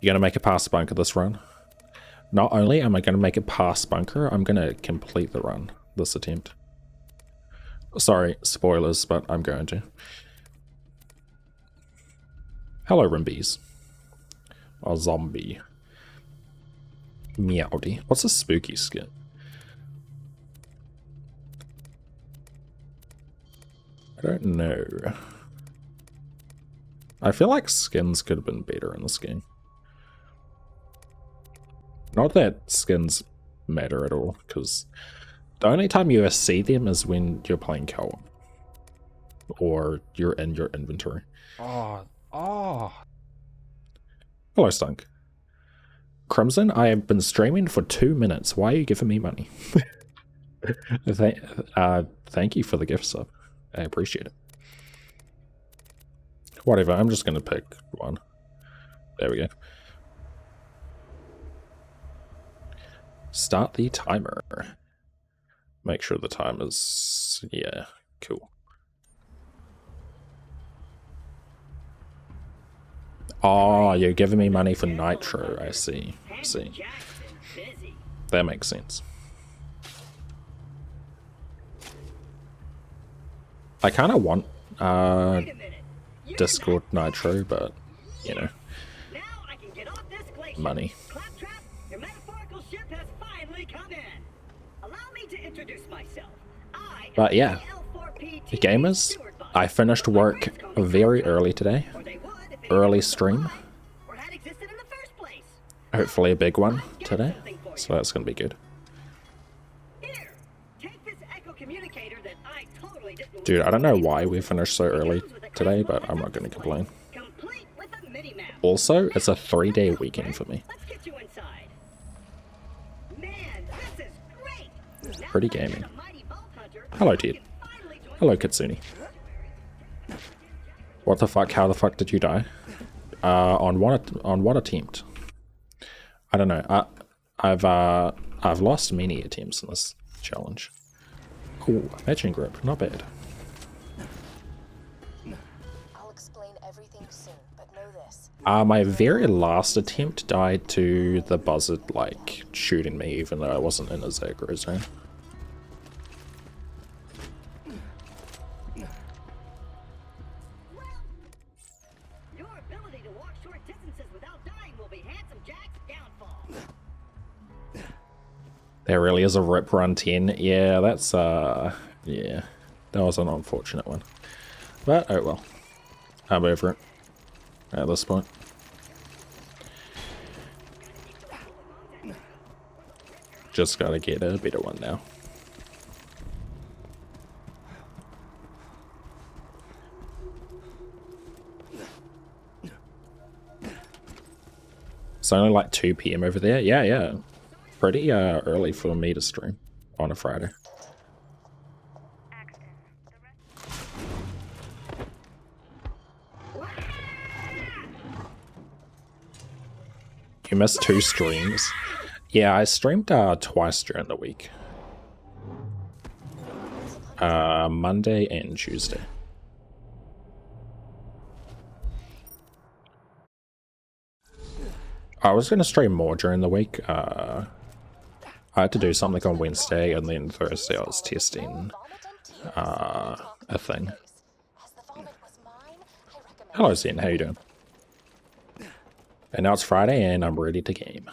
You're gonna make it past bunker this run. Not only am I gonna make it past bunker, I'm gonna complete the run this attempt. Sorry, spoilers, but I'm going to. Hello, Rimbies. A zombie. Meowdy. What's a spooky skin? I don't know. I feel like skins could have been better in this game. Not that skins matter at all, because the only time you ever see them is when you're playing co-op. Or you're in your inventory. Oh. Hello, Stunk. Crimson, I have been streaming for 2 minutes. Why are you giving me money? Thank you for the gift sub. I appreciate it. Whatever, I'm just gonna pick one. There we go. Start the timer. Make sure the time is... yeah, cool. Oh, you're giving me money for Nitro, I see. That makes sense. I kind of want Discord Nitro, but, you know, money. But yeah, the gamers, I finished work very early today. Early stream. Hopefully a big one today, so that's gonna be good. Dude, I don't know why we finished so early today, but I'm not gonna complain. Also, it's a 3-day weekend for me. Pretty gaming. Hello, Ted. Hello, Kitsune. What the fuck? How the fuck did you die? On what attempt? I don't know. I've lost many attempts in this challenge. Ooh, matching grip, not bad. I'll explain everything soon, but know this. My very last attempt died to the buzzard like shooting me, even though I wasn't in his aggro zone. There really is a rip run 10. Yeah, that's, yeah. That was an unfortunate one. But, oh well. I'm over it. At this point. Just gotta get a better one now. It's only like 2 PM over there. Yeah. Pretty early for me to stream on a Friday. You missed 2 streams. Yeah, I streamed twice during the week. Monday and Tuesday. I was going to stream more during the week. I had to do something on Wednesday, and then Thursday I was testing a thing. Hello Zen, how you doing? And now it's Friday and I'm ready to game.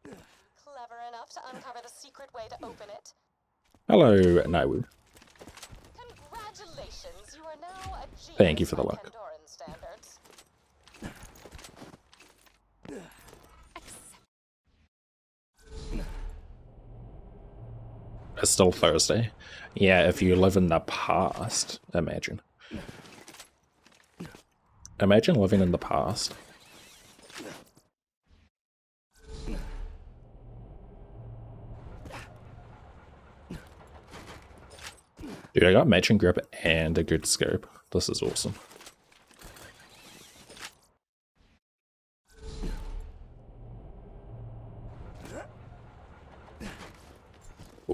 Clever enough to uncover the secret way to open it. Hello, Naiwu. Congratulations, you are now a genius. Thank you for the luck. Pandoran standards. It's still Thursday. Yeah, if you live in the past, imagine. Imagine living in the past. Dude, I got matching grip and a good scope. This is awesome.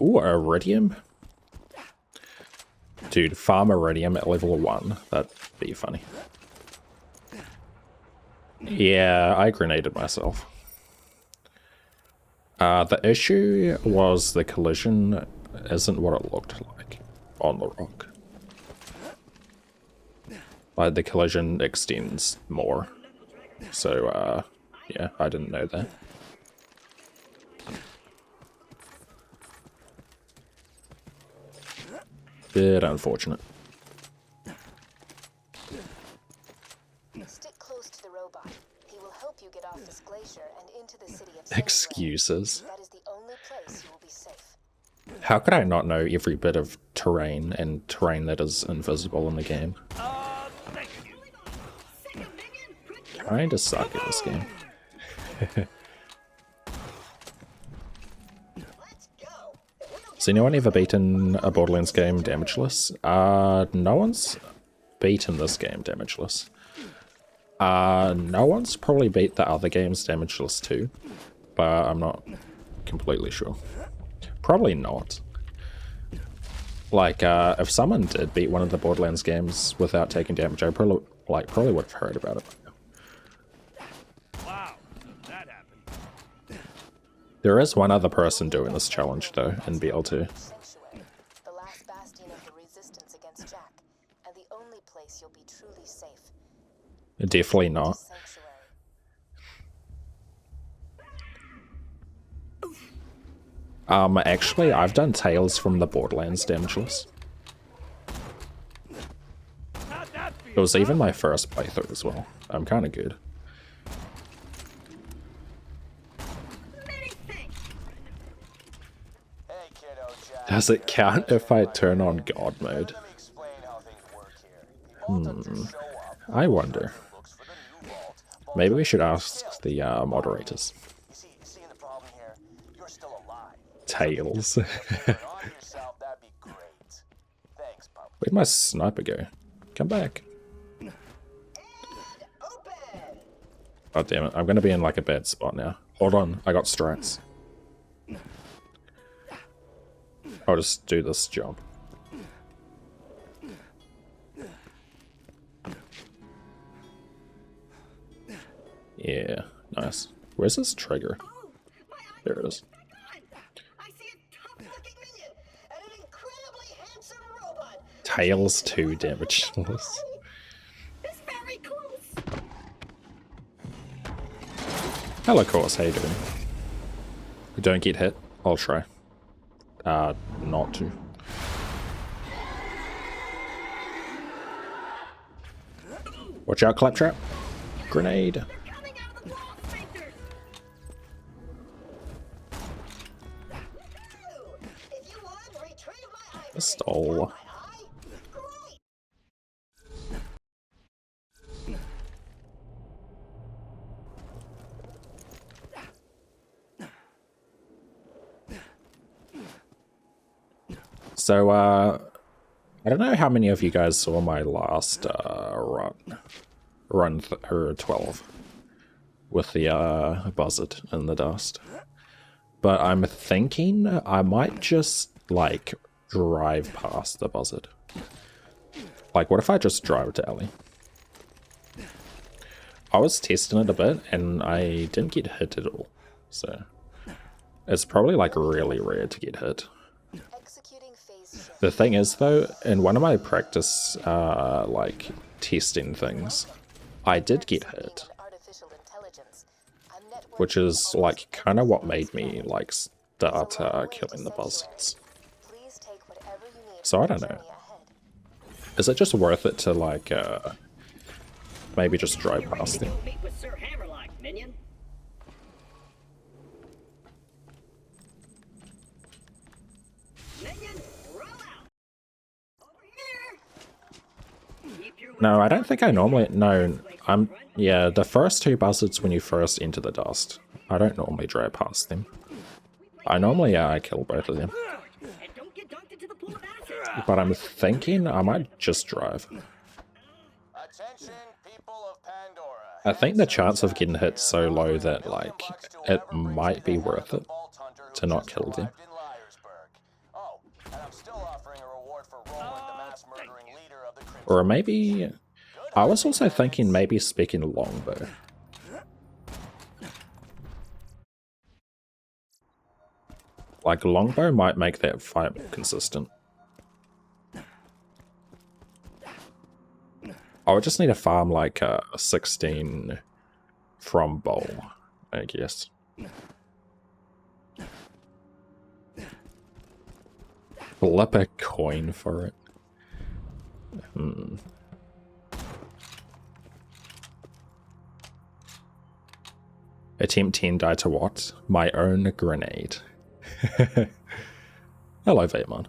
Ooh, Iridium? Dude, farm Iridium at level 1. That'd be funny. Yeah, I grenaded myself. The issue was the collision isn't what it looked like on the rock. Like, the collision extends more. So, yeah, I didn't know that. Bit unfortunate. Stick close to the robot. He will help you get off this glacier and into the city of Excuses. That is the only place you will be safe. How could I not know every bit of terrain and terrain that is invisible in the game? Kinda suck at this game. Has anyone ever beaten a Borderlands game damageless? No one's beaten this game damageless. No one's probably beat the other games damageless too, but I'm not completely sure. Probably not. Like, if someone did beat one of the Borderlands games without taking damage, I probably would have heard about it. Wow, that happened. There is one other person doing this challenge though in BL2. Sanctuary, the last bastion of the resistance against Jack, and the only place you'll be truly safe. Definitely not. Sanctuary. Actually, I've done Tales from the Borderlands damageless. It was even my first playthrough as well. I'm kind of good. Does it count if I turn on God mode? I wonder. Maybe we should ask the moderators. Tails. Where'd my sniper go? Come back. Oh damn it, I'm gonna be in like a bad spot now. Hold on, I got strats. I'll just do this job. Yeah, nice. Where's this trigger? There it is. Tails 2 damage. Hello, course. How you doing? You don't get hit. I'll try. Not to. Watch out, Claptrap. Grenade. Pistol. So, I don't know how many of you guys saw my last run 12 with the buzzard in the dust, but I'm thinking I might just like drive past the buzzard. Like, what if I just drive to Ellie? I was testing it a bit and I didn't get hit at all, so it's probably like really rare to get hit. The thing is though, in one of my practice like testing things, I did get hit, which is like kind of what made me like start killing the buzzards. So I don't know. Is it just worth it to like maybe just drive past them? No, I don't think I normally... No, yeah, the first two buzzards when you first enter the dust, I don't normally drive past them. I normally kill both of them. But I'm thinking I might just drive. I think the chance of getting hit so low that, like, it might be worth it to not kill them. Or maybe... I was also thinking maybe speaking longbow. Like, longbow might make that fight more consistent. I would just need to farm like 16 from bow, I guess. Flip a coin for it. Attempt 10, die to what? My own grenade. Hello, Vaemon.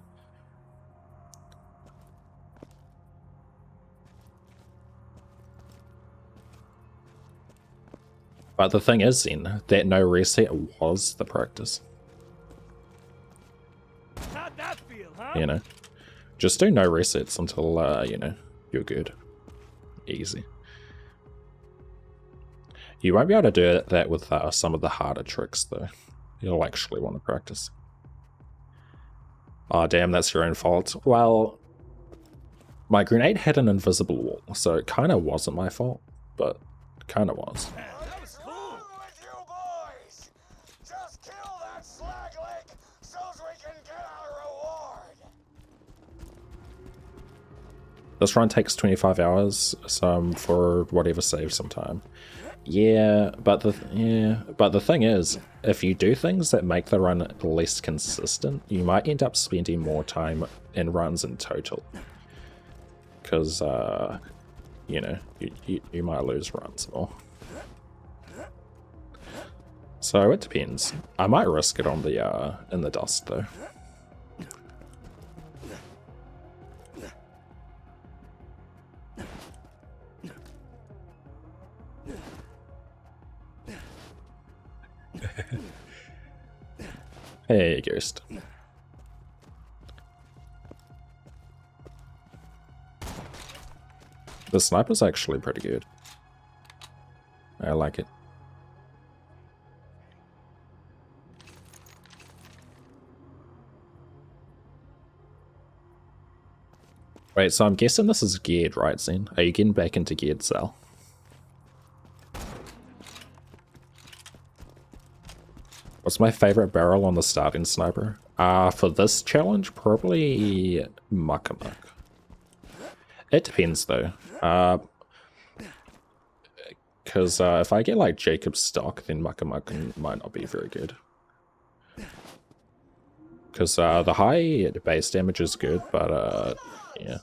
But the thing is, then, that no reset was the practice. How'd that feel, huh? You know, just do no resets until, you know, you're good. Easy. You won't be able to do that with some of the harder tricks, though. You'll actually want to practice. Oh, damn, that's your own fault. Well, my grenade had an invisible wall, so it kind of wasn't my fault, but it kind of was. That was cool. With you boys, just kill that slag leg so we can get our reward. This run takes 25 hours, for whatever saves some time. Yeah, but the thing is, if you do things that make the run less consistent, you might end up spending more time in runs in total. Because, you know, you might lose runs more. So it depends. I might risk it on the in the dust though. Hey, Ghost. The sniper's actually pretty good. I like it. Wait, so I'm guessing this is geared, right, Zen? Are you getting back into geared, Sal? What's my favorite barrel on the starting sniper? For this challenge, probably Muckamuck. It depends though. Because if I get like Jacob's stock, then Muckamuck might not be very good. Because the high base damage is good, but yeah.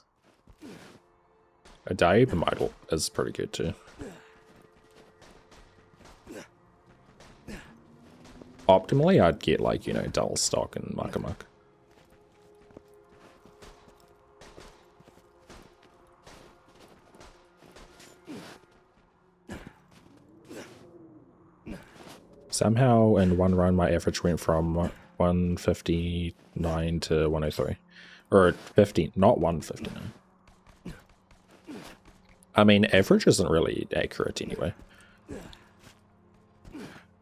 A Damageless is pretty good too. Optimally, I'd get like, you know, dull stock and Muckamuck. Somehow in one run my average went from 159 to 103. Or 50, not 159. I mean, average isn't really accurate anyway.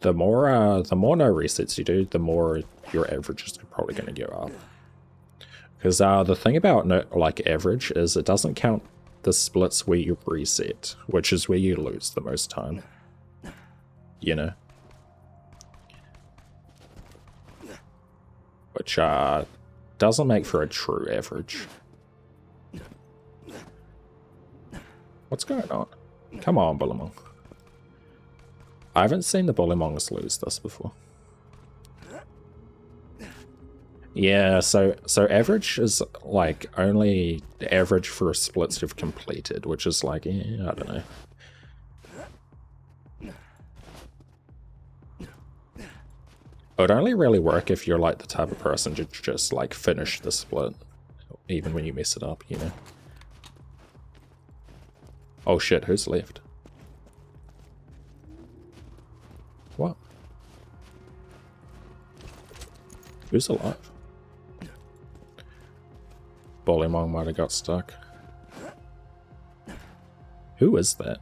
The more no resets you do, the more your average is probably going to go up. Because the thing about no, like average is it doesn't count the splits where you reset, which is where you lose the most time. You know? Which doesn't make for a true average. What's going on? Come on, Bullymong. I haven't seen the Bullymongs lose this before. Yeah, so average is like only average for splits you've completed, which is like, yeah, I don't know. It would only really work if you're like the type of person to just like finish the split, even when you mess it up, you know. Oh shit, who's left? What? Who's alive? Bullymong might have got stuck. Who is that?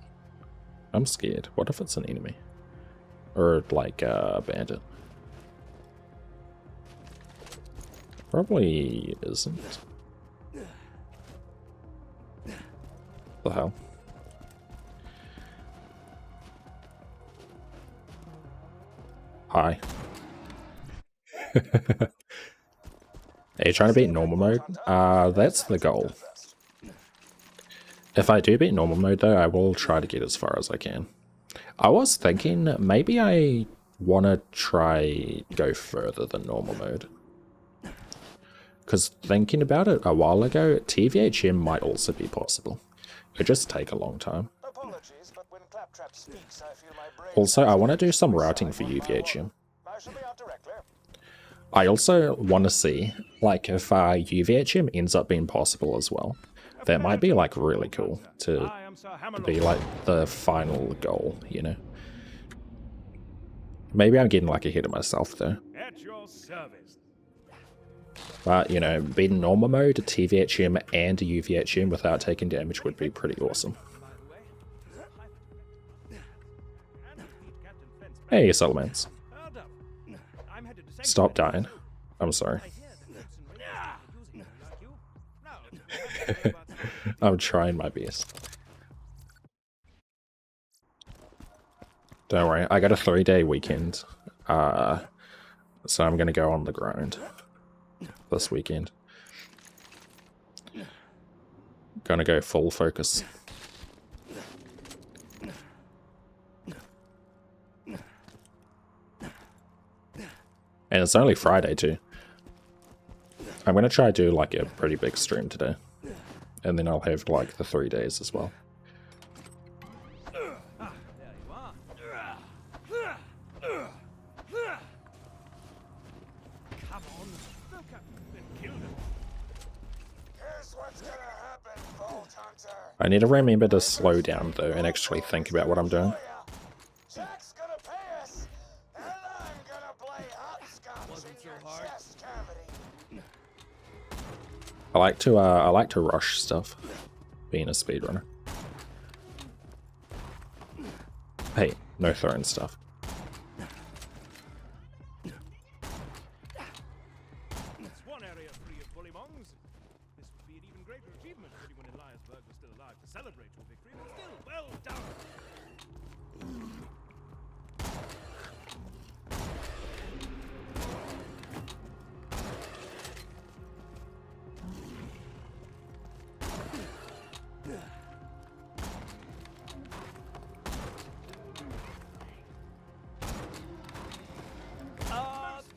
I'm scared. What if it's an enemy? Or like a bandit? Probably isn't. The hell? Hi. Are you trying to beat normal mode? That's the goal. If I do beat normal mode though, I will try to get as far as I can. I was thinking maybe I want to try go further than normal mode. Because thinking about it a while ago, TVHM might also be possible. It'd just take a long time. Apologies, but when Claptrap speaks, I feel my brain. Also, I want to do some routing for UVHM. I shall be out directly. I also want to see, like, if UVHM ends up being possible as well. That might be, like, really cool to be, like, the final goal, you know? Maybe I'm getting, like, ahead of myself, though. At your service. But, you know, beating normal mode, TVHM, and UVHM without taking damage would be pretty awesome. Hey, settlements. Stop dying. I'm sorry. I'm trying my best. Don't worry, I got a 3-day weekend. So I'm gonna go on the grind this weekend. Gonna go full focus. And it's only Friday too. I'm gonna try to do like a pretty big stream today. And then I'll have like the 3 days as well. Here's what's gonna happen, Vault Hunter. I need to remember to slow down though and actually think about what I'm doing. Jack's gonna pay us, and I'm gonna play hopscotch in your chest cavity. I like to rush stuff, being a speedrunner. Hey, no throwing stuff. It's one area free of bullymongs. This would be an even greater achievement if anyone in Liarsburg was still alive to celebrate your victory, but still, well done.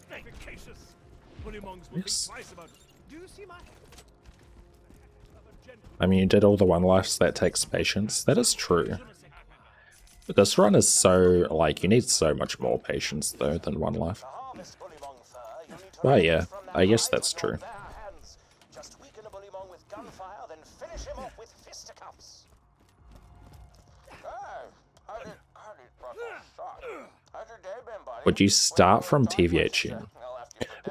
Efficacious. Bullymongs will Yes. think twice about. Do you see my? I mean, you did all the one-lifes, that takes patience. That is true. But this run is so, like, you need so much more patience, though, than one life. To harvest bullymong fur, you need to Well, remove yeah, it from their I guess hides that's with your true. bare hands. Just weaken a bullymong with gunfire, then finish him off with fisticuffs. How's your day been, buddy? Would you start from TVHM?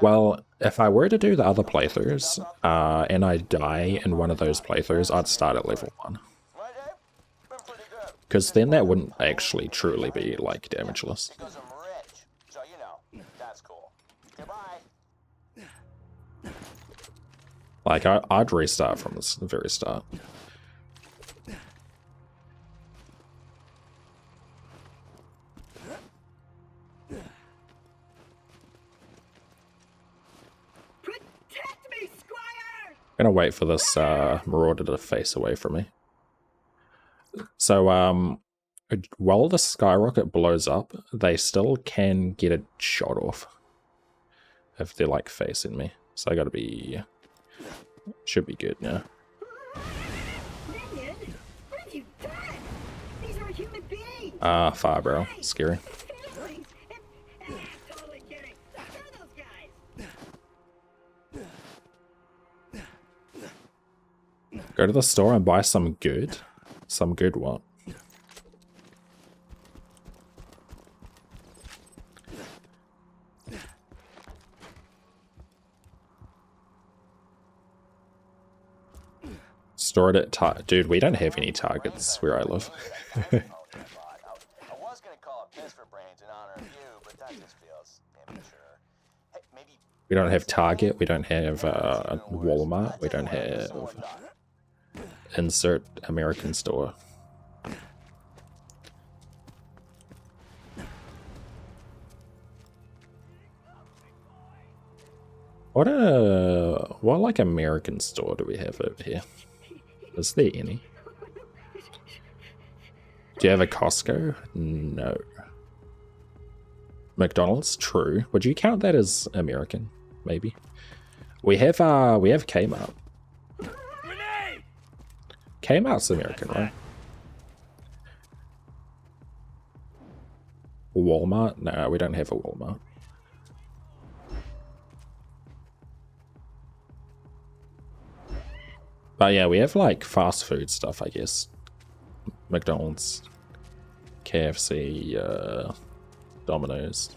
Well, if I were to do the other playthroughs, and I die in one of those playthroughs, I'd start at level 1. My day? Been pretty good. Because then that wouldn't actually truly be, like, damageless. Because I'm rich. So, you know, that's cool. Goodbye. Like, I'd restart from the very start. Protect me, Squire! I'm gonna wait for this marauder to face away from me. So, while the skyrocket blows up, they still can get a shot off if they're like facing me. So I gotta be, should be good now. Minion, what have you done? These are human beings. Fire barrel, scary. Families. Totally kidding. Screw those guys. Go to the store and buy some good. Some good what? Store it at dude, we don't have any targets where I live. I was gonna call it piss for brains in honor of you, but that just feels immature. Hey, maybe We don't have Target, we don't have Walmart, we don't have insert American store. What What like American store do we have over here? Is there any? Do you have a Costco? No. McDonald's? True. Would you count that as American? Maybe. We have Kmart. Grenade! Kmart's American, right? Walmart? No, we don't have a Walmart. But yeah, we have like fast food stuff, I guess. McDonald's, KFC, Domino's.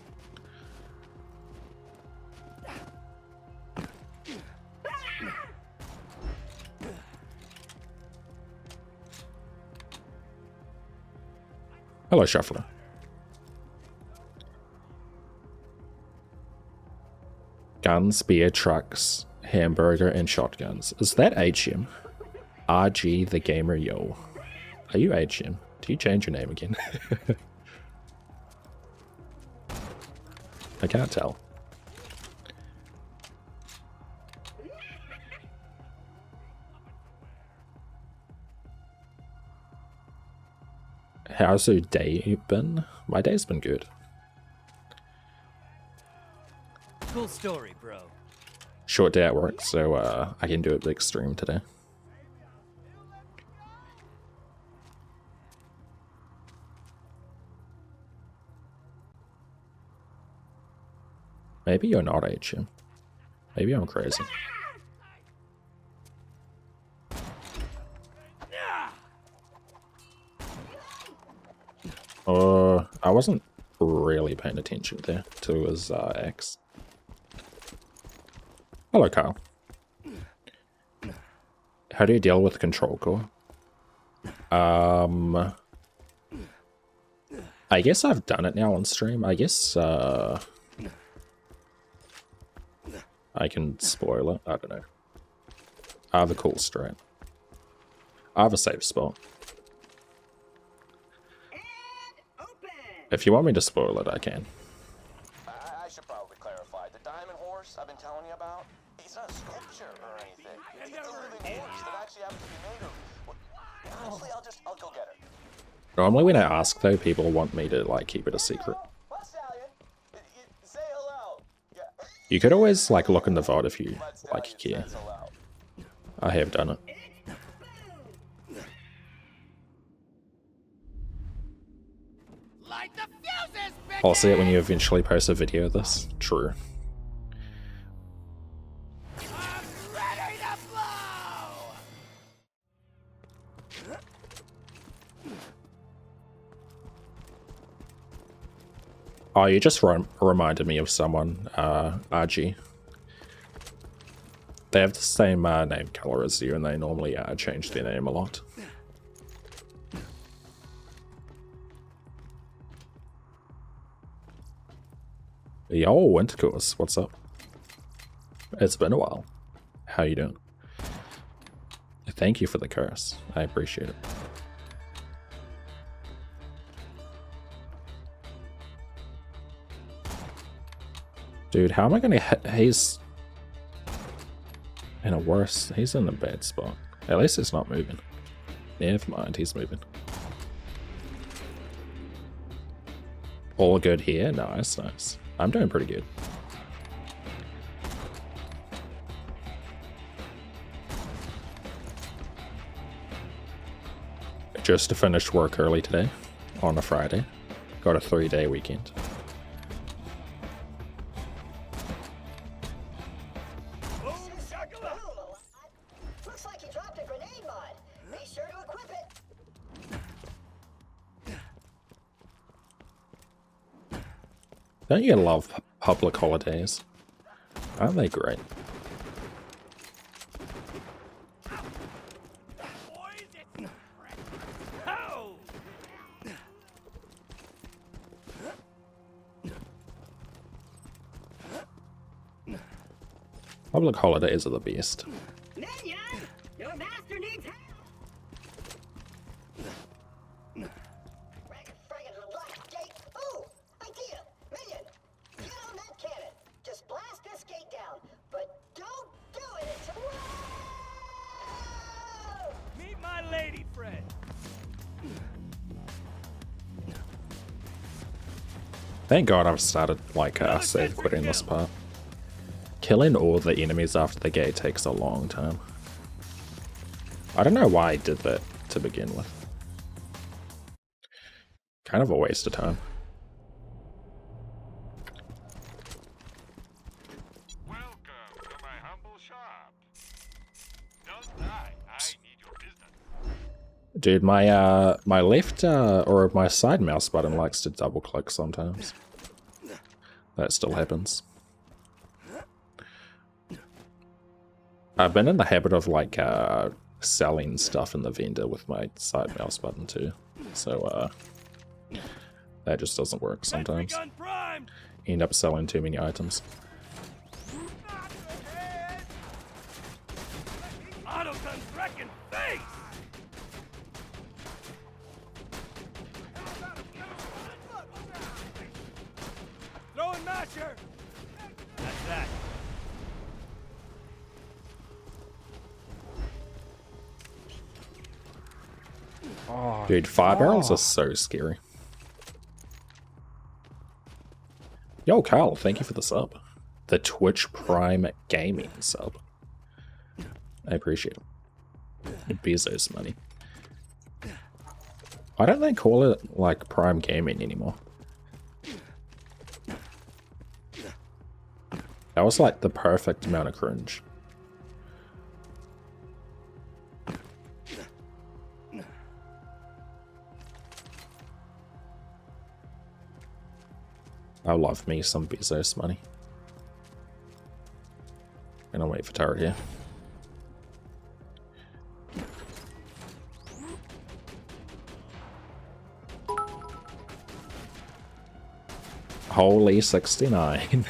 Hello, Shuffler. Guns, beer trucks, hamburger, and shotguns. Is that HM? RG the Gamer Yo. Are you HM? Do you change your name again? I can't tell. How's your day been? My day's been good. Cool story, bro. Short day at work, so I can do a big stream today. Maybe you're not HM. Maybe I'm crazy. I wasn't really paying attention there to his axe. Hello, Kyle. How do you deal with control core? I guess I've done it now on stream. I guess I can spoil it. I don't know. I have a cool strat. I have a safe spot. If you want me to spoil it, I can. I should probably clarify. The diamond horse I've been telling you about, it's not a sculpture or anything. It's a living horse that actually happens to be made of... Well, honestly, I'll go get her. Normally when I ask, though, people want me to, like, keep it a secret. What, Stallion? Say hello. Yeah. You could always, like, look in the VOD if you, like, care. I have done it. Light the fuses, bitch! I'll see it when you eventually post a video of this. True. I'm ready to blow! Oh, you just reminded me of someone, RG. They have the same name color as you, and they normally change their name a lot. Yo, Wintercourse, what's up? It's been a while. How you doing? Thank you for the curse. I appreciate it. Dude, how am I gonna hit? He's in a worse... He's in a bad spot. At least it's not moving. Never mind, he's moving. All good here? Nice, nice. I'm doing pretty good. Just finished work early today, on a Friday. Got a 3-day weekend. Looks like you dropped a grenade mod. Be sure to equip it. Don't you love public holidays? Aren't they great? Public holidays are the best. Minion, your master needs help. Friggin' locked gate. Ooh, idea. Minion, get on that cannon. Just blast this gate down, but don't do it Thank God I've started like save quitting this part. Killing all the enemies after the gate takes a long time. I don't know why I did that to begin with. Kind of a waste of time. Welcome to my humble shop. Don't die. I need your business. Dude, my left or my side mouse button likes to double click sometimes. That still happens. I've been in the habit of like selling stuff in the vendor with my side mouse button too. So that just doesn't work sometimes. Gun primed. End up selling too many items. Autogun wrecking face. Throwing masher. That's that. Dude, fire barrels are so scary. Yo, Carl, thank you for the sub. The Twitch Prime Gaming sub. I appreciate it. Bezos money. Why don't they call it, like, Prime Gaming anymore? That was, like, the perfect amount of cringe. I love me some Bezos money. Gonna wait for turret here. Holy 69.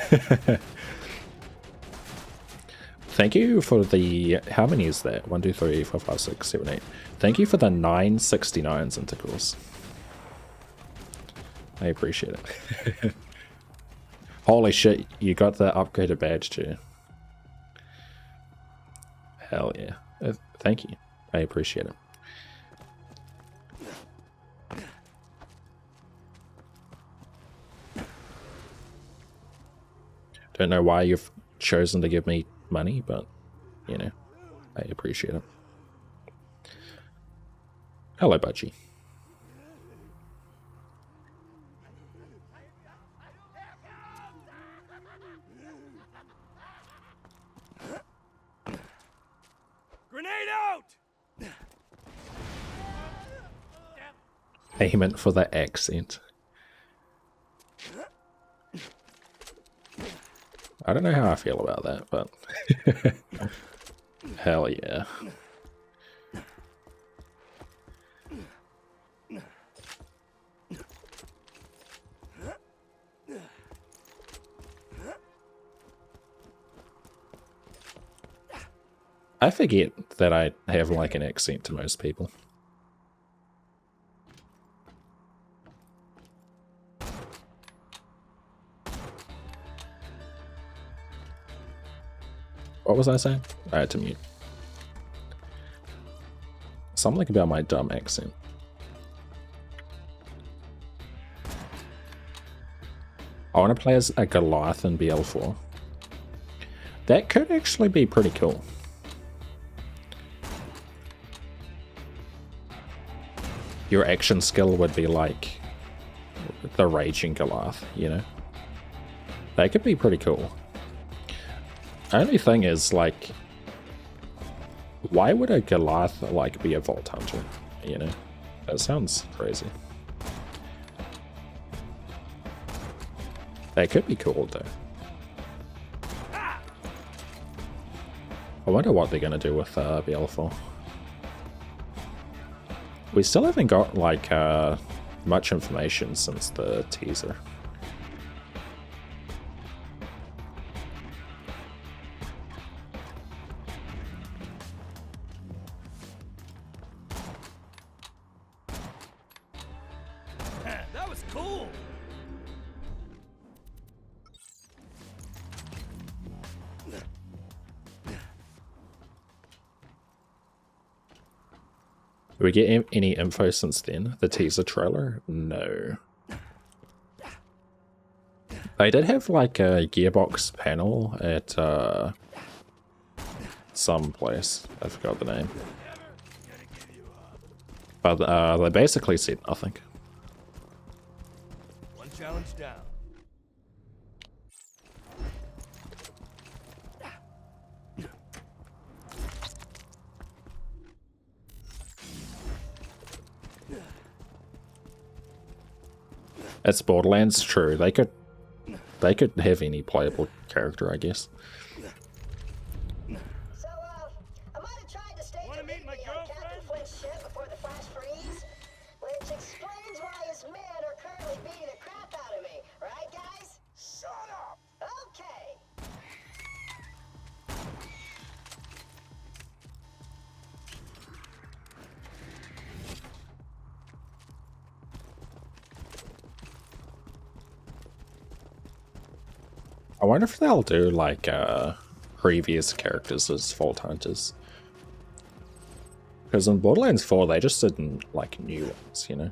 Thank you for the... How many is that? 1, 2, 3, 4, 5, 6, 7, 8. Thank you for the 9 69s intervals. I appreciate it. Holy shit, you got the upgraded badge too. Hell yeah. Thank you. I appreciate it. Don't know why you've chosen to give me money, but, you know, I appreciate it. Hello, Budgie. Grenade out! Payment for the accent. I don't know how I feel about that, but hell yeah. I forget that I have like an accent to most people. What was I saying? I had to mute. Something about my dumb accent. I want to play as a Goliath in BL4. That could actually be pretty cool. Your action skill would be like the Raging Goliath, you know? That could be pretty cool. Only thing is, like, why would a Goliath, like, be a Vault Hunter, you know? That sounds crazy. That could be cool, though. I wonder what they're going to do with BL4. We still haven't got, like, much information since the teaser. That was cool! Did we get any info since then? The teaser trailer? No. They did have like a gearbox panel at some place. I forgot the name. But they basically said nothing. One challenge down. It's Borderlands, true. They could have any playable character, I guess. So, I might have tried to stage Wanna a meet my meeting on Captain girlfriend? Flint's ship before the flash freeze, which explains why his men are currently beating the crap out of me. Right, guys? Shut up! Okay. I wonder if they'll do like previous characters as Vault Hunters. Because in Borderlands 4 they just didn't like new ones, you know?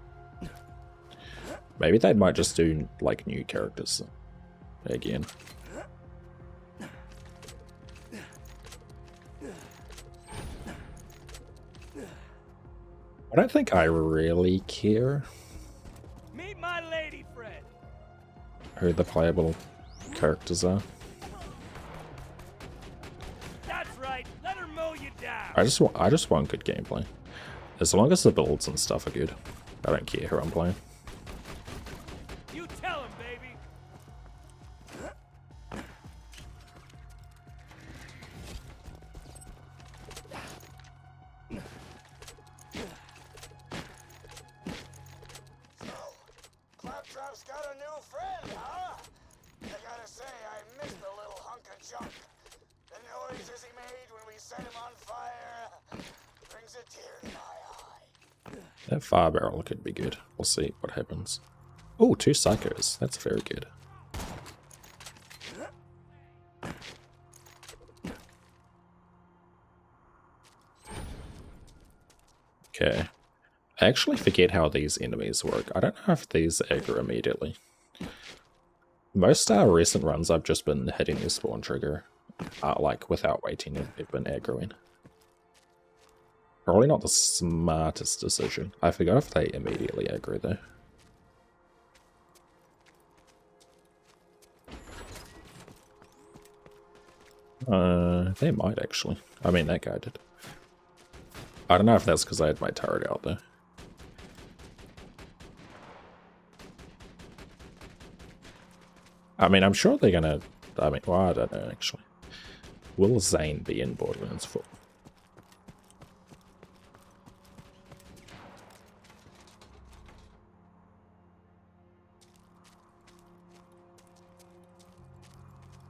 Maybe they might just do like new characters again. I don't think I really care Meet my lady friend. who the playable characters are. That's right. Let her mow you down. I just want good gameplay. As long as the builds and stuff are good. I don't care who I'm playing. You tell him, baby. Claptrap's got a new friend, huh? I gotta say, I missed the little hunk of junk. The noises he made when we set him on fire brings a tear to my eye. That fire barrel could be good. We'll see what happens. Oh, 2 psychos. That's very good. Okay. I actually forget how these enemies work. I don't know if these aggro immediately. Most recent runs I've just been hitting the spawn trigger, like without waiting, they've been aggroing. Probably not the smartest decision. I forgot if they immediately aggro though. They might actually. I mean, that guy did. I don't know if that's because I had my turret out though. I mean, I'm sure they're gonna... I mean, well, I don't know, actually. Will Zane be in Borderlands 4?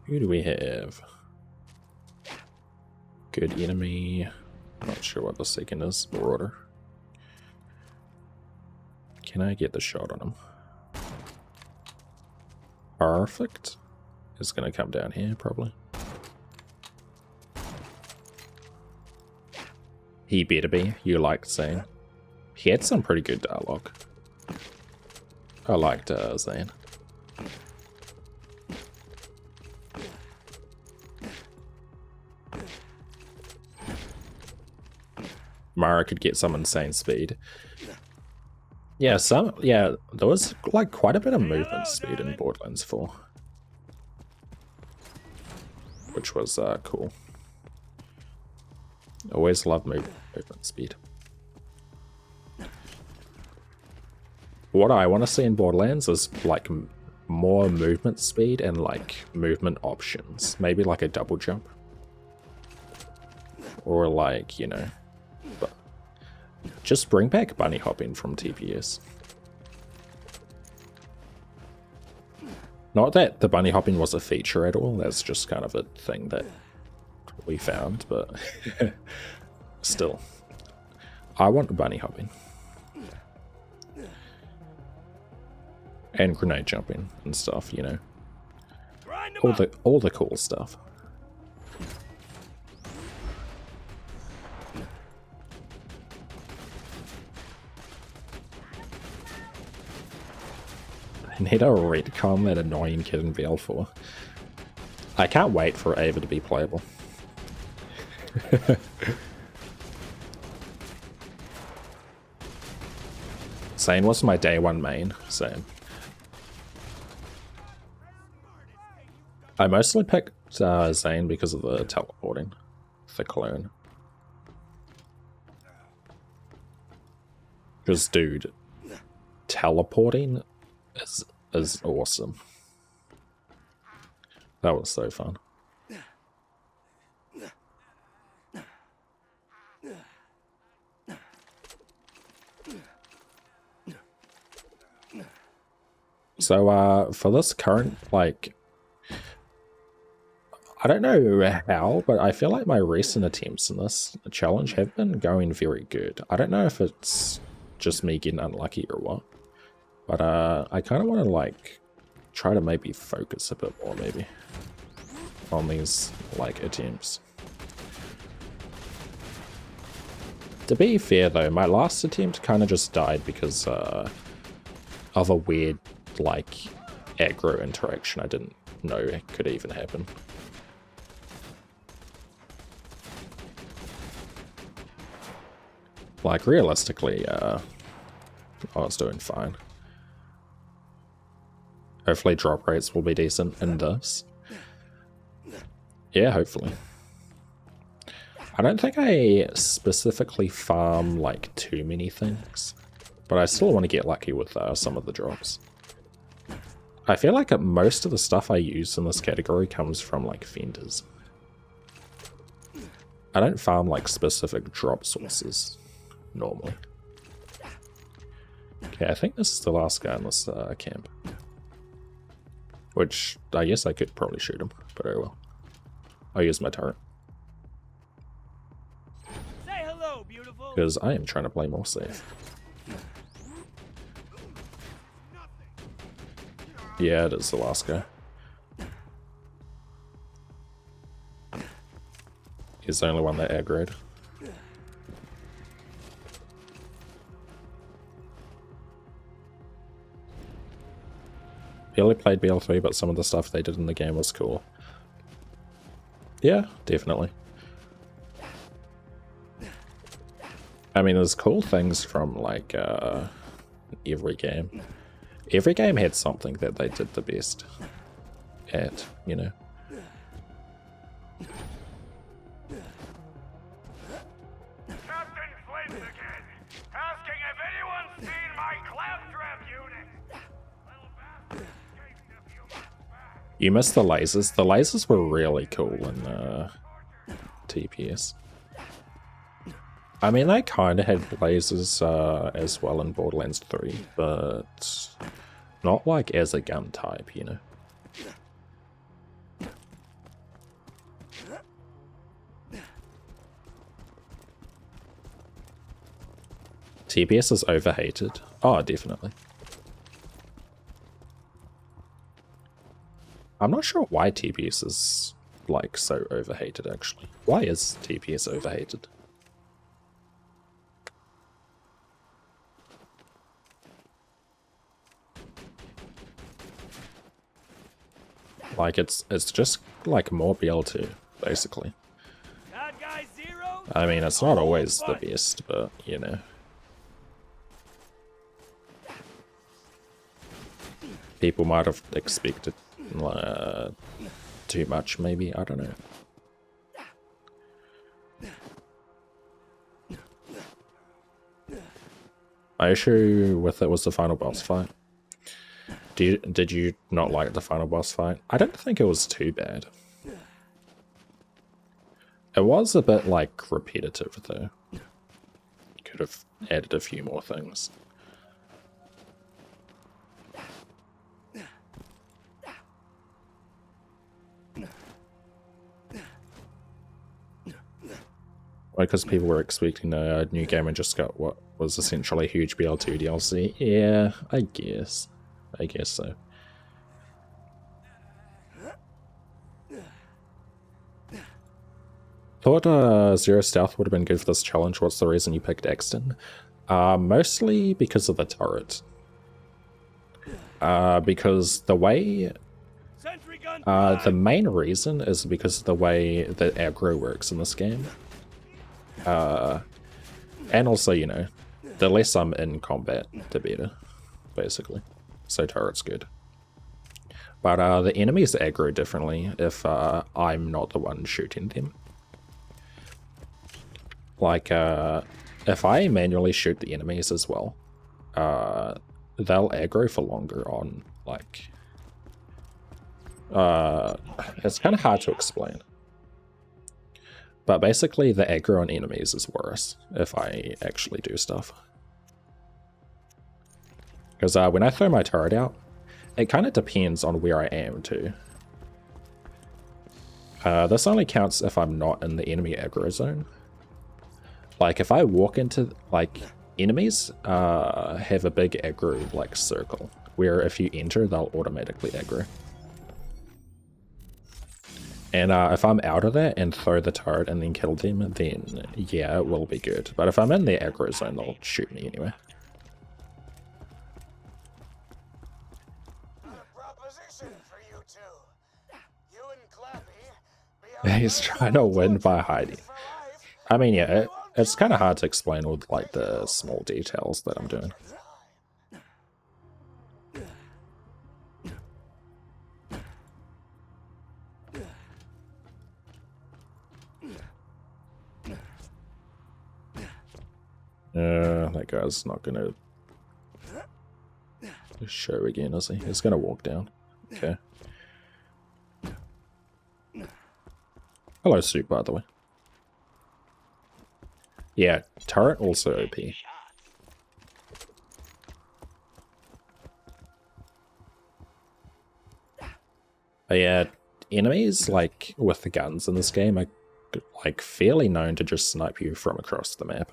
Who do we have? Good enemy. Not sure what the second is. Marauder. Can I get the shot on him? Perfect. It's gonna come down here, probably. He better be, you liked Zane. He had some pretty good dialogue. I liked Zane. Mara could get some insane speed. Yeah, there was like quite a bit of movement speed in Borderlands 4. Which was cool. Always love movement speed. What I want to see in Borderlands is like more movement speed and like movement options. Maybe like a double jump. Or like, you know, just bring back bunny hopping from TPS. Not that the bunny hopping was a feature at all, that's just kind of a thing that we found, but still. I want bunny hopping. And grenade jumping and stuff, you know. All the cool stuff. Need a retcon that annoying kid in BL4. I can't wait for Ava to be playable. Zane was my day one main, same. I mostly picked Zane because of the teleporting, the clone. Because, dude, teleporting is awesome. That was so fun. So, for this current, like, I don't know how, but I feel like my recent attempts in this challenge have been going very good. I don't know if it's just me getting unlucky or what, but I kind of want to, like, try to maybe focus a bit more, maybe, on these, like, attempts. To be fair, though, my last attempt kind of just died because of a weird, like, aggro interaction I didn't know could even happen. Like, realistically, I was doing fine. Hopefully drop rates will be decent in this. Yeah, hopefully. I don't think I specifically farm, like, too many things, but I still want to get lucky with some of the drops. I feel like most of the stuff I use in this category comes from, like, vendors. I don't farm, like, specific drop sources normally. Okay, I think this is the last guy in this camp. Which, I guess I could probably shoot him, but I will. I'll use my turret. Say hello, beautiful. Because I am trying to play more safe. Yeah, it is the last guy. He's the only one that aggroed. Barely played BL3, but some of the stuff they did in the game was cool. Yeah, definitely. I mean, there's cool things from, like, every game. Every game had something that they did the best at, you know. Captain Flint again, asking if anyone's seen my claptrap unit. Little bastard escaped a few months back. You missed the lasers. The lasers were really cool in TPS. I mean, they kind of had lasers as well in Borderlands 3, but not like as a gun type, you know. TPS is overhated. Oh, definitely. I'm not sure why TPS is, like, so overhated, actually. Why is TPS overhated? Like, it's just, like, more BL2, basically. Bad guy 0. I mean, it's not always the best, but, you know. People might have expected too much, maybe. I don't know. My issue with it was the final boss fight. Did you not like the final boss fight? I don't think it was too bad. It was a bit, like, repetitive, though. Could have added a few more things. Because people were expecting a new game and just got what was essentially a huge BL2 DLC. Yeah, I guess. I guess so. Thought Zero Stealth would have been good for this challenge. What's the reason you picked Exton? Mostly because of the turret. Because the way Sentry gun. the main reason is because of the way that aggro works in this game. And also, you know, the less I'm in combat, the better, basically. So turret's good. But the enemies aggro differently if I'm not the one shooting them. Like, if I manually shoot the enemies as well, they'll aggro for longer on, like... it's kind of hard to explain. But basically, the aggro on enemies is worse if I actually do stuff. Because when I throw my turret out, it kind of depends on where I am too. This only counts if I'm not in the enemy aggro zone. Like if I walk into, like, enemies have a big aggro like circle, where if you enter, they'll automatically aggro. And if I'm out of that and throw the turret and then kill them, then yeah, it will be good. But if I'm in the aggro zone, they'll shoot me anyway. For you two. You and Clappy, He's trying to win by hiding. I mean, yeah, it's kind of hard to explain with like the small details that I'm doing. That guy's not gonna show again, is he? He's gonna walk down. Okay. Hello, Soup, by the way. Yeah, turret also OP. Yeah, enemies, like, with the guns in this game are, like, fairly known to just snipe you from across the map.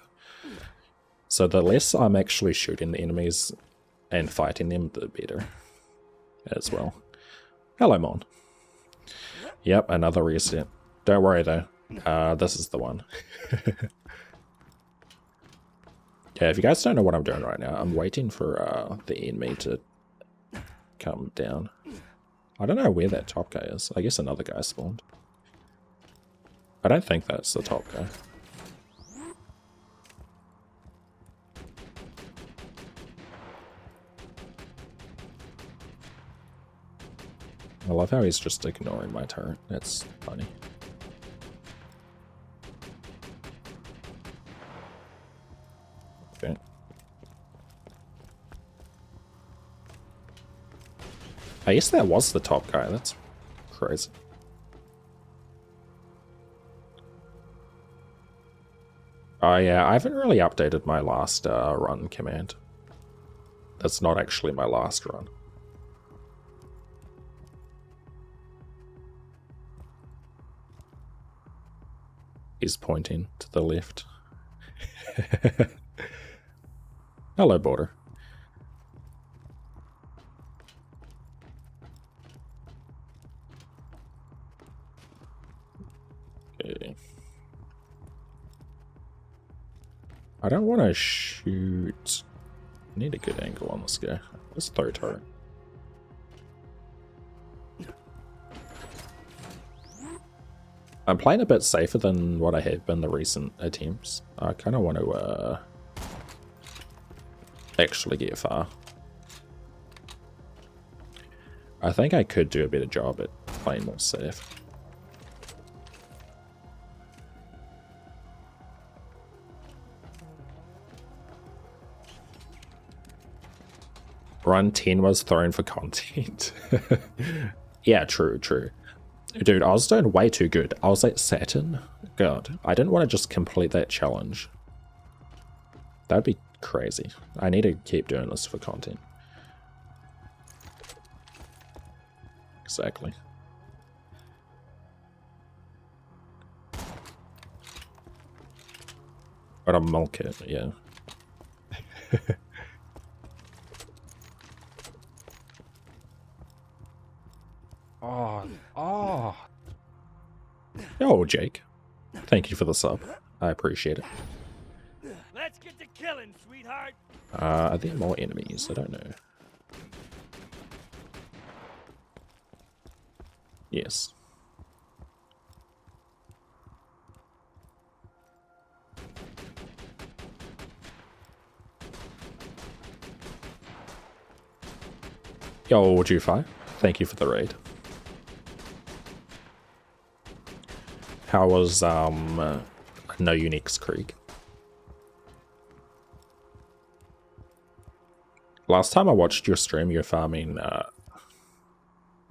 So the less I'm actually shooting the enemies and fighting them, the better as well. Hello, Mon. Yep, another reset. Don't worry, though. This is the one. Yeah, if you guys don't know what I'm doing right now, I'm waiting for the enemy to come down. I don't know where that top guy is. I guess another guy spawned. I don't think that's the top guy. I love how he's just ignoring my turret. That's funny. Okay. I guess that was the top guy. That's crazy. Oh yeah, I haven't really updated my last run command. That's not actually my last run. He's pointing to the left. Hello, Border. Okay. I don't want to shoot. I need a good angle on this guy. Let's throw turret. I'm playing a bit safer than what I have been the recent attempts. I kind of want to actually get far. I think I could do a better job at playing more safe. Run 10 was thrown for content. Yeah, true, true. Dude, I was doing way too good. I was like Saturn. God, I didn't want to just complete that challenge. That'd be crazy. I need to keep doing this for content. Exactly. But I'm milk it, yeah. Oh, Jake. Thank you for the sub. I appreciate it. Let's get to killing, sweetheart. Are there more enemies? I don't know. Yes. Yo, Jufi, thank you for the raid. How was No Unix Creek? Last time I watched your stream, you're farming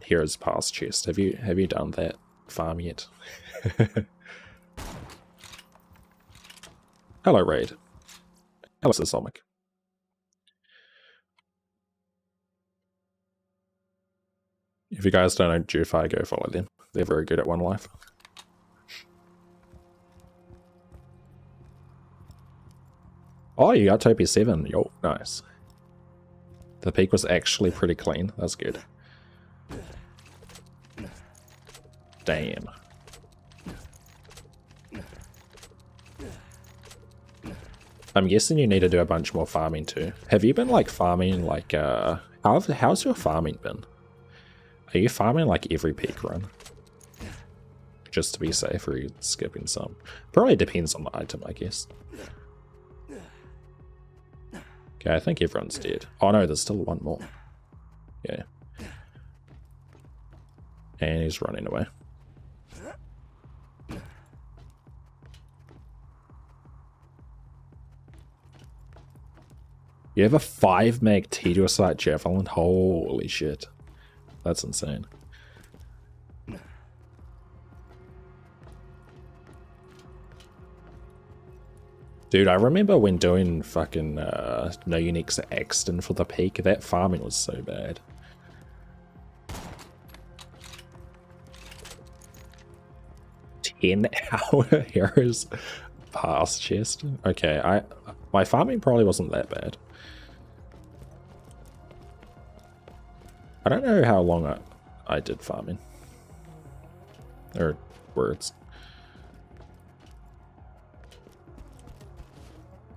Heroes Past chest. Have you done that farm yet? Hello, Raid. Hello, Sisonic. If you guys don't know Jufi, go follow them. They're very good at One Life. Oh, you got Topi 7. Yo, nice. The peak was actually pretty clean. That's good. Damn. I'm guessing you need to do a bunch more farming too. Have you been like farming like how's your farming been? Are you farming like every peak run? Just to be safe, or are you skipping some? Probably depends on the item, I guess. Okay, I think everyone's dead. Oh no, there's still one more. Yeah. And he's running away. You have a 5 meg tedious light javelin? Holy shit. That's insane. Dude, I remember when doing fucking No Unix Axton for the peak, that farming was so bad. $10-hour Heroes Past chest? Okay, my farming probably wasn't that bad. I don't know how long I did farming. Or words.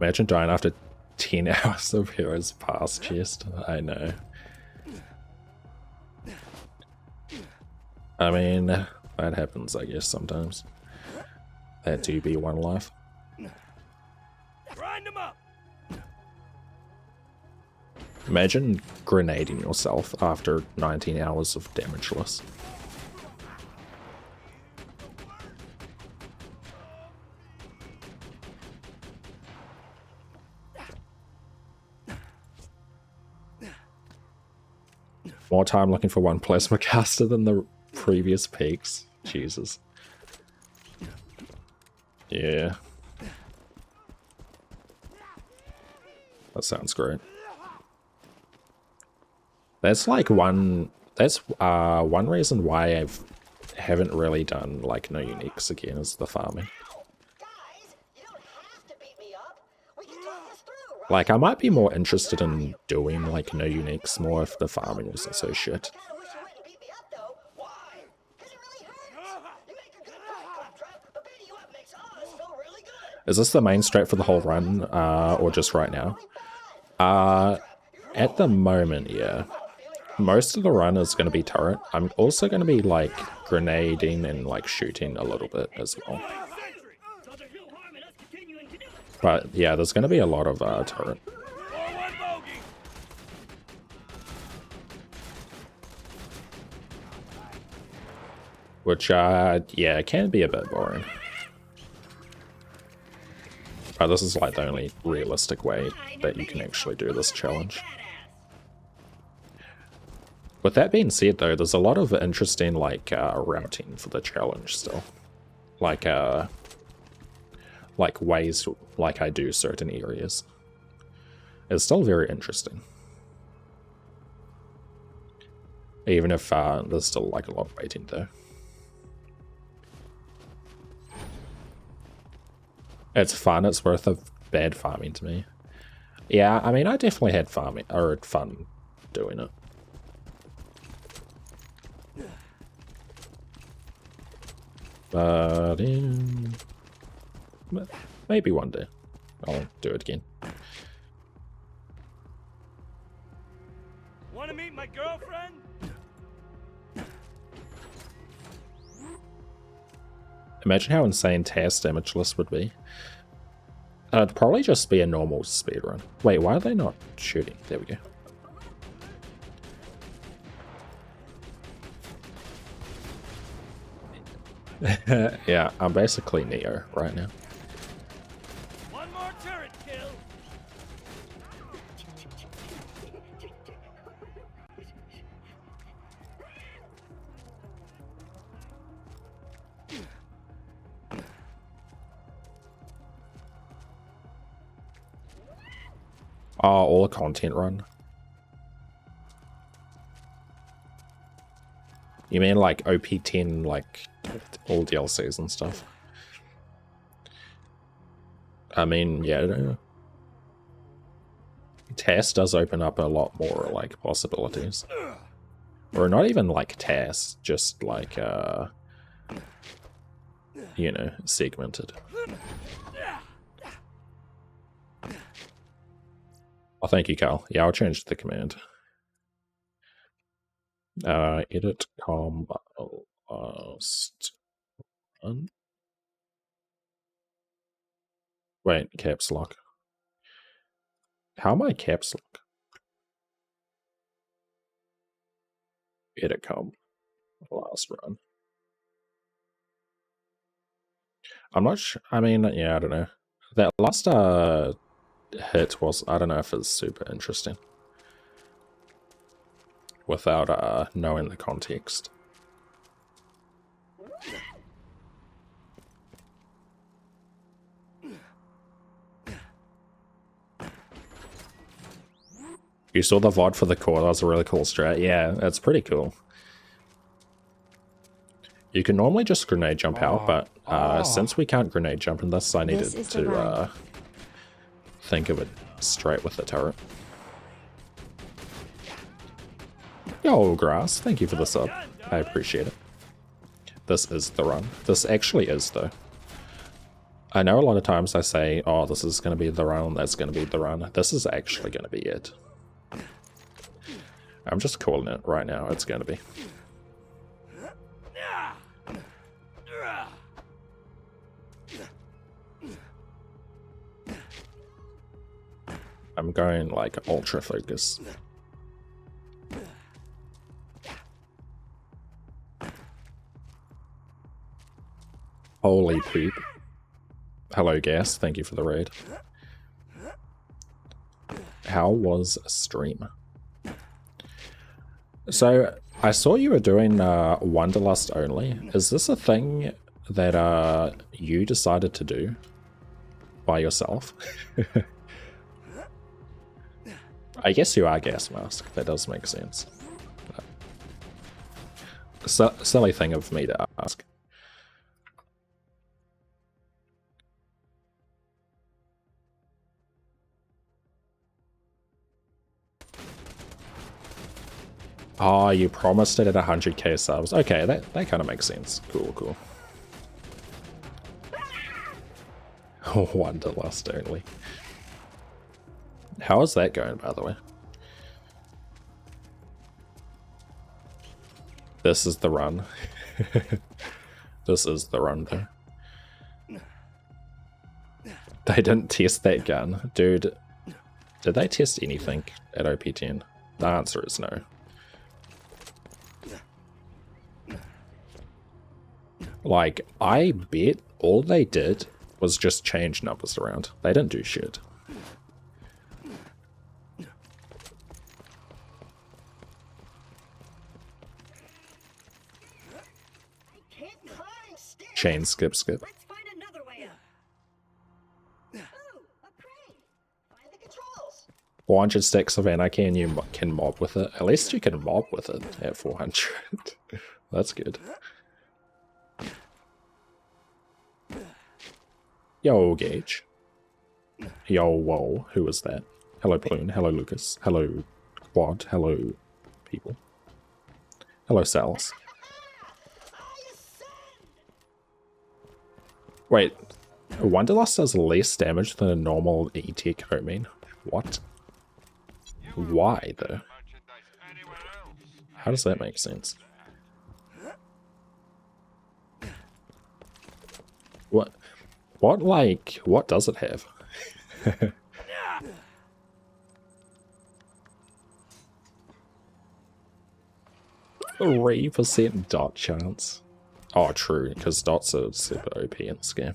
Imagine dying after 10 hours of Heroes Past chest. I know. I mean, that happens, I guess, sometimes. That do be One Life. Grind 'em up. Imagine grenading yourself after 19 hours of Damageless. More time looking for one plasma caster than the previous peaks. Jesus. Yeah. That sounds great. That's like one reason why I haven't really done like No Unix again is the farming. Guys, you don't have to beat me up. We can talk this through, right? Like I might be more interested in doing like No Unix more if the farming wasn't so shit. I kinda wish you wouldn't beat me up though. Why? 'Cause it really hurts. You make a good point, Claptrap, but beating you up makes us feel really good. Is this the main strat for the whole run, or just right now? At the moment, yeah. Most of the run is going to be turret. I'm also going to be like grenading and like shooting a little bit as well. But yeah, there's going to be a lot of turret. Which, yeah, it can be a bit boring. But this is like the only realistic way that you can actually do this challenge. With that being said, though, there's a lot of interesting like routing for the challenge still, like ways like I do certain areas. It's still very interesting, even if there's still like a lot of waiting though. It's fun. It's worth of bad farming to me. Yeah, I mean, I definitely had farming or fun doing it. But maybe one day I'll do it again. Want to meet my girlfriend? Imagine how insane TAS Damageless would be. It'd probably just be a normal speedrun. Wait, why are they not shooting? There we go. Yeah, I'm basically Neo right now. One more turret kill. Oh, all a content run. You mean like OP10, like all DLCs and stuff? I mean, yeah. TAS does open up a lot more like possibilities. Or not even like TAS, just like you know, segmented. Oh, thank you, Carl. Yeah, I'll change the command. Edit com wait, caps lock. How am I caps lock? Edit com last run. I'm not sure. I mean, yeah, I don't know. That last hit was, I don't know if it's super interesting without knowing the context. You saw the VOD for the core, that was a really cool strat. Yeah, it's pretty cool. You can normally just grenade jump out, but since we can't grenade jump in this, I needed to think of it straight with the turret. Yo, Grass, thank you for the sub. I appreciate it. This is the run. This actually is, though. I know a lot of times I say, oh, this is going to be the run, that's going to be the run. This is actually going to be it. I'm just calling it right now. It's going to be. I'm going like ultra focus. Holy poop. Hello, Gas. Thank you for the raid. How was stream? So, I saw you were doing Wanderlust only. Is this a thing that you decided to do by yourself? I guess you are Gas Mask. That does make sense. Silly thing of me to ask. Oh, you promised it at 100k subs. Okay, that kind of makes sense. Cool, cool. Wanderlust only. How is that going, by the way? This is the run. This is the run, though. They didn't test that gun. Dude, did they test anything at OP10? The answer is no. Like, I bet all they did was just change numbers around. They didn't do shit. Chain skip. Let's find another way up. Ooh, a crane. Find the controls. 400 stacks of anarchy and you can mob with it. At least you can mob with it at 400. That's good. Yo, Gage. Yo, whoa. Who was that? Hello, Balloon. Hello, Lucas. Hello, Quad. Hello, people. Hello, Cells. Wait, Wanderlust does less damage than a normal E-Tech homing? What? Why, though? How does that make sense? what does it have? 3% dot chance. Oh, true, because dots are super OP in this game.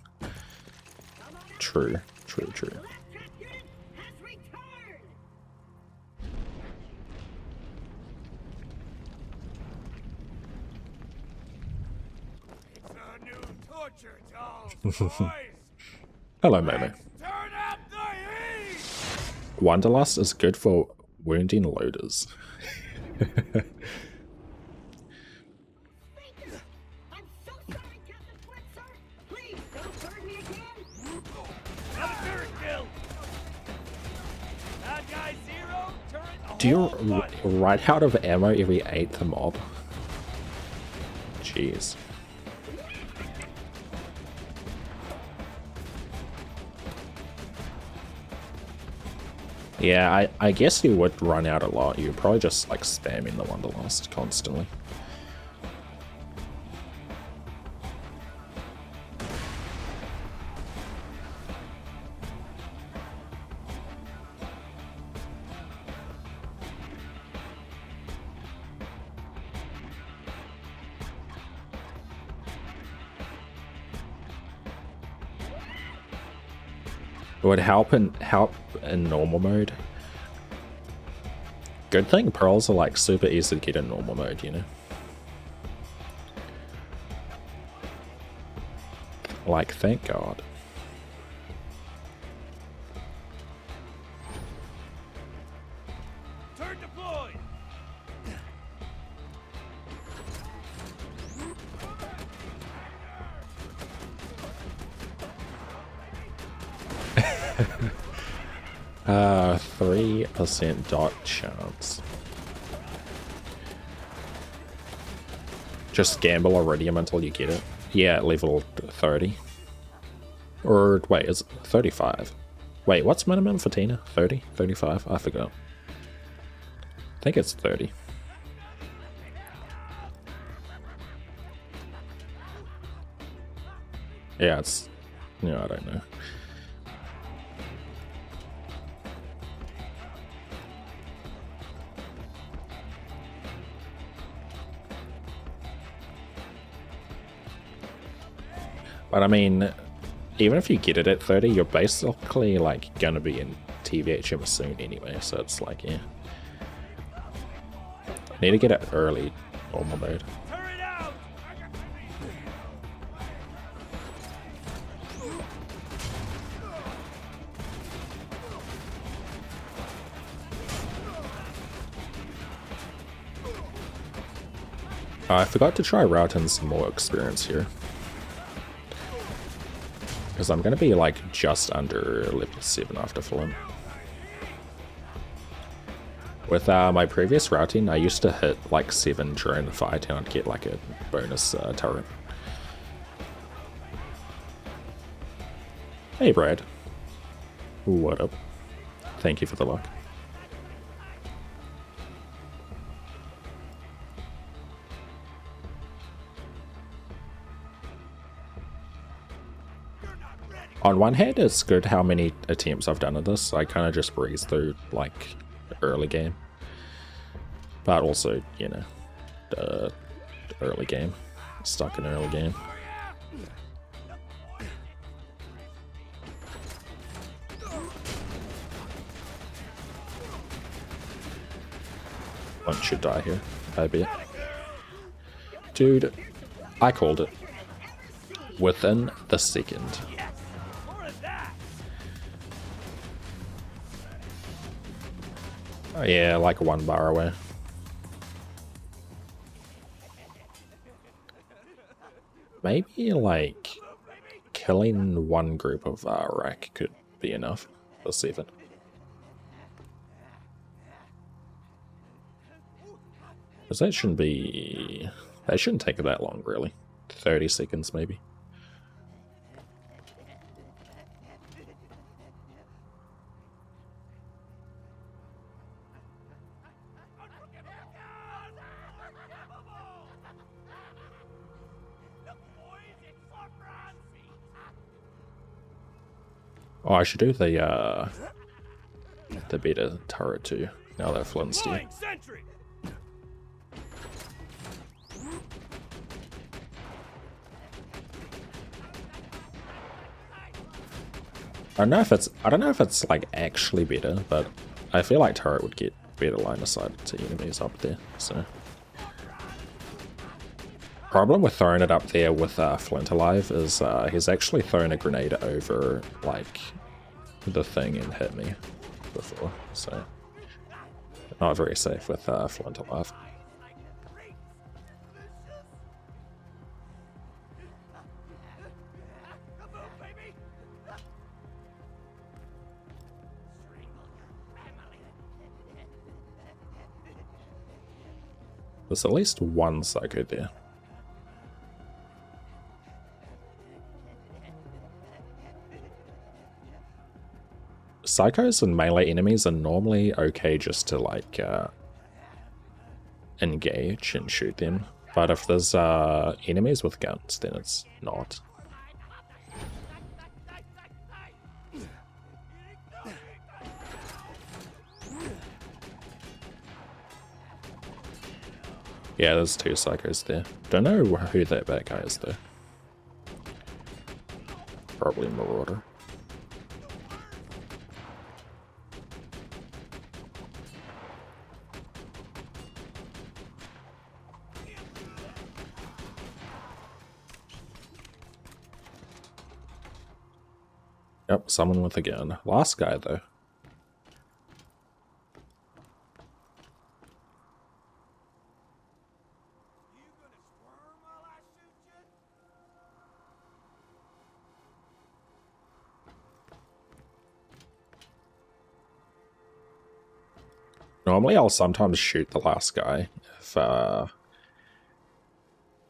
True. A new torture dolls, boys. Hello, Momo. Turn up the heat. Wanderlust is good for wounding loaders. I'm so sorry, Captain Blitzer. Please don't burn me again. Another turret kill. Bad guy 0, turret Do you one. ride out of ammo every 8th mob? Jeez. Yeah, I guess you would run out a lot. You're probably just like spamming the Wanderlust constantly. It would help in normal mode. Good thing pearls are like super easy to get in normal mode, you know? Like, thank God. Turret deployed. Uh, 3% dot chance. Just gamble iridium until you get it. Yeah, level 30. Or, wait, is it 35? Wait, what's minimum for Tina? 30? 35? I forgot. I think it's 30. Yeah, it's... No, I don't know. But I mean, even if you get it at 30, you're basically like gonna be in TVHM soon anyway, so it's like, yeah. Need to get it early, normal mode. Turret out. I forgot to try routing some more experience here. Because I'm gonna be like just under level 7 after Flint. With my previous routing, I used to hit like 7 during the fight and I'd get like a bonus turret. Hey Brad. What up? Thank you for the luck. On one hand, it's good how many attempts I've done at this. I kind of just breeze through, like, early game. But also, you know, the early game. Stuck in early game. One should die here, I bet. Dude, I called it. Within the second. More of that. Oh, yeah, like 1 bar away. Maybe, like, killing one group of Rack could be enough for 7. Because that shouldn't be... That shouldn't take that long, really. 30 seconds, maybe. Oh, I should do the better turret too. Now that Flint's dead. Flying sentry. I don't know if it's like actually better, but I feel like turret would get better line of sight to enemies up there. So problem with throwing it up there with Flint alive is he's actually thrown a grenade over like the thing and hit me before, so not very safe with Flint alive. There's at least one psycho there. Psychos and melee enemies are normally okay just to like engage and shoot them, but if there's enemies with guns, then it's not. Yeah, there's two psychos there. Don't know who that bad guy is though. Probably Marauder. Yep, someone with a gun. Last guy though. Normally I'll sometimes shoot the last guy if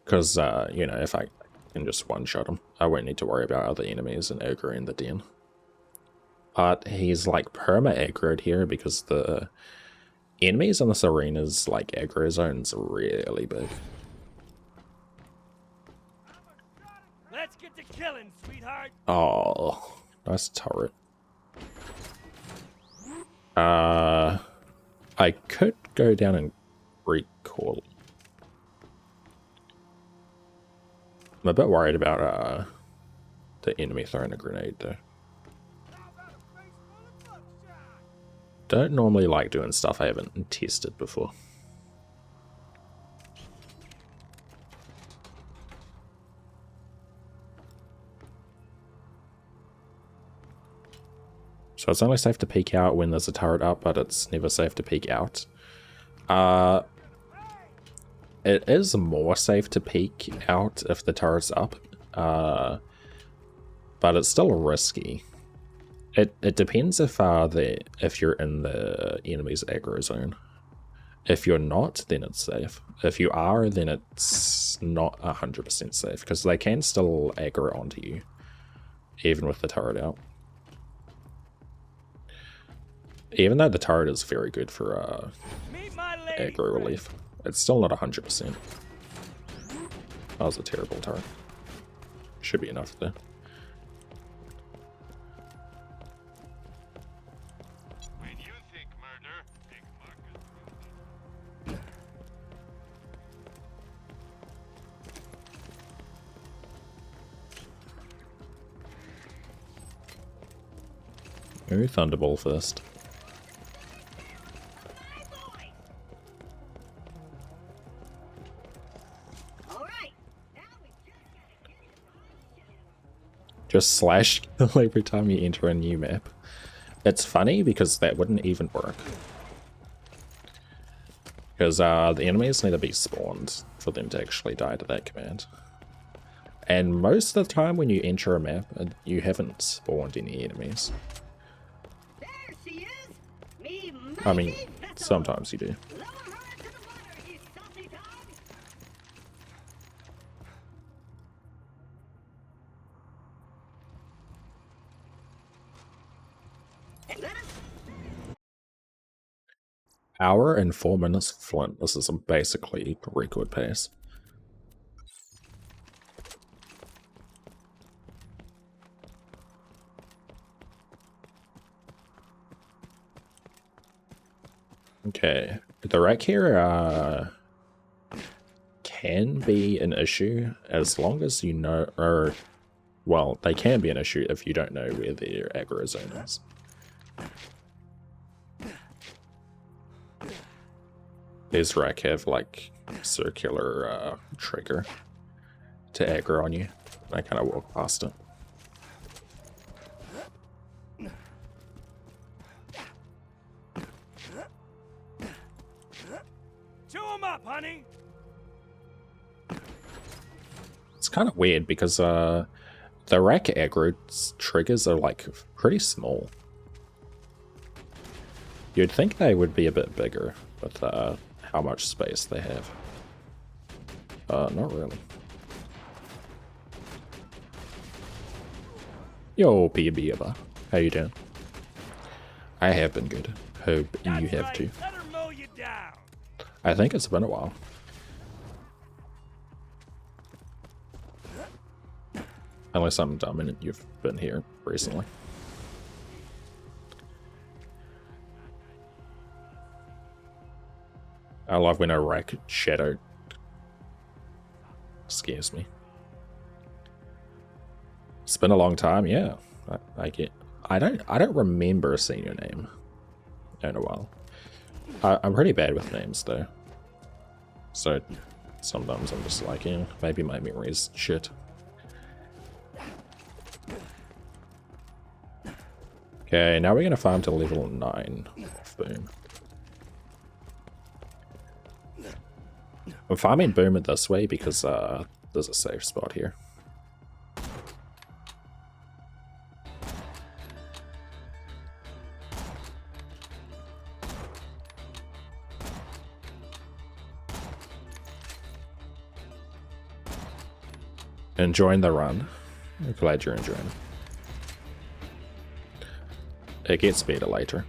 because you know, if I can just one-shot him, I won't need to worry about other enemies and aggroing the den. But he's like perma-aggroed here because the enemies in this arena's like aggro zone's really big. Let's get to killing, sweetheart. Oh, nice turret. I could go down and recall. I'm a bit worried about the enemy throwing a grenade though. Don't normally like doing stuff I haven't tested before. So it's only safe to peek out when there's a turret up, but it's never safe to peek out. It is more safe to peek out if the turret's up, but it's still risky. It depends if you're in the enemy's aggro zone. If you're not, then it's safe. If you are, then it's not 100% safe, because they can still aggro onto you, even with the turret out. Even though the turret is very good for aggro relief, it's still not 100%. That was a terrible turret. Should be enough there. When you think murder, think Marcus. Maybe Thunderball first. Just slash kill every time you enter a new map. It's funny because that wouldn't even work. Because the enemies need to be spawned for them to actually die to that command. And most of the time when you enter a map, you haven't spawned any enemies. There she is. Me I mean, mighty vessel. sometimes you do. Lower her into the water, you saucy dog. And let us Hour and 4 minutes Flint. This is basically record pace. Okay, the wreck here can be an issue as long as you know, or well, they can be an issue if you don't know where their aggro zone is. These wreck have like circular trigger to aggro on you. I kind of walk past it. Chew 'em up, honey. It's kind of weird because the wreck aggro triggers are like pretty small. You'd think they would be a bit bigger with how much space they have. Not really. Yo, Biba. How you doing? I have been good. Hope you have right. too. Let her mow you down. I think it's been a while. Unless I'm dumb and you've been here recently. I love when a wreck shadow scares me. It's been a long time, yeah. I don't remember seeing your name in a while. I'm pretty bad with names though. So sometimes I'm just like, yeah, maybe my memory's shit. Okay, now we're gonna farm to level 9. Boom. I'm farming Boom it this way because there's a safe spot here. Enjoying the run. I'm glad you're enjoying it. It gets better later.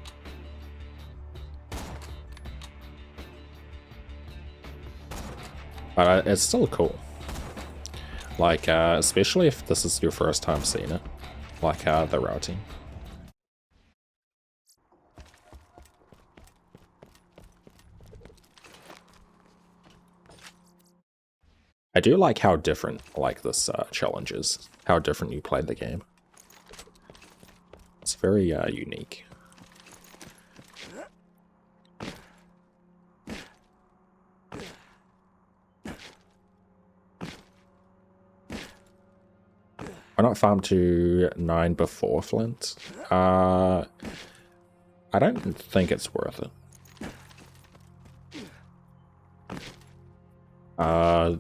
But it's still cool. Like, especially if this is your first time seeing it. Like, the routing. I do like how different, like, this challenge is. How different you play the game. It's very unique. Why not farm to 9 before Flint? I don't think it's worth it.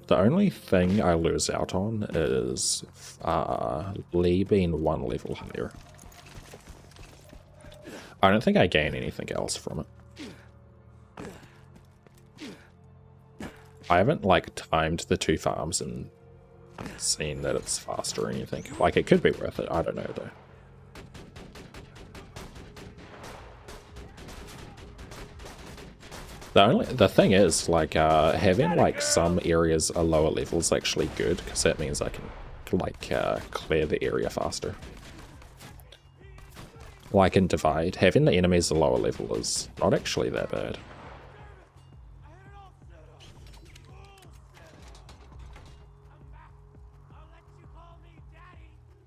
The only thing I lose out on is Lee being 1 level higher. I don't think I gain anything else from it. I haven't like timed the 2 farms and seen that it's faster or anything. Like, it could be worth it. I don't know though. The thing is, like, having like some areas are lower level is actually good because that means I can like clear the area faster. Like in Divide, having the enemies a lower level is not actually that bad.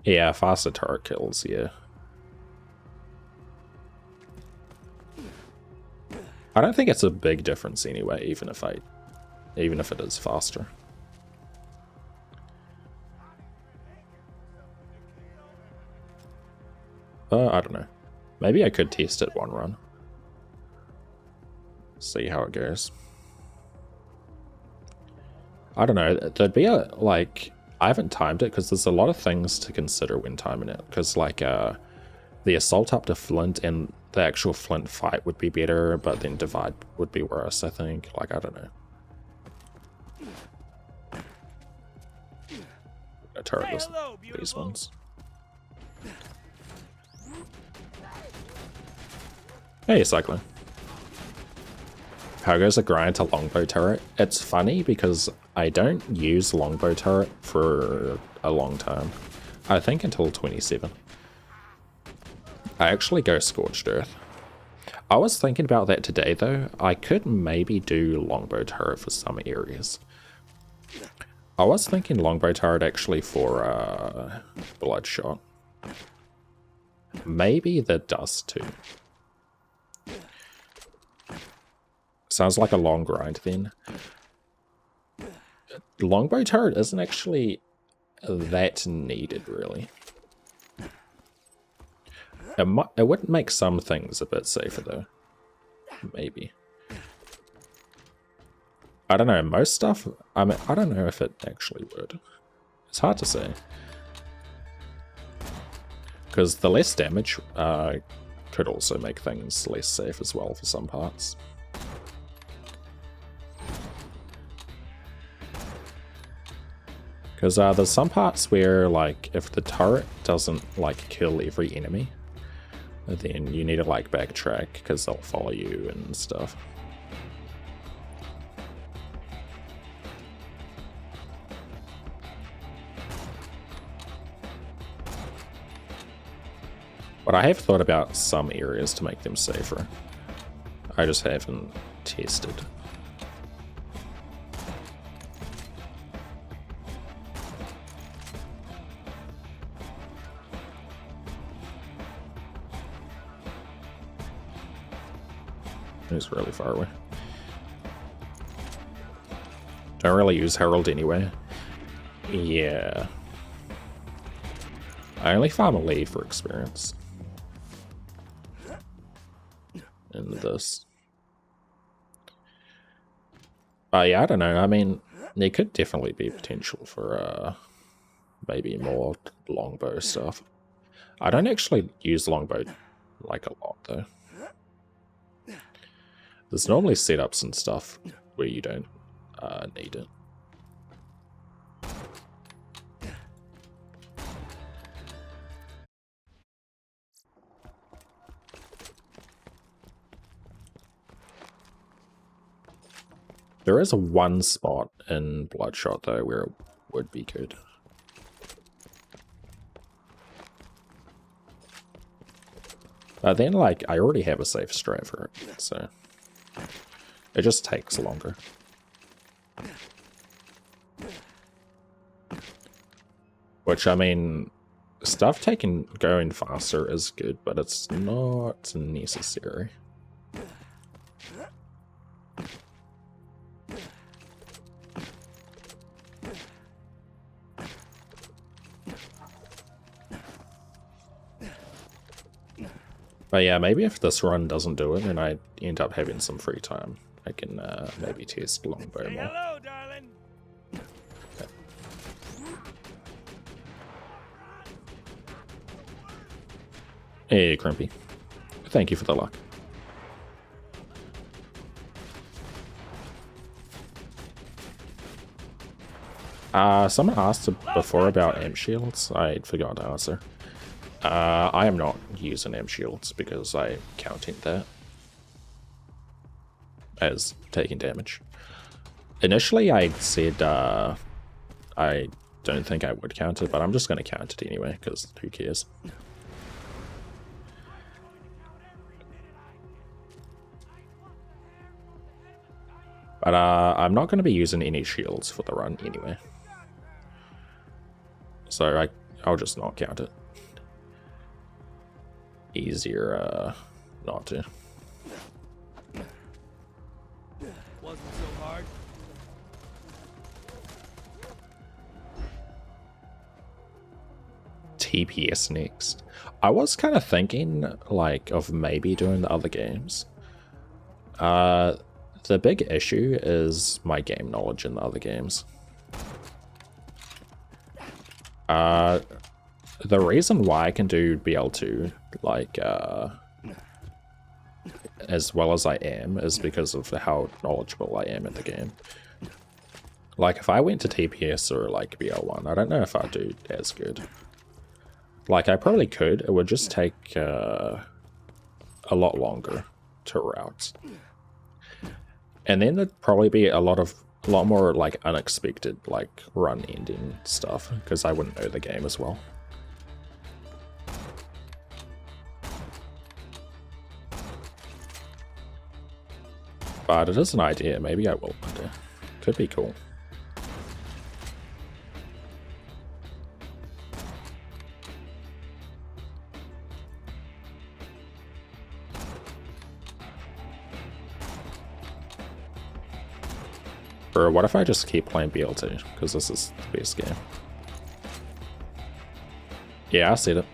Yeah, faster turret kills, yeah. I don't think it's a big difference anyway, even if it is faster. I don't know. Maybe I could test it 1 run. See how it goes. I don't know. There'd be a, like, I haven't timed it because there's a lot of things to consider when timing it. Because, like, the assault up to Flint and the actual Flint fight would be better, but then Divide would be worse, I think. Like, I don't know. A turret doesn't these ones. Hey, Cyclone. How goes a grind to longbow turret? It's funny because I don't use longbow turret for a long time. I think until 27. I actually go Scorched Earth. I was thinking about that today, though. I could maybe do longbow turret for some areas. I was thinking longbow turret actually for bloodshot. Maybe the dust too. Sounds like a long grind then. Longbow turret isn't actually that needed, really. It would make some things a bit safer, though. Maybe. I don't know, most stuff, I mean, I don't know if it actually would. It's hard to say. Because the less damage could also make things less safe as well for some parts. Because there's some parts where, like, if the turret doesn't, like, kill every enemy, then you need to, like, backtrack because they'll follow you and stuff. But I have thought about some areas to make them safer. I just haven't tested. It's really far away. Don't really use Herald anyway. Yeah. I only farm a lead for experience. In this. Yeah, I don't know. I mean, there could definitely be potential for maybe more longbow stuff. I don't actually use longbow like a lot though. There's normally setups and stuff where you don't need it. There is one spot in Bloodshot though where it would be good. But then, like, I already have a safe strat for it, so it just takes longer. Which, I mean, stuff going faster is good, but it's not necessary. But yeah, maybe if this run doesn't do it and I end up having some free time, I can maybe test longbow more. Hello, darling. Hey, Crimpy. Thank you for the luck. Someone asked before about M shields. I forgot to answer. I am not using M shields because I counting that as taking damage. Initially, I said I don't think I would count it, but I'm just going to count it anyway because who cares? But I'm not going to be using any shields for the run anyway, so I'll just not count it. Easier not to. Wasn't so hard. TPS next. I was kind of thinking like of maybe doing the other games. The big issue is my game knowledge in the other games. The reason why I can do BL2 like as well as I am is because of how knowledgeable I am at the game. Like if I went to TPS or like BL1, I don't know if I'd do as good. Like I probably could, it would just take a lot longer to route. And then there'd probably be a lot more like unexpected like run ending stuff because I wouldn't know the game as well. But it is an idea. Maybe I will one day. Could be cool. Or what if I just keep playing BLT? Because this is the best game. Yeah, I said it.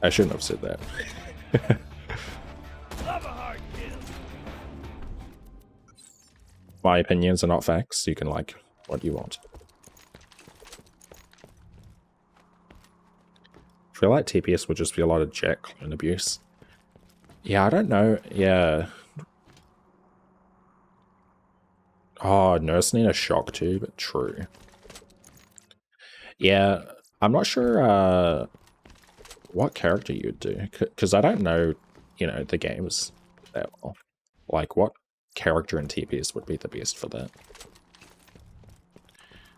I shouldn't have said that. Love a hard kill. My opinions are not facts. You can like what you want. I feel like TPS would just be a lot of Jack clone abuse. Yeah, I don't know. Yeah. Oh, Nurse need a shock too, but true. Yeah, I'm not sure what character you'd do, because I don't know, you know, the games that well. Like, what character in TPS would be the best for that?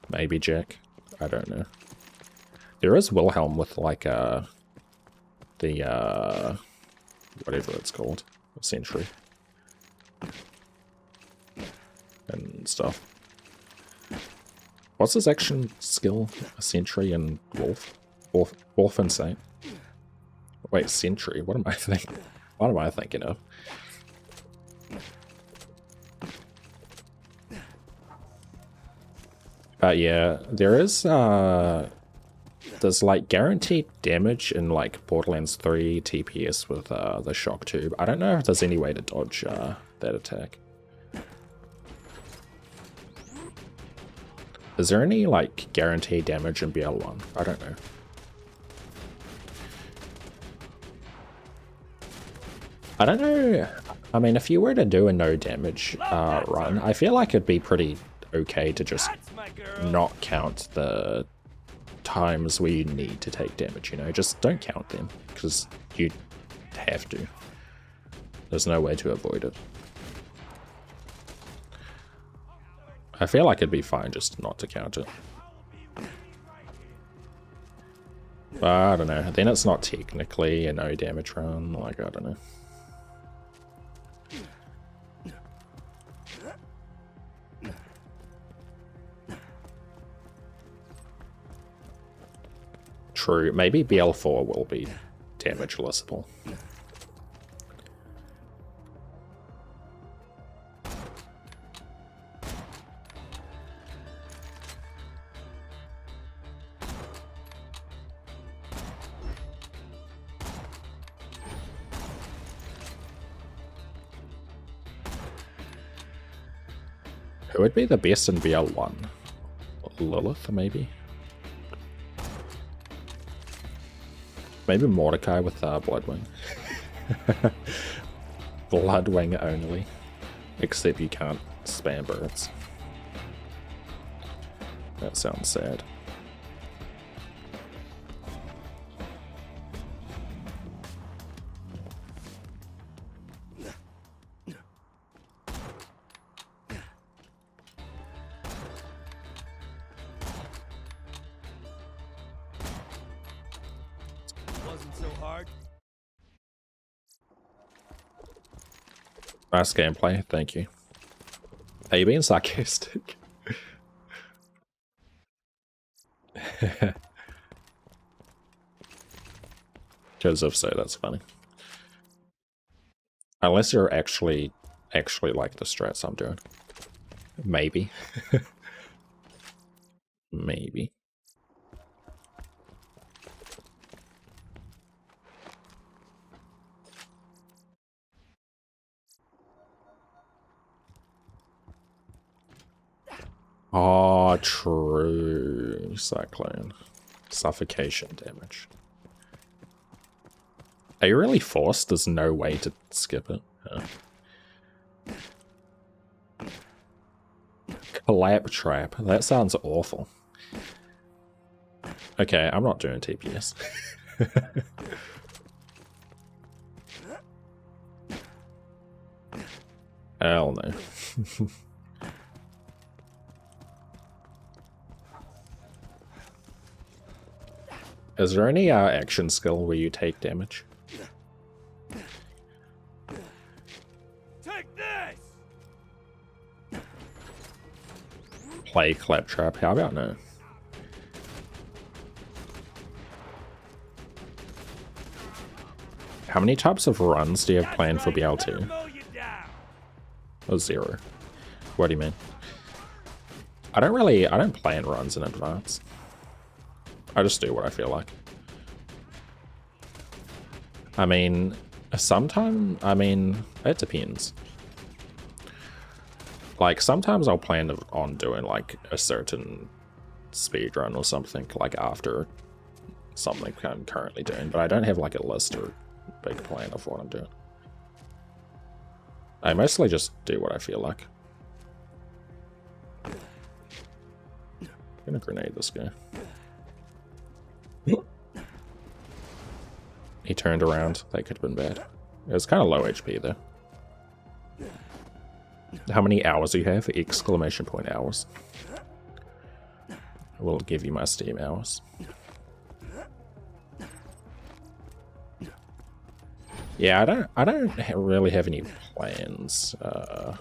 Maybe Jack? I don't know. There is Wilhelm with, like, the, whatever it's called. Sentry. And stuff. What's his action skill? Sentry and Wolf? Wolf and Saint? Wait, Sentry? What am I thinking? What am I thinking of? But yeah, there is, there's like guaranteed damage in like Borderlands 3 TPS with the shock tube. I don't know if there's any way to dodge that attack. Is there any like guaranteed damage in BL1? I don't know. I don't know. I mean, if you were to do a no damage run, I feel like it'd be pretty okay to just not count the times where you need to take damage, you know? Just don't count them, because you have to. There's no way to avoid it. I feel like it'd be fine just not to count it. But I don't know. Then it's not technically a no damage run. Like, I don't know. True. Maybe BL4 will be damage lessable. Who would be the best in BL1? Lilith, maybe? Maybe Mordecai with Bloodwing. Bloodwing only. Except you can't spam birds. That sounds sad. Nice gameplay, thank you. Are you being sarcastic? Because if so, that's funny. Unless you're actually like the strats I'm doing. Maybe. Maybe. Oh, true. Cyclone. Suffocation damage. Are you really forced? There's no way to skip it. Collab trap. That sounds awful. Okay, I'm not doing TPS. Hell no. Is there any action skill where you take damage? Take this! Play Claptrap, how about no? How many types of runs do you have planned for BL2? Mow you down. Or 0? What do you mean? I don't plan runs in advance. I just do what I feel like. I mean, it depends. Like, sometimes I'll plan on doing, like, a certain speed run or something, like, after something I'm currently doing, but I don't have, like, a list or big plan of what I'm doing. I mostly just do what I feel like. I'm gonna grenade this guy. He turned around. That could have been bad. It was kind of low HP though. How many hours do you have? Exclamation point hours. I will give you my Steam hours. Yeah, I don't really have any plans of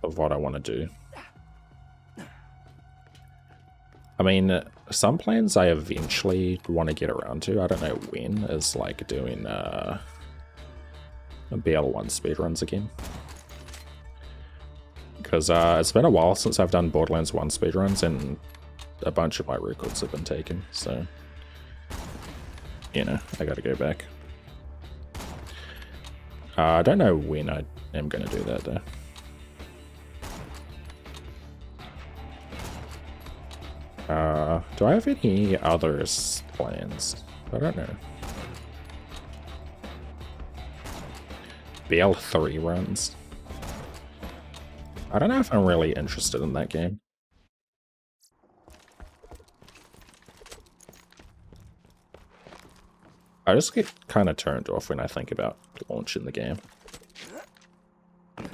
what I want to do. I mean, some plans I eventually want to get around to, I don't know when, is like doing BL1 speedruns again. Because it's been a while since I've done Borderlands 1 speedruns, and a bunch of my records have been taken, so, you know, I gotta go back. I don't know when I am gonna do that, though. Do I have any others plans? I don't know. BL3 runs. I don't know if I'm really interested in that game. I just get kind of turned off when I think about launching the game.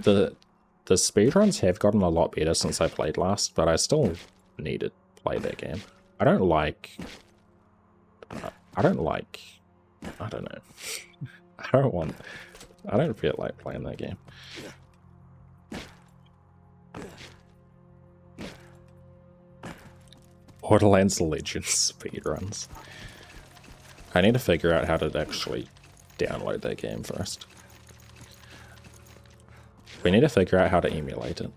The speedruns have gotten a lot better since I played last, but I still need to play that game. I don't know. I don't feel like playing that game. Borderlands Legends speedruns. I need to figure out how to actually download that game first. We need to figure out how to emulate it.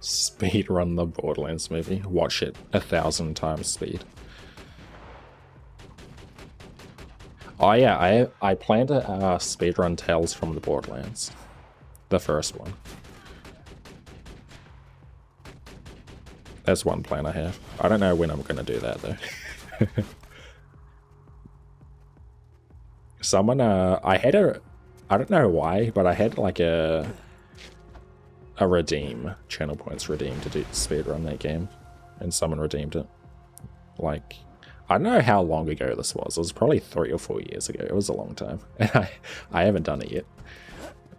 Speed run the Borderlands movie. Watch it 1,000 times speed. Oh yeah, I plan to speedrun Tales from the Borderlands. The first one. That's one plan I have. I don't know when I'm gonna do that though. Someone, I don't know why, but I had like a redeem, channel points redeem to do speedrun that game, and someone redeemed it. Like, I don't know how long ago this was. It was probably 3 or 4 years ago. It was a long time, and I haven't done it yet,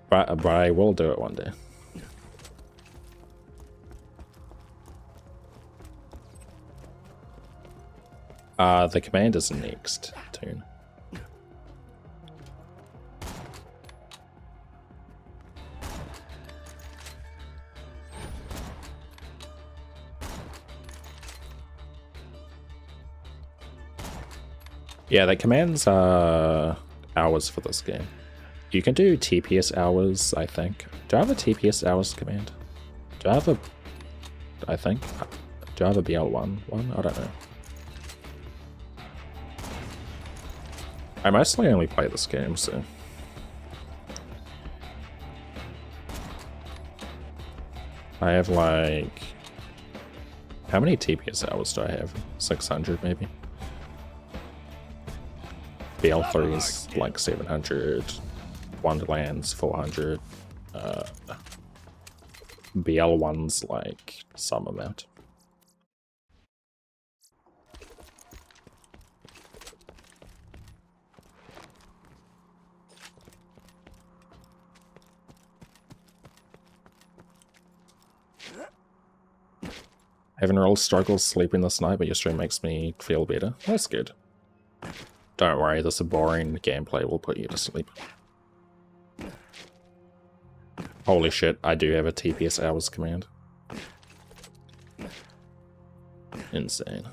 but I will do it one day. The command is next turn. Yeah, the commands are hours for this game. You can do TPS hours, I think. Do I have a TPS hours command? Do I have a... I think. Do I have a BL1 one? I don't know. I mostly only play this game, so... I have like... How many TPS hours do I have? 600 maybe? BL3 is like 700, Wonderlands 400, BL1's like some amount. Having real struggles sleeping this night, but your stream makes me feel better. That's good. Don't worry, this boring gameplay will put you to sleep. Holy shit, I do have a TPS hours command. Insane.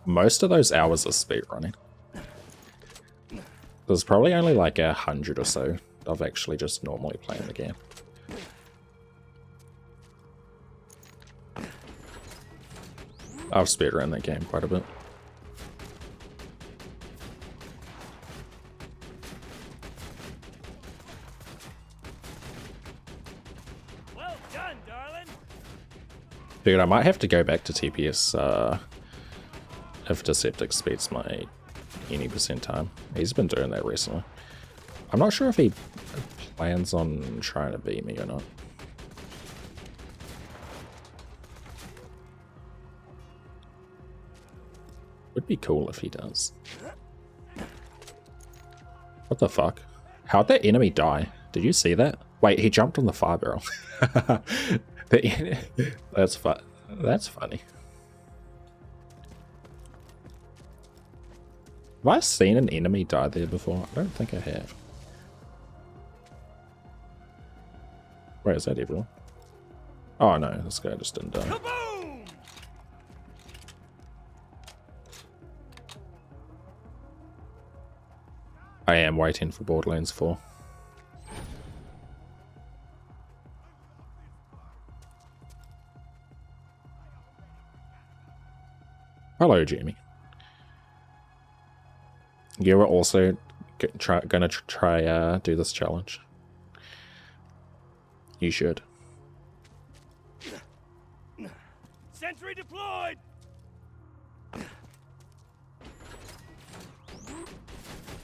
Most of those hours are speedrunning. There's probably only like 100 or so of actually just normally playing the game. I've speedrun that game quite a bit. Well done, darling. Dude, I might have to go back to TPS if Deceptic speeds my any percent time. He's been doing that recently. I'm not sure if he plans on trying to beat me or not. Would be cool if he does. What the fuck? How'd that enemy die? Did you see that? Wait, he jumped on the fire barrel. That's fun. That's funny. Have I seen an enemy die there before? I don't think I have. Wait, is that everyone? Oh no, this guy just didn't die. Kaboom! I am waiting for Borderlands 4. Hello, Jamie. You were also gonna try do this challenge. You should. Sentry deployed.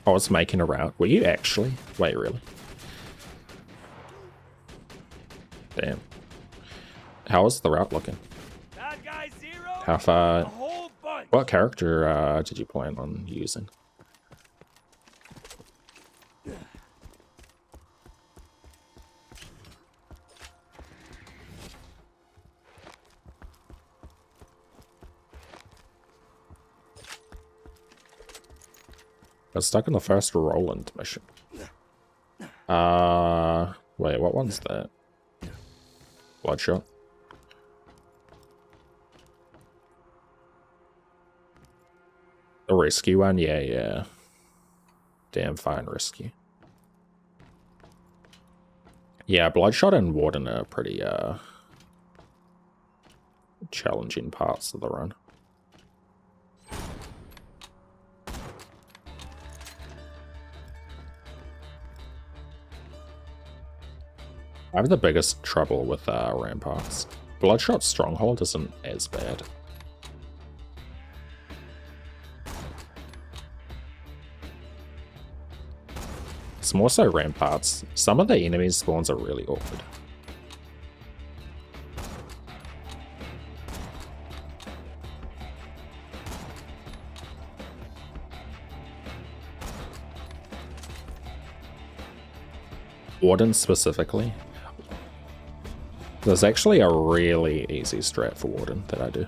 I was making a route. Were you actually? Wait, really? Damn. How is the route looking? Bad guy 0. How A far? whole bunch. What character did you plan on using? I was stuck in the first Roland mission. Wait, what one's that? Bloodshot? The rescue one? Yeah, yeah. Damn fine rescue. Yeah, Bloodshot and Warden are pretty, challenging parts of the run. I have the biggest trouble with ramparts. Bloodshot's stronghold isn't as bad. It's more so ramparts. Some of the enemies spawns are really awkward. Warden specifically. There's actually a really easy strat for Warden that I do.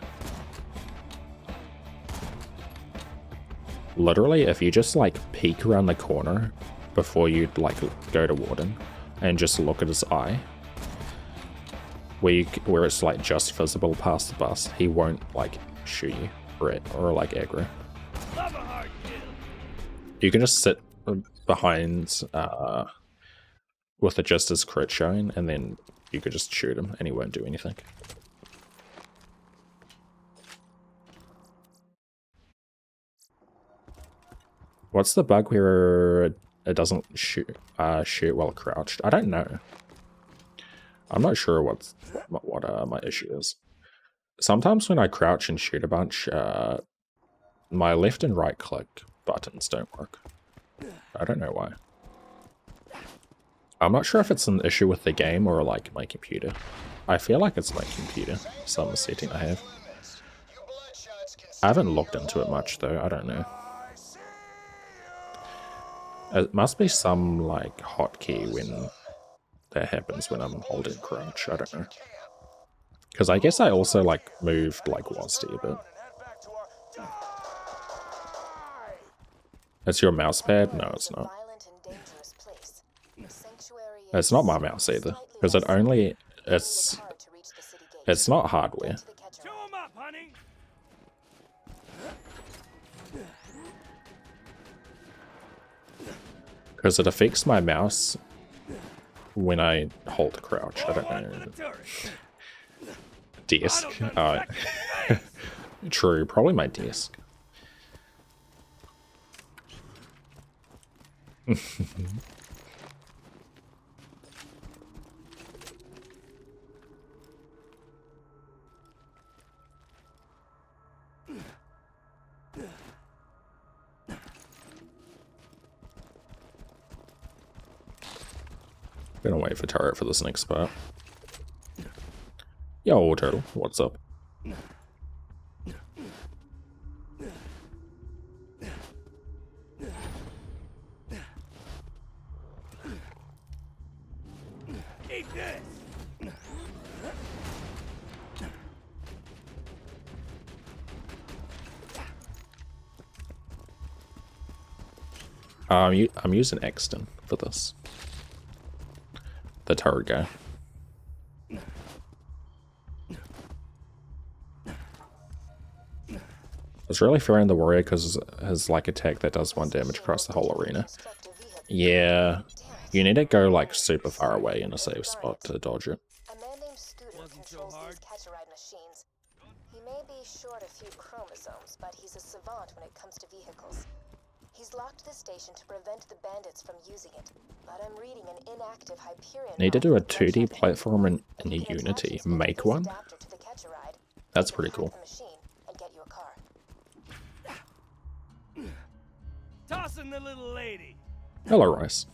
Literally, if you just like peek around the corner before you like go to Warden and just look at his eye, where it's like just visible past the bus, he won't like shoot you or like aggro. Love a hard kill. You can just sit behind with the just his crit showing, and then you could just shoot him and he won't do anything. What's the bug where it doesn't shoot while crouched? I don't know. I'm not sure what my issue is. Sometimes when I crouch and shoot a bunch, my left and right click buttons don't work. I don't know why. I'm not sure if it's an issue with the game or like my computer. I feel like it's my computer, some setting I have. I haven't looked into it much though, I don't know. It must be some like hotkey when that happens when I'm holding crouch. I don't know. Because I guess I also like moved like WASD a bit. And head back to our... Die! It's your mouse pad? No, it's not. Violent and dangerous place. Sanctuary It's not my mouse either. Because it only it's not hardware. Show 'em up, honey. Because it affects my mouse when I hold crouch. I don't know. Desk. True, probably my desk. Gonna wait for turret for this next part. Yo, turtle, what's up? Eat this. I'm using Exton for this. The turret guy. It's really fearing the warrior because his like attack that does 1 damage across the whole arena. Yeah, you need to go like super far away in a safe spot to dodge it. A man named Scooter controls these catch-a-ride machines. He may be short a few chromosomes, but he's a savant when it comes to vehicles. He's locked the station to prevent the bandits from using it, but I'm reading an inactive Hyperion. Need to do a 2D platform in Unity. Make one? That's pretty cool. Tossing the little lady. Hello, Rice.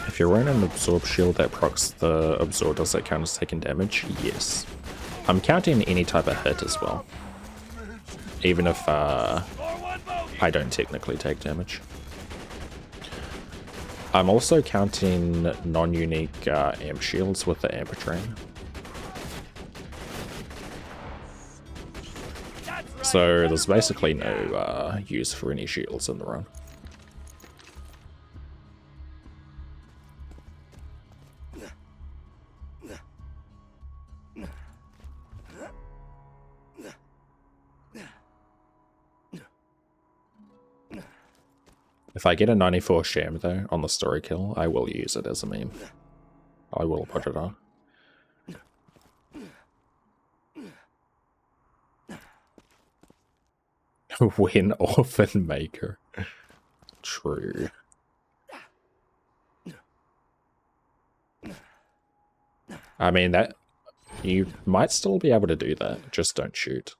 If you're wearing an absorb shield that procs the absorb, does that count as taking damage? Yes. I'm counting any type of hit as well. Even if I don't technically take damage. I'm also counting non-unique amp shields with the amp train. So there's basically no use for any shields in the run. If I get a 94 sham though on the story kill, I will use it as a meme. I will put it on. Win Orphan Maker. True. I mean, that you might still be able to do that, just don't shoot.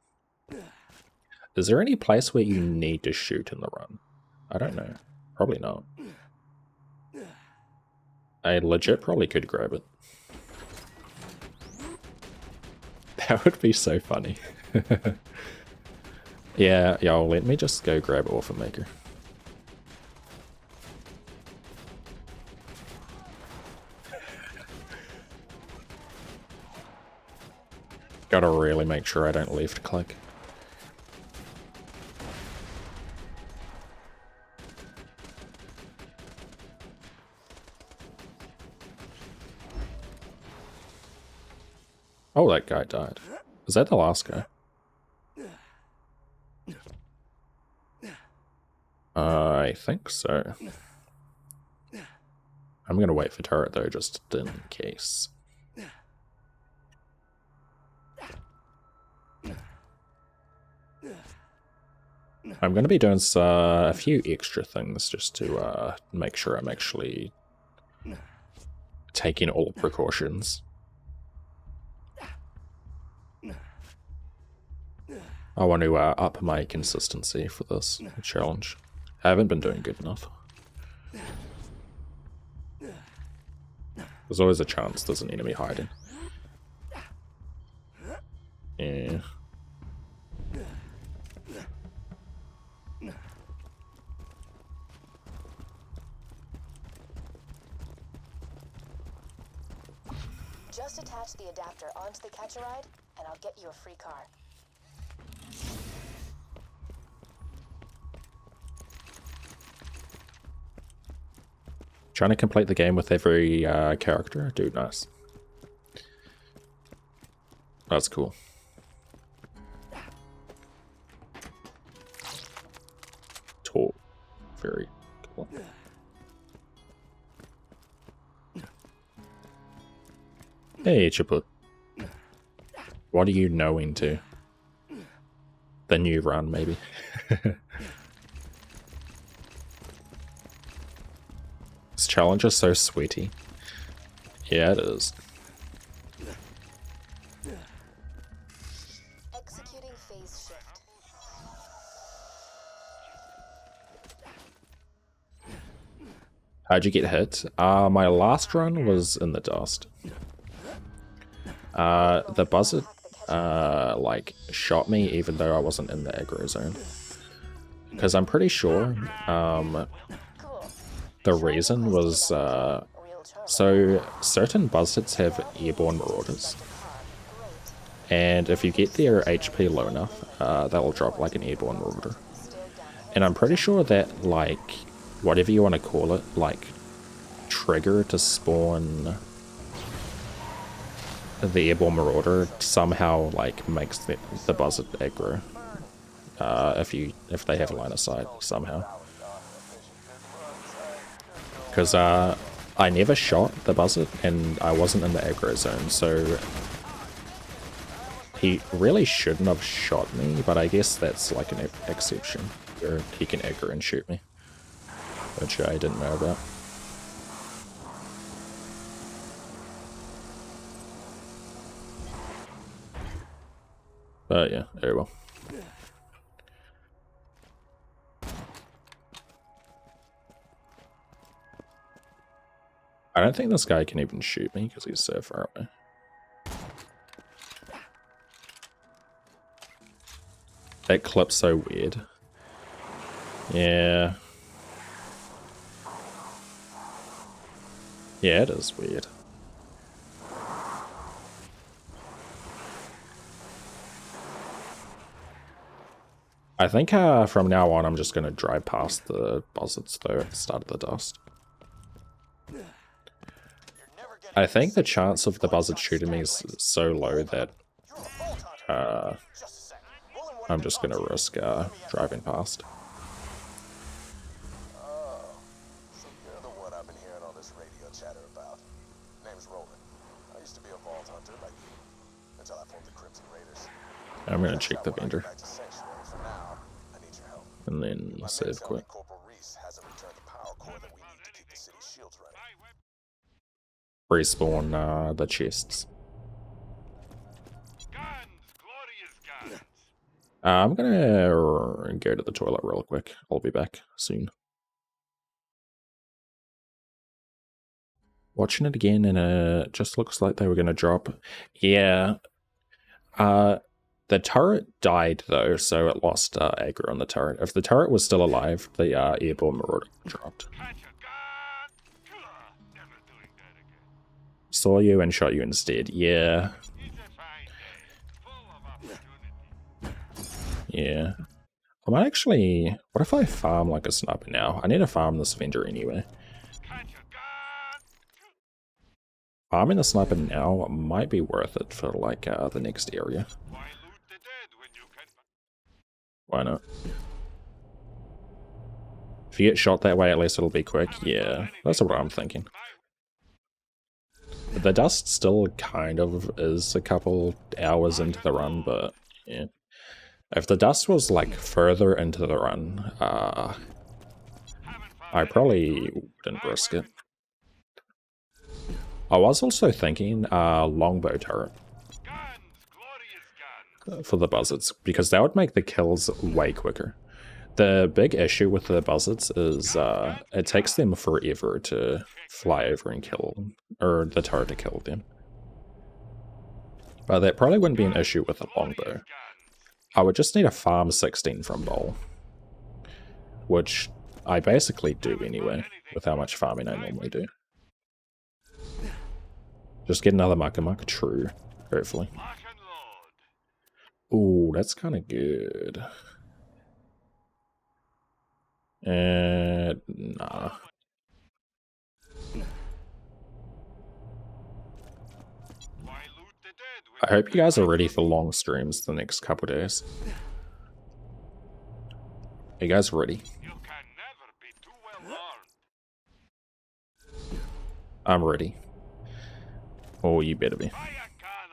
Is there any place where you need to shoot in the run? I don't know. Probably not. I legit probably could grab it. That would be so funny. Yeah, yo, let me just go grab Orphan Maker. Gotta really make sure I don't left click. Oh, that guy died. Is that the last guy? I think so. I'm gonna wait for turret though, just in case. I'm gonna be doing a few extra things just to make sure I'm actually taking all precautions. I want to up my consistency for this challenge. I haven't been doing good enough. There's always a chance there's an enemy hiding. Yeah. Just attach the adapter onto the catch-a-ride, and I'll get you a free car. Trying to complete the game with every character? Dude, nice. That's cool. Tall. Very cool. Hey, Chiput. What are you knowing to? The new run, maybe. This challenge is so sweaty. Yeah, it is. Executing phase shift. How'd you get hit? My last run was in the dust. The buzzard, like, shot me even though I wasn't in the aggro zone. Because I'm pretty sure, the reason was, so certain buzzards have airborne marauders. And if you get their HP low enough, they'll drop like an airborne marauder. And I'm pretty sure that, like, whatever you want to call it, like, trigger to spawn the airborne marauder somehow, like, makes the buzzard aggro. If they have a line of sight somehow. Because I never shot the buzzard and I wasn't in the aggro zone, so he really shouldn't have shot me, but I guess that's like an exception where he can aggro and shoot me, which I didn't know about. But yeah, very well. I don't think this guy can even shoot me because he's so far away. That clip's so weird. Yeah. Yeah, it is weird. I think from now on I'm just going to drive past the buzzards though at the start of the dust. I think the chance of the buzzard shooting me is so low that I'm just going to risk driving past. Oh, so you're the one I've been hearing all this radio chatter about. Name's Roland. I used to be a vault hunter like you, until I formed the Crimson Raiders. I'm going to check the vendor. And then save quit. Respawn the chests. I'm gonna go to the toilet real quick. I'll be back soon. Watching it again, and it just looks like they were gonna drop. Yeah. The turret died though, so it lost aggro on the turret. If the turret was still alive, the airborne marauder dropped. Saw you and shot you instead. Yeah. Yeah. I might actually... What if I farm like a sniper now? I need to farm this vendor anyway. Farming a sniper now might be worth it for like the next area. Why not? If you get shot that way, at least it'll be quick. Yeah, that's what I'm thinking. The dust still kind of is a couple hours into the run, but yeah. If the dust was like further into the run, I probably wouldn't risk it. I was also thinking longbow turret for the buzzards, because that would make the kills way quicker. The big issue with the buzzards is it takes them forever to fly over and kill, or the turret to kill them. But that probably wouldn't be an issue with a longbow. I would just need a farm 16 from bowl, which I basically do anyway, with how much farming I normally do. Just get another Muckamuck. True. Hopefully. Lock and load. Ooh, that's kind of good. Nah. Why loot the dead when I hope you guys are ready for long streams the next couple days. Are you guys ready? you can never be too well armed. I'm ready. Oh, you better be. Buy a gun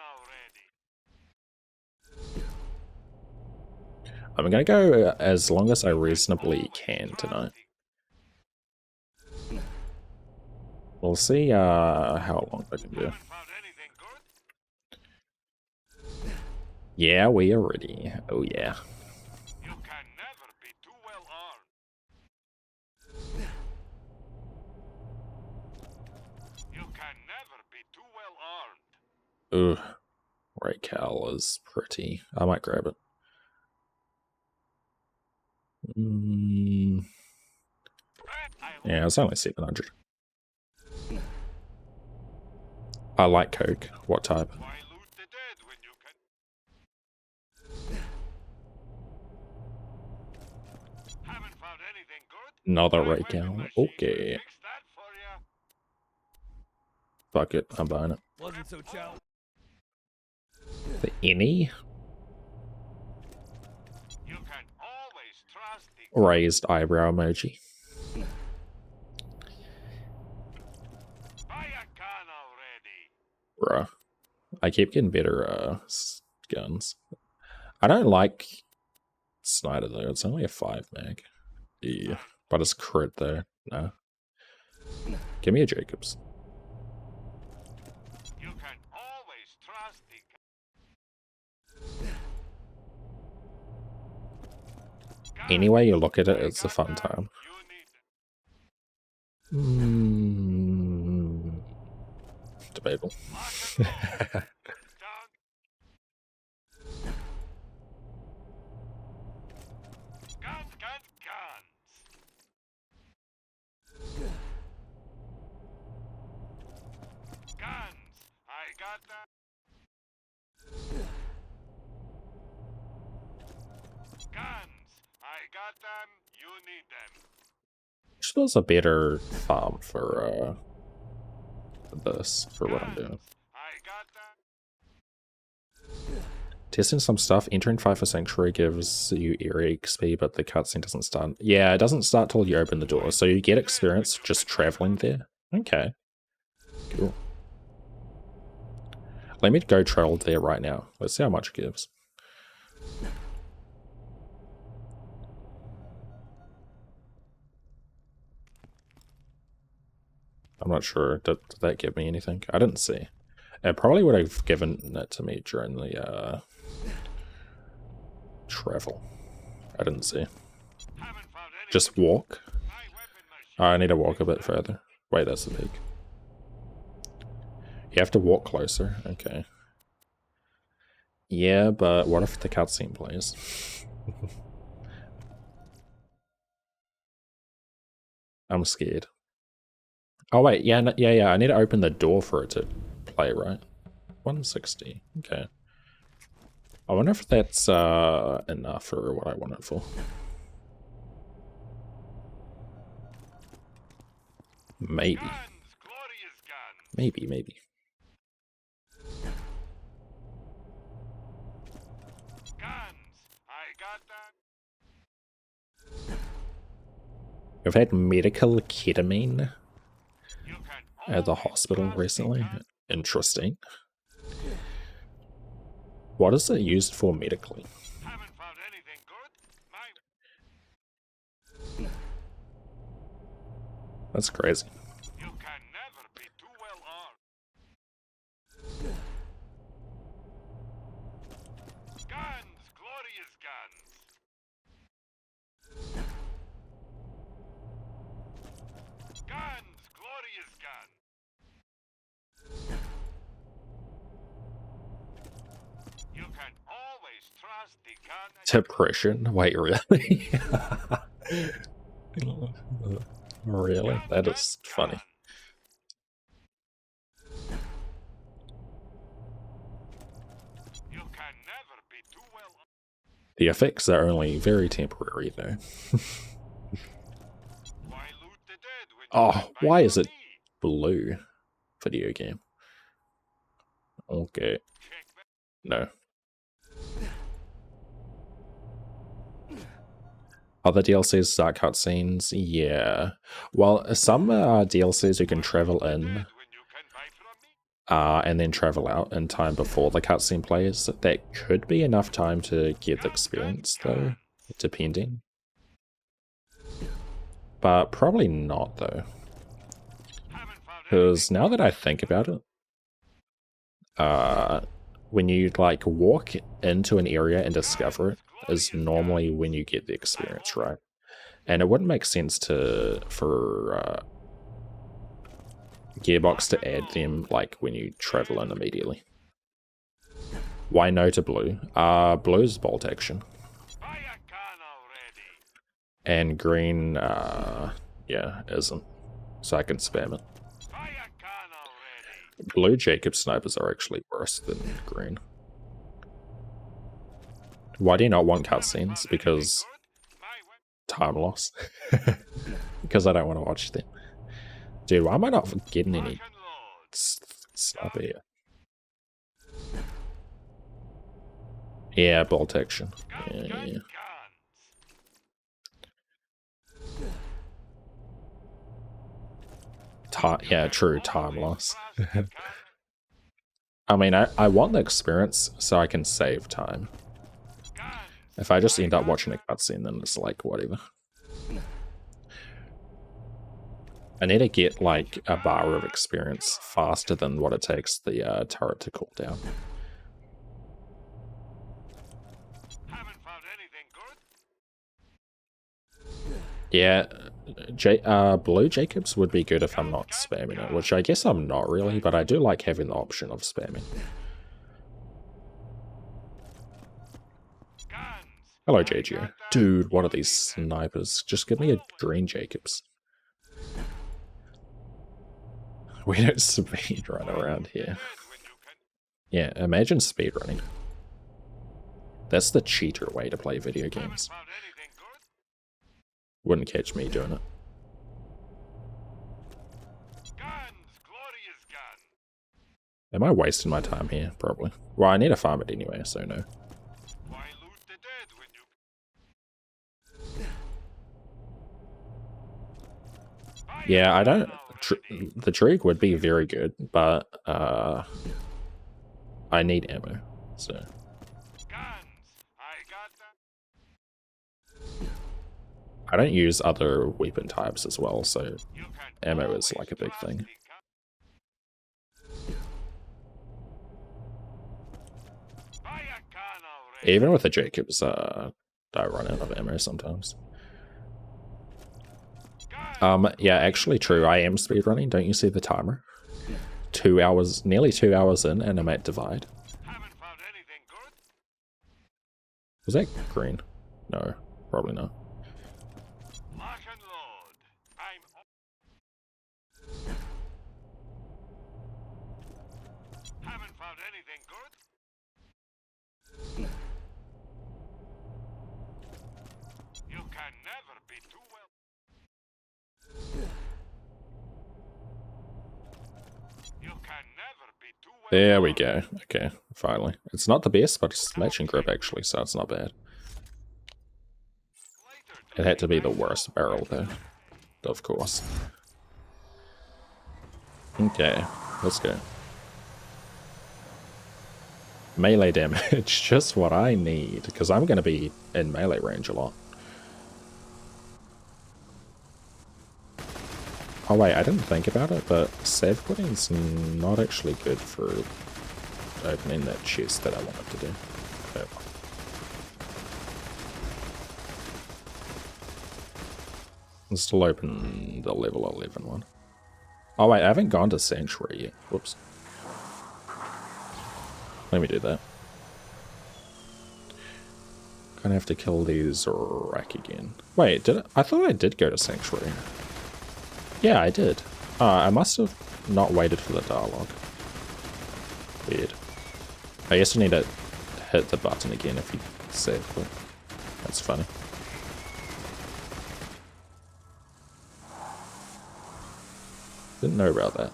already. I'm gonna go as long as I reasonably can tonight. We'll see how long I can do. Haven't found anything good? Yeah, we are ready. Oh yeah. You can never be too well armed. You can never be too well armed. Ugh. Right, Cal is pretty. I might grab it. Yeah, it's only 700. I like Coke. What type? Why loot the dead when you can? Haven't found anything good? Another My right, weapon Cal. machine Okay. will fix that for ya. Fuck it. I'm buying it. Wasn't so chow. The any You can always trust the raised eyebrow emoji. buy a gun already. Bruh. I keep getting better guns. I don't like Snyder though. It's only a 5 mag. Yeah. But it's crit though. No. Give me a Jacobs. You can always trust the gun. Any way you look at it, it's a fun time. You need Debatable. Done. Guns. Guns. I got that. Guns. I got them. You need them. Wish there was a better farm for this, for what I'm doing. I got them. Testing some stuff. Entering 5 for Sanctuary gives you area XP, but the cutscene doesn't start. Yeah, it doesn't start till you open the door, so you get experience just traveling there. Okay. Cool. Let me go travel there right now. Let's see how much it gives. I'm not sure. Did that give me anything? I didn't see. It probably would have given it to me during the travel. I didn't see. Haven't found any. Just walk. My weapon machine. Oh, I need to walk a bit further. Wait, that's the peak. You have to walk closer. Okay. Yeah, but what if the cutscene plays? I'm scared. Oh wait, yeah, yeah. I need to open the door for it to play, right? 160. Okay. I wonder if that's enough for what I want it for. Maybe. Guns. Glorious guns. Maybe. Guns. I got them. We've had medical ketamine You can at the always hospital trust the recently. gun. Interesting. What is it used for medically? Haven't found anything good. That's crazy. You can never be too well armed. Guns. Glorious guns. Guns. Glorious guns. You can always trust the gun. Depression? Wait, really? Really? That is funny. The effects are only very temporary, though. Why loot the dead when you Oh, can buy why is from it me? blue? Video game. Okay. Check back. No. Other DLCs are cutscenes? Yeah. Well, some DLCs you can travel in Dead when you can buy from me. and then travel out in time before the cutscene plays. That could be enough time to get the experience, though, depending. But probably not, though. Haven't found Because now that I think about it, when you like walk into an area and discover it is normally when you get the experience, right? And it wouldn't make sense for Gearbox to add them like when you travel in immediately. Why no to blue? Blue's bolt action. buy a gun already. And green, yeah, isn't. So I can spam it. Buy a gun already. Blue Jacob snipers are actually worse than green. Why do you not want cutscenes? Because My way. time loss. Because I don't want to watch them. Dude, why am I not getting any Lock and load. sniper here? Yeah, bolt action. Gun, Yeah, gun, yeah. guns. Yeah, true, time loss. Fast gun. I mean, I want the experience so I can save time. Guns. If I just end up watching a cutscene, then it's like, whatever. I need to get, like, a bar of experience faster than what it takes the turret to cool down. Haven't found anything good. Yeah, Blue Jacobs would be good if I'm not spamming it, which I guess I'm not really, but I do like having the option of spamming. Guns. Hello, JGO. Dude, what are these snipers? Just give me a green Jacobs. We don't speed run around here. Dead when you can. Yeah, imagine speedrunning. That's the cheater way to play video games. Found anything good. Wouldn't catch me doing it. Guns. Glorious gun. Am I wasting my time here? Probably. Well, I need to farm it anyway, so no. Why loot the dead when you buy a Yeah, I gun don't... already. The Trig would be very good, but I need ammo, so... Guns. I got that. I don't use other weapon types as well, so You can ammo is always like a big trust thing. the gun. Buy a gun already. Even with the Jacobs, I run out of ammo sometimes. Yeah, actually true, I am speedrunning. Don't you see the timer? 2 hours, nearly 2 hours in, and I'm at Divide. Haven't found anything good. Was that green? No, probably not. Lock and load. I'm haven't found anything good. You can never be too well. You can never be too well. There we go. Okay, finally. It's not the best, but it's matching grip actually, so it's not bad. It had to be the worst barrel though, of course. Okay, let's go. Melee damage, just what I need, because I'm going to be in melee range a lot. Oh wait, I didn't think about it, but save quitting's not actually good for opening that chest that I wanted to do. Oh. I'll still open the level 11 one. Oh wait, I haven't gone to Sanctuary yet. Whoops. Let me do that. Gonna have to kill these rack again. Wait, did I thought I did go to Sanctuary. Yeah, I did. I must have not waited for the dialogue. Weird. I guess you need to hit the button again if you save quick. That's funny. Didn't know about that.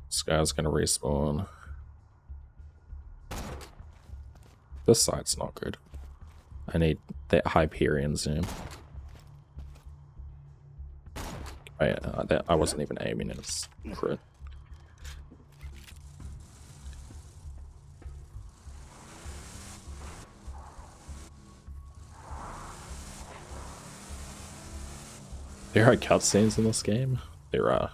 This guy's gonna respawn. This site's not good. I need that Hyperion's name. Oh yeah, I wasn't even aiming at his crit. There are cutscenes in this game. There are.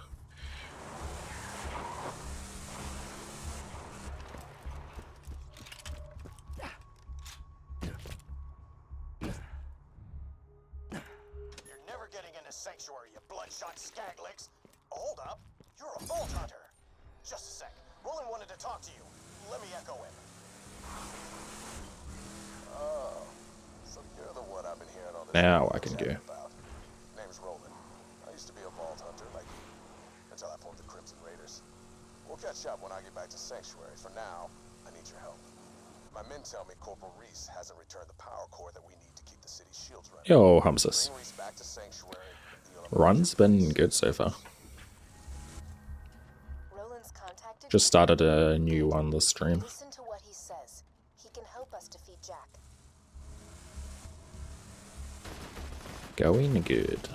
You're never getting into Sanctuary, you bloodshot skaglicks. Hold up. You're a Vault Hunter. Just a sec. Roland wanted to talk to you. Let me echo him. Oh. So you're the one I've been hearing all this Now I can go. about. Name's Roland. I used to be a Vault Hunter like you. Until I formed the Crimson Raiders. We'll catch up when I get back to Sanctuary. For now, I need your help. My men tell me Corporal Reese hasn't returned the power core that we need to keep the city's shields running. Yo, Humsus. Bring Reese back to Sanctuary. Run's been good so far. Roland's contacted Just you? started a new one this stream. Listen to what he says. He can help us defeat Jack. Going good.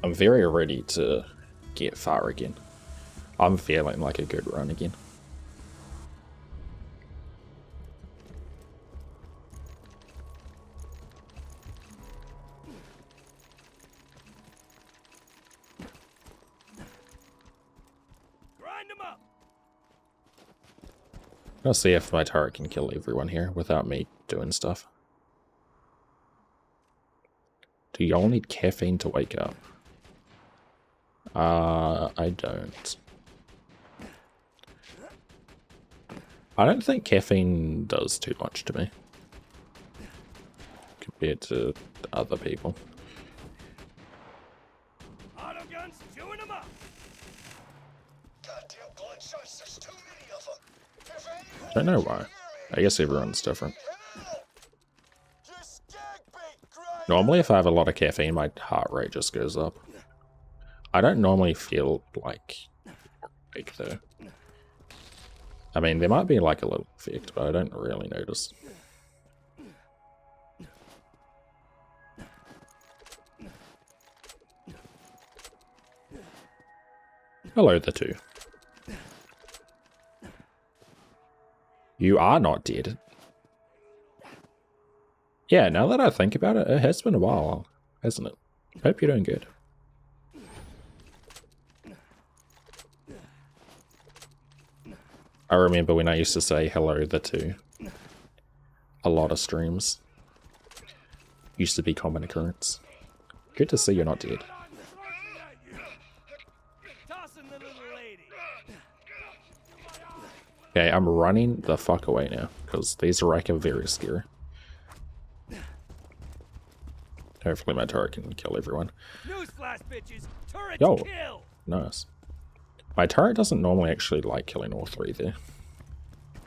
I'm very ready to get far again. I'm feeling like a good run again. Grind 'em up. I'll see if my turret can kill everyone here without me doing stuff. Do y'all need caffeine to wake up? I don't. I don't think caffeine does too much to me compared to other people. Auto guns chewing 'em up. Goddamn bloodshot, there's too many of them. If anyone I don't know why. I guess everyone's different. Just skag bait, grind. Normally if I have a lot of caffeine, my heart rate just goes up. I don't normally feel like awake though. I mean, there might be like a little effect, but I don't really notice. Hello, the two. You are not dead. Yeah, now that I think about it, it has been a while, hasn't it? Hope you're doing good. I remember when I used to say hello the two. A lot of streams. Used to be common occurrence. Good to see you're not dead. Tossing the little lady. Okay, I'm running the fuck away now, because these Reich are very scary. Hopefully my turret can kill everyone. Newsflash, bitches. Turrets Yo. kill. Nice. My turret doesn't normally actually like killing all three there.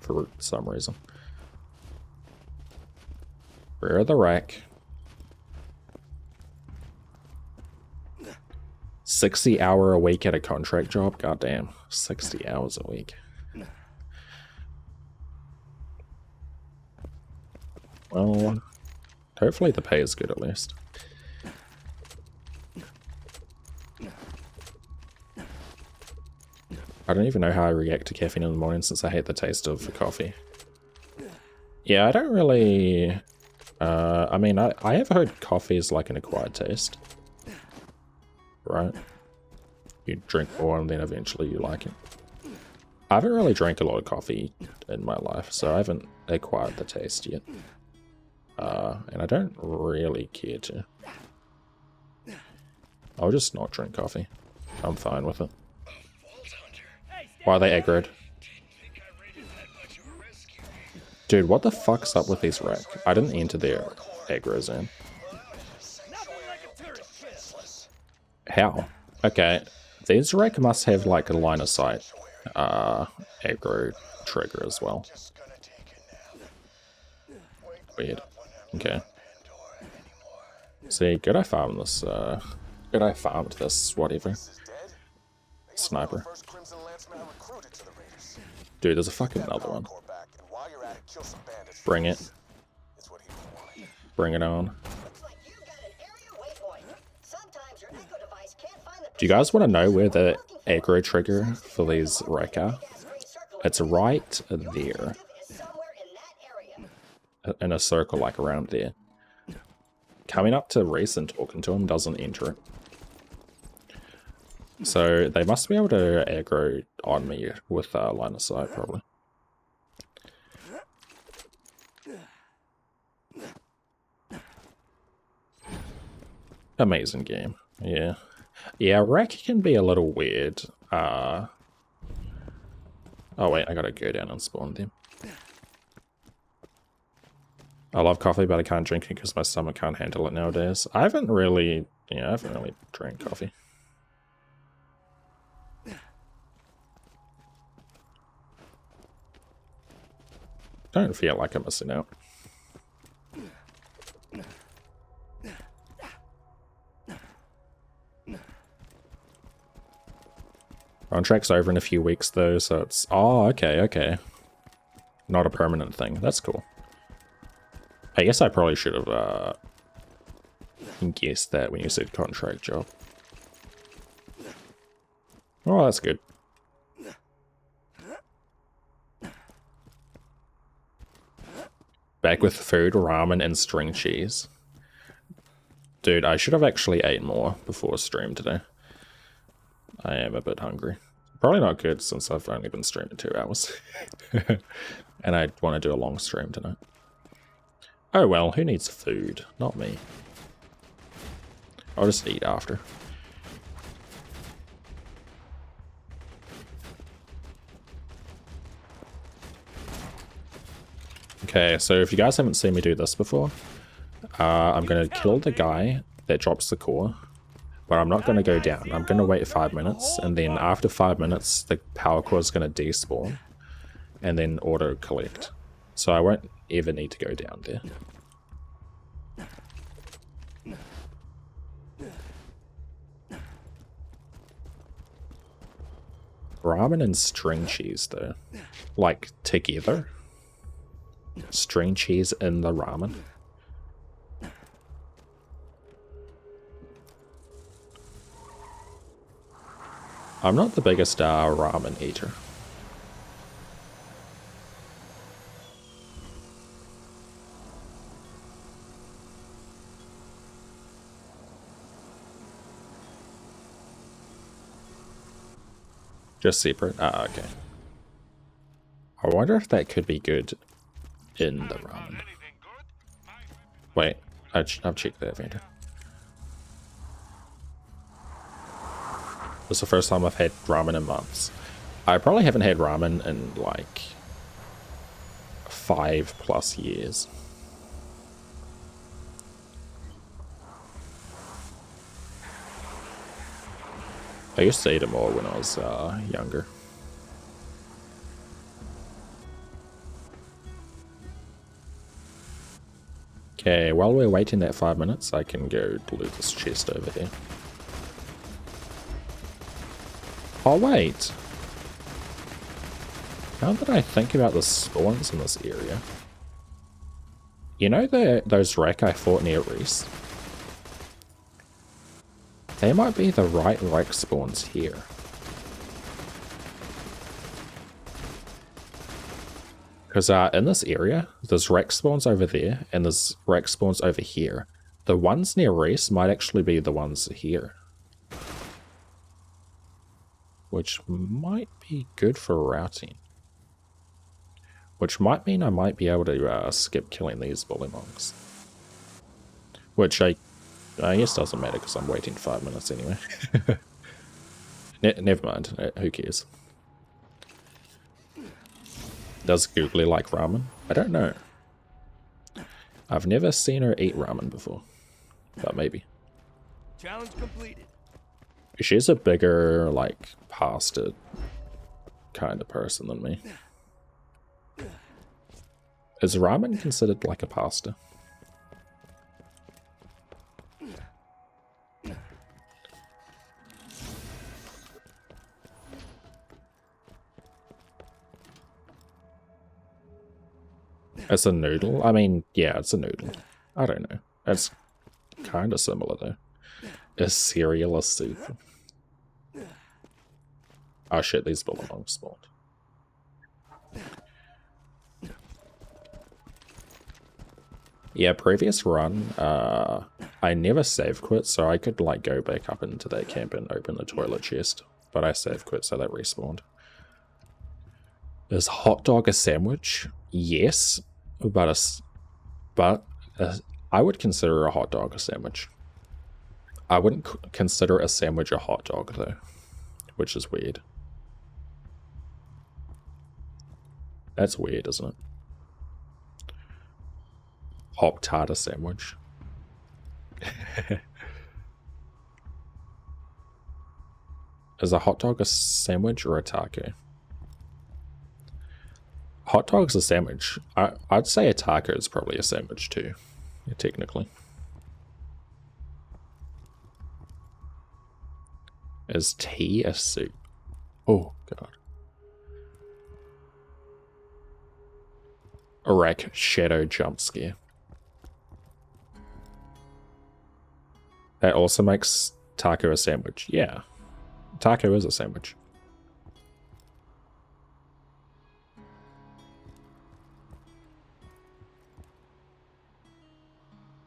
For some reason. Where are the Reich? 60 hour a week at a contract job? Goddamn. 60 hours a week. Well, hopefully the pay is good at least. I don't even know how I react to caffeine in the morning since I hate the taste of coffee. Yeah, I don't really... I mean, I have heard coffee is like an acquired taste. Right? You drink more and then eventually you like it. I haven't really drank a lot of coffee in my life, so I haven't acquired the taste yet. And I don't really care to. I'll just not drink coffee. I'm fine with it. Hey, Why are they aggroed? Dude, what the fuck's up with these wreck? I didn't enter their aggro zone. How? Okay, these wreck must have like a line of sight aggro trigger as well. Weird. Okay. See, good I farmed this, whatever. Sniper. Dude, there's a fucking another one. Bring it. Bring it on. Do you guys want to know where the aggro trigger for these wreck are? It's right there. In a circle, like around there. Coming up to Reese and talking to him doesn't enter it. So they must be able to aggro on me with line of sight, probably. Amazing game. Yeah. Yeah, wreck can be a little weird. Oh wait, I gotta go down and spawn them. I love coffee, but I can't drink it because my stomach can't handle it nowadays. I haven't really drank coffee. Don't feel like I'm missing out. Contract's over in a few weeks though, so it's... Oh, okay. Not a permanent thing. That's cool. I guess I probably should have guessed that when you said contract job. Oh, that's good. Back with food, ramen, and string cheese. Dude, I should have actually ate more before stream today. I am a bit hungry. Probably not good since I've only been streaming 2 hours. And I want to do a long stream tonight. Oh well, who needs food? Not me. I'll just eat after. Okay, so if you guys haven't seen me do this before, I'm going to kill the guy that drops the core, but I'm not going to go down. I'm going to wait 5 minutes, and then after 5 minutes, the power core is going to despawn, and then auto-collect. So I won't ever need to go down there. Ramen and string cheese, though. Like, together? String cheese in the ramen? I'm not the biggest ramen eater. Just separate? Ah, okay. I wonder if that could be good in the ramen. Wait, I've checked that vendor. This is the first time I've had ramen in months. I probably haven't had ramen in like 5+ years. I used to eat it more when I was younger. Okay, while we're waiting that 5 minutes, I can go loot this chest over here. Oh wait! Now that I think about the spawns in this area, you know those wreck I fought near Reese? They might be the right wreck spawns here. Because in this area, there's wreck spawns over there, and there's wreck spawns over here. The ones near Reese might actually be the ones here. Which might be good for routing. Which might mean I might be able to skip killing these bully monks. Which I guess doesn't matter because I'm waiting 5 minutes anyway. Never mind, who cares. Does Googly like ramen? I don't know. I've never seen her eat ramen before. But maybe. Challenge completed. She's a bigger, like, pasta kind of person than me. Is ramen considered like a pasta? It's a noodle? I mean, yeah, it's a noodle. I don't know. It's kind of similar, though. Is cereal a soup? Oh shit, these bulldogs spawned. Yeah, previous run, I never save quit, so I could like go back up into that camp and open the toilet chest. But I save quit, so that respawned. Is hot dog a sandwich? Yes, but I would consider a hot dog a sandwich. I wouldn't consider a sandwich a hot dog though, which is weird. That's weird, isn't it? Hop tartar sandwich. Is a hot dog a sandwich or a taco? Hot dog's a sandwich. I'd say a taco is probably a sandwich too, yeah, technically. Is tea a soup? Oh god. Iraq shadow jump scare. That also makes taco a sandwich. Yeah. Taco is a sandwich.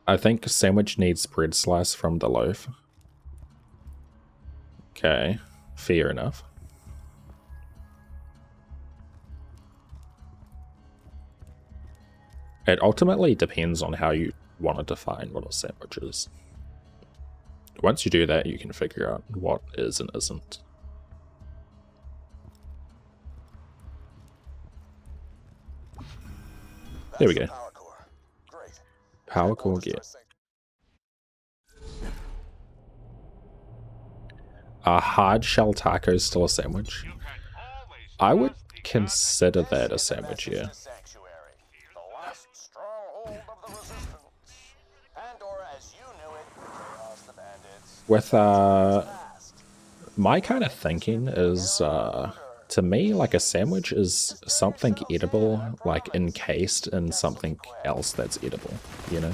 I think a sandwich needs bread slice from the loaf. Okay, fair enough. It ultimately depends on how you want to define what a sandwich is. Once you do that, you can figure out what is and isn't. There we go. Power core gear. Are hard shell tacos still a sandwich? I would consider that a sandwich, yeah. With my kind of thinking is to me, like a sandwich is something edible, like encased in something else that's edible, you know?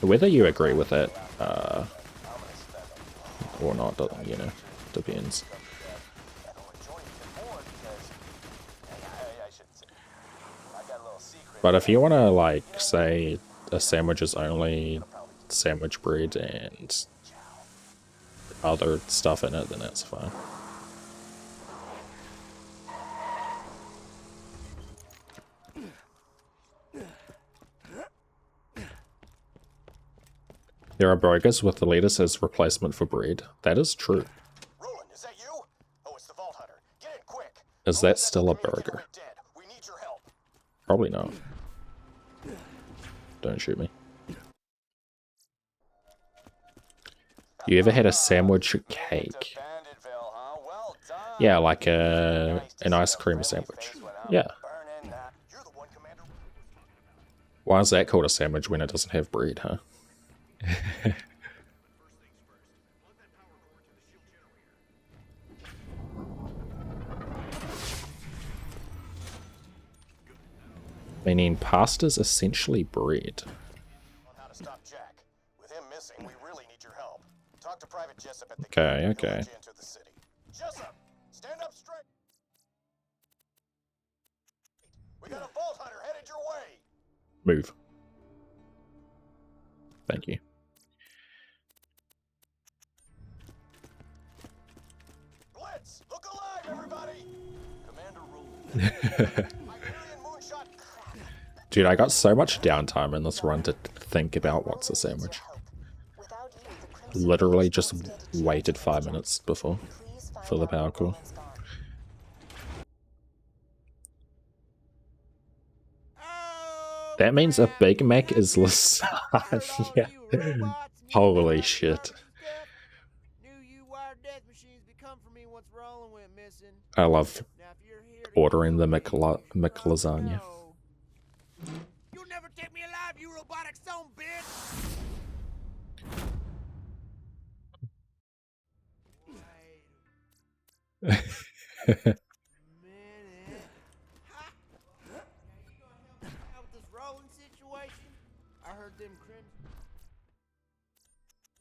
Whether you agree with it or not, you know, depends. But if you want to, like, say a sandwich is only sandwich bread and other stuff in it, then that's fine. There are burgers with the lettuce as replacement for bread. That is true. Roland, is that you? Oh, it's the Vault Hunter. Get in quick. Is that still a burger? We need your help. Probably not. Don't shoot me. You ever had a sandwich cake? Yeah, like an ice cream sandwich. Yeah. Why is that called a sandwich when it doesn't have bread, huh? Meaning pasta's essentially bread. How to stop Jack. With him missing, we really need your help. Talk to Private Jessup at the Okay, okay. into the city. Jessup, stand up straight. We got a Vault Hunter headed your way. Move. Thank you. Blitz, look alive, everybody. Commander Roland. Dude, I got so much downtime in this run to think about what's a sandwich. Literally just waited 5 minutes before for the power core. That means a Big Mac is lasagna. Holy shit. I love ordering the McLasagna. You'll never take me alive, you robotic son bitch! I heard them Crimson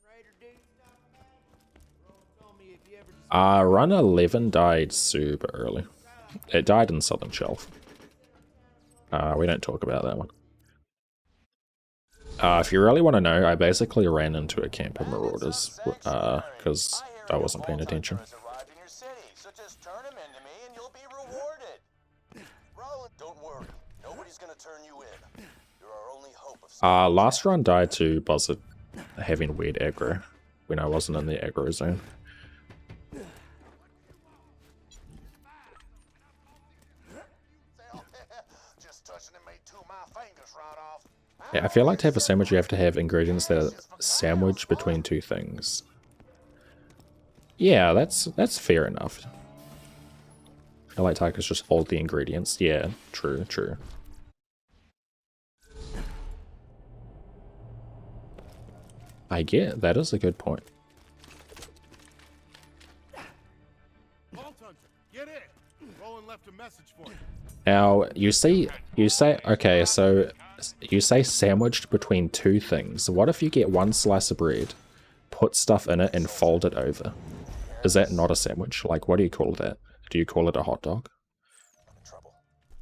Raider dudes talking about it. Roland told me if you ever Run 11 died super early. It died in Southern Shelf. We don't talk about that one. If you really want to know, I basically ran into a camp of marauders because I wasn't paying attention. So just turn him into me and you'll be rewarded. Roland, don't worry. Nobody's gonna turn you in. You're our only hope of Last run died to Buzzard having weird aggro when I wasn't in the aggro zone. just touching it made 2 of my fingers right off. Yeah, I feel like to have a sandwich, you have to have ingredients that are sandwiched between 2 things. Yeah, that's fair enough. I feel like tacos just hold the ingredients. Yeah, true, true. I get that is a good point. Vault Hunter, get in! Roland left a message for you. Now, you say, okay, so you say sandwiched between 2 things. What if you get 1 slice of bread, put stuff in it, and fold it over? Is that not a sandwich? Like, what do you call that? Do you call it a hot dog?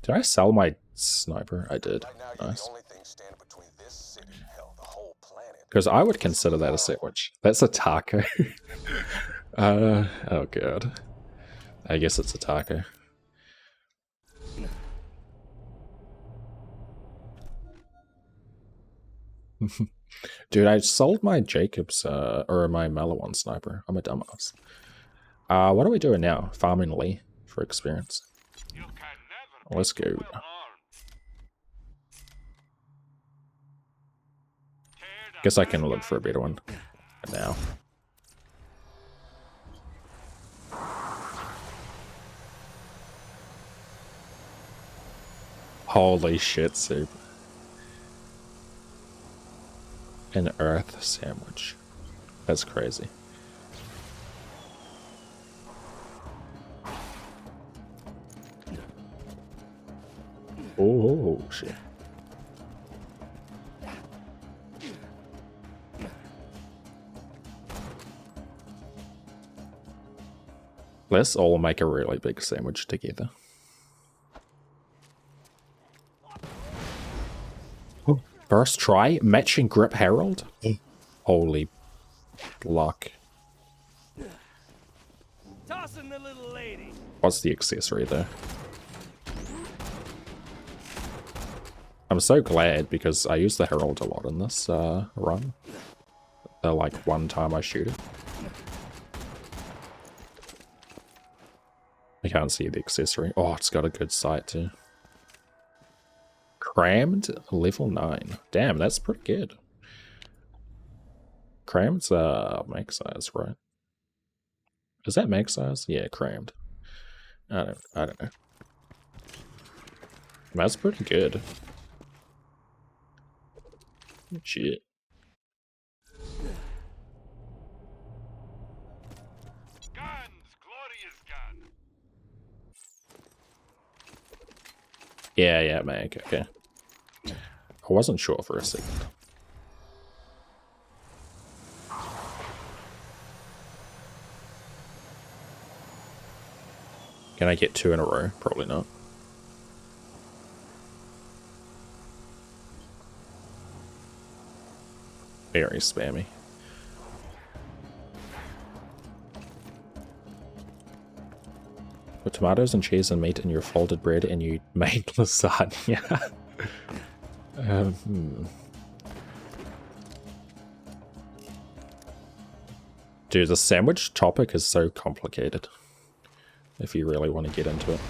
Did I sell my sniper? I did. Nice. Because I would consider that a sandwich. That's a taco. Oh god. I guess it's a taco. Dude, I sold my Jacobs, or my Malawan sniper. I'm a dumbass. What are we doing now? Farming Lee for experience. Let's go. Guess I can look for a better one now. Holy shit, soup. An earth sandwich. That's crazy. Oh, shit. Let's all make a really big sandwich together. Oh, first try, matching grip Herald? Holy luck. Tossing the little lady. What's the accessory though? I'm so glad because I use the Herald a lot in this run. Like one time I shoot it. I can't see the accessory. Oh, it's got a good sight too. Crammed level 9. Damn, that's pretty good. Crammed's mag size, right? Is that mag size? Yeah, crammed. I don't know. That's pretty good. Shit. Guns, glorious gun. Yeah, mag, okay. I wasn't sure for a second. Can I get 2 in a row? Probably not. Very spammy. With tomatoes and cheese and meat in your folded bread and you made lasagna. Dude, the sandwich topic is so complicated. If you really want to get into it.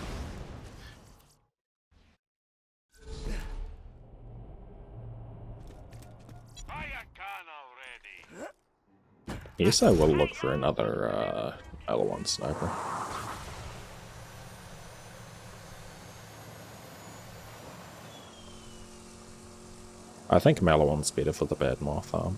Yes, I will look for another L1 sniper. I think Malawan's better for the bad moth farm.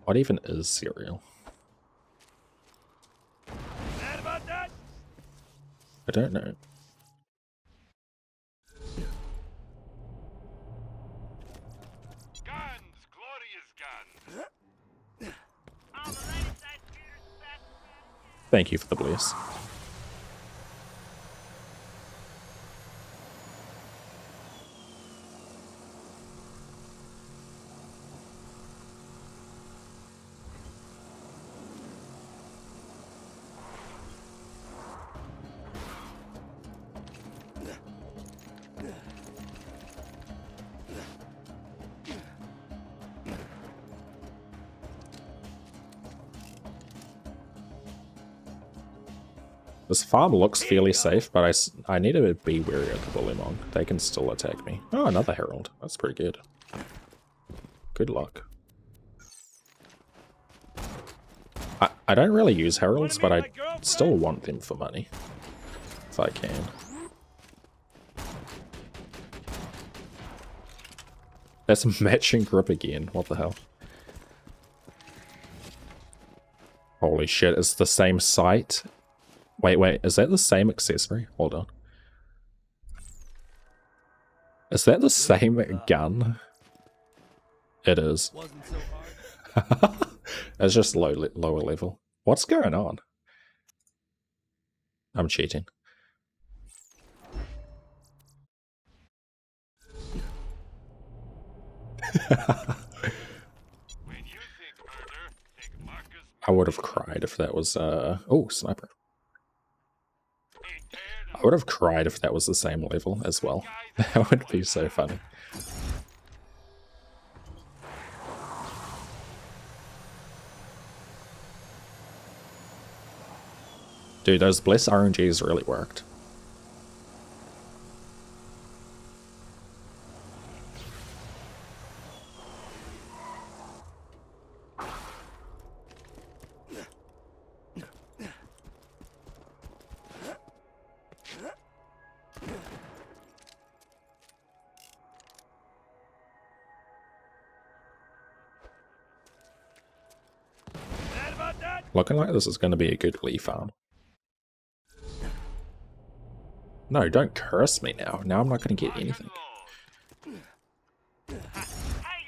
What even is cereal? Mad about that? I don't know. Guns, glorious guns. Thank you for the bless. This farm looks fairly safe, but I need to be wary of the Bullymong. They can still attack me. Oh, another Herald. That's pretty good. Good luck. I don't really use Heralds, but I still want them for money. If I can. That's a matching grip again. What the hell? Holy shit, it's the same sight. Wait, is that the same accessory? Hold on. Is that the same gun? It is. Wasn't so hard. It's just lower level. What's going on? I'm cheating. When you think murder, think Marcus. I would have cried if that was oh, sniper. Eternal. I would have cried if that was the same level as well. That would be so funny. Dude, those Bless RNGs really worked. Mad about that? Looking like this is going to be a good Lee farm. No, don't curse me now. Now I'm not going to get anything. Hey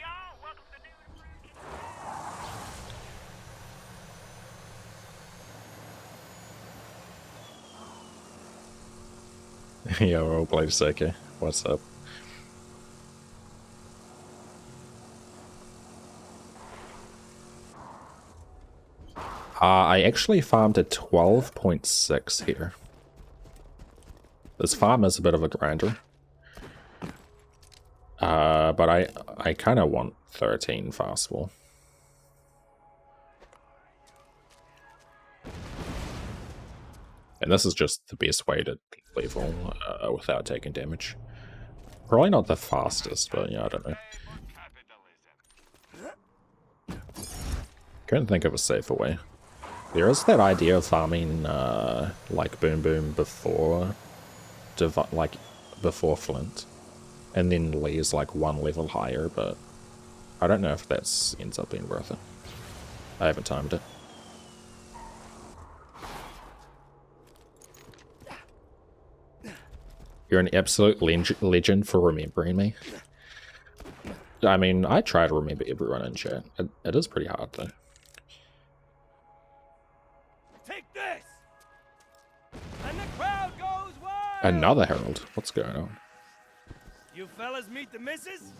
y'all, welcome to New Yeah, we're all playing Seke. What's up? I actually farmed a 12.6 here. This farm is a bit of a grinder. But I kind of want 13 fastball. And this is just the best way to level without taking damage. Probably not the fastest, but yeah, I don't know. Couldn't think of a safer way. There is that idea of farming like Boom Boom before before Flint, and then Lee's like one level higher, but I don't know if that ends up being worth it. I haven't timed it. You're an absolute legend for remembering me. I mean, I try to remember everyone in chat. It is pretty hard though. Take this! And the crowd goes wild! Another Herald. What's going on? You fellas meet the missus?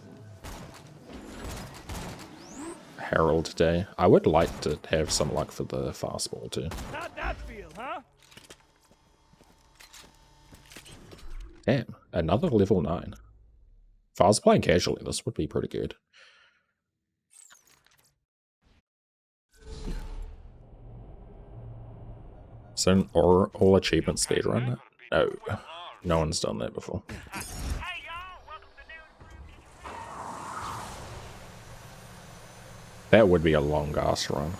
Herald Day. I would like to have some luck for the fastball too. How'd that feel, huh? Damn, another level 9. If I was playing casually, this would be pretty good. So, or all achievement speedrun? No. No one's done that before. That would be a long ass run.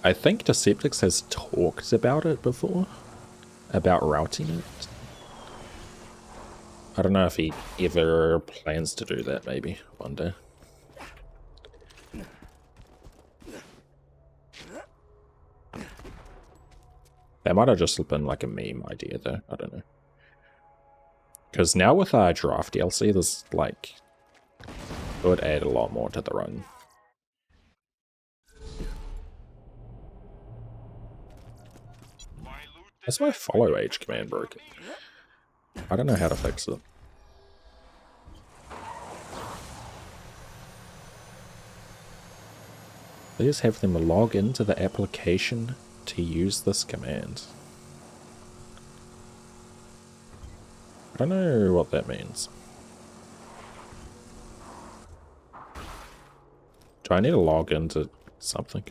I think Deceptix has talked about it before. About routing it. I don't know if he ever plans to do that, maybe one day. That might have just been like a meme idea though, I don't know. Because now with our draft DLC, there's like, it would add a lot more to the run. That's my follow age command broken. I don't know how to fix it. Please have them log into the application to use this command. I don't know what that means. Do I need to log into something?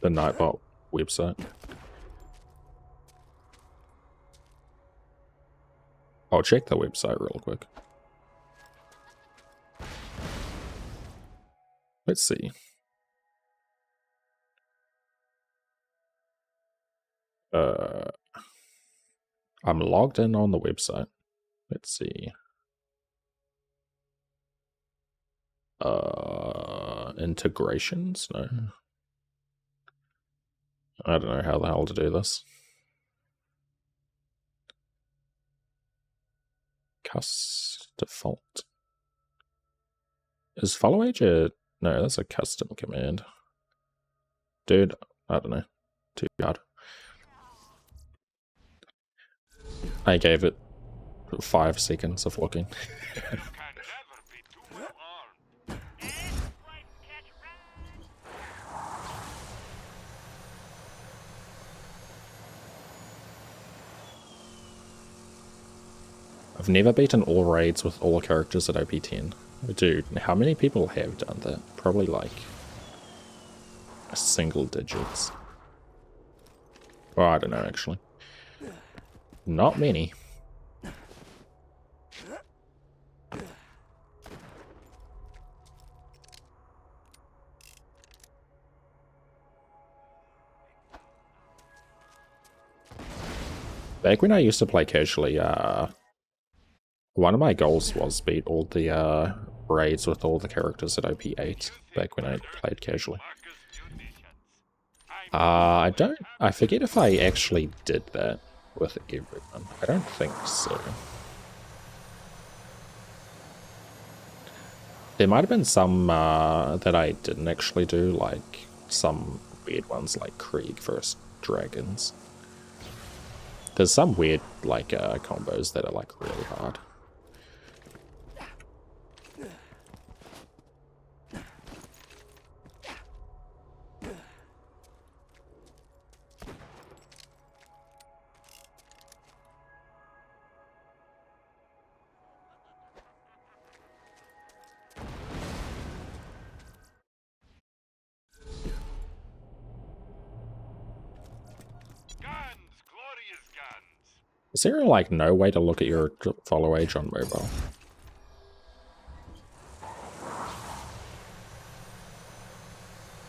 The Nightbot website. I'll check the website real quick. Let's see. I'm logged in on the website. Let's see. Integrations? No. I don't know how the hell to do this. Default. Is follow age a... No, that's a custom command. Dude, I don't know. Too hard. I gave it 5 seconds of looking. I've never beaten all raids with all characters at OP10. Dude, how many people have done that? Probably like single digits. Well, I don't know actually. Not many. Back when I used to play casually, one of my goals was beat all the raids with all the characters at OP8 back when I played casually. I forget if I actually did that with everyone. I don't think so. There might have been some that I didn't actually do, like some weird ones like Krieg vs. Dragons. There's some weird like combos that are like really hard. Is there like no way to look at your follow age on mobile?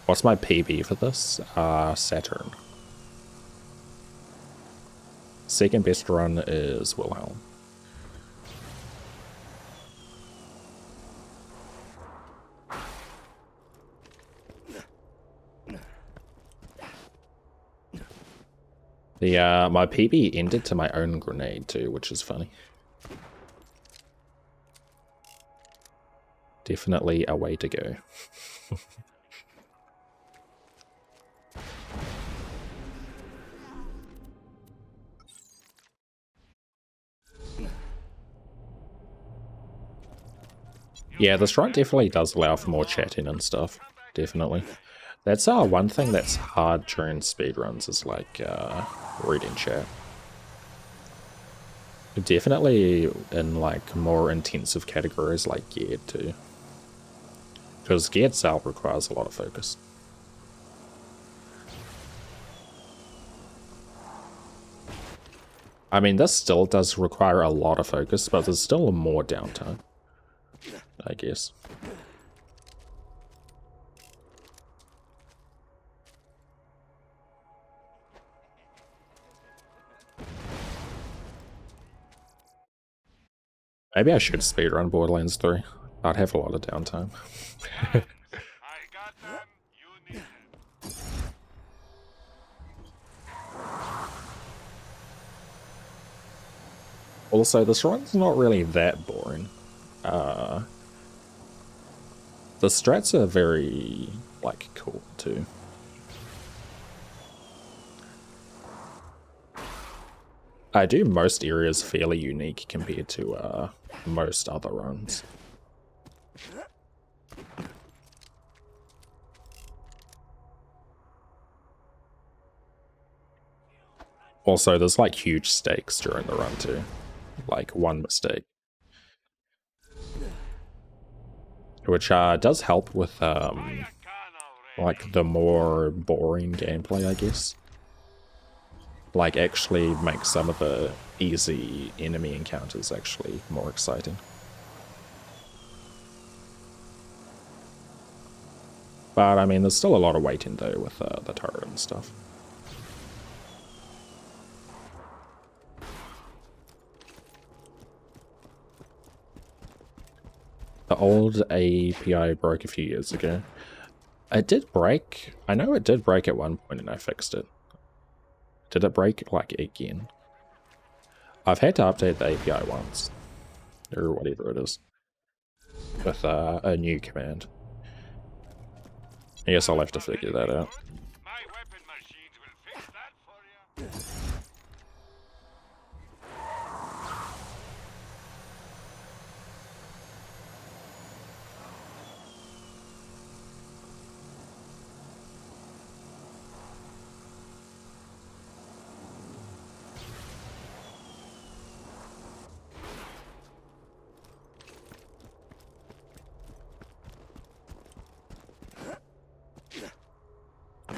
What's my PB for this? Saturn. Second best run is Wilhelm. The my PB ended to my own grenade too, which is funny. Definitely a way to go. Yeah, this run definitely does allow for more chatting and stuff. Definitely. That's one thing that's hard during speedruns is like reading chat. Definitely in like more intensive categories like geared too. Because geared itself requires a lot of focus. I mean, this still does require a lot of focus, but there's still more downtime, I guess. Maybe I should speedrun Borderlands 3. I'd have a lot of downtime. I got them. You need them. Also, this run's not really that boring. The strats are very, like, cool too. I do most areas fairly unique compared to most other runs. Also, there's like huge stakes during the run too. Like one mistake. Which does help with like the more boring gameplay, I guess. Like actually make some of the easy enemy encounters actually more exciting. But I mean, there's still a lot of waiting though with the turret and stuff. The old API broke a few years ago. It did break. I know it did break at one point and I fixed it. Did it break like again? I've had to update the API once. Or whatever it is. With a new command. I guess I'll have to figure that out. My weapon machines will fix that for you.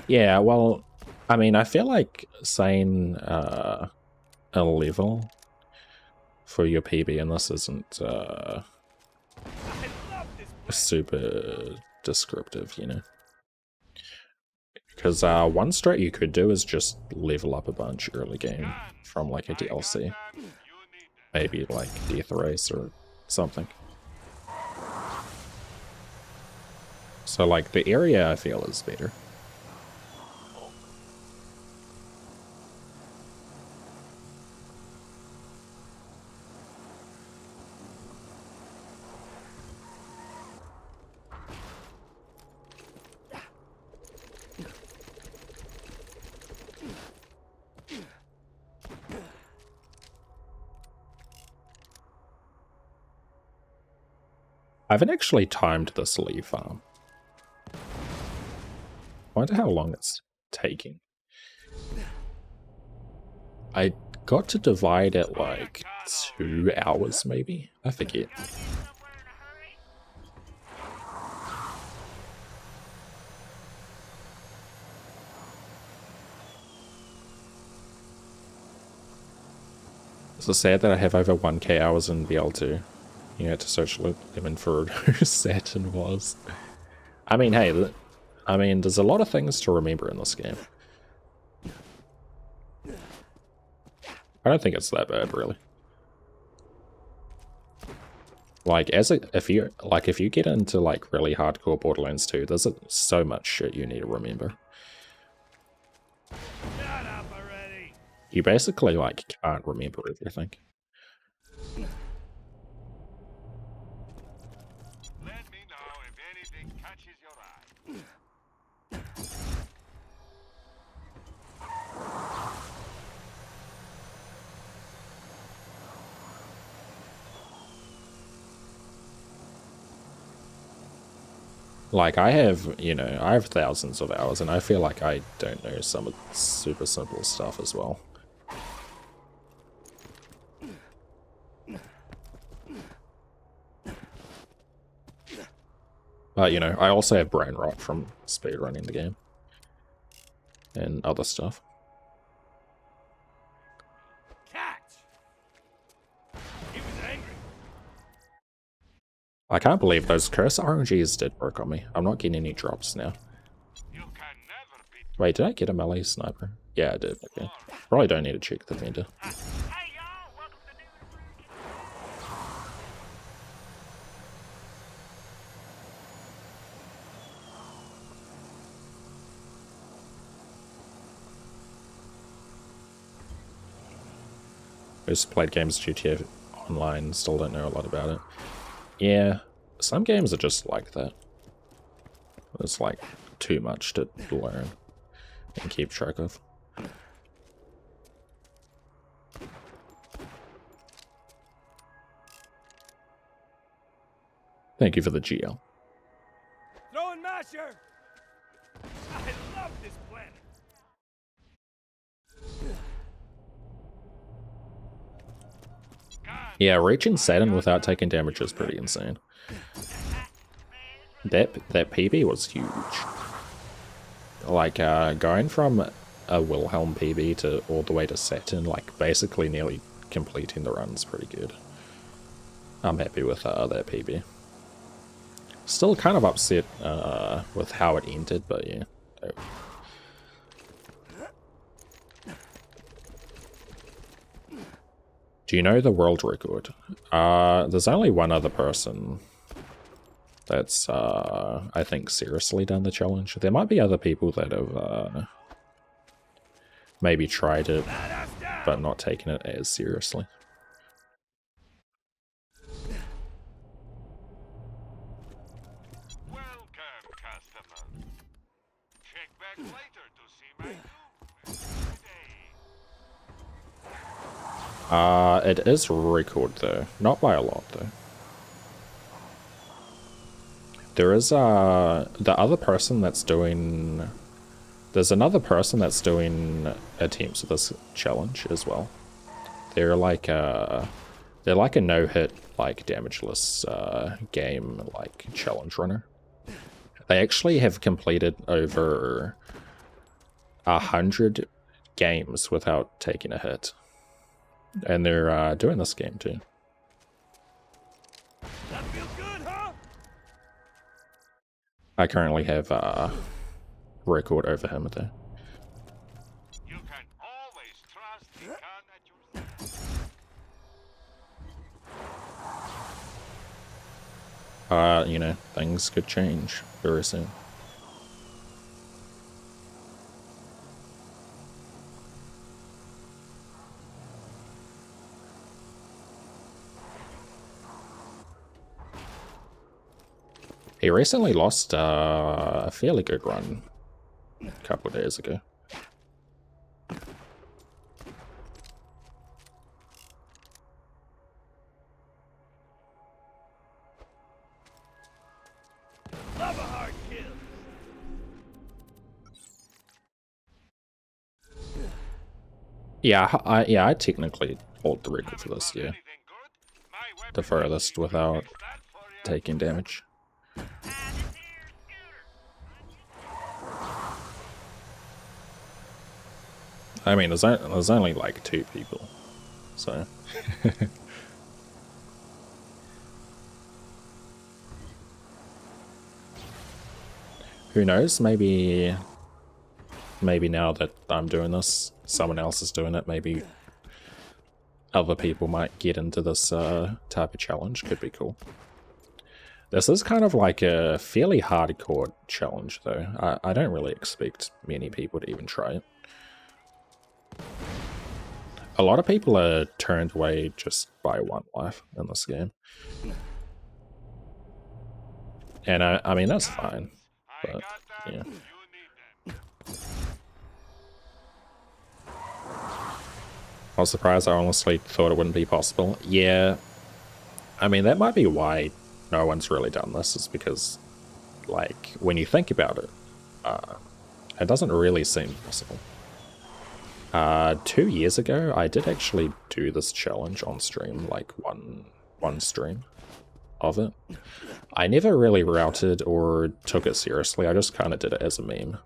Yeah, well, I mean, I feel like saying a level for your PB in this isn't super descriptive, you know? Because one strat you could do is just level up a bunch early game from like a DLC. Maybe like Death Race or something. So like the area I feel is better. I haven't actually timed this leaf farm. I wonder how long it's taking. I got to divide it like 2 hours maybe? I forget. It's so sad that I have over 1k hours in BL2. You had to search Lemon for who Saturn was. I mean, hey, I mean, there's a lot of things to remember in this game. I don't think it's that bad, really. Like, if you get into like really hardcore Borderlands 2, there's so much shit you need to remember. Shut up already! You basically like can't remember everything. Let me know if anything catches your eye. Like, I have, you know, I have thousands of hours, and I feel like I don't know some of the super simple stuff as well. But, you know, I also have brain rot from speedrunning the game. And other stuff. Catch! He was angry. I can't believe those curse RNGs did work on me. I'm not getting any drops now. You can never be Wait, did I get a melee sniper? Yeah, I did. Okay. Probably don't need to check the vendor. Hey y'all, welcome to the new Who's played games GTA Online, still don't know a lot about it. Yeah, some games are just like that. It's like too much to learn and keep track of. Thank you for the GL. Throwing masher! I love this planet! Yeah, reaching Saturn without taking damage is pretty insane. That PB was huge. Like, going from a Wilhelm PB to all the way to Saturn, like, basically nearly completing the run's pretty good. I'm happy with that PB. Still kind of upset with how it ended, but yeah. Do you know the world record? There's only one other person that's, I think, seriously done the challenge. There might be other people that have maybe tried it, but not taken it as seriously. welcome, customer. Check back later to see my new It is record though, not by a lot though. There is the other person that's doing. There's another person that's doing attempts of this challenge as well. They're like a no-hit, like, damageless game, like, challenge runner. They actually have completed over 100 games without taking a hit. And they're doing this game too. That feel good, huh? I currently have record over him though. You can always trust the gun at your side. You know, things could change very soon. He recently lost a fairly good run a couple of days ago. Love a hard kill. Yeah, I technically hold the record for this, yeah. Anything good? My weapon The furthest without fix that for you. taking damage. I mean, there's only like 2 people, so. Who knows? Maybe now that I'm doing this, someone else is doing it. Maybe other people might get into this type of challenge. Could be cool. This is kind of like a fairly hardcore challenge, though. I don't really expect many people to even try it. A lot of people are turned away just by 1 life in this game. And I mean, that's fine. I But, got that. yeah. You need them. I was surprised. I honestly thought it wouldn't be possible. Yeah. I mean, that might be why no one's really done this, is because like, when you think about it, it doesn't really seem possible. 2 years ago, I did actually do this challenge on stream, like one stream of it. I never really routed or took it seriously, I just kind of did it as a meme.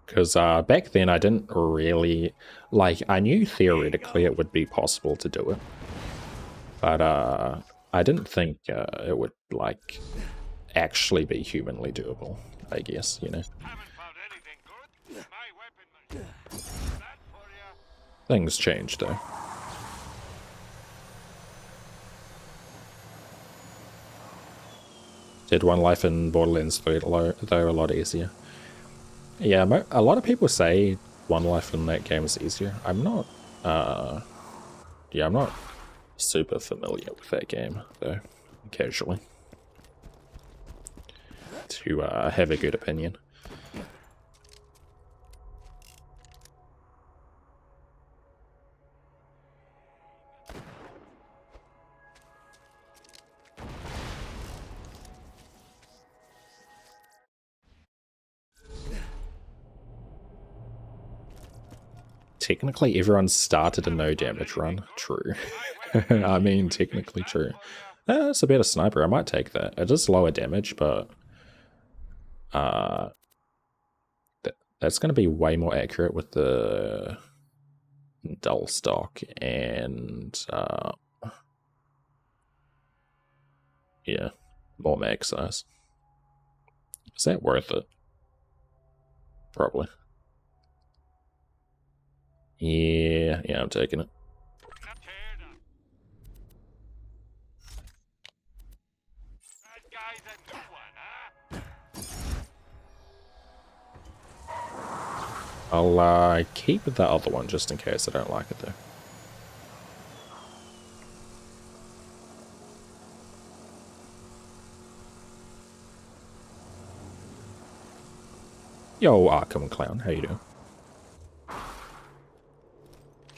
Because back then I didn't really, like, I knew theoretically it would be possible to do it. But I didn't think it would, like, actually be humanly doable, I guess, you know. Haven't found anything good. My weapon. That for ya. Things change, though. Did one life in Borderlands 3 though a lot easier. Yeah, a lot of people say one life in that game is easier. I'm not, yeah, I'm not super familiar with that game, though, casually, to have a good opinion. Technically, everyone started a no damage run. True. I mean, technically true. It's a better sniper. I might take that. It is lower damage, but that's going to be way more accurate with the dull stock and yeah, more mag size. Is that worth it? Probably. Yeah, I'm taking it. That guy's a new one, huh? I'll keep the other one just in case I don't like it though. Yo, Arkham Clown, how you doing?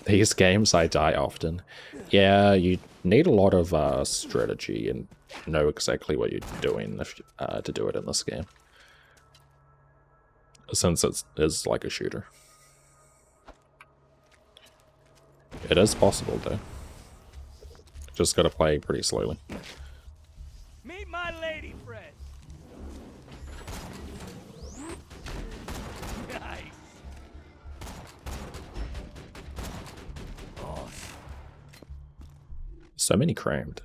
These games, I die often. Yeah, you need a lot of strategy and know exactly what you're doing if, to do it in this game. Since it is like a shooter. It is possible, though. Just gotta play pretty slowly. Meet my lady friend. Nice. So many crammed.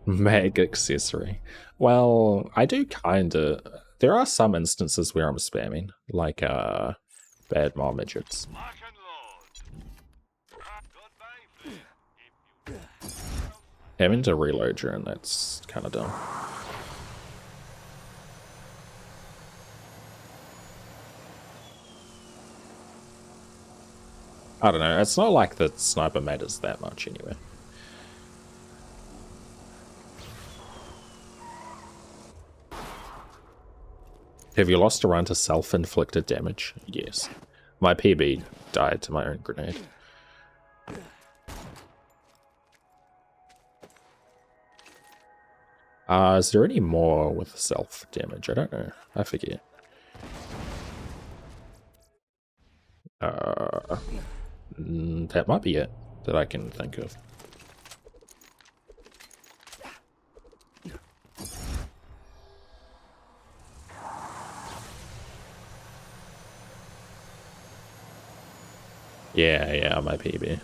Mag accessory. Well, I do kinda. There are some instances where I'm spamming, like bad mom midgets. Lock and load. Goodbye, friend. Having to reload during that's kind of dumb. I don't know. It's not like the sniper matters that much anyway. Have you lost a run to self-inflicted damage? Yes. My PB died to my own grenade. Is there any more with self-damage? I don't know. I forget. That might be it that I can think of. Yeah, my PB.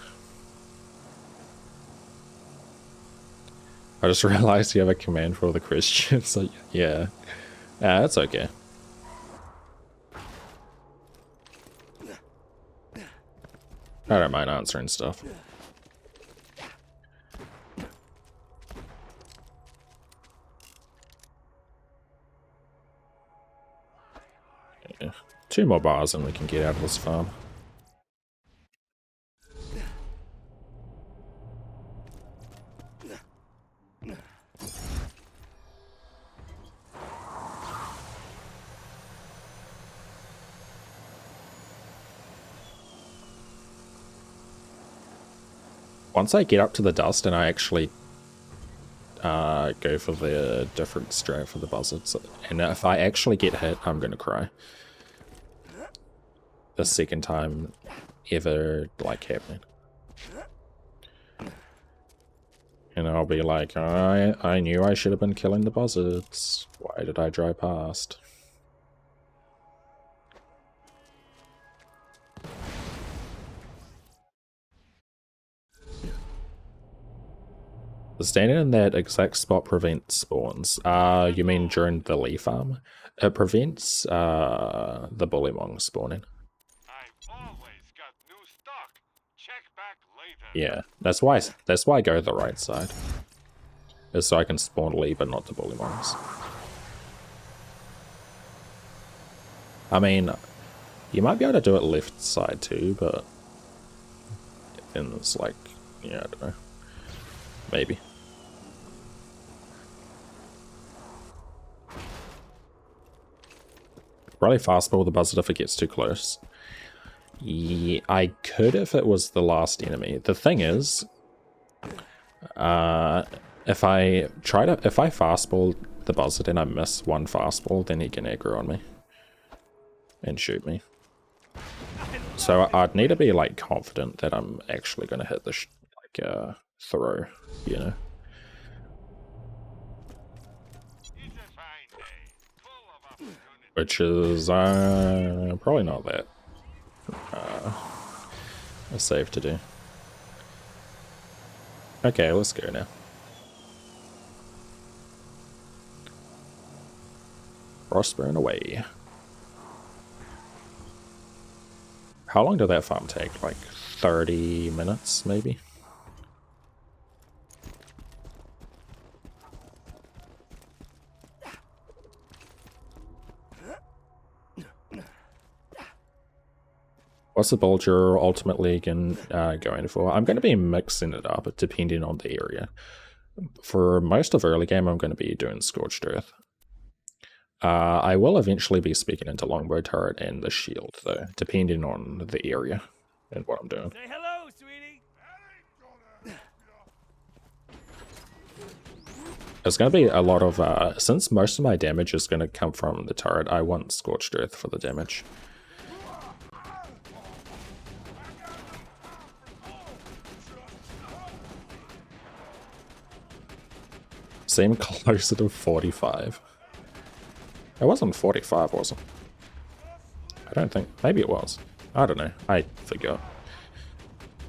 I just realized you have a command for all the Christians. So yeah, that's okay. I don't mind answering stuff. Yeah. 2 more bars and we can get out of this farm. once I get up to the dust and I actually go for the different strat for the buzzards, and if I actually get hit, I'm gonna cry. The second time ever like happening. And I'll be like, I knew I should have been killing the buzzards. Why did I drive past? The standing in that exact spot prevents spawns. You mean during the leaf farm? It prevents the bullymong spawning. I've always got new stock. Check back later. Yeah, that's why I go to the right side. Is so I can spawn Lee but not the bullymongs. I mean, you might be able to do it left side too, but then it's like, yeah, I don't know. Maybe. Probably fastball the buzzard if it gets too close. Yeah, I could if it was the last enemy. The thing is, if I fastball the buzzard and I miss one fastball, then he can aggro on me and shoot me. So I'd need to be like confident that I'm actually going to hit the throw, you know. It's a fine day, full of opportunity. Which is probably not that safe to do. Okay, let's go now. Frostburn away. How long did that farm take? Like 30 minutes, maybe? What's the build you're ultimately going for? I'm going to be mixing it up depending on the area. For most of early game, I'm going to be doing Scorched Earth. I will eventually be speaking into Longbow Turret and the Shield, though, depending on the area and what I'm doing. Say hello, sweetie. There's going to be a lot of, since most of my damage is going to come from the turret, I want Scorched Earth for the damage. Seem closer to 45. It wasn't 45, was it? I don't think. Maybe it was. I don't know. I forgot.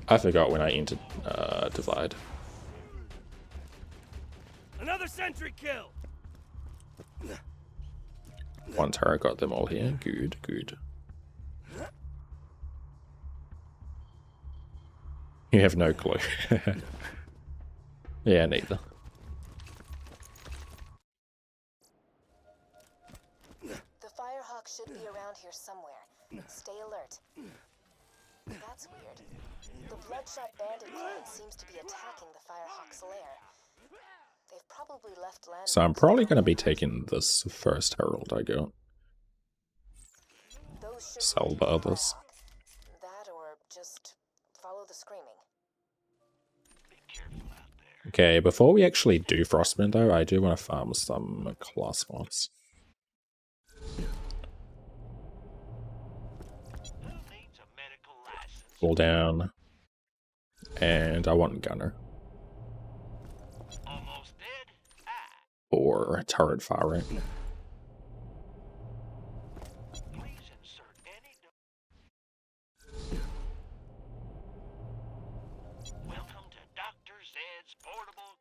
I forgot when I entered Divide. Another sentry kill. One turret got them all here. Good, good. You have no clue. Yeah, neither. The Firehawk should be around here somewhere. Stay alert. That's weird. The Bloodshot Bandit clan seems to be attacking the Firehawk's lair. They've probably left land. So I'm probably going to be taking this first Herald I got. Sell the others. That or just follow the screaming. Okay, before we actually do Frostburn though, I do want to farm some class mods. Fall down. And I want Gunner. Almost dead? Or turret fire rate. Please insert any. Welcome to Dr. Zed's portable.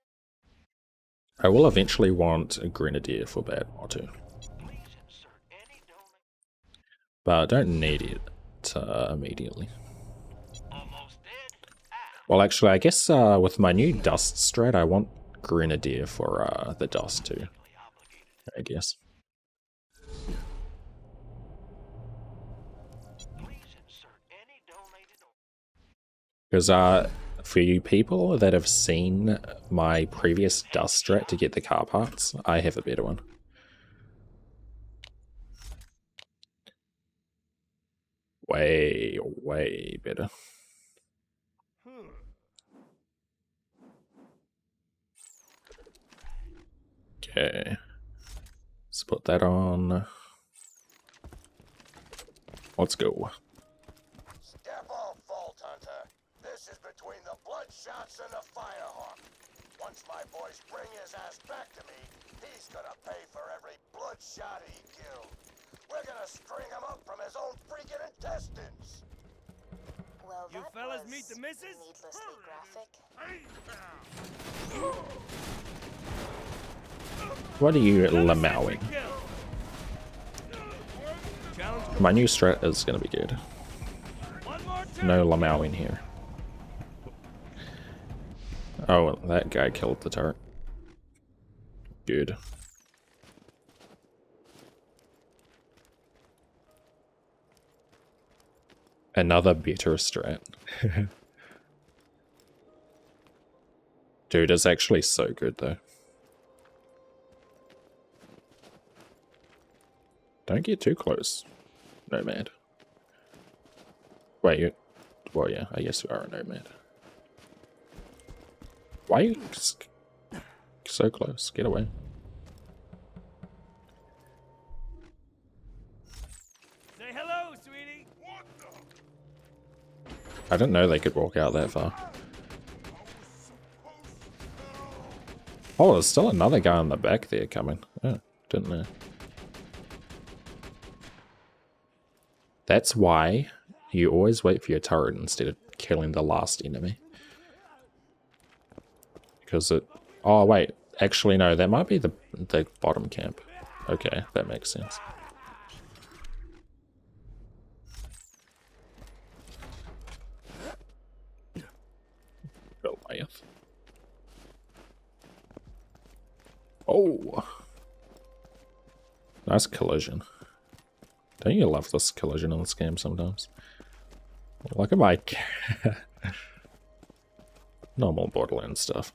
I will eventually want a Grenadier for Bad Mod too. Please insert any donate. But I don't need it immediately. Almost dead? Well, actually, I guess with my new Dust strat, I want Grenadier for the Dust too. I guess. Please insert any donated. Because for you people that have seen my previous Dust strat to get the car parts, I have a better one. Way, way better. Okay. Let's put that on. Let's go. Step off, Vault Hunter. This is between the Bloodshots and the Firehawk. Once my boys bring his ass back to me, he's gonna pay for every Bloodshot he killed. We're gonna string him up from his own freaking intestines. Well, You that fellas was meet the missus? needlessly graphic. What are you lamowing? My new strat is gonna be good. No lamowing here. Oh, that guy killed the turret. Good. Another better strat. Dude, it's actually so good though. Don't get too close, Nomad. Wait, you... Well, yeah, I guess you are a Nomad. Why are you so close? Get away. Say hello, sweetie. I didn't know they could walk out that far. Oh, there's still another guy on the back there coming. Oh, didn't know. That's why you always wait for your turret instead of killing the last enemy. Because it... Oh, wait. Actually, no. That might be the bottom camp. Okay, that makes sense. Goliath. Oh! Nice collision. Don't you love this collision in this game sometimes? Look at my... normal Borderlands stuff.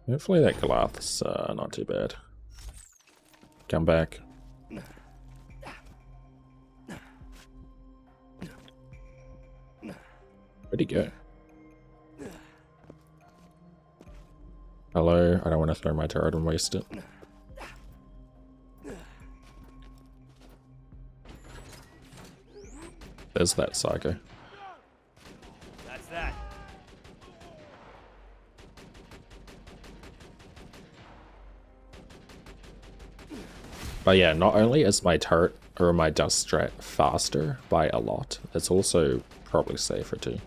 Hopefully that Goliath's not too bad. Come back. Where'd he go? Hello, I don't want to throw my turret and waste it. There's that psycho. That's that. But yeah, not only is my turret or my dust strat faster by a lot, it's also probably safer too.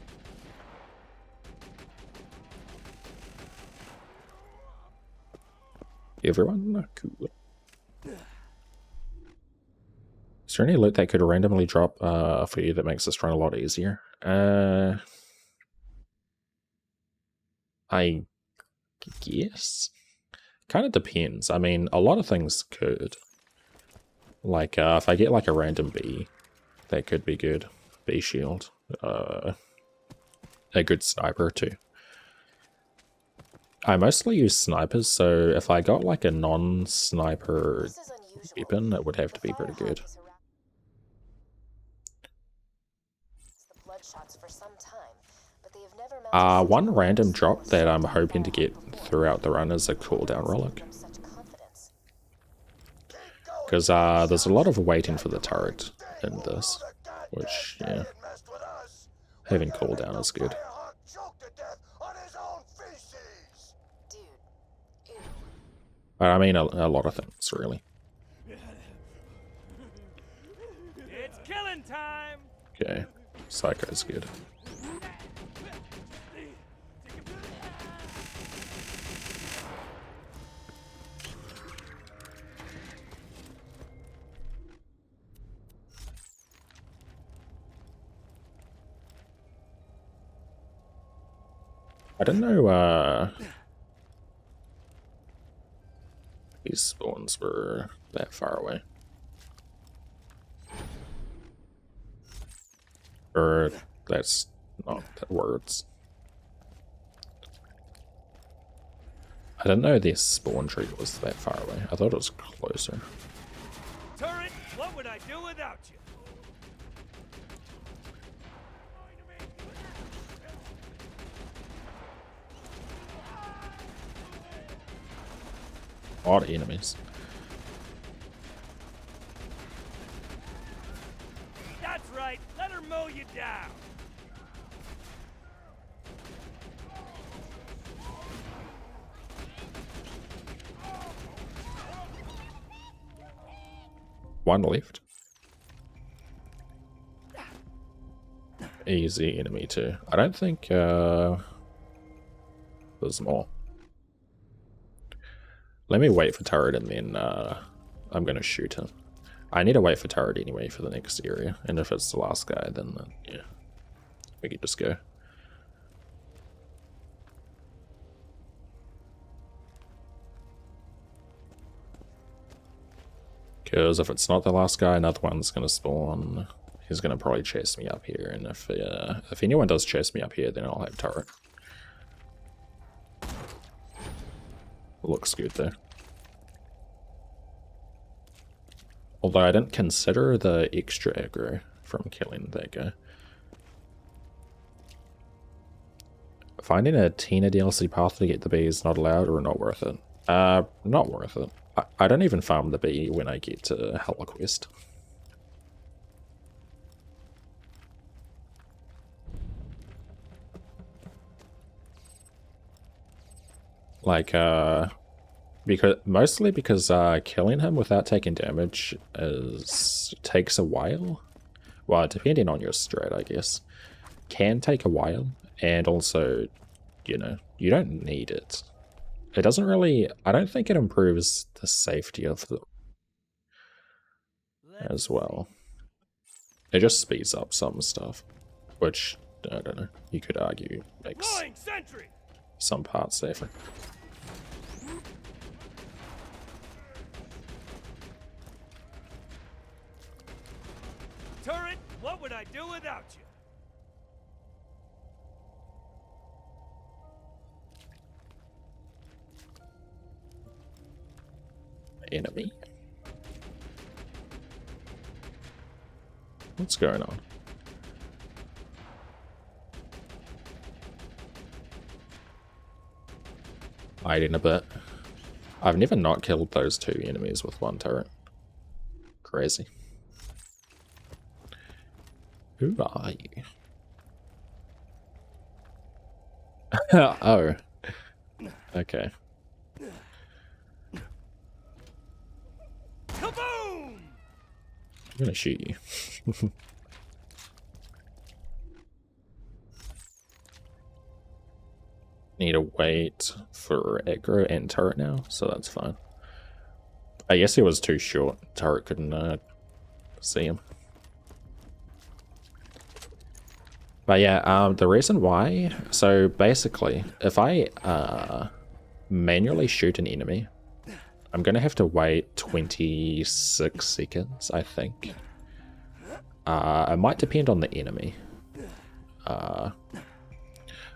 Everyone? Cool. Is there any loot that could randomly drop for you that makes this run a lot easier? I guess. Kind of depends. I mean, a lot of things could. Like, if I get like a random bee, that could be good. Bee shield. A good sniper too. I mostly use snipers, so if I got like a non-sniper weapon, it would have to be pretty good. One random drop that I'm hoping to get throughout the run is a cooldown relic. Because there's a lot of waiting for the turret in this, which, yeah, having cooldown is good. But I mean, a lot of things, really. It's killing time. Okay, Psycho's good. I don't know, these spawns were that far away. Or that's not the words. I didn't know this spawn tree was that far away. I thought it was closer. Turret, what would I do without you? A lot of enemies. That's right. Let her mow you down. One left. Easy enemy too. I don't think there's more. Let me wait for turret and then I'm gonna shoot him. I need to wait for turret anyway for the next area, and if it's the last guy, then yeah, we can just go. Because if it's not the last guy, another one's gonna spawn. He's gonna probably chase me up here, and if anyone does chase me up here, then I'll have turret. Looks good though. Although I didn't consider the extra aggro from killing that guy. Finding a Tina DLC path to get the bee is not allowed or not worth it? Not worth it. I don't even farm the bee when I get to Hella Quest. Like, mostly because killing him without taking damage takes a while. Well, depending on your strat, I guess. Can take a while, and also, you know, you don't need it. It doesn't really, I don't think it improves the safety of them as well. It just speeds up some stuff, which, I don't know, you could argue makes some parts safer. Turret, what would I do without you? Enemy? What's going on? Hiding a bit. I've never not killed those two enemies with one turret. Crazy. Who are you? Oh. Okay. Kaboom! I'm gonna shoot you. Need to wait for aggro and turret now, so that's fine. I guess he was too short. Turret couldn't see him. But yeah, the reason why, so basically, if I manually shoot an enemy, I'm gonna have to wait 26 seconds, I think. It might depend on the enemy.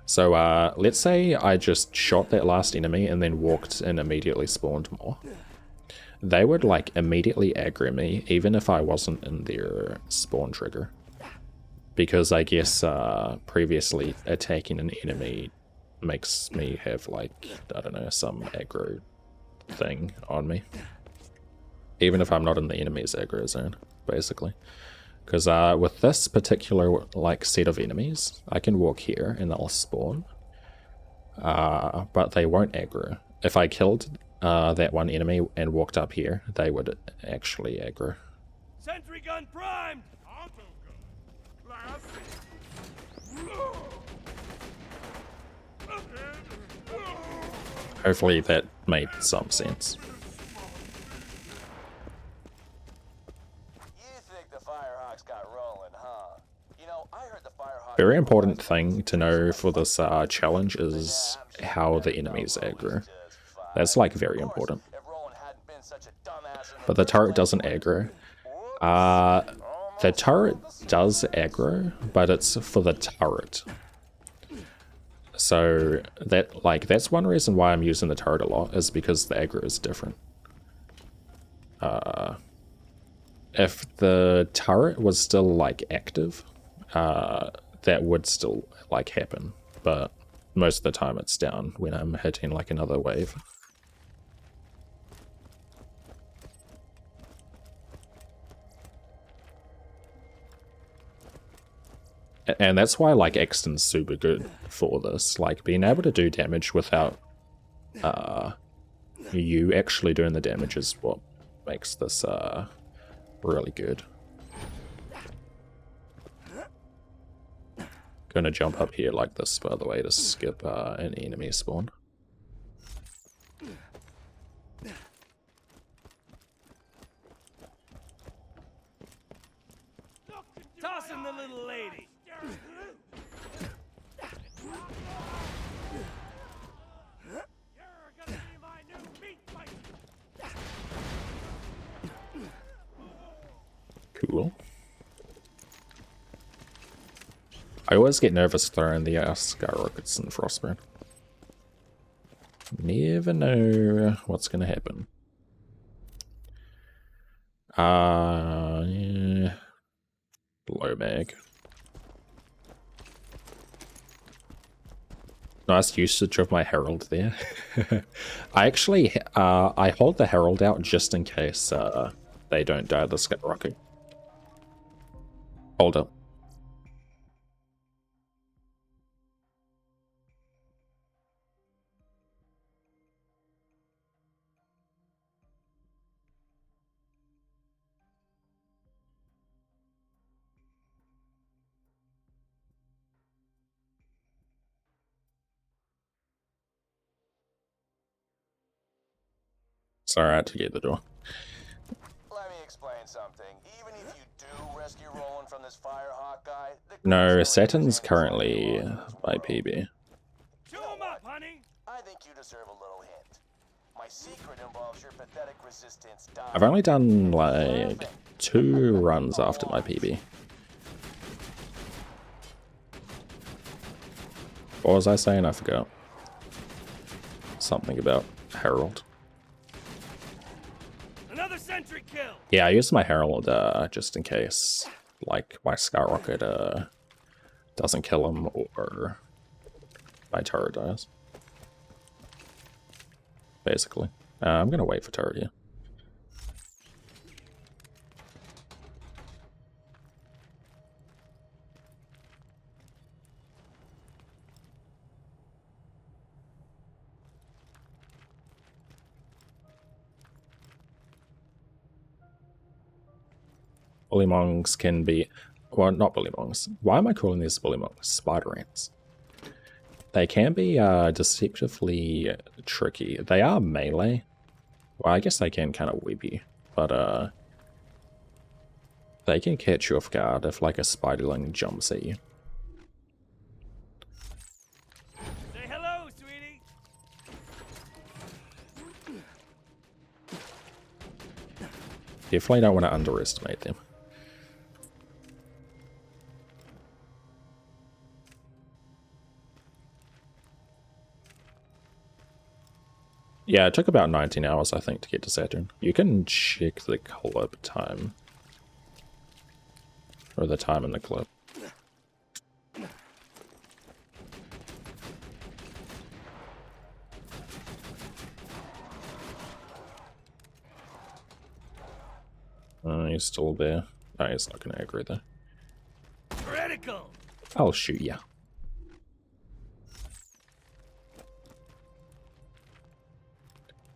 So let's say I just shot that last enemy and then walked and immediately spawned more. They would like immediately aggro me, even if I wasn't in their spawn trigger. Because I guess previously attacking an enemy makes me have like, I don't know, some aggro thing on me. Even if I'm not in the enemy's aggro zone, basically. Because with this particular like set of enemies, I can walk here and they'll spawn. But they won't aggro. If I killed that one enemy and walked up here, they would actually aggro. Sentry gun primed! Hopefully that made some sense. Very important thing to know for this challenge is how the enemies aggro. That's like very important. But the turret doesn't aggro. The turret does aggro, but it's for the turret. So that that's one reason why I'm using the turret a lot, is because the aggro is different. If the turret was still like active, that would still like happen, but most of the time it's down when I'm hitting like another wave. And that's why, like, Exton's super good for this. Like, being able to do damage without you actually doing the damage is what makes this really good. Gonna jump up here like this, by the way, to skip an enemy spawn. Tossing the little lady. You're gonna be my new meat fight. Cool. I always get nervous throwing the skyrockets in Frostburn. Never know what's gonna happen. Yeah. Blow mag. Nice usage of my Herald there. I actually, I hold the Herald out just in case they don't die the skyrocket. Hold up. Sorry, I had to get the door. Let me explain something. Even if you do rescue Roland from this Firehawk guy, No, Saturn's currently by PB. Chew 'em up, honey. I think you deserve a little hint. My secret involves your pathetic resistance dying. I've only done like 2 runs after my PB. What was I saying? I forgot. Something about Herald. Another sentry kill. Yeah, I used my Herald just in case, like, my Skyrocket doesn't kill him or my turret dies. Basically. I'm gonna wait for turret here. Bullymongs can be, well, not bullymongs. Why am I calling these bullymongs? Spider ants. They can be deceptively tricky. They are melee. Well, I guess they can kind of whip you, but they can catch you off guard if like a spiderling jumps at you. Say hello, sweetie. Definitely don't want to underestimate them. Yeah, it took about 19 hours, I think, to get to Saturn. You can check the clip time. Or the time in the clip. He's still there. Oh, he's not going to aggro there. Critical. I'll shoot ya.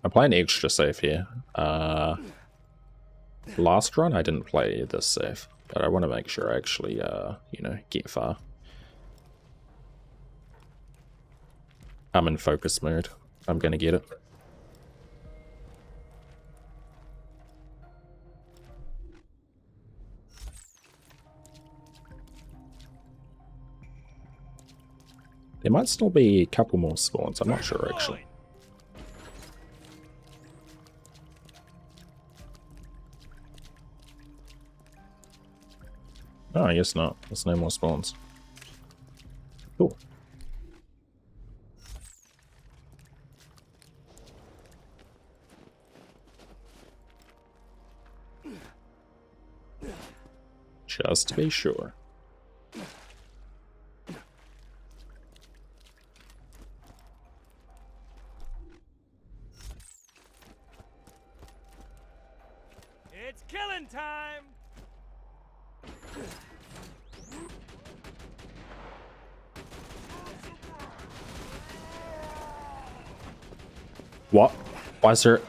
I'm playing extra safe here. Last run I didn't play this safe, but I want to make sure I actually, you know, get far. I'm in focus mode. I'm gonna get it. There might still be a couple more spawns, I'm not sure actually. Oh, I guess not. There's no more spawns. Cool. Just to be sure. It's killing time. What? Why is there...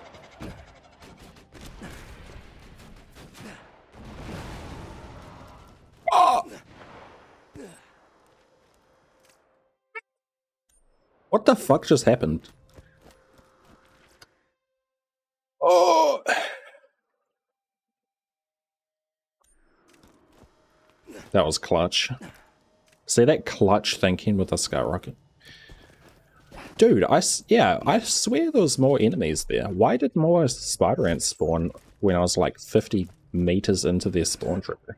Oh! What the fuck just happened? Oh! That was clutch. See that clutch thinking with the skyrocket? Dude, I swear there was more enemies there. Why did more spider ants spawn when I was like 50 meters into their spawn trigger?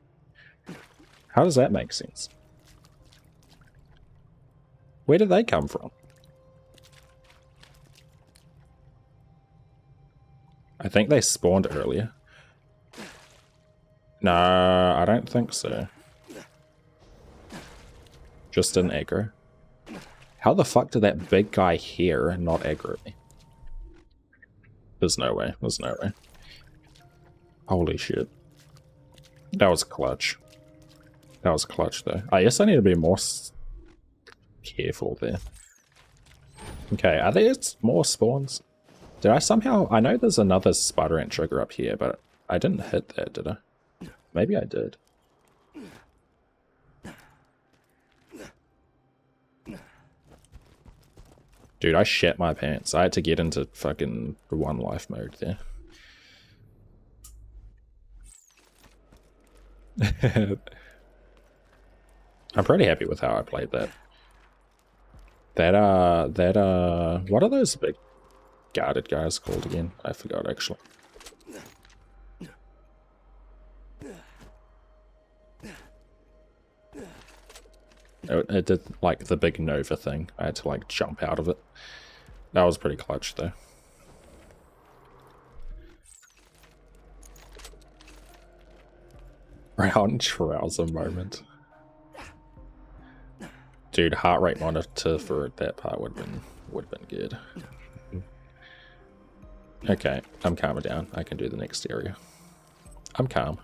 How does that make sense? Where did they come from? I think they spawned earlier. No, I don't think so. Just an aggro. How the fuck did that big guy here not aggro me? There's no way. There's no way. Holy shit. That was clutch. That was clutch though. I guess I need to be more careful there. Okay, are there more spawns? Did I somehow... I know there's another spider ant trigger up here, but I didn't hit that, did I? Maybe I did. Dude, I shat my pants. I had to get into fucking one life mode there. I'm pretty happy with how I played that. What are those big guarded guys called again? I forgot actually. It did like the big Nova thing. I had to like jump out of it. That was pretty clutch though. Brown trouser moment. Dude, heart rate monitor for that part would have been good. Okay, I'm calmer down. I can do the next area. I'm calm.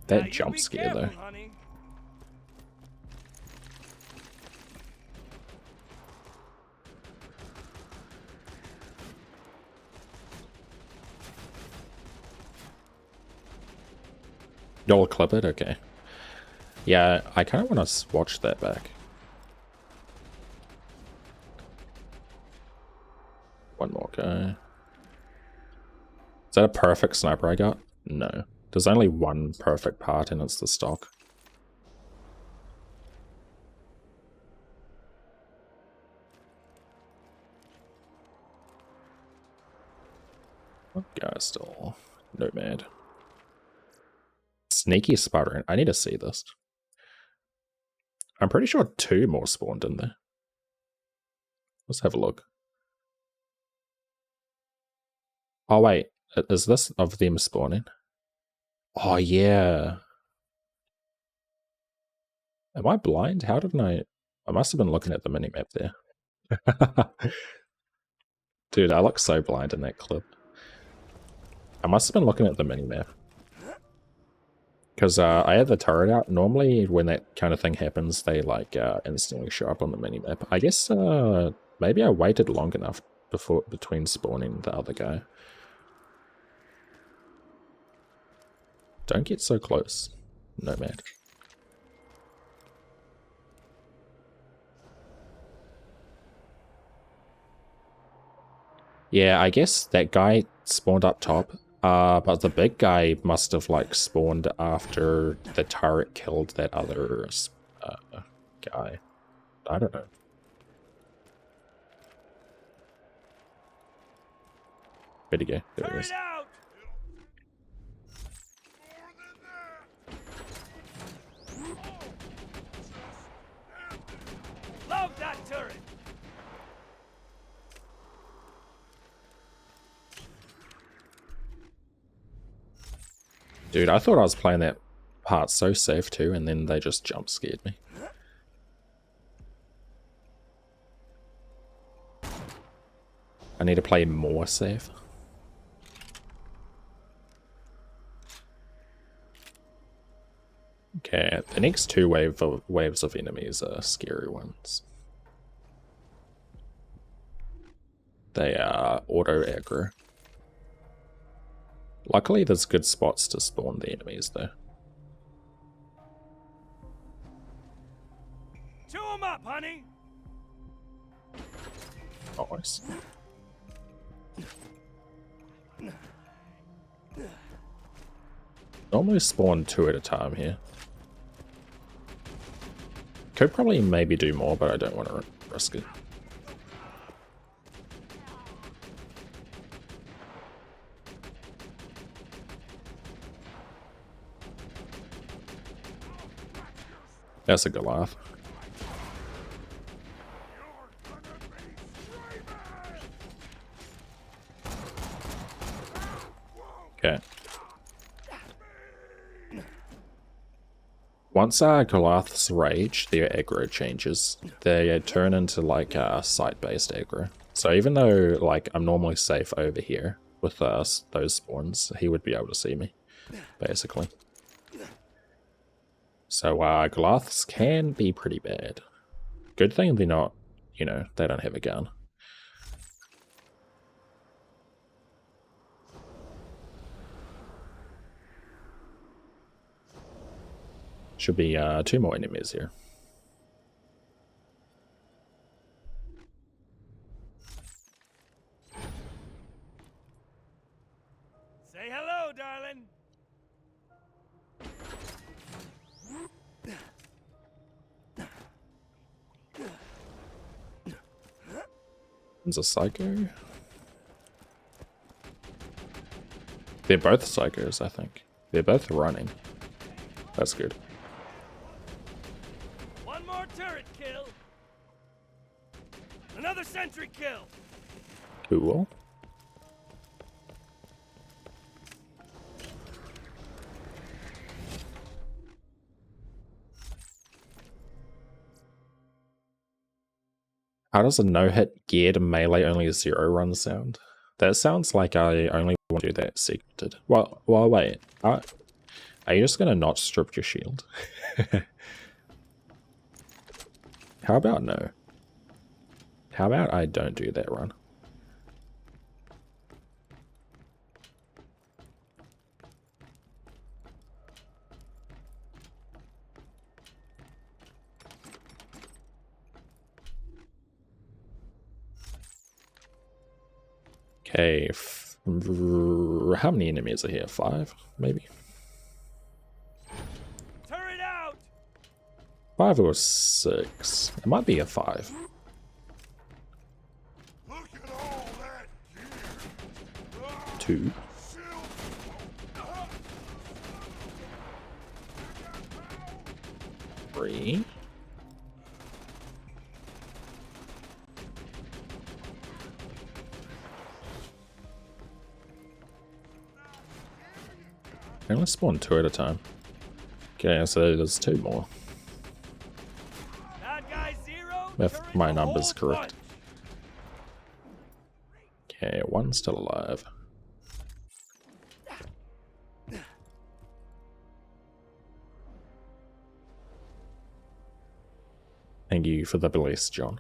That jump scare though. Honey. You'll clip it? Okay. Yeah, I kind of want to watch that back. One more guy. Is that a perfect sniper I got? No. There's only one perfect part and it's the stock. What guy still? Nomad. Sneaky spider. I need to see this. I'm pretty sure 2 more spawned in there. Let's have a look. Oh wait, is this of them spawning? Oh yeah. Am I blind? How didn't I must have been looking at the minimap there. Dude, I look so blind in that clip. I must have been looking at the minimap. Because I had the turret out. Normally when that kind of thing happens, they like instantly show up on the minimap. I guess maybe I waited long enough between spawning the other guy. Don't get so close, Nomad. Yeah, I guess that guy spawned up top. But the big guy must have like spawned after the turret killed that other guy. I don't know. Where'd he go? There he is. Love that turret. Dude, I thought I was playing that part so safe too, and then they just jump scared me. I need to play more safe. Okay, the next 2 waves of enemies are scary ones. they auto aggro. Luckily, there's good spots to spawn the enemies, though. Chew 'em up, honey. Nice. Normally spawn 2 at a time here. Could probably maybe do more, but I don't want to risk it. That's a Goliath. Okay. Once Goliaths rage, their aggro changes. They turn into like site-based aggro. So even though like I'm normally safe over here with those spawns, he would be able to see me, basically. So Goliaths can be pretty bad. Good thing they're not, you know, they don't have a gun. Should be 2 more enemies here. Say hello, darling. There's a psycho. They're both psychos, I think. They're both running. That's good. One more turret kill. Another sentry kill. Cool. How does a no-hit geared melee only 0 run sound? That sounds like I only want to do that secreted. Well, wait. Are you just gonna not strip your shield? How about no? How about I don't do that run? Okay, how many enemies are here? 5, maybe? Turret out. 5 or 6. It might be a 5. Look at all that gear. 2. Three. Okay, let's spawn 2 at a time. Okay, so there's 2 more. That guy 0. If turret my the number's whole correct. Okay, 1's still alive. Thank you for the bless, John.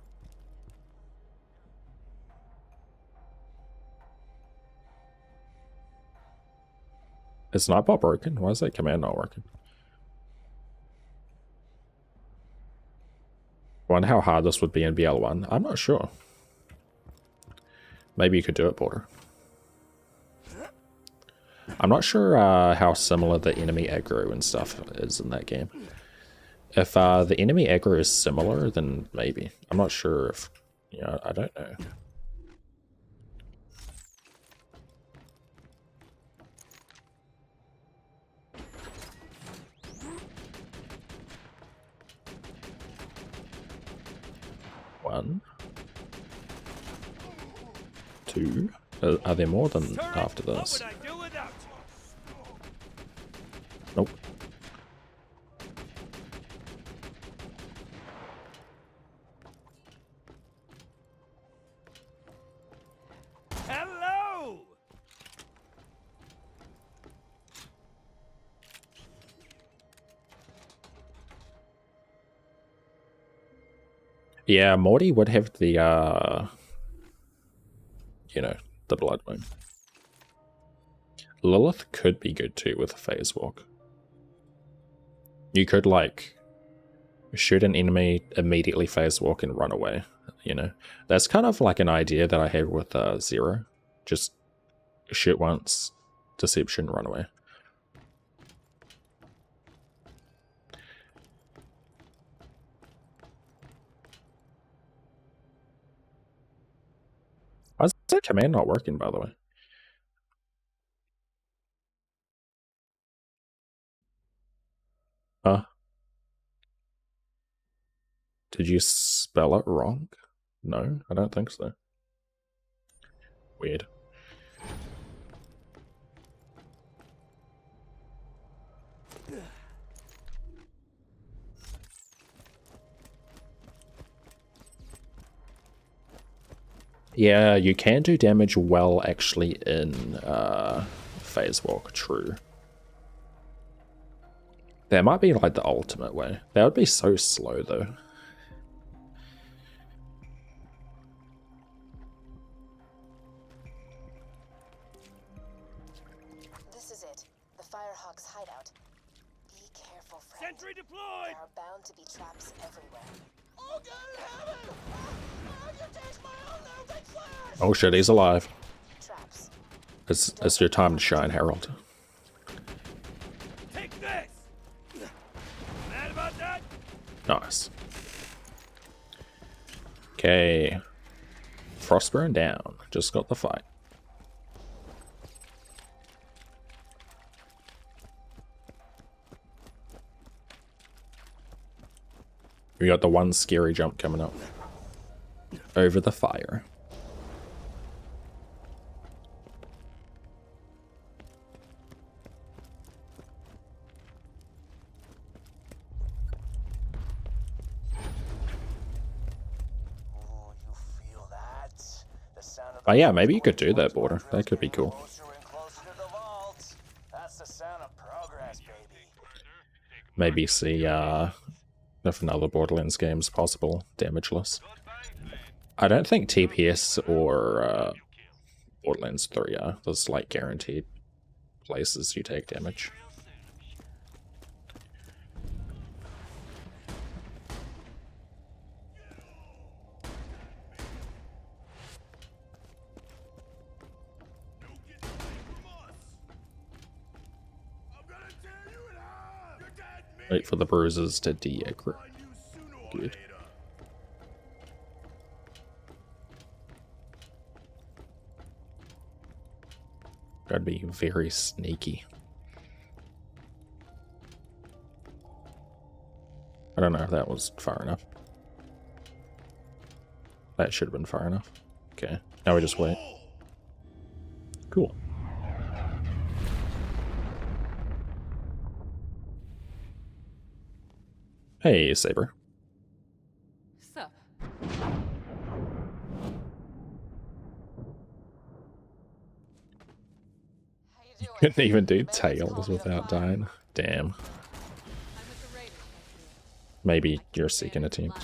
Is Nightbot broken? Why is that command not working? Wonder how hard this would be in BL1. I'm not sure. Maybe you could do it, Border. I'm not sure how similar the enemy aggro and stuff is in that game. If the enemy aggro is similar, then maybe. I'm not sure if, you know, I don't know. One. 2. Are there more than turret, after this? What would I do without you? Nope. Hello. Yeah, Morty would have the you know, the Blood Moon. Lilith could be good too with a phase walk. You could like shoot an enemy, immediately phase walk and run away, you know. That's kind of like an idea that I had with Zero. Just shoot once, deception, run away. Why is that command not working, by the way? Did you spell it wrong? No, I don't think so. Weird. Yeah, you can do damage well actually in phase walk, true. That might be like the ultimate way. That would be so slow though. This is it. The Firehawk's hideout. Be careful, friend. Sentry deployed! There are bound to be traps everywhere. Oh, God in heaven! Oh, you taste my own little big flash! Oh shit, he's alive. Traps. It's your time to shine, Harold. Take this! Mad about that? Nice. Okay. Frostburn down. Just got the fight. We got the one scary jump coming up. Over the fire. Ooh, you feel that? The sound of the Oh yeah, maybe you could do that, Border. That could be cool. closer and closer to the vault. That's the sound of progress, baby. Maybe see if another Borderlands game's possible, Damageless. I don't think TPS or Borderlands 3 are. There's like guaranteed places you take damage. Wait for the bruises to de-aggro. Good. Gotta be very sneaky. I don't know if that was far enough. That should have been far enough. Okay, now we just wait. Cool. Hey, Saber. Sup? Couldn't even do tails without dying. Damn. Maybe you're seeking a team. Could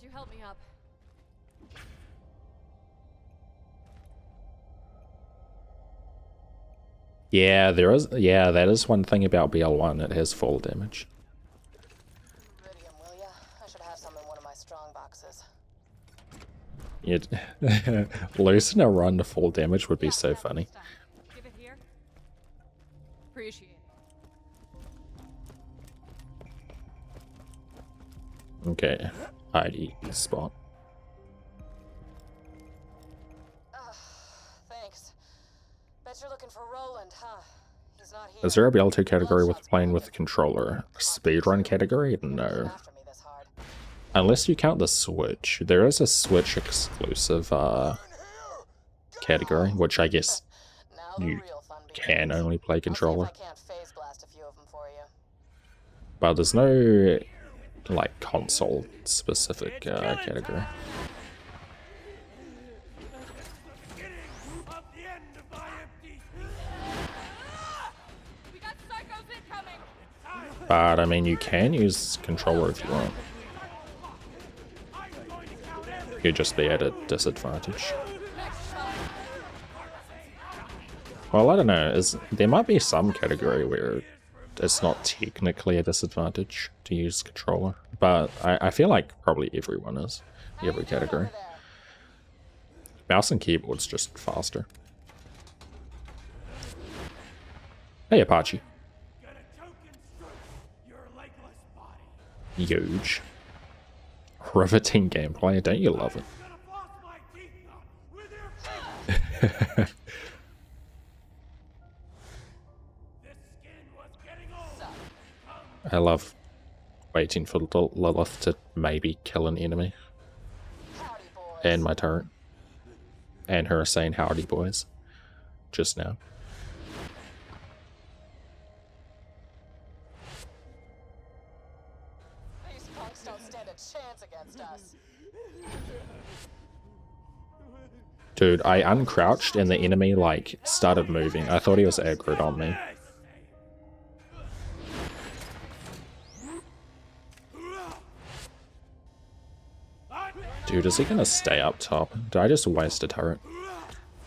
you help me up? Yeah, there is. Yeah, that is one thing about BL1. It has full damage. Iridium, will ya? I should have some in one of my strong boxes. You'd losing a run to full damage would be so funny. Give it here. Appreciate it. Okay, ID spot. Thanks. Bet you're looking for Roland, huh? He's not here. Is there a BL2 category with playing with the controller? Speedrun category? No. After me this hard. Unless you count the Switch. There is a Switch exclusive category, which I guess Now the you real fun can begins. only play I'll see if controller. I can't phase blast a few of them for you. But there's no like console specific category. Up the end of my empty. We got psychos incoming. But I mean, you can use controller if you want. you'd just be at a disadvantage. Well, I don't know. There might be some category where it's not technically a disadvantage to use controller, but I feel like probably everyone is. Every category. Mouse and keyboard's just faster. Hey, Apache. Huge. Riveting gameplay, don't you love it? I love waiting for Lilith to maybe kill an enemy. And my turret. And her saying howdy boys. Just now. These punks don't stand a chance against us. Dude, I uncrouched and the enemy like started moving. I thought he was aggroed on me. Dude, is he gonna stay up top? Did I just waste a turret?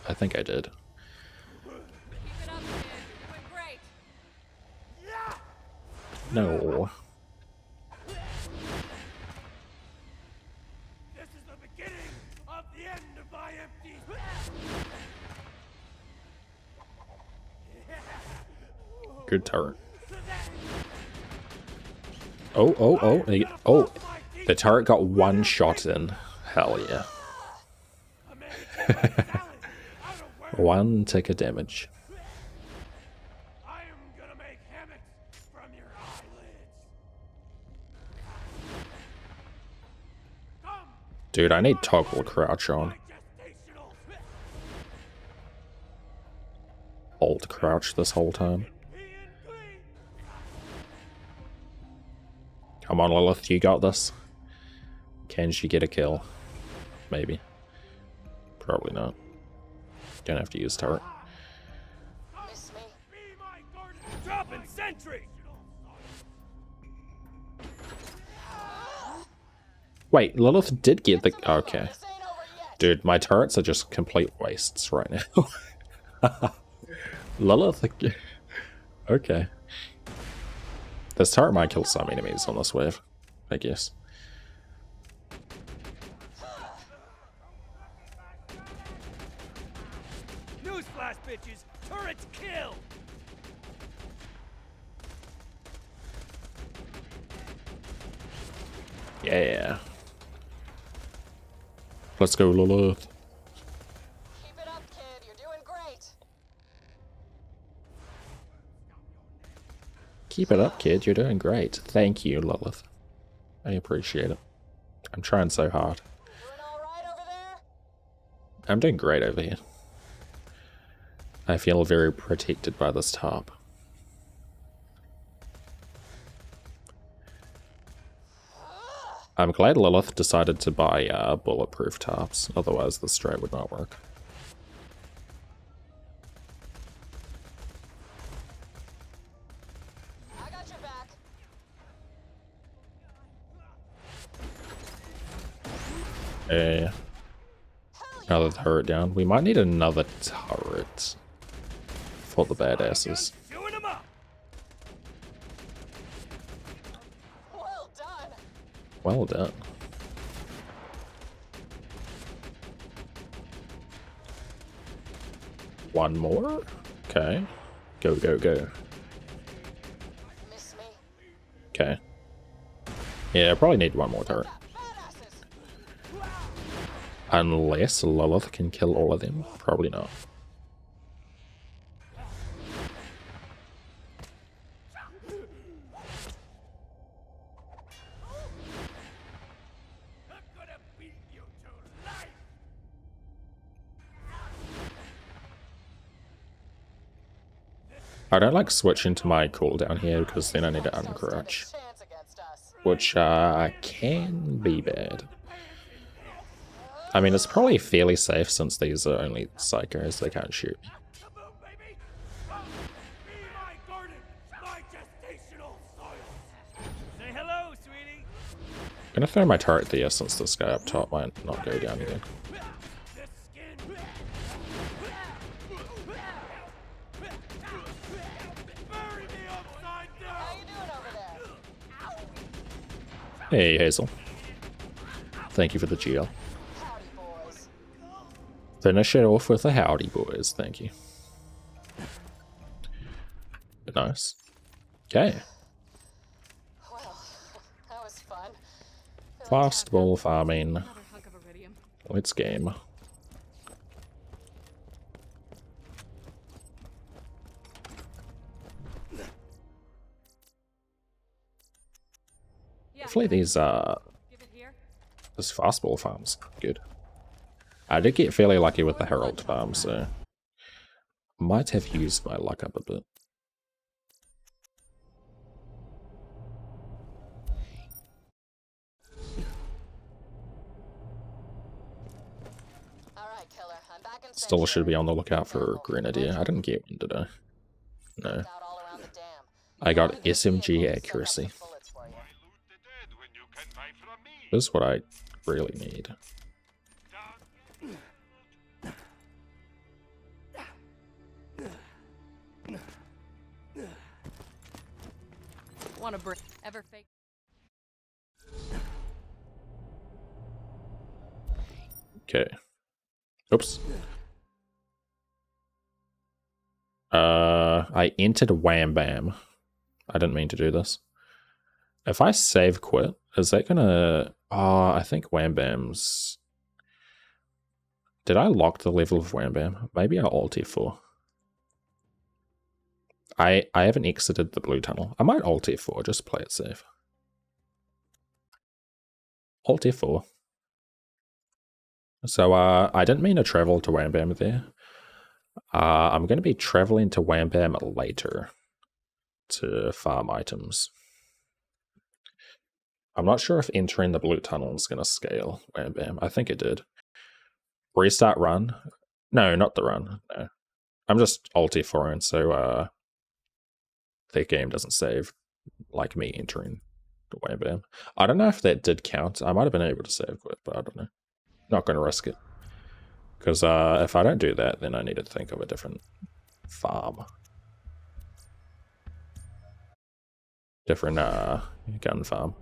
I think I did. No. This is the beginning of the end of my empty. Good turret. Oh, the turret got one shot in. Hell yeah. One tick of damage. I am gonna make hammocks from your eyelids. Come, Dude, I need toggle crouch on. gestational. Hold crouch this whole time. Come on, Lilith, you got this. Can she get a kill? Maybe. Probably not. Gonna have to use turret. Miss me? Be my guardian. Dropping sentry. Wait, Lilith did get the... Okay. This ain't over yet. Dude, my turrets are just complete wastes right now. Lilith... Okay. This turret might kill some enemies on this wave, I guess. Newsflash, bitches. Turrets kill. Yeah. Let's go, Lilith. Keep it up, kid. You're doing great. Keep it up, kid. You're doing great. Thank you, Lilith. I appreciate it. I'm trying so hard. Doing all right over there? I'm doing great over here. I feel very protected by this top. I'm glad Lilith decided to buy bulletproof tops, otherwise the strat would not work. I got your back. Yeah. Another turret down. We might need another turret for the badasses. Chewing them up. Well done. Well done. One more? Okay. Go, go, go. Miss me? Okay. Yeah, I probably need one more turret. Badasses. Unless Lilith can kill all of them. Probably not. I'm gonna beat you to life. I don't like switching to my cooldown here because then I need to uncrouch, Chance against us. which can be bad. I mean, it's probably fairly safe since these are only psychos, they can't shoot me. Kaboom, baby. Come, be my garden, my gestational soil. Say hello, sweetie. gonna throw my turret there since this guy up top might not go down again. Hey, Hazel. Thank you for the GL. Howdy, boys. Finish it off with a howdy, boys. Thank you. Nice. Okay. Well, that was fun. Fast ball farming. Another hunk of iridium. Let's game. Yeah, Hopefully these give it here. this fastball farm's good. I did get fairly lucky with the Herald farm, so might have used my luck up a bit. All right, killer. I'm back in Still should be Sanctuary. on the lookout for Grenadier. I didn't get one, did I? No. Out all around the dam. I got Only good SMG vehicles soak up accuracy. the bullets for you. Why loot the dead when you can buy from me? This is what I really need. Want to break? Ever fake? Okay. Oops. I entered Wham Bam. I didn't mean to do this. If I save quit, is that gonna... I think Wham Bam's... Did I lock the level of Wham Bam? Maybe I Alt F4. I haven't exited the blue tunnel. I might Alt F4, just play it safe. Alt F4. So, I didn't mean to travel to Wham Bam there. I'm going to be traveling to Wham Bam later to farm items. I'm not sure if entering the blue tunnel is going to scale Wham Bam. I think it did. Restart run? No, not the run. No. I'm just Alt F4ing, so the game doesn't save like me entering the Wham Bam. I don't know if that did count. I might have been able to save quit, but I don't know. Not going to risk it. Because if I don't do that, then I need to think of a different farm. Different gun farm.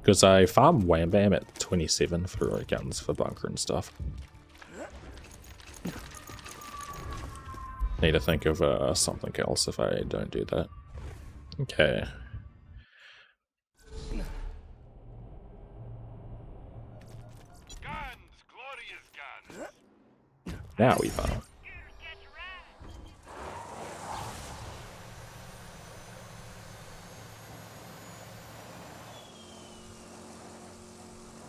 Because I farm Wham Bam at 27 for guns for bunker and stuff. Need to think of something else if I don't do that. Okay. Guns, glorious guns. Now we farm.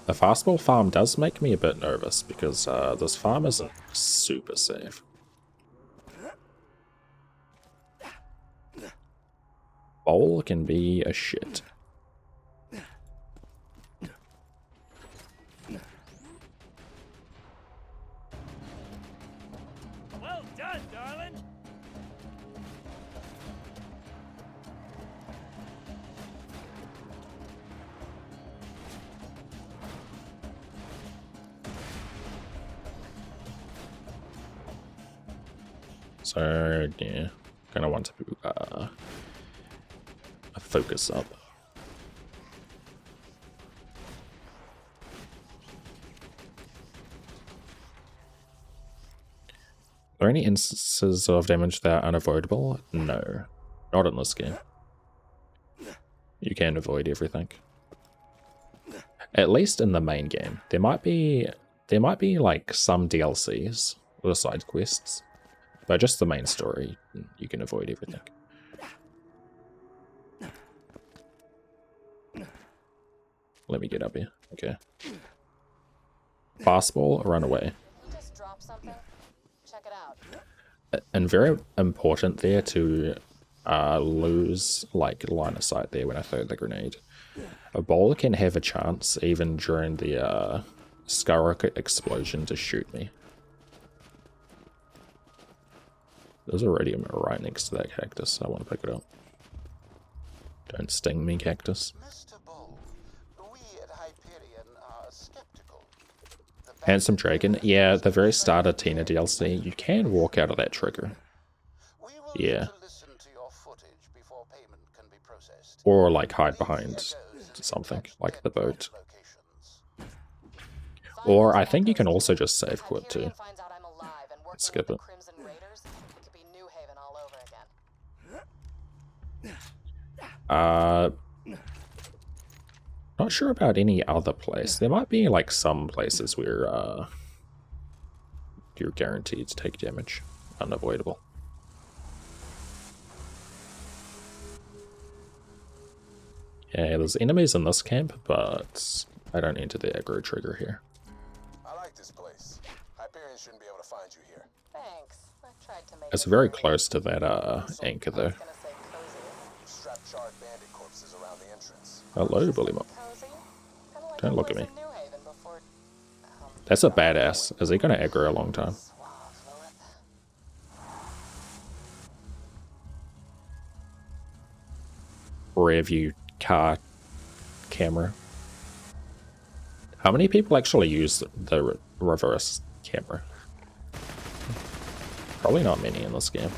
The fastball farm does make me a bit nervous because this farm isn't super safe. Bowl can be a shit. Well done, darling. So yeah, gonna want to focus up. Are there any instances of damage that are unavoidable? No, not in this game. You can avoid everything. At least in the main game. There might be like some DLCs or side quests, but just the main story, you can avoid everything. Let me get up here. Okay. Fastball, run away. Just drop something. Check it out. And very important there to lose like line of sight there when I throw the grenade. A bowler can have a chance even during the skyrocket explosion to shoot me. There's already a right next to that cactus. I want to pick it up. Don't sting me, cactus. Mr. Bull, we at Handsome Dragon. Yeah, the very start of Tina DLC, you can walk out of that trigger. We will Yeah. need to listen to your footage before payment can be processed. Or like hide behind something, like the boat. Locations. Or I think you can also just save quit too. Hyperion finds out I'm alive and working Skip with it. the Crimson Raiders. It could be New Haven all over again. Not sure about any other place. There might be like some places where you're guaranteed to take damage. Unavoidable. Yeah, there's enemies in this camp, but I don't enter the aggro trigger here. I like this place. Hyperion shouldn't be able to find you here. Thanks. I tried to make It's it very early. close to that anchor though. I was gonna say cozy. Strap charred bandit corpses around the entrance. Hello, Bully Mop. Cozy? Kinda like Don't it look at was me. in New Haven before, That's a badass. Is he gonna aggro a long time? suave, Lilith. Rear view car camera. How many people actually use the reverse camera? Probably not many in this game.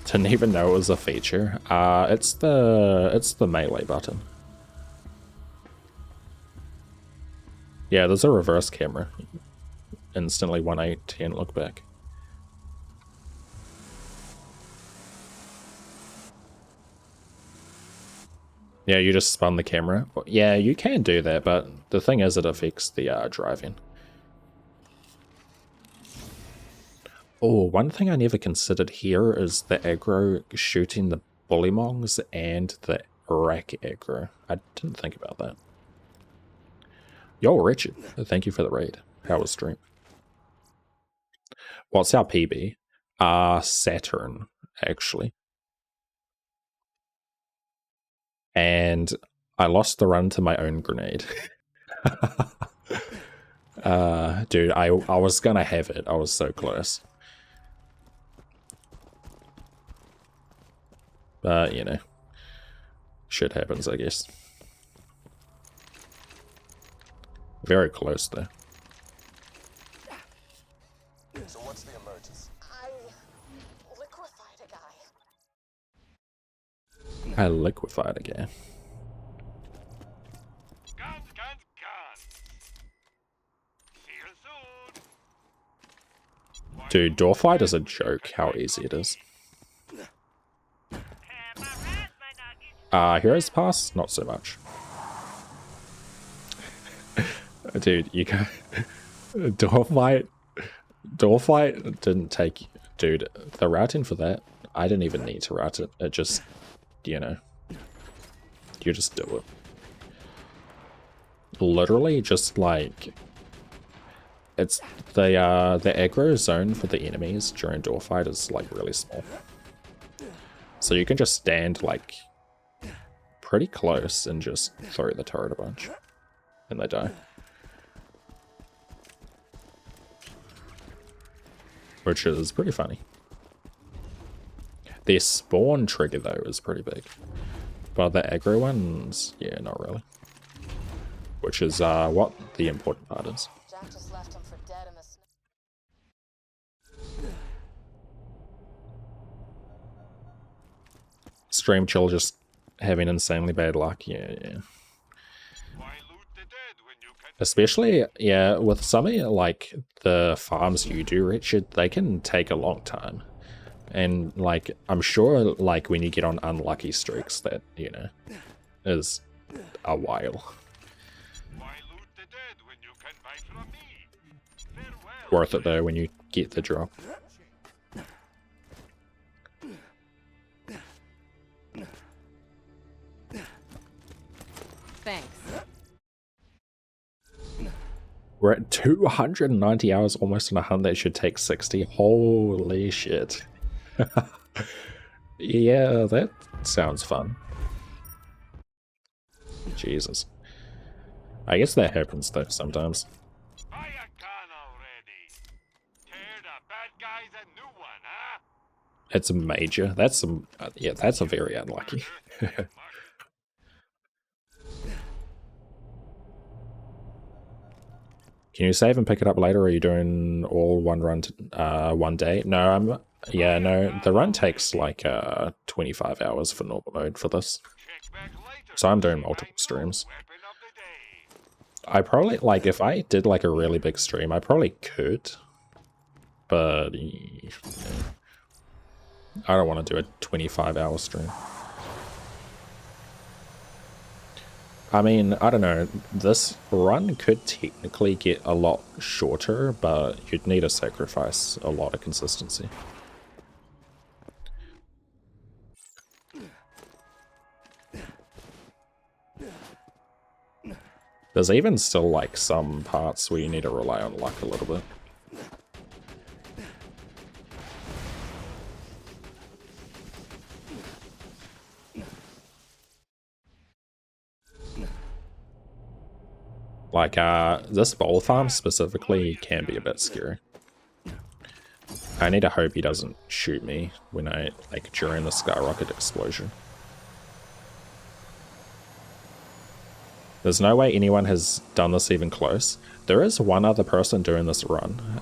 Didn't even know it was a feature. It's the melee button. Yeah, there's a reverse camera. Instantly 180 and look back. Yeah, you just spun the camera. Yeah, you can do that, but the thing is it affects the driving. Oh, one thing I never considered here is the aggro shooting the bullymongs and the rack aggro. I didn't think about that. Yo, Richard, thank you for the raid. How was stream? What's our PB? Saturn, actually. And I lost the run to my own grenade. Dude, I was gonna have it. I was so close. But, you know, shit happens, I guess. Very close, though. So what's the emergency? I liquefied a guy. I liquefied again. Guns, guns, guns. See you soon. Dude, door fight is a joke, how easy it is. Heroes Pass? Not so much. Dude, you can door fight didn't take... Dude, the routing for that, I didn't even need to route it. It just, you know, you just do it. Literally just like... It's the aggro zone for the enemies during door fight is like really small. So you can just stand like pretty close and just throw the turret a bunch. And they die. Which is pretty funny. Their spawn trigger though is pretty big. But the aggro ones, yeah, not really. Which is what the important part is. Jack just left him for dead in the snow. Stream chill just having insanely bad luck, yeah. Why loot the dead when you can... Especially, yeah, with some of like the farms you do, Richard, they can take a long time. And like, I'm sure like when you get on unlucky streaks that, you know, is a while. Why loot the dead when you can buy from me? Farewell. Worth it though when you get the drop. Thanks. We're at 290 hours, almost in a hunt that should take 60. Holy shit. Yeah, that sounds fun. Jesus. I guess that happens though sometimes. Buy a a new one, huh? It's a major. That's some. Yeah, that's a very unlucky. Can you save and pick it up later, or are you doing all one run one day? No, I'm... Yeah, no, the run takes like 25 hours for normal mode for this. So I'm doing multiple streams. I probably, like, if I did like a really big stream, I probably could. But... yeah. I don't want to do a 25-hour stream. I mean, I don't know, this run could technically get a lot shorter, but you'd need to sacrifice a lot of consistency. There's even still like some parts where you need to rely on luck a little bit. Like, this bowl farm specifically can be a bit scary. I need to hope he doesn't shoot me when I, like, during the skyrocket explosion. There's no way anyone has done this even close. There is one other person doing this run,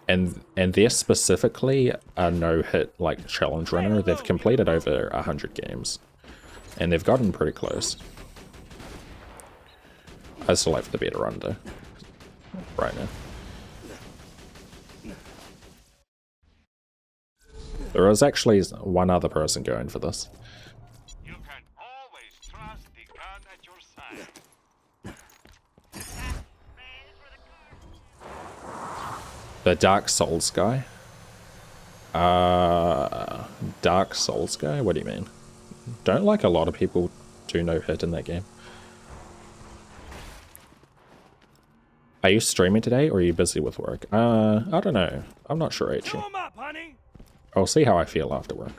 and they're specifically a no-hit, like, challenge runner. They've completed over 100 games, and they've gotten pretty close. I still like the better run, though, right now. There is actually one other person going for this. You can always trust the gun at your side. The Dark Souls guy? Dark Souls guy? What do you mean? Don't like a lot of people do no hit in that game. Are you streaming today or are you busy with work? I don't know. I'm not sure actually. Show 'em up, honey. I'll see how I feel after work.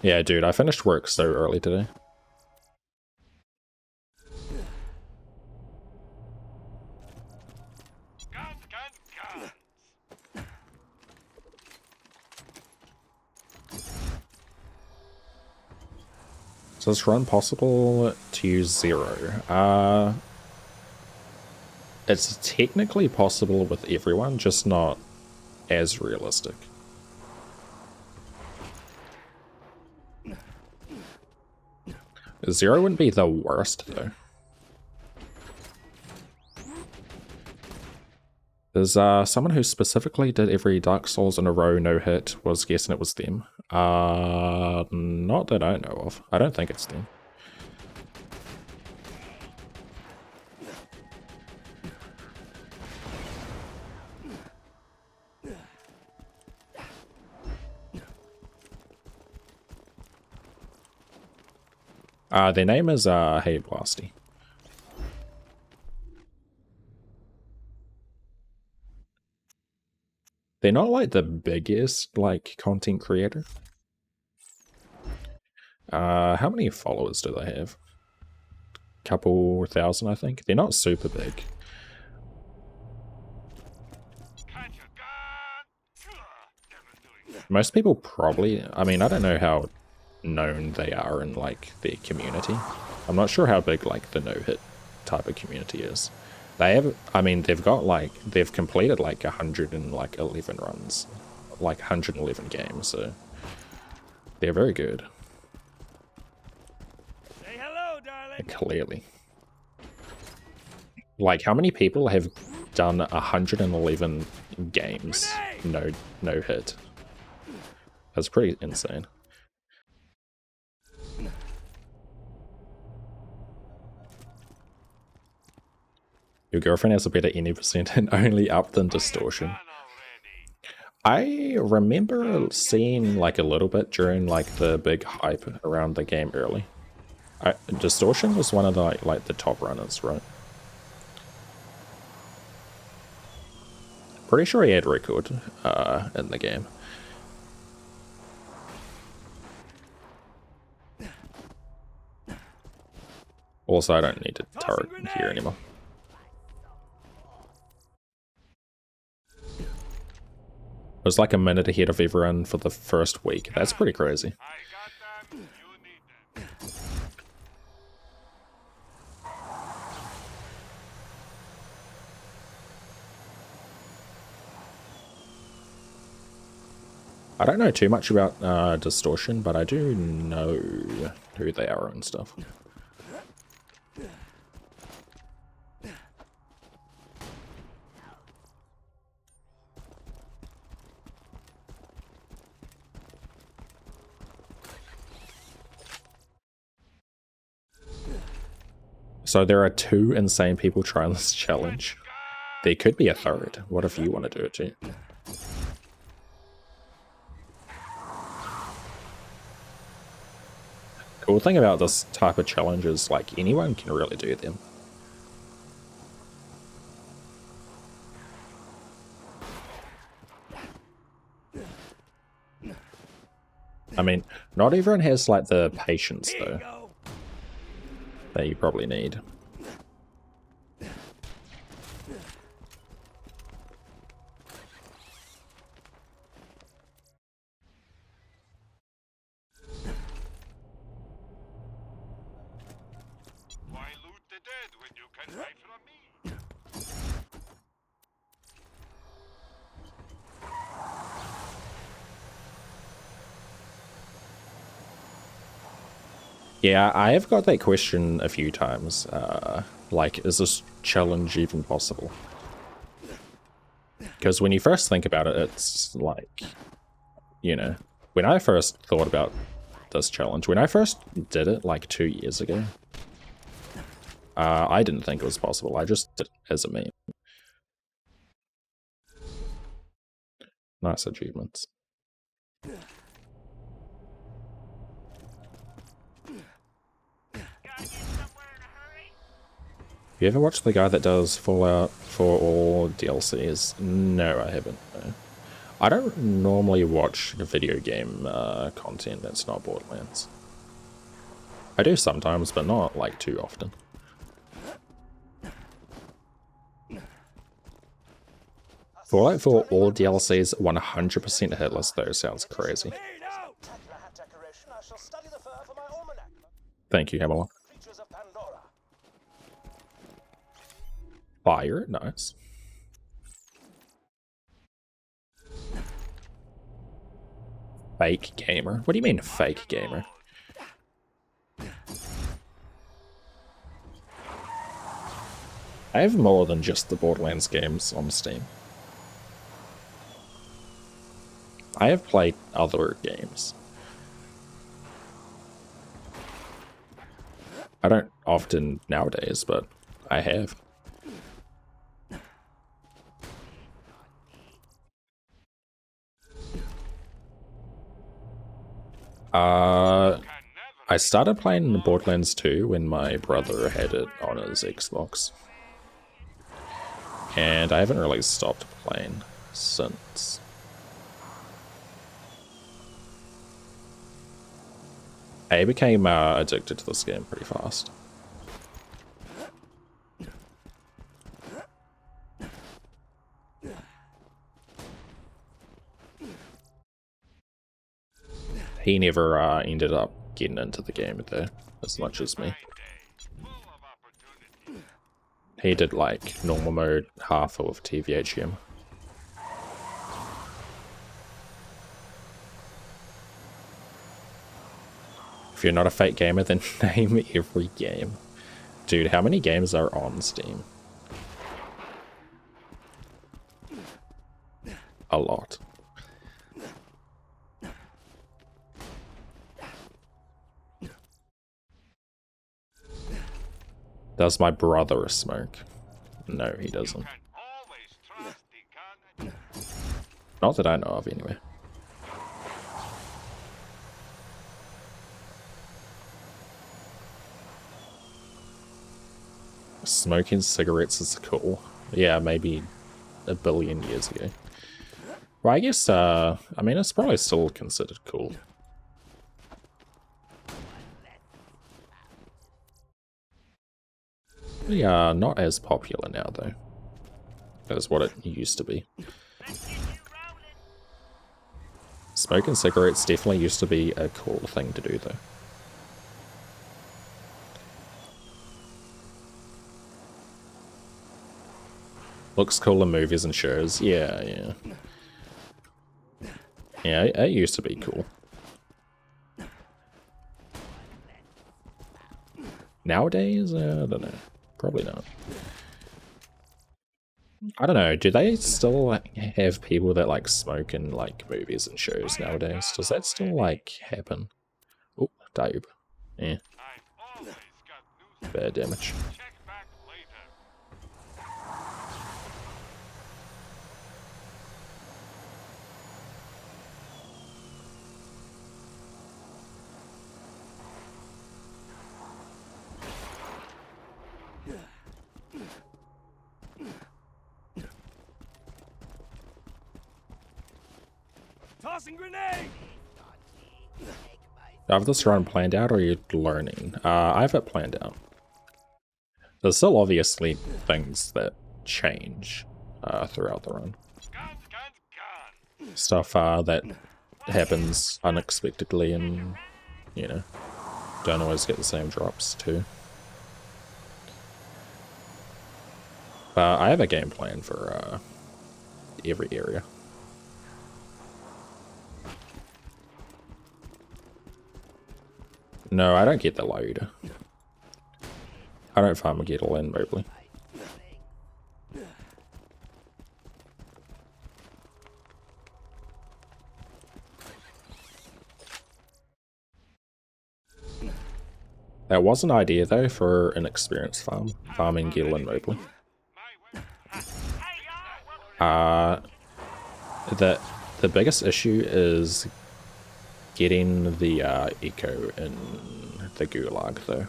Yeah, dude, I finished work so early today. Guns. So is run possible to use 0? It's technically possible with everyone, just not as realistic. Zero wouldn't be the worst, though. There's someone who specifically did every Dark Souls in a row no-hit, was guessing it was them. Not that I know of. I don't think it's them. Their name is Hey Blasty. They're not like the biggest like content creator. How many followers do they have? Couple thousand, I think. They're not super big. Most people probably, I mean, I don't know how known they are in like their community. I'm not sure how big like the no-hit type of community is. They have, I mean, they've got like, they've completed like 111 runs, like 111 games, so they're very good. Say hello, darling. Clearly. Like, how many people have done 111 games no hit? That's pretty insane. Your girlfriend has a better any percent and only up than distortion. I remember seeing like a little bit during like the big hype around the game early. Distortion was one of the like the top runners, right? Pretty sure he had record in the game. Also, I don't need a turret here anymore. I was like a minute ahead of everyone for the first week. That's pretty crazy. I got them. You need them. I don't know too much about Distortion, but I do know who they are and stuff. So there are 2 insane people trying this challenge. There could be a third. What if you want to do it too? Cool thing about this type of challenge is like anyone can really do them. I mean, not everyone has like the patience though that you probably need. Why loot the dead when you can hide from me? Yeah, I have got that question a few times. Like, is this challenge even possible? Because when you first think about it, it's like, you know, when I first thought about this challenge, when I first did it like 2 years ago, I didn't think it was possible. I just did it as a meme. Nice achievements. You ever watched the guy that does Fallout for all DLCs? No, I haven't. No. I don't normally watch video game content that's not Borderlands. I do sometimes, but not like too often. Fallout for all DLCs 100% hitless though, sounds crazy. Thank you, Hammerlock. Fire, nice. Fake gamer? What do you mean fake gamer? I have more than just the Borderlands games on Steam. I have played other games. I don't often nowadays, but I have. I started playing Borderlands 2 when my brother had it on his Xbox. And I haven't really stopped playing since. I became addicted to this game pretty fast. He never ended up getting into the game though, as much as me. He did like normal mode, half of TVHM. If you're not a fake gamer, then name every game. Dude, how many games are on Steam? A lot. Does my brother smoke? No, he doesn't. Not that I know of, anyway. Smoking cigarettes is cool. Yeah, maybe a billion years ago. Well, I guess, I mean, it's probably still considered cool. definitely not as popular now, though, as what it used to be. Smoking cigarettes definitely used to be a cool thing to do, though. Looks cool in movies and shows. Yeah, yeah. Yeah, it used to be cool. Nowadays, I don't know. Probably not. I don't know. Do they still have people that like smoke in like movies and shows nowadays? Does that still like happen? Oh, Dabe. Yeah. Bad damage. Tossing grenade! Do I have this run planned out, or are you learning? I have it planned out. There's still obviously things that change throughout the run. Stuff that happens unexpectedly and, you know, don't always get the same drops too. But I have a game plan for every area. No, I don't get the load. I don't farm a Gettle in Mobley. That was an idea though for an experienced farming Gettle in Mobley. The biggest issue is getting the eco in the Gulag though.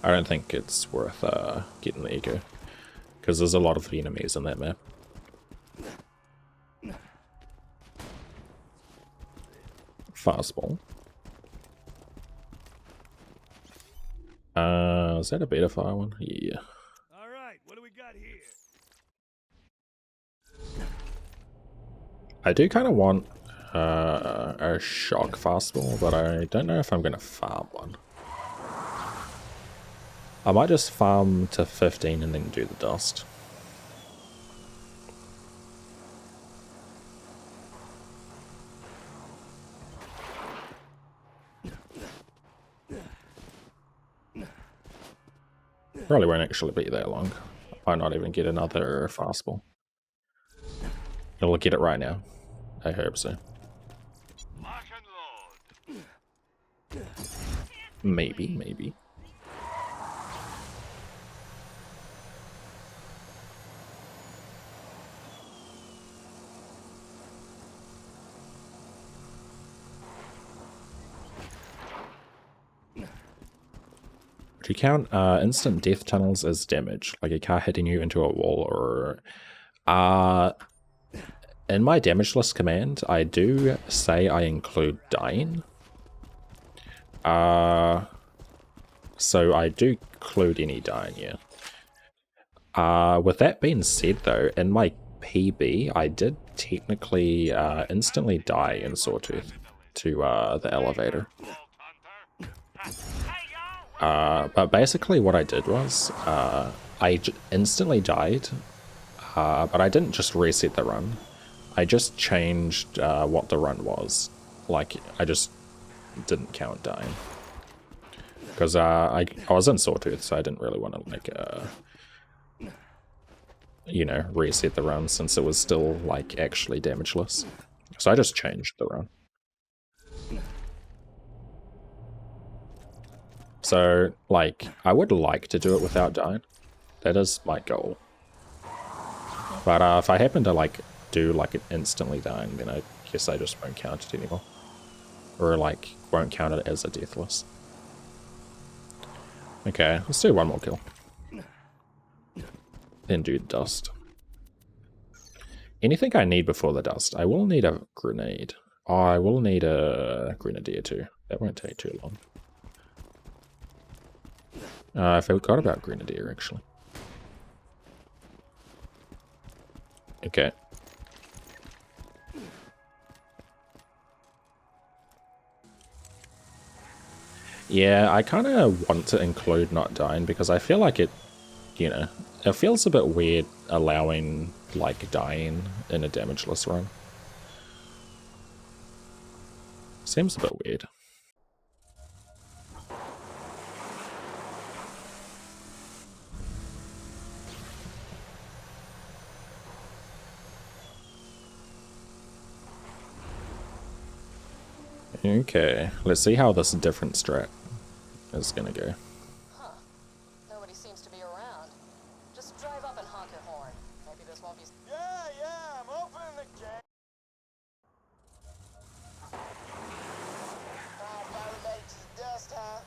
I don't think it's worth getting the eco, because there's a lot of enemies in that map. Fastball. Is that a beta fire one? Yeah. Alright, what do we got here? I do kind of want a shock fastball, but I don't know if I'm going to farm one. I might just farm to 15 and then do the dust. Probably won't actually be that long. I might not even get another fastball. I'll get it right now. I hope so. Maybe, maybe. Do you count instant death tunnels as damage, like a car hitting you into a wall, or in my Damageless command, I do say I include dying. So I do include any dying, yeah. With that being said though, in my PB, I did technically instantly die in Sawtooth to the elevator. But basically what I did was, I instantly died, but I didn't just reset the run. I just changed what the run was. Like, I just didn't count dying. Because I was in Sawtooth, so I didn't really want to, like, you know, reset the run since it was still, like, actually damageless. So I just changed the run. So, like, I would like to do it without dying. That is my goal. But if I happen to, like, do, like, it instantly dying, then I guess I just won't count it anymore. Or, like, won't count it as a deathless. Okay, let's do one more kill. Then do dust. Anything I need before the dust? I will need a grenade. Oh, I will need a grenadier too. That won't take too long. I forgot about Grenadier, actually. Okay. Yeah, I kind of want to include not dying because I feel like it, you know, it feels a bit weird allowing, like, dying in a damageless run. Seems a bit weird. Okay, let's see how this different strat is gonna go. Huh. Nobody seems to be around. Just drive up and honk your horn. Maybe this won't be... Yeah, I'm opening the gate. Finally made it to the dust, huh?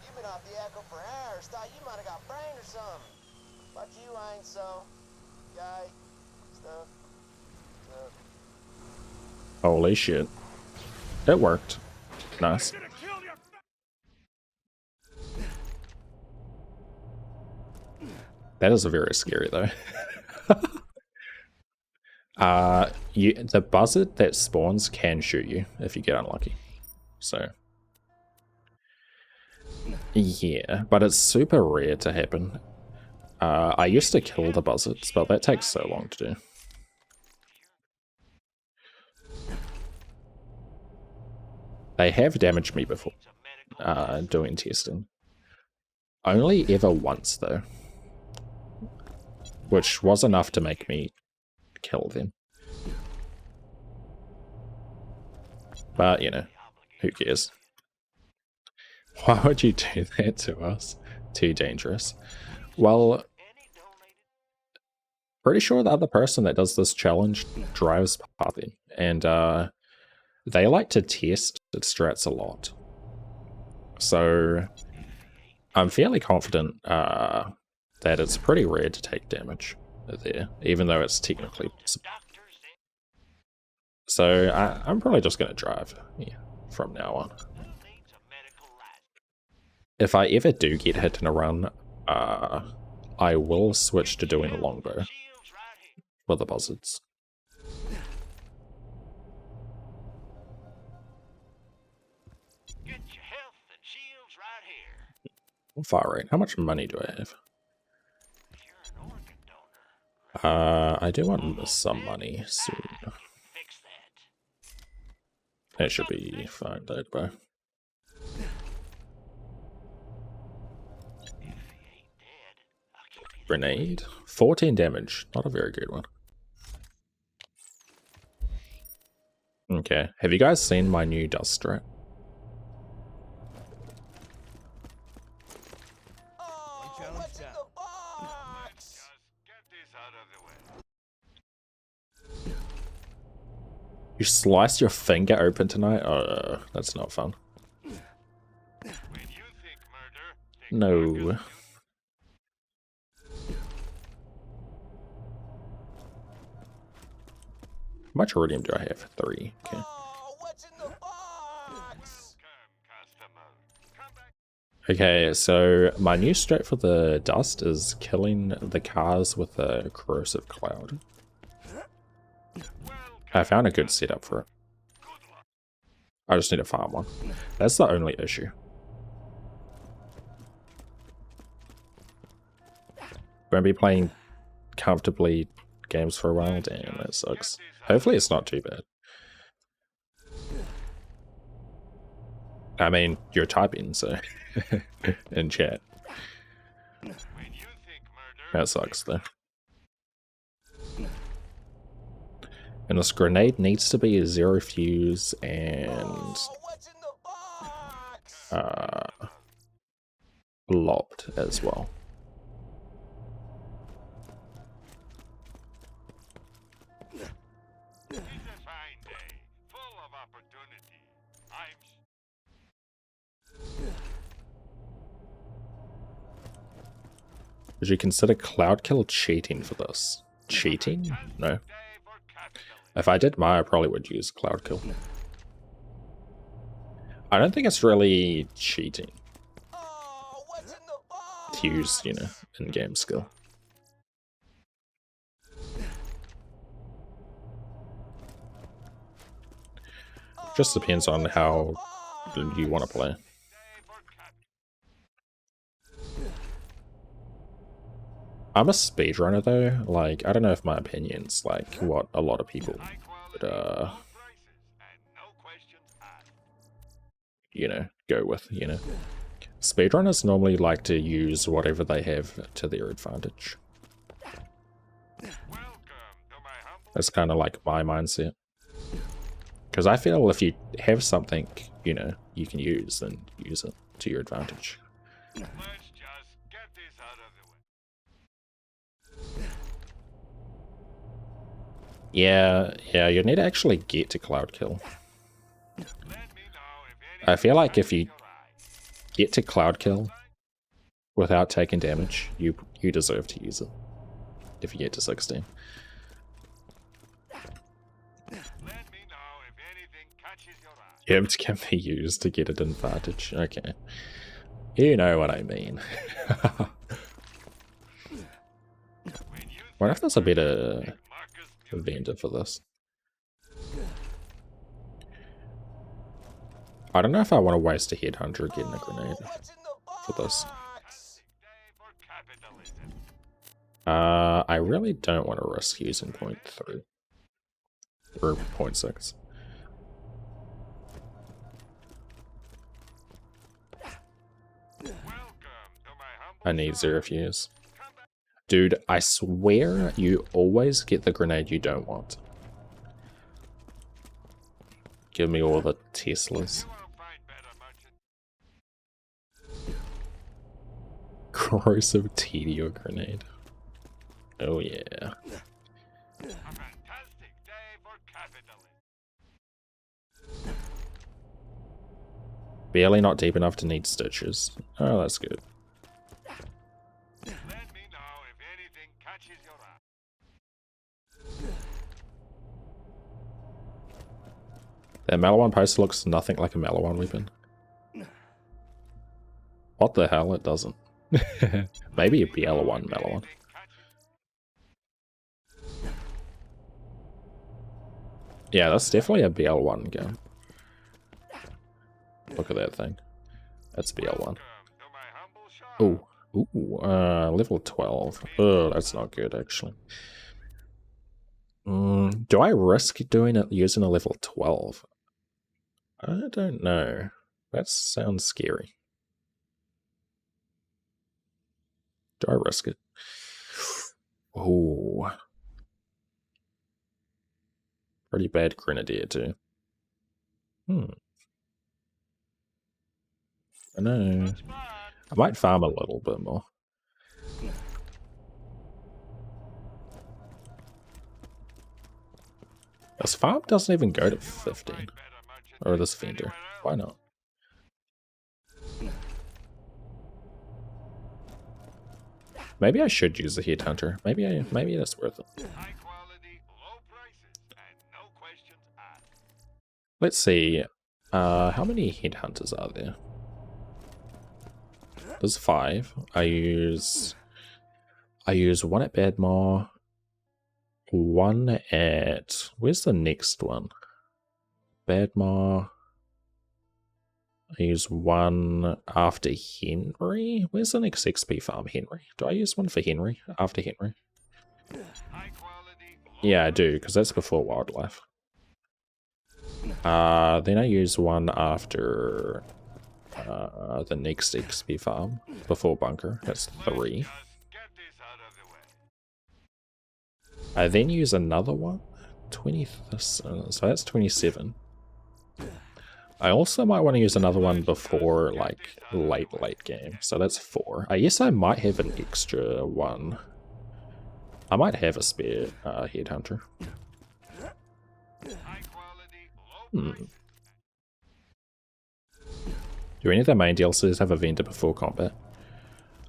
You've been off the echo for hours. Thought you might have got brain or something. But you ain't so. Guy. Stuff. Holy shit. It worked. Nice. That is very scary though. The buzzard that spawns can shoot you if you get unlucky. So yeah, but it's super rare to happen. I used to kill the buzzards, but that takes so long to do. They have damaged me before, doing testing. Only ever once though, which was enough to make me kill them. But, you know, who cares? Why would you do that to us? Too dangerous. Well, pretty sure the other person that does this challenge drives past them, and they like to test strats a lot. So I'm fairly confident that it's pretty rare to take damage there, even though it's technically possible. So I'm probably just going to drive from now on. If I ever do get hit in a run, I will switch to doing a longbow with the buzzards. Far right. How much money do I have? I do want some money soon. It should be fine, though. Grenade. 14 damage. Not a very good one. Okay. Have you guys seen my new dust strat? You sliced your finger open tonight? Oh, that's not fun. No. How much iridium do I have? 3. Okay. Okay, so my new strat for the dust is killing the cars with a corrosive cloud. I found a good setup for it. I just need to farm one. That's the only issue. Won't be playing comfortably games for a while. Damn, that sucks. Hopefully it's not too bad. I mean, you're typing, so in chat. That sucks though. And this grenade needs to be a 0 fuse and lobbed as well. Would you consider cloud kill cheating for this? Cheating? No. If I did I probably would use cloud kill. I don't think it's really cheating. with Hugh's, you know, in-game skill. Just depends on how you want to play. I'm a speedrunner though, like, I don't know if my opinion's like what a lot of people would, you know, go with, you know. Speedrunners normally like to use whatever they have to their advantage. That's kind of like my mindset. Because I feel if you have something, you know, you can use, then use it to your advantage. Let's just get this out of the way. Yeah, you need to actually get to Cloud Kill. I feel like if you get to Cloud Kill without taking damage, you deserve to use it. If you get to 16. It can be used to get an advantage. Okay. You know what I mean. Wonder if there's a better vendor for this. I don't know if I want to waste a headhunter getting a grenade for this. I really don't want to risk using 0.3 or 0.6. I need 0 fuse. Dude, I swear you always get the grenade you don't want. Give me all the Teslas. Corrosive Tedio grenade. Oh yeah. Barely not deep enough to need stitches. Oh, that's good. That Malawan poster looks nothing like a Malawan weapon. What the hell? It doesn't. Maybe a BL1 Malawan. Yeah, that's definitely a BL1 gun. Look at that thing. That's BL1. Ooh. Ooh, level 12. Oh, that's not good, actually. Do I risk doing it using a level 12? I don't know. That sounds scary. Do I risk it? Oh. Pretty bad grenadier, too. I know. I might farm a little bit more. This farm doesn't even go to 15. Or this vendor. Why not? Maybe I should use the headhunter. Maybe that's worth it. Let's see. How many headhunters are there? There's 5. I use one at Badmore. One at... Where's the next one? Badmore. I use one after Henry. Where's the next XP farm? Henry. Do I use one for Henry? After Henry? Yeah, I do, because that's before wildlife. Then I use one after the next XP farm. Before bunker. That's 3. I then use another one. 20. So that's 27. I also might want to use another one before, like, late game. So that's 4. I guess I might have an extra one. I might have a spare headhunter. Do any of the main DLCs have a vendor before combat?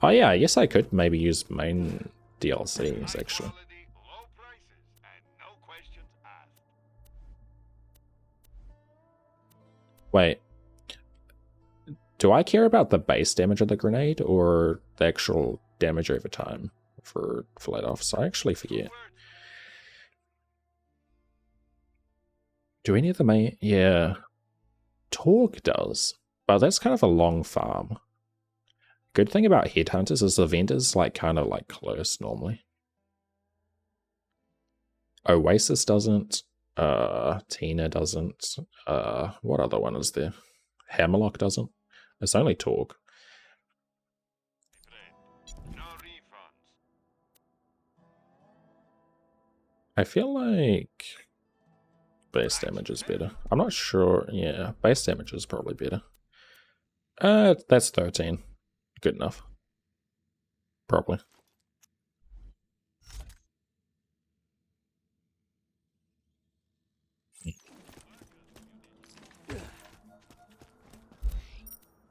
Oh yeah, I guess I could maybe use main DLCs, actually. Wait. Do I care about the base damage of the grenade or the actual damage over time for flat offs? I actually forget. Do any of the main... Yeah. Torque does, but that's kind of a long farm. Good thing about Headhunters is the vendor's like kind of like close normally. Oasis doesn't. Tina doesn't. What other one is there? Hammerlock doesn't. It's only Torque. No refunds. I feel like base damage is better. I'm not sure. Yeah, base damage is probably better. That's 13. Good enough. Probably.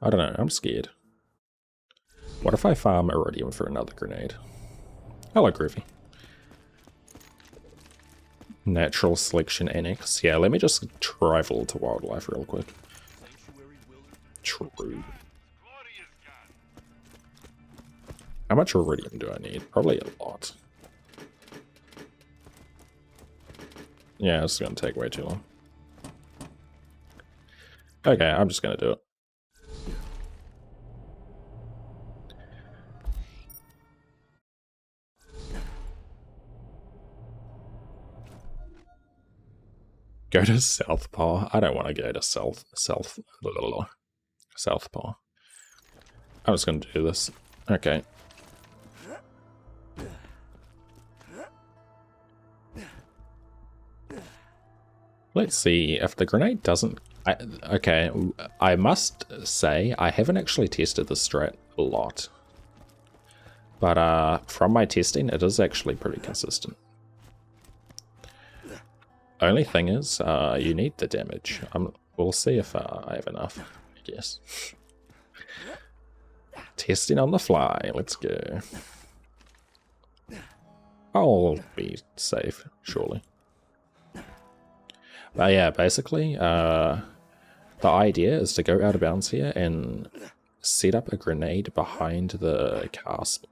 I don't know, I'm scared. What if I farm Iridium for another grenade? Hello, Groovy. Natural Selection Annex. Yeah, let me just travel to Wildlife real quick. True. How much Iridium do I need? Probably a lot. Yeah, it's gonna take way too long. Okay, I'm just gonna do it. Go to Southpaw. I don't want to go to Southpaw. I'm just going to do this. Okay. Let's see if the grenade doesn't... okay, I must say I haven't actually tested this strat a lot. But from my testing, it is actually pretty consistent. Only thing is, you need the damage. We'll see if I have enough, I guess. Testing on the fly, let's go. I'll be safe, surely. But yeah, basically, the idea is to go out of bounds here and set up a grenade behind the car spawns.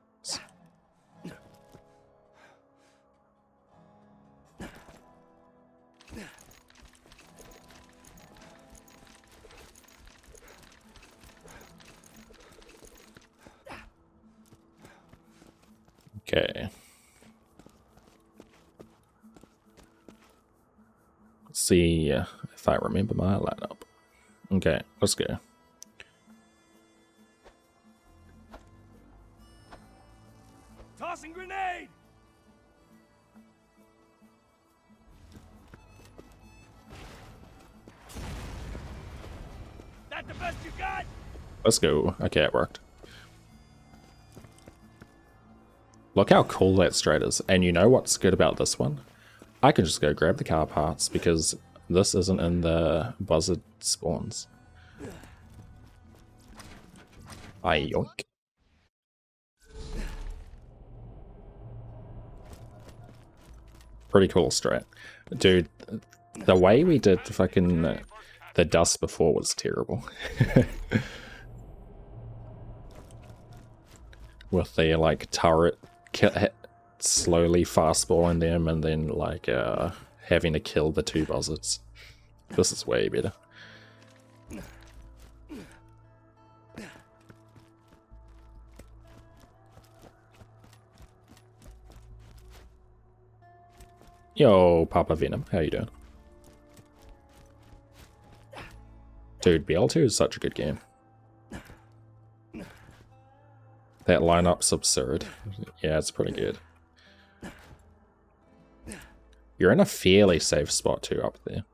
Okay. Let's see if I remember my lineup. Okay, let's go. Tossing grenade! That the best you got? Let's go. Okay, it worked. Look how cool that strat is. And you know what's good about this one? I can just go grab the car parts because this isn't in the buzzard spawns. Yoink. Pretty cool strat. Dude, the way we did fucking the dust before was terrible. With the like turret slowly fastballing them and then like having to kill the two buzzards. This is way better. Yo, Papa Venom, how you doing? Dude, BL2 is such a good game. That lineup's absurd. Yeah, it's pretty good. You're in a fairly safe spot too up there.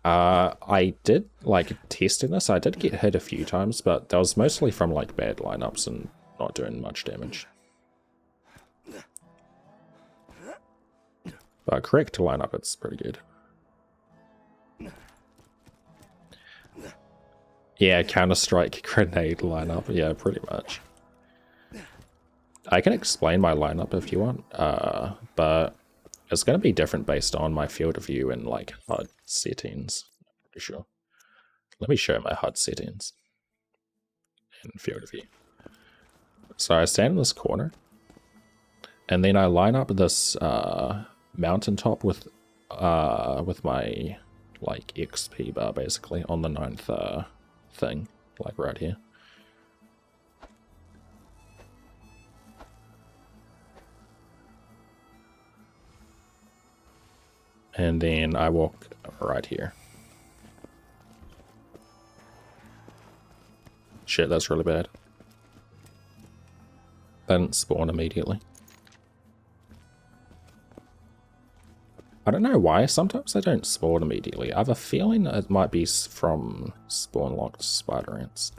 I did, like, testing this, I did get hit a few times, but that was mostly from, like, bad lineups and not doing much damage. But correct lineup, it's pretty good. Yeah, Counter-Strike grenade lineup, yeah, pretty much. I can explain my lineup if you want, but it's going to be different based on my field of view and like HUD settings. I'm pretty sure. Let me show my HUD settings. in field of view. So I stand in this corner, and then I line up this mountaintop with my like XP bar basically on the 9th thing, like right here. And then I walk right here. Shit, that's really bad. They didn't spawn immediately. I don't know why, sometimes they don't spawn immediately. I have a feeling it might be from spawn-locked spider ants.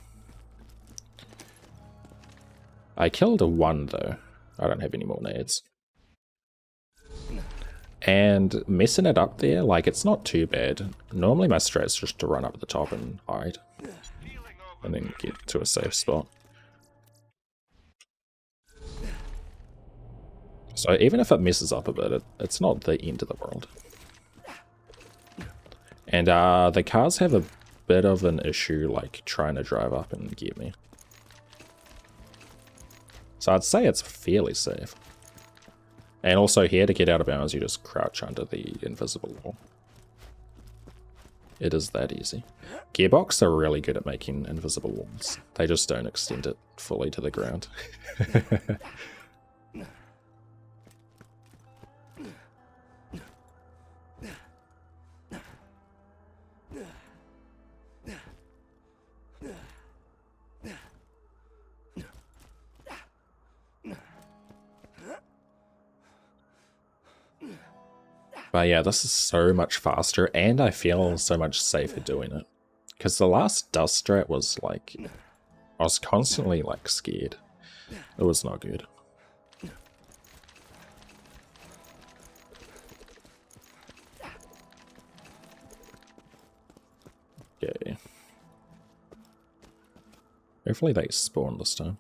I killed a 1 though. I don't have any more nades. And messing it up there, like, it's not too bad. Normally my strat's just to run up the top and hide. And then get to a safe spot. So even if it messes up a bit, it's not the end of the world. And the cars have a bit of an issue, like, trying to drive up and get me. So I'd say it's fairly safe. And also here, to get out of bounds, you just crouch under the invisible wall. It is that easy. Gearbox are really good at making invisible walls. They just don't extend it fully to the ground. But yeah, this is so much faster, and I feel so much safer doing it. Because the last dust strat was like, I was constantly like scared. It was not good. Okay. Hopefully they spawn this time.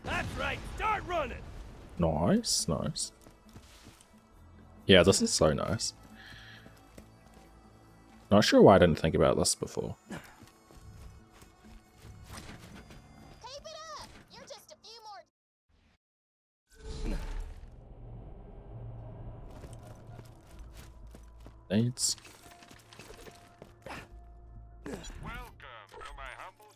That's right, start running! Nice, nice. Yeah, this is so nice. Not sure why I didn't think about this before. Keep it up! You're just a few more. Needs. Welcome to my humble...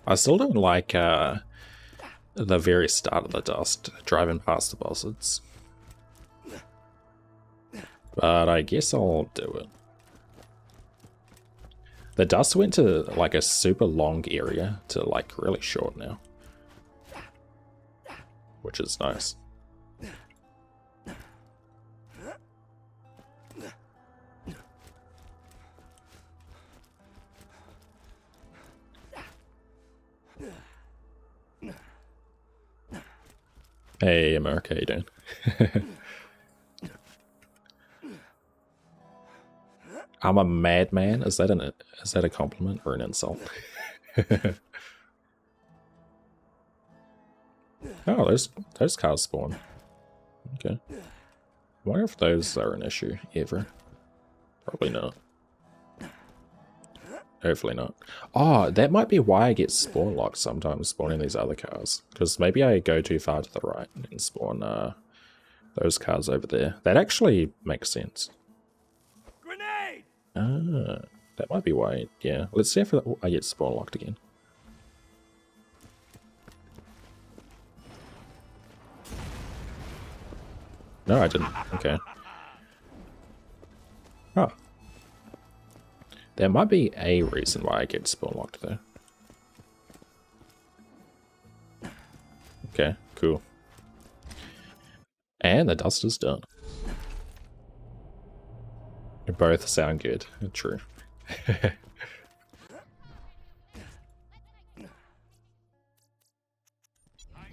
I still don't like the very start of the dust, driving past the buzzards. But I guess I'll do it. The dust went to like a super long area to like really short now. Which is nice. Hey, America, how you doing? I'm a madman. Is that a compliment or an insult? Oh, those cars spawn. Okay. I wonder if those are an issue ever. Probably not. Hopefully not. Oh, that might be why I get spawn locked sometimes spawning these other cars. Because maybe I go too far to the right and spawn those cars over there. That actually makes sense. Grenade! Ah, that might be why. Yeah, let's see if I get spawn locked again. No, I didn't. Okay. Oh. There might be a reason why I get spawn locked though. Okay, cool. And the dust is done. They both sound good. True. High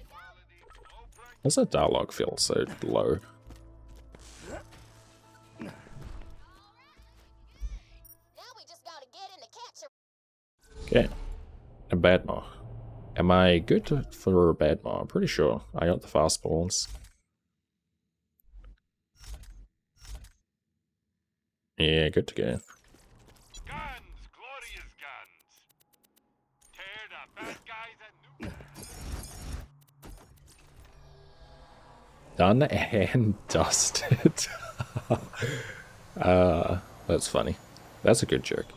quality, low price Does that dialogue feel so low? Now we just gotta get in the catcher. Okay. A Badmar. Am I good for a Badmar? I'm pretty sure. I got the fastballs. Yeah, good to go. Guns, glorious guns. Tear the bad guys and Done and dusted. That's funny. That's a good joke.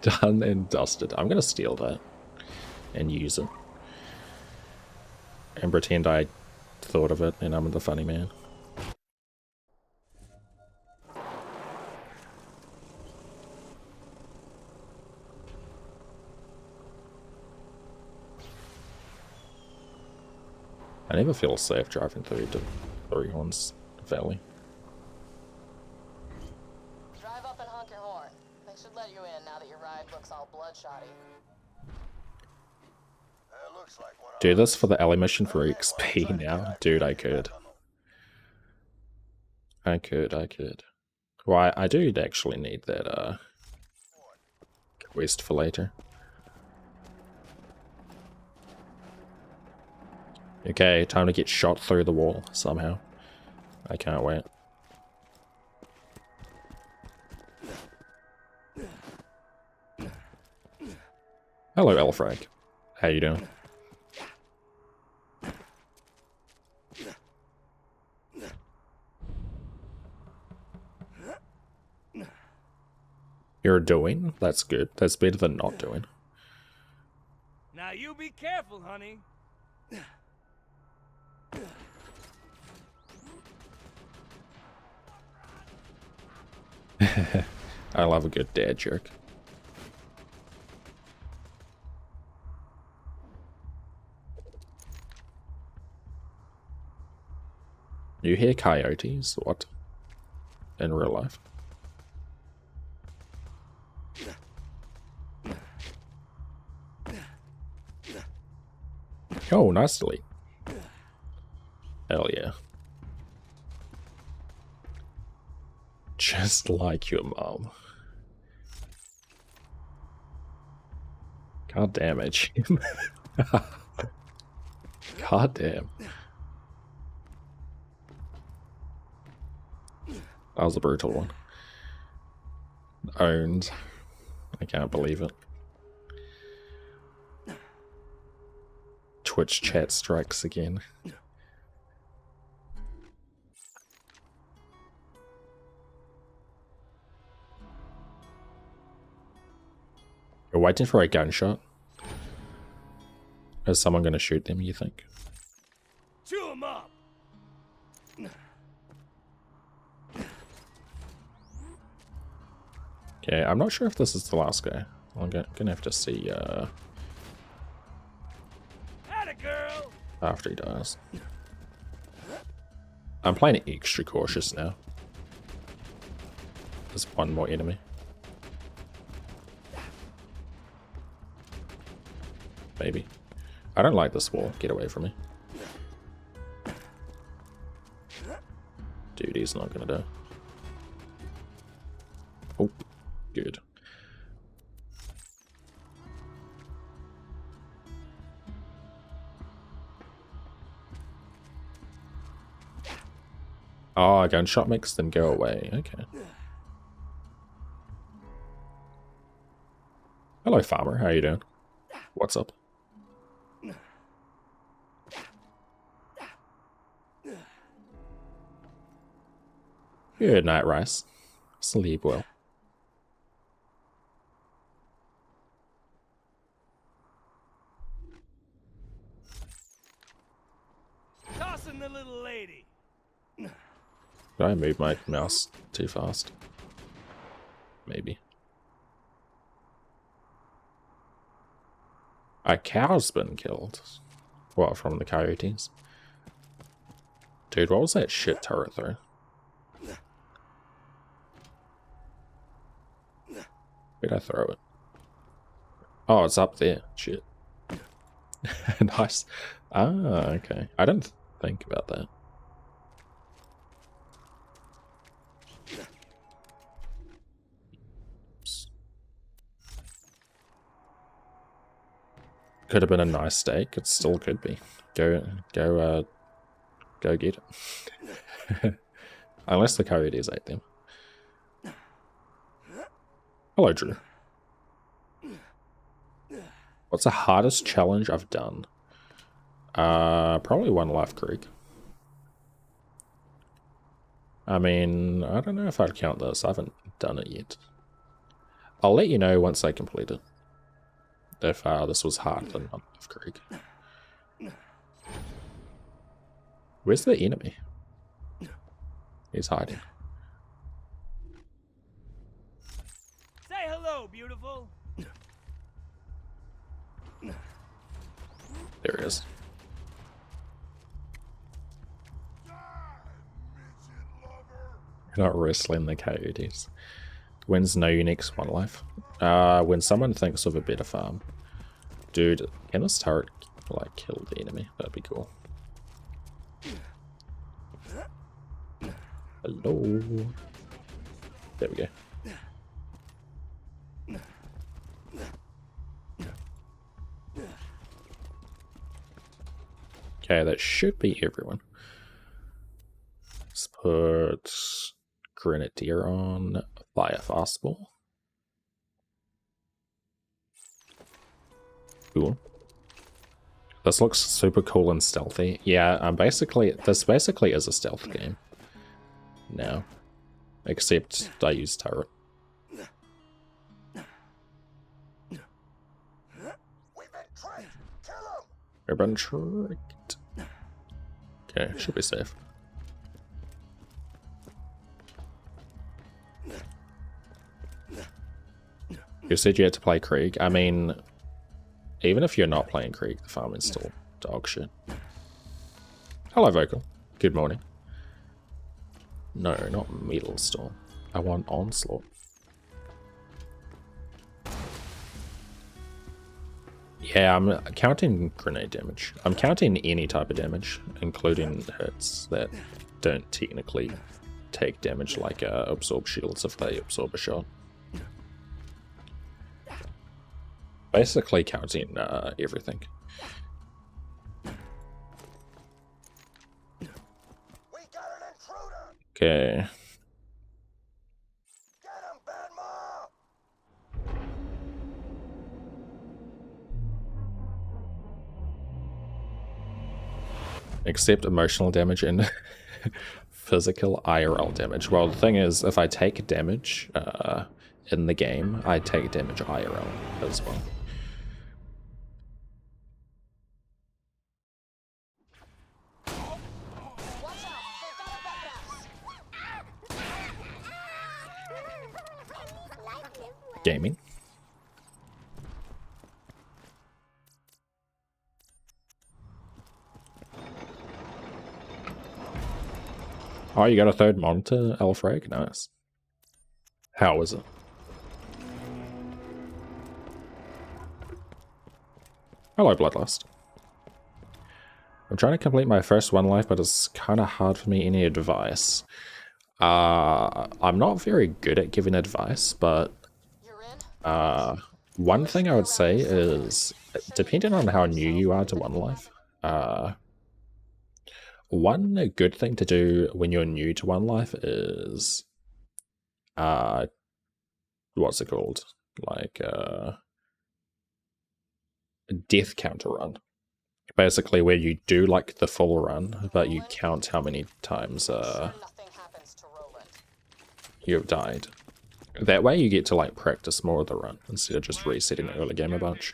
Done and dusted. I'm gonna steal that and use it. And pretend I thought of it and I'm the funny man. I never feel safe driving through the Three Horns Valley. Drive up and honk your horn. They should let you in now that your ride looks all bloodshotty. Looks like what Do this for the alley mission for XP now? Dude, I could. I could. Well, I do actually need that quest for later. Okay, time to get shot through the wall somehow. I can't wait. Hello, Elfrag. How you doing? You're doing? That's good. That's better than not doing. Now you be careful, honey. I love a good dad joke. You hear coyotes? What? In real life? Oh, nice delete. Hell yeah. Just like your mom. God damn it, Jim. God damn. That was a brutal one. Owned. I can't believe it. Twitch chat strikes again. You're waiting for a gunshot? Is someone going to shoot them, you think? Chew 'em up. Okay, I'm not sure if this is the last guy. I'm gonna have to see Atta girl. after he dies. I'm playing extra cautious now. There's one more enemy. Maybe. I don't like this wall. Get away from me. Dude, he's not gonna die. Oh, good. Oh, gunshot makes them go away. Okay. Hello, farmer. How you doing? What's up? Good night, Rice. Sleep well. Tossing the little lady. Did I move my mouse too fast? Maybe. A cow's been killed. What, from the coyotes? Dude, what was that shit turret though? Where'd I throw it? Oh, it's up there. Shit. Nice. Ah, okay. I didn't think about that. Could have been a nice steak. It still could be. Go get it. Unless the coyotes ate them. Hello, Drew. What's the hardest challenge I've done? Probably One Life Creek. I mean, I don't know if I'd count this. I haven't done it yet. I'll let you know once I complete it. If this was harder than One Life Creek. Where's the enemy? He's hiding. Say hello, beautiful. There he is. You're not wrestling the coyotes. Wins no uniques, One Life. When someone thinks of a better farm. Dude, can this turret like kill the enemy? That'd be cool. Hello. There we go. Okay, that should be everyone. Let's put Grenadier on. Fire fastball. Cool. This looks super cool and stealthy. Yeah, this basically is a stealth game. Now. Except I use turret. We've been tricked. Okay, should be safe. You said you had to play Krieg. I mean, even if you're not playing Krieg, the farm is still dog shit. Hello, Vocal. Good morning. No, not Metal Storm. I want Onslaught. Yeah, I'm counting grenade damage. I'm counting any type of damage, including hits that don't technically take damage, like absorb shields if they absorb a shot. Basically counting everything. Okay. Except emotional damage and physical IRL damage. Well, the thing is, if I take damage in the game, I take damage IRL as well. Gaming. Oh, you got a third monitor, Alfrag? Nice. How is it? Hello, Bloodlust. I'm trying to complete my first One Life, but it's kind of hard for me. Any advice? I'm not very good at giving advice, but one thing I would say is, depending on how new you are to One Life, one good thing to do when you're new to One Life is, what's it called? Like, death counter run. Basically where you do like the full run, but you count how many times you've died. That way you get to like practice more of the run instead of just resetting the early game a bunch.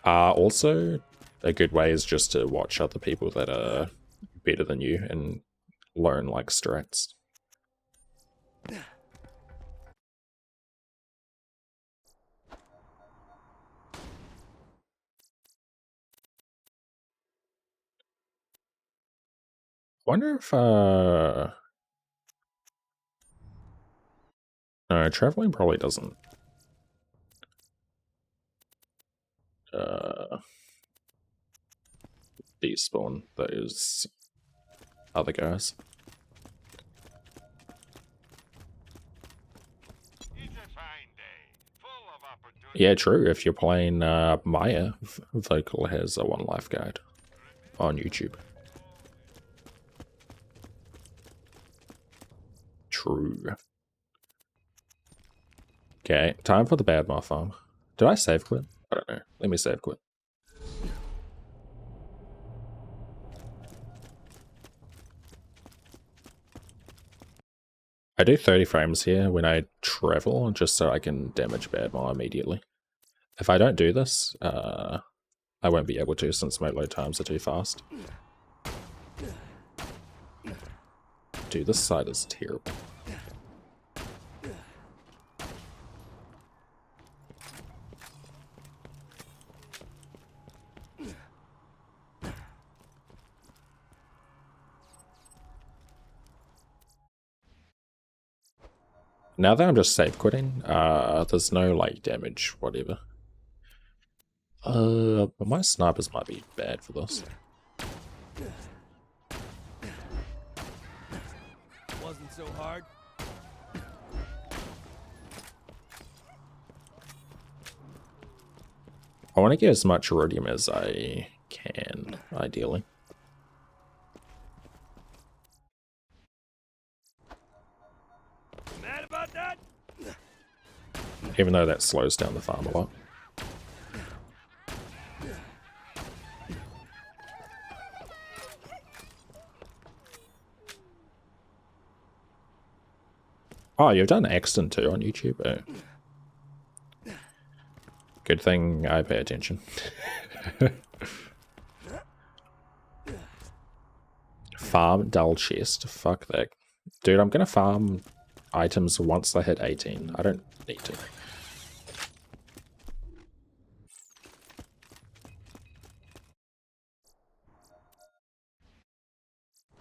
Also, a good way is just to watch other people that are better than you and learn like strats. Wonder if no, traveling probably doesn't despawn those other guys. It's a fine day, full of opportunity. Yeah, true. If you're playing Maya, Vocal has a 1 life guide on YouTube. True. Okay, time for the Badmar farm. Did I save quit? I don't know. Let me save quit. I do 30 frames here when I travel, just so I can damage Badmar immediately. If I don't do this, I won't be able to since my load times are too fast. Dude, this side is terrible. Now that I'm just save quitting, there's no like damage, whatever. But my snipers might be bad for this. Wasn't so hard. I want to get as much iridium as I can, ideally. Mad about that? Even though that slows down the farm a lot. Oh, you've done Axton too on YouTube? Oh. Good thing I pay attention. Farm dull chest. Fuck that. Dude, I'm gonna farm items once I hit 18. I don't need to.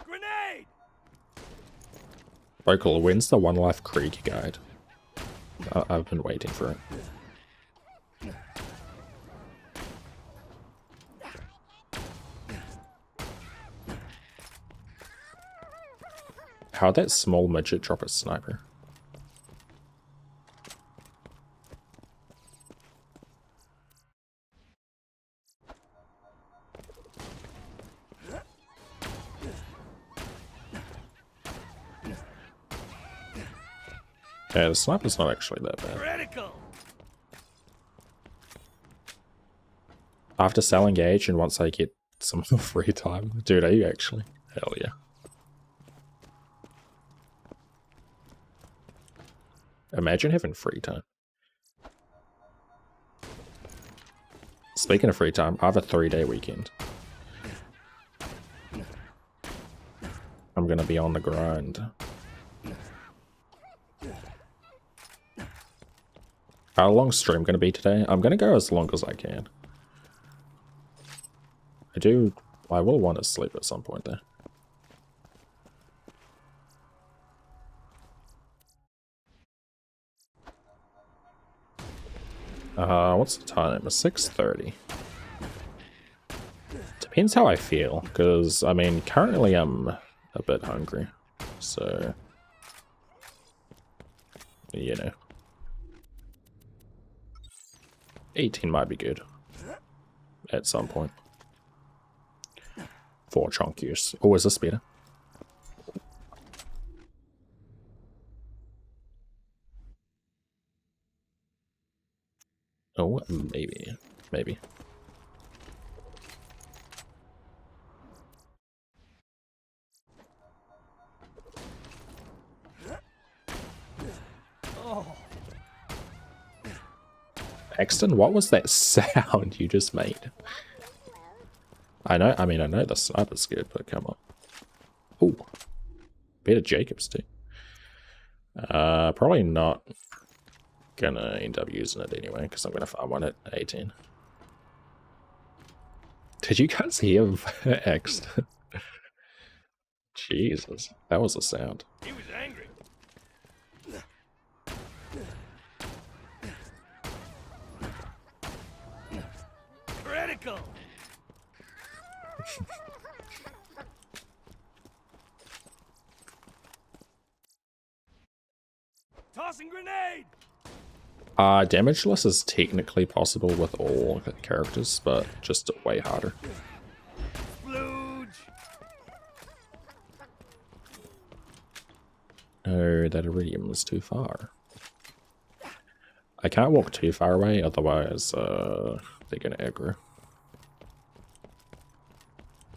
Grenade! Vocal, when's the 1 life Krieg guide? I've been waiting for it. How'd that small midget drop a sniper? Yeah, the sniper's not actually that bad. Critical! After selling gauge and once I get some free time. Dude, are you actually? Hell yeah. Imagine having free time. Speaking of free time, I have a 3-day weekend. I'm gonna be on the grind. How long stream gonna be today? I'm gonna go as long as I can. I will want to sleep at some point there. What's the time? It's 6:30. Depends how I feel, because, I mean, currently I'm a bit hungry, so, you know. 18 might be good. At some point. 4 chunkies. Oh, is this better? Oh, maybe. Maybe. Oh. Axton, what was that sound you just made? I know the sniper's good, but come on. Ooh. Better Jacobs too. Probably not gonna end up using it anyway, because I'm gonna farm one at 18. Did you guys hear Axton? Jesus, that was a sound. He was angry. critical. Tossing grenade. Damageless is technically possible with all characters, but just way harder. Splooge. No, that iridium is too far. I can't walk too far away, otherwise they're gonna aggro.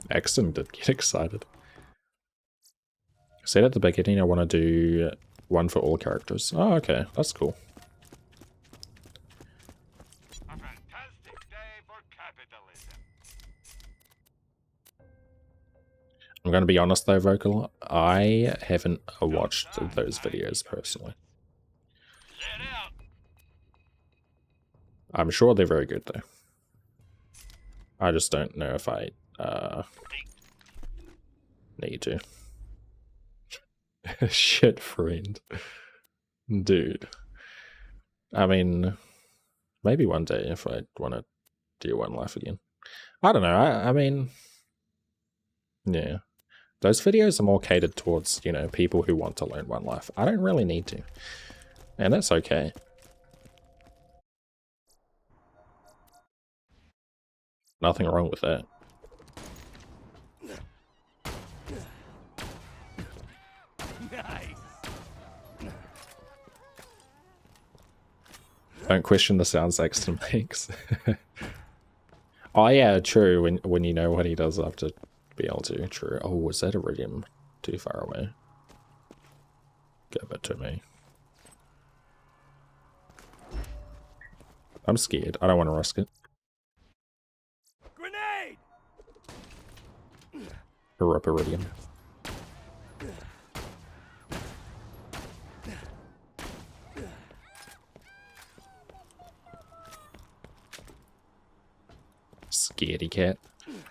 Axton did get excited. I said at the beginning I want to do one for all characters. Oh, okay, that's cool. A fantastic day for capitalism. I'm gonna be honest though, Vocal, I haven't watched those videos personally. Let out. I'm sure they're very good though. I just don't know if I need to. Shit, friend. Dude. I mean, maybe one day if I want to do One Life again. I don't know. I mean, yeah. Those videos are more catered towards, you know, people who want to learn One Life. I don't really need to. And that's okay. Nothing wrong with that. Nice. Don't question the sounds Axton makes. Oh yeah, true. When you know what he does, I have to be able to. True. Oh, was that iridium too far away? Give it to me. I'm scared. I don't want to risk it. Grenade. Rip iridium. Scaredy cat.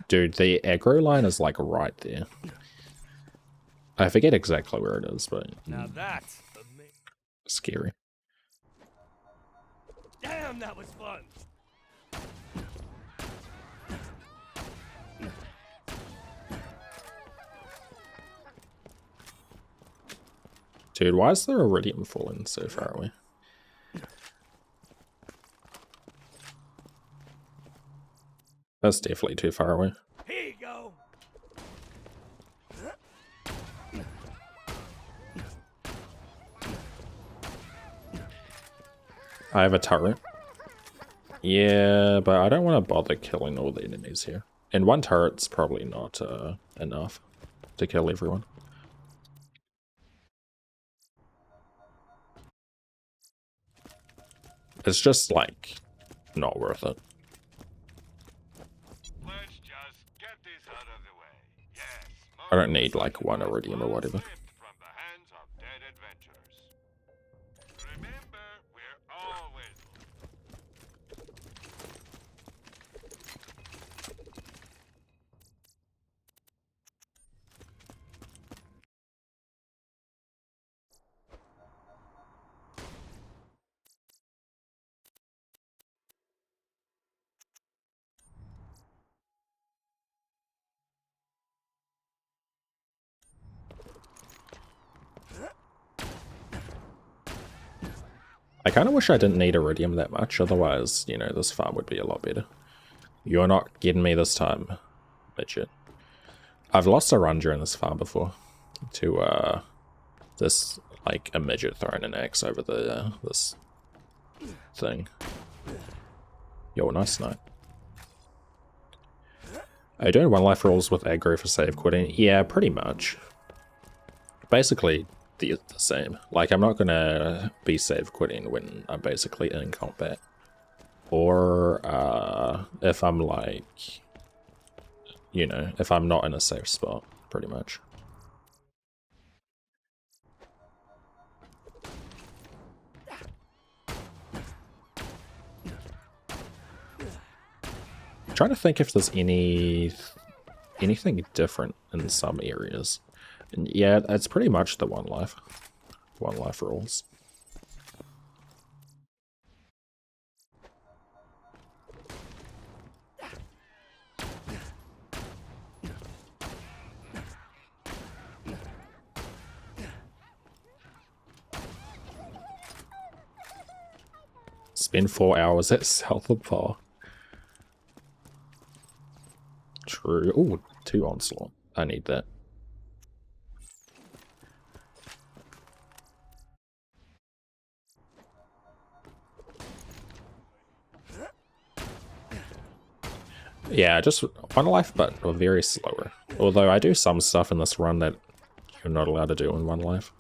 Dude, the aggro line is like right there. I forget exactly where it is, but Now that's amazing. scary. Damn, that was fun. Dude, why is there iridium falling so far away? That's definitely too far away. Here you go. I have a turret. Yeah, but I don't want to bother killing all the enemies here. And one turret's probably not enough to kill everyone. It's just, like, not worth it. Let's just get this out of the way. Yes. I don't need, like, one iridium or whatever. From the hands of dead adventurers. Remember, we're always. I kind of wish I didn't need iridium that much, otherwise, you know, this farm would be a lot better. You're not getting me this time, midget. I've lost a run during this farm before to this, like, a midget throwing an axe over the this thing. Yo, nice snipe. Are you doing one life rolls with aggro for save quitting? Yeah, pretty much. Basically the same. Like, I'm not gonna be save quitting when I'm basically in combat. Or if I'm like, you know, if I'm not in a safe spot, pretty much. I'm trying to think if there's anything different in some areas. And yeah, it's pretty much the one life rules. Spend 4 hours at South of Bar. True. Ooh, 2 onslaught. I need that. Yeah, just 1 life, but very slower. Although I do some stuff in this run that you're not allowed to do in 1 life.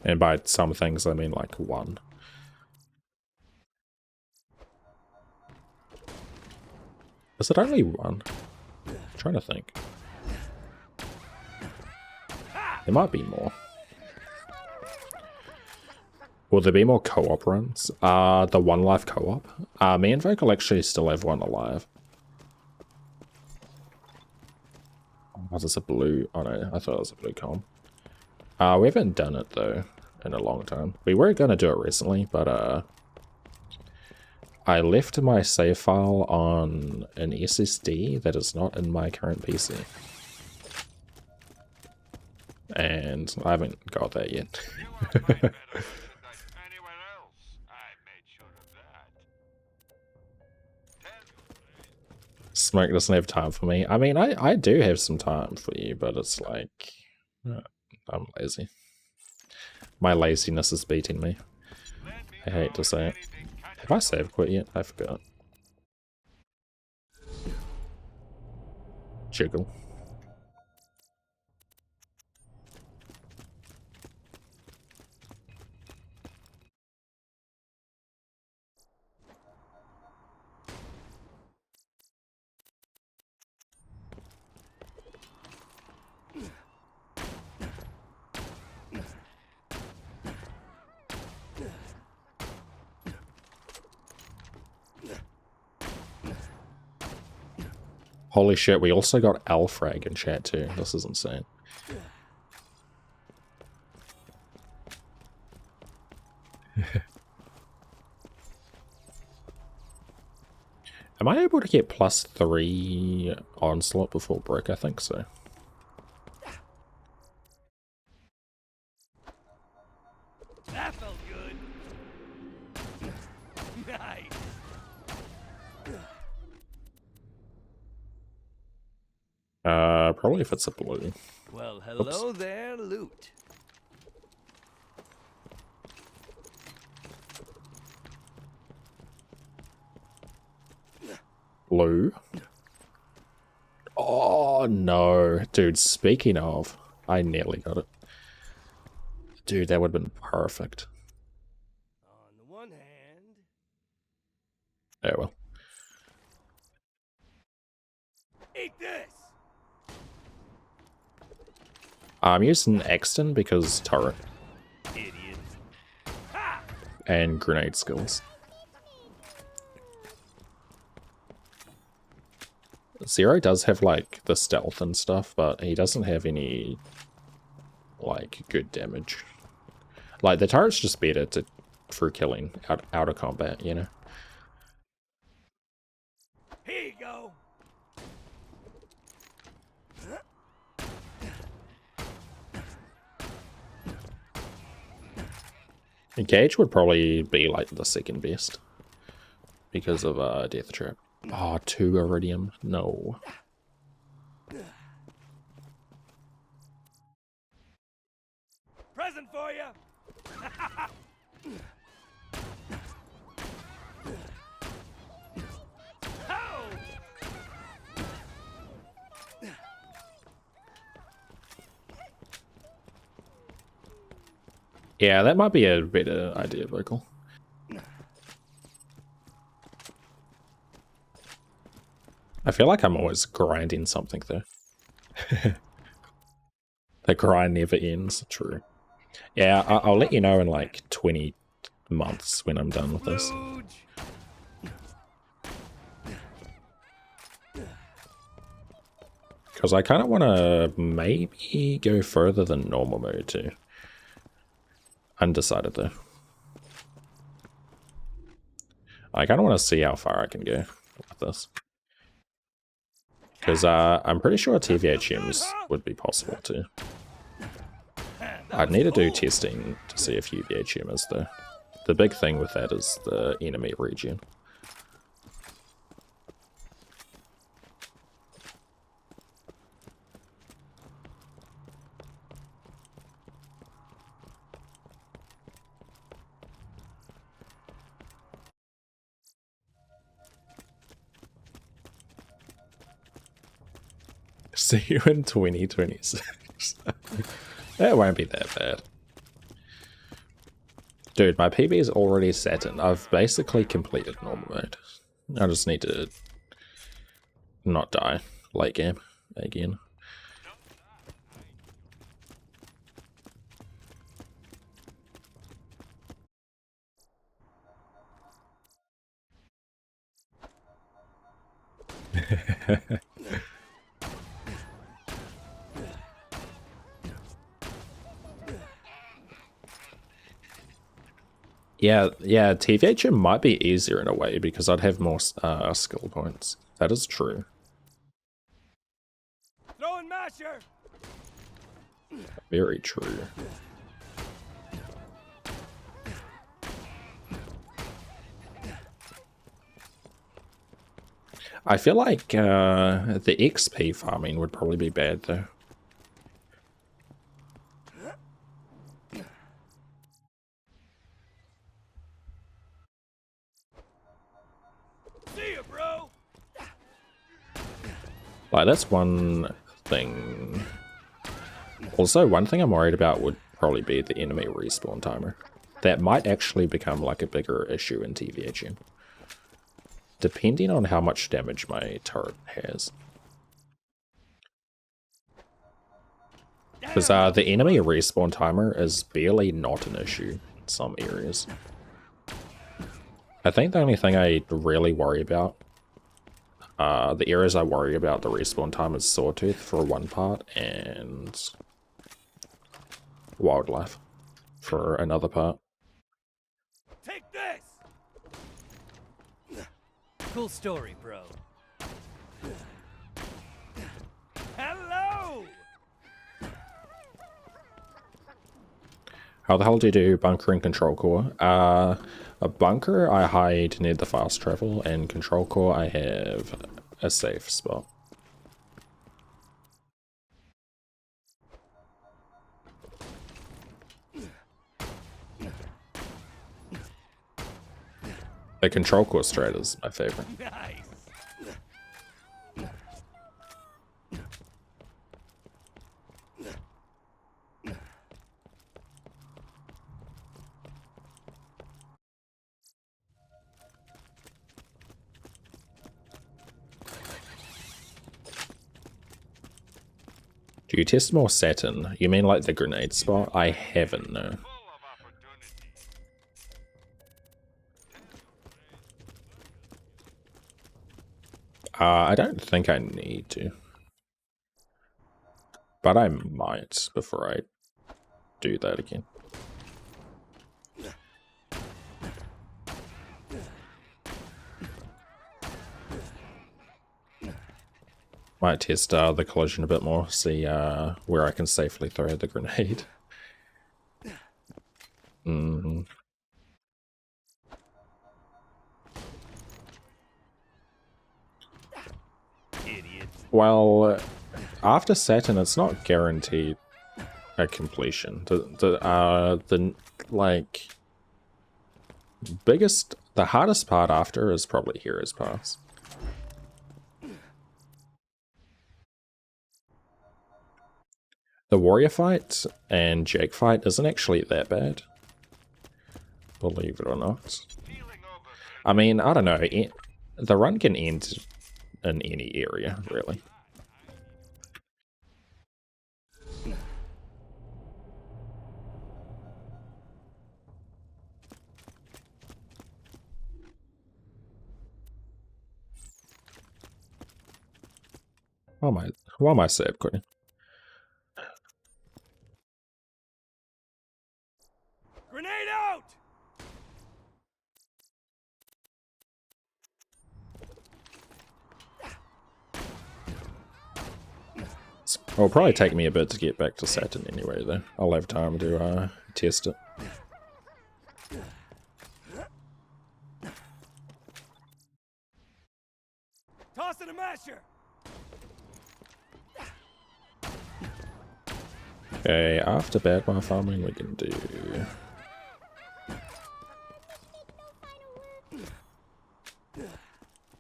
And by some things, I mean like 1. Is it only 1? I'm trying to think. There might be more. Will there be more co-op runs? The 1 life co-op? Me and Vocal actually still have 1 alive. Oh, there's a blue... Oh no, I thought it was a blue column. We haven't done it though in a long time. We were going to do it recently, but I left my save file on an SSD that is not in my current PC. And I haven't got that yet. Smoke doesn't have time for me. I mean, I do have some time for you, but it's like... I'm lazy. My laziness is beating me. I hate to say it. Have I save quit yet? I forgot. Jiggle. Holy shit, we also got Alfrag in chat too. This is insane. Am I able to get +3 onslaught before break? I think so. That felt good. Nice. Probably if it's a blue. Well, hello there, loot. Blue. Oh no, dude, speaking of, I nearly got it. Dude, that would have been perfect. On the one hand... Oh well. Eat this! I'm using Exton because turret. Idiot. And grenade skills. Zero does have like the stealth and stuff, but he doesn't have any like good damage. Like the turret's just better for killing out of combat, you know. Here you go. Engage would probably be like the second best because of Death Trap. Oh, 2 Iridium. No. Present for you. Yeah, that might be a better idea, Vocal. I feel like I'm always grinding something though. The grind never ends. True. Yeah, I'll let you know in like 20 months when I'm done with this. Because I kind of want to maybe go further than normal mode too. Undecided though. I kind of want to see how far I can go with this. Because I'm pretty sure TVHMs would be possible too. I'd need to do testing to see if UVHM is the big thing with that is the enemy regen. See you in 2026. It won't be that bad. Dude, my PB is already Saturn. I've basically completed normal mode. I just need to not die late game again. Yeah, TVHM might be easier in a way because I'd have more skill points. That is true. Throwing masher. Very true. I feel like the XP farming would probably be bad though. See ya, bro. Like, that's one thing. Also, one thing I'm worried about would probably be the enemy respawn timer. That might actually become like a bigger issue in TVHM. Depending on how much damage my turret has. Because the enemy respawn timer is barely not an issue in some areas. I think the only thing I really worry about, the areas I worry about the respawn time is Sawtooth for one part and Wildlife for another part. Take this. Cool story, bro. Hello. How the hell do you do bunker and control core? A bunker I hide near the fast travel, and control core I have a safe spot. The control core strat is my favorite. Nice. Do you test more Saturn? You mean like the grenade spot? I haven't, no. I don't think I need to. But I might before I do that again. Might test the collision a bit more, see where I can safely throw the grenade. Idiot. Well, after Saturn, it's not guaranteed a completion. The like the hardest part after is probably Heroes Pass. The warrior fight and Jake fight isn't actually that bad, believe it or not. I mean, I don't know. The run can end in any area, really. Why am I sad quitting? Grenade out. It'll probably take me a bit to get back to Saturn anyway, though. I'll have time to test it. Toss it a masher. Okay, after Badmar farming, we can do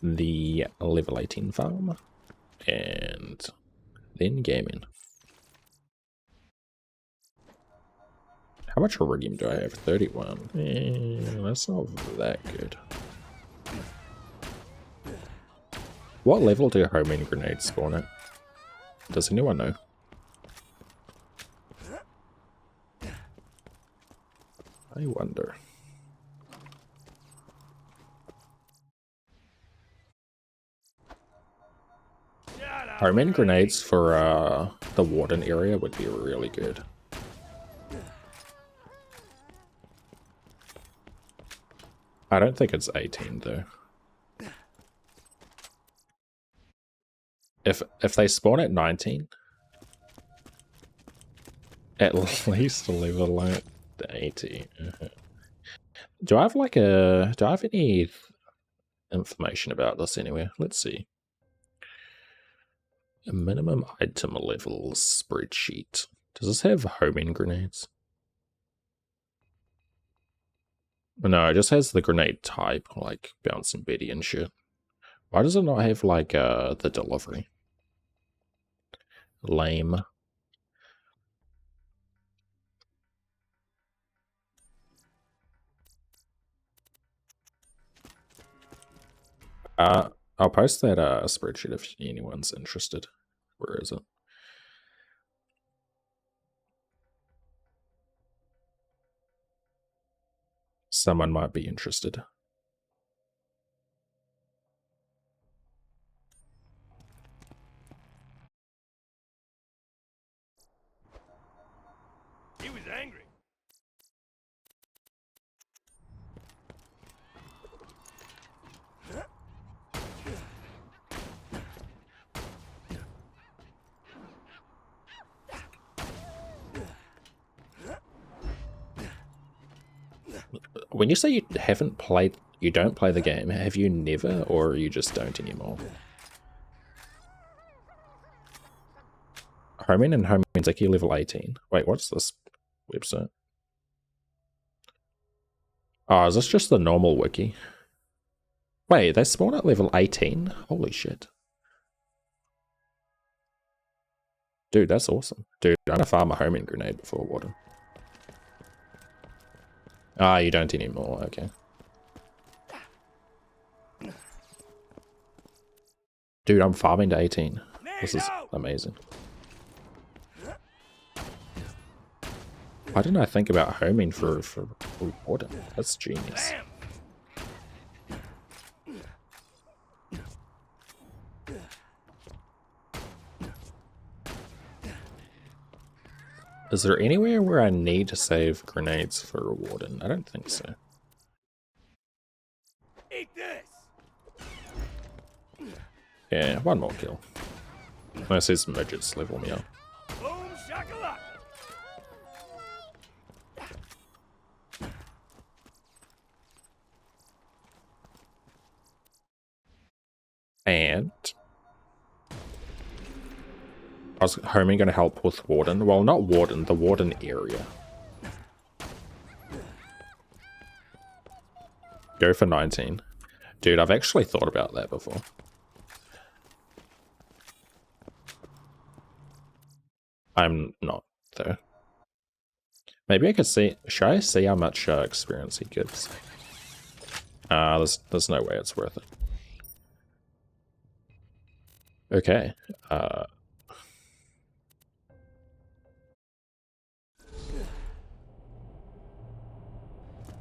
the level 18 farm, and then gaming. How much iridium do I have? 31. That's not that good. What level do homing grenades spawn at? Does anyone know? I wonder. Homing grenades for the Warden area would be really good. I don't think it's 18 though. If they spawn at 19, at least a level 80. Do I have like do I have any information about this anywhere? Let's see. A minimum item level spreadsheet. Does this have homing grenades? No, it just has the grenade type, like bouncing Betty and shit. Why does it not have like the delivery? Lame. I'll post that spreadsheet if anyone's interested. Where is it? Someone might be interested. He was angry. When you say you haven't played, you don't play the game, have you never, or you just don't anymore? Homing and Homing Zeki level 18. Wait, what's this website? Oh, is this just the normal wiki? Wait, they spawn at level 18? Holy shit. Dude, that's awesome. Dude, I'm gonna farm a homing grenade before water. Ah, you don't anymore, okay. Dude, I'm farming to 18. This is amazing. Why didn't I think about homing for water? That's genius. Is there anywhere where I need to save grenades for a warden? I don't think so. Eat this. Yeah, one more kill. Unless these midgets level me up. Boom shakalaka. And I was homing going to help with Warden. Well, not Warden, the Warden area. Go for 19. Dude, I've actually thought about that before. I'm not, though. Maybe I could see... Should I see how much experience he gives? There's no way it's worth it. Okay.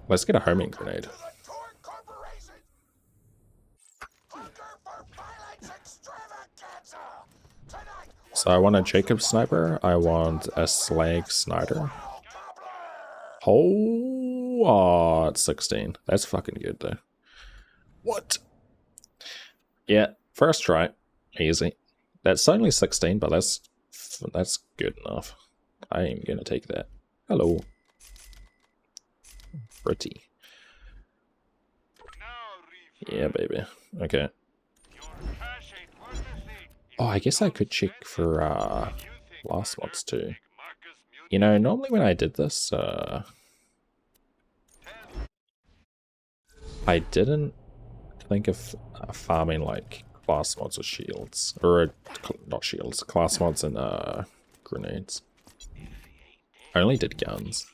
Let's get a homing grenade. So I want a Jacob sniper. I want a Slag Sniper. Oh, it's 16. That's fucking good though. What? Yeah, first try. Easy. That's only 16, but that's That's good enough. I am gonna take that. Hello. Pretty. Yeah, baby. Okay. Oh, I guess I could check for last mods too. You know, normally when I did this, I didn't think of farming like class mods or shields, or not shields, class mods and grenades. I only did guns.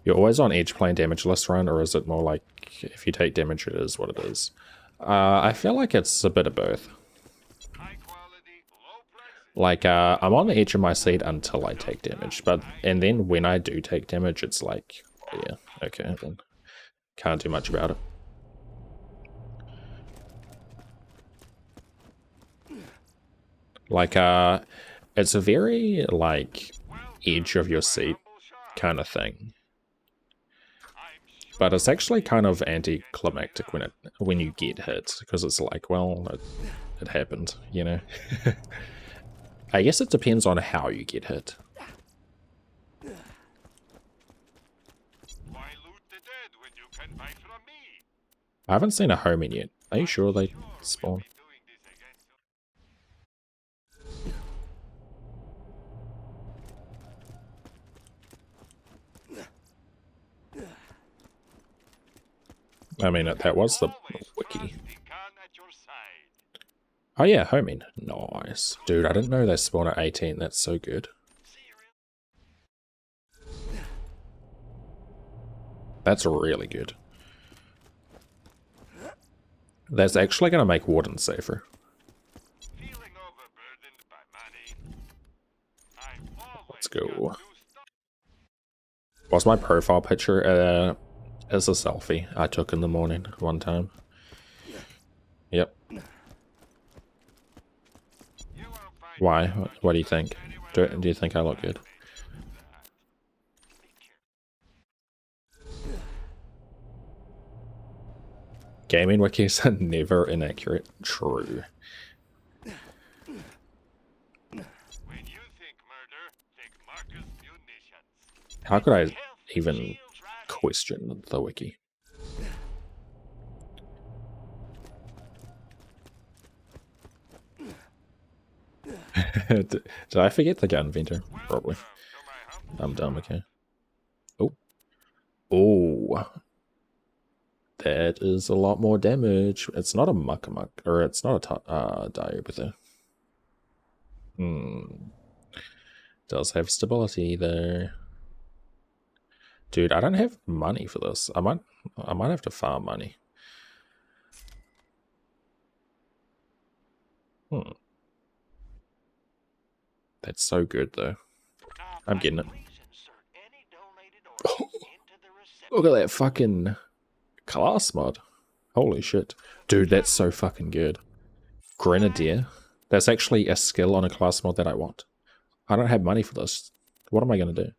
You're always on edge playing Damageless run, or is it more like if you take damage, it is what it is? I feel like it's a bit of both. Like, I'm on the edge of my seat until I take damage, and then when I do take damage, it's like, oh yeah, okay, then can't do much about it. Like, it's a very, like, edge of your seat kind of thing. But it's actually kind of anticlimactic when you get hit, because it's like, well, it happened, you know? I guess it depends on how you get hit. I haven't seen a homing yet. Are you sure they spawn? I mean, that was the wiki. Oh yeah, homing. Nice. Dude, I didn't know they spawn at 18. That's so good. That's really good. That's actually going to make Warden safer. Let's go. What's my profile picture? It's a selfie I took in the morning one time. Yep. Why? What do you think? Do you think I look good? Gaming wikis are never inaccurate. True. How could I even question the wiki? Did I forget the gun inventor? Probably. I'm dumb, okay. Oh. Oh. That is a lot more damage. It's not a muck, or it's not a diabetes. Does have stability there. Dude, I don't have money for this. I might have to farm money. That's so good though. I'm getting it. Oh, look at that fucking class mod. Holy shit. Dude, that's so fucking good. Grenadier. That's actually a skill on a class mod that I want. I don't have money for this. What am I gonna do?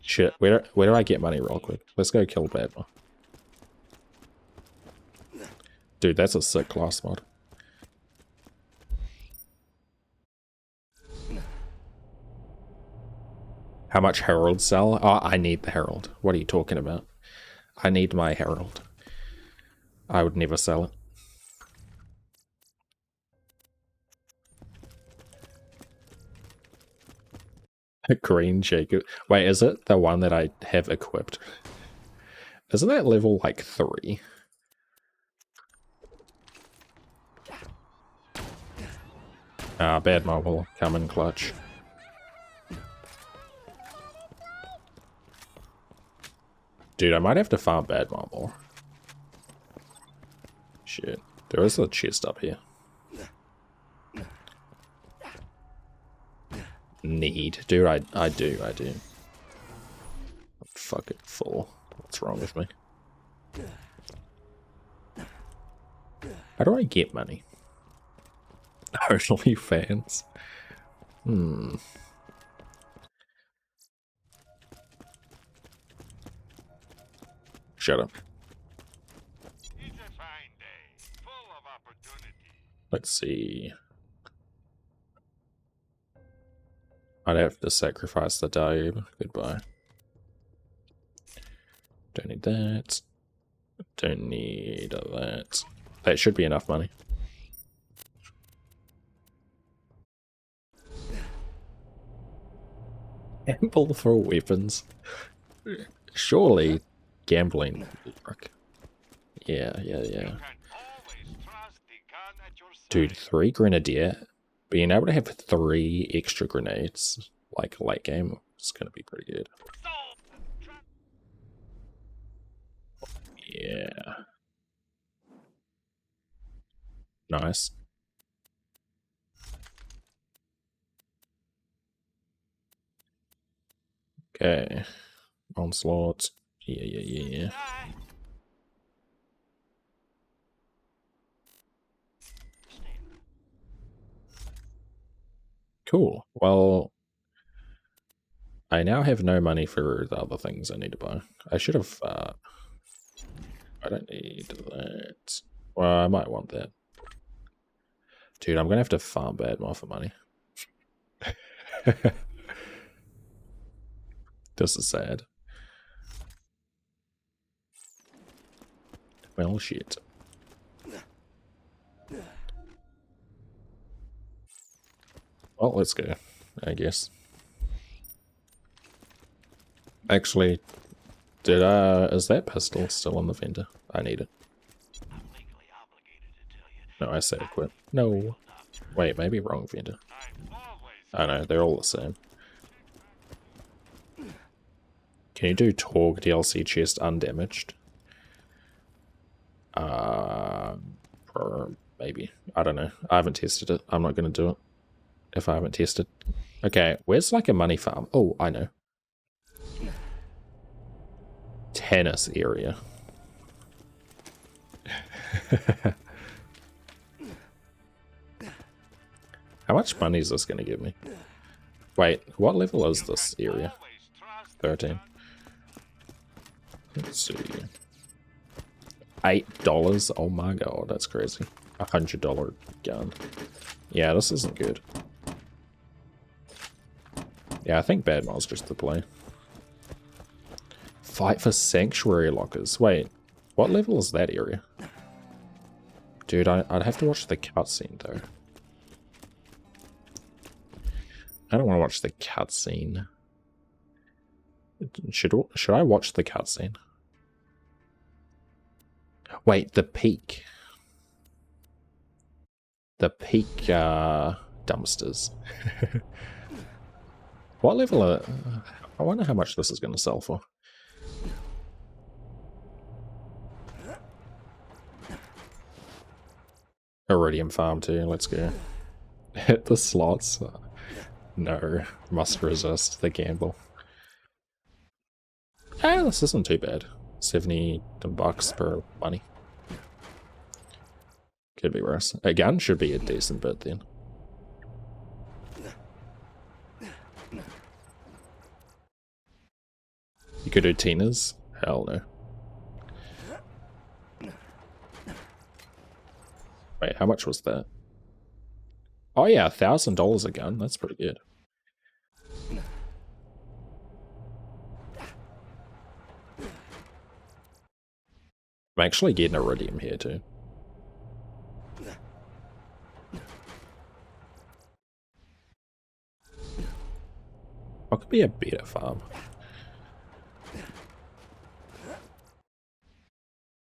Shit, where do I get money real quick? Let's go kill Badma. Dude, that's a sick class mod. How much Herald sell? Oh, I need the Herald. What are you talking about? I need my Herald. I would never sell it. A green Jacob. Wait, is it the one that I have equipped? Isn't that level like 3? Ah, bad mobile. Come in clutch. Dude, I might have to farm bad mobile. Shit. There is a chest up here. Need. Dude, I do. I'm fucking full. What's wrong with me? How do I get money? Only fans. Shut up. Let's see. I'd have to sacrifice the dive. Goodbye. Don't need that. Don't need that. That should be enough money. Gamble for weapons. Surely gambling. Yeah. You can always trust the gun at your side. Dude, 3 grenadier. Being able to have 3 extra grenades, like late game, is gonna be pretty good. Yeah. Nice. Okay. Onslaught. Yeah. Cool. Well, I now have no money for the other things I need to buy. I should have, I don't need that. Well, I might want that. Dude, I'm gonna have to farm bad more for money. This is sad. Well, shit. Well, let's go, I guess. Actually, is that pistol still in the vendor? I need it. I'm legally obligated to tell you. No, I said quit. No. Wait, maybe wrong vendor. I've always I know, they're all the same. Can you do Torg DLC chest undamaged? Maybe. I don't know. I haven't tested it. I'm not going to do it if I haven't tested. Okay, where's like a money farm? Oh, I know. Tennis area. How much money is this going to give me? Wait, what level is this area? 13. Let's see. $8? Oh my god, that's crazy. $100 gun. Yeah, this isn't good. Yeah, I think Badmar's just the play. Fight for sanctuary lockers. Wait, what level is that area? Dude, I'd have to watch the cutscene though. I don't want to watch the cutscene. Should I watch the cutscene? Wait, the peak. The peak dumpsters. What level are... I wonder how much this is going to sell for. Iridium farm too, let's go. Hit the slots. No, must resist the gamble. Ah, this isn't too bad. $70 per money. Could be worse. A gun should be a decent bit then. You could do Tina's? Hell no. Wait, how much was that? Oh yeah, $1,000 a gun. That's pretty good. I'm actually getting Iridium here too. What could be a better farm?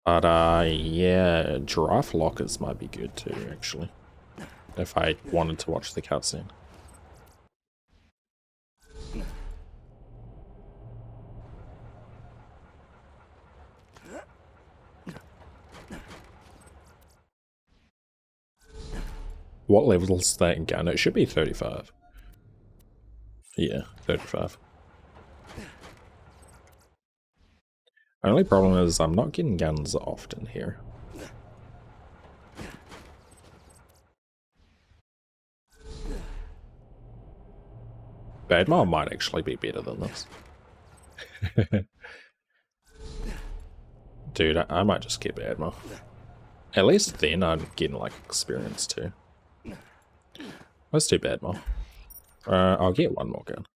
But yeah, giraffe lockers might be good too, actually. If I wanted to watch the cutscene. What level is that gun? It should be 35. Yeah, 35. Only problem is I'm not getting guns often here. Badmar might actually be better than this. Dude, I might just get Badmar. At least then I'm getting like experience too. That's too bad, Mo. I'll get one more gun.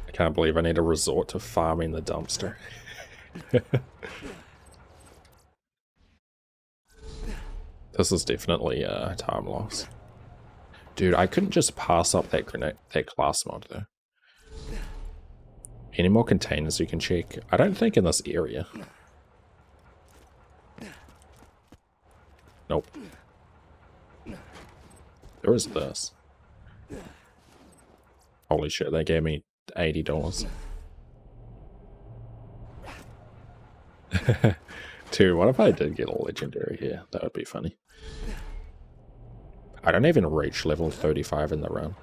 I can't believe I need to resort to farming the dumpster. This is definitely a time loss. Dude, I couldn't just pass up that grenade, that class mod though. Any more containers you can check? I don't think in this area. Nope. There is this. Holy shit, they gave me $80. Dude, what if I did get a legendary here? That would be funny. I don't even reach level 35 in the run.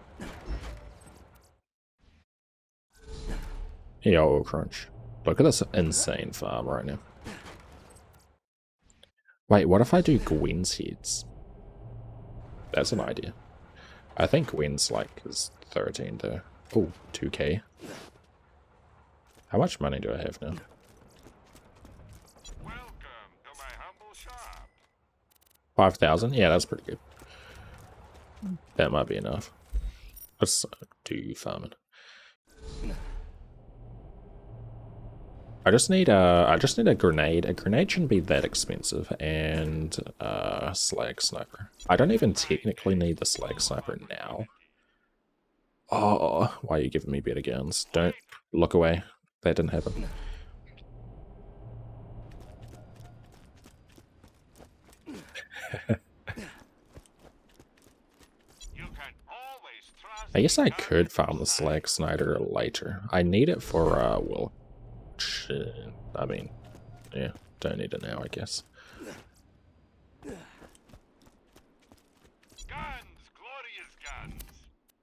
Yo, crunch. Look at this insane farm right now. Wait, what if I do Gwen's heads? That's an idea. I think Gwen's like is 13 though. Oh, 2k. How much money do I have now? Welcome to my humble shop. 5,000? Yeah, that's pretty good. That might be enough. Let's do farming. I just need a grenade. A grenade shouldn't be that expensive, and slag sniper. I don't even technically need the slag sniper now. Oh, why are you giving me better guns? Don't look away. That didn't happen. I guess I could farm the slag sniper later. I need it for well, shit. I mean, yeah, don't need it now, I guess. Guns, glorious guns.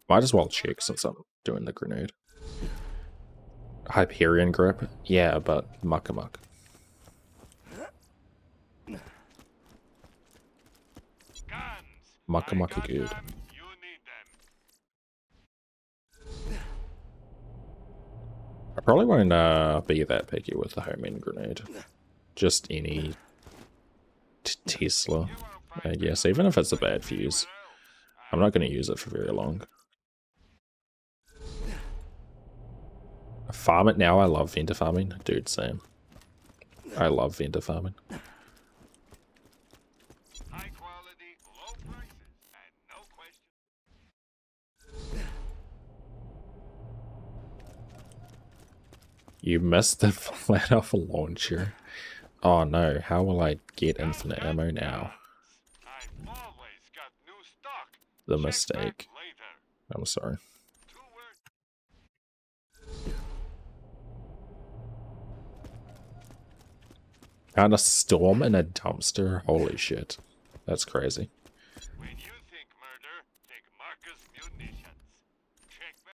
Might as well check since I'm doing the grenade. Hyperion grip? Yeah, but muck-a-muck. Muck-a-muck good. You need them. I probably won't be that picky with the homing grenade. Just any Tesla, I guess. Even if it's a bad fuse, I'm not going to use it for very long. Farm it now. I love vendor farming. Dude, same. I love vendor farming. High quality, low prices, and no question. You missed the flat off launcher. Oh no, how will I get infinite ammo now? I've always got new stock. The Check mistake. back later. I'm sorry. 2 words. Found a storm in a dumpster? Holy shit. That's crazy. When you think murder, think Marcus munitions. Check back.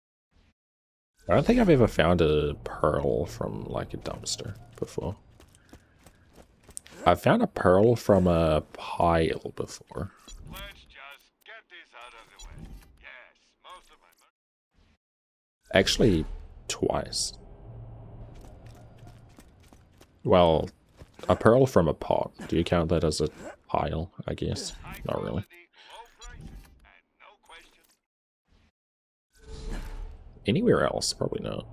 I don't think I've ever found a pearl from like a dumpster before. I've found a pearl from a pile before. Let's just get this out of the way. Yes, most of my Actually, twice. Well, a pearl from a pot. Do you count that as a pile, I guess? Not really. low prices, and no question. Anywhere else? Probably not.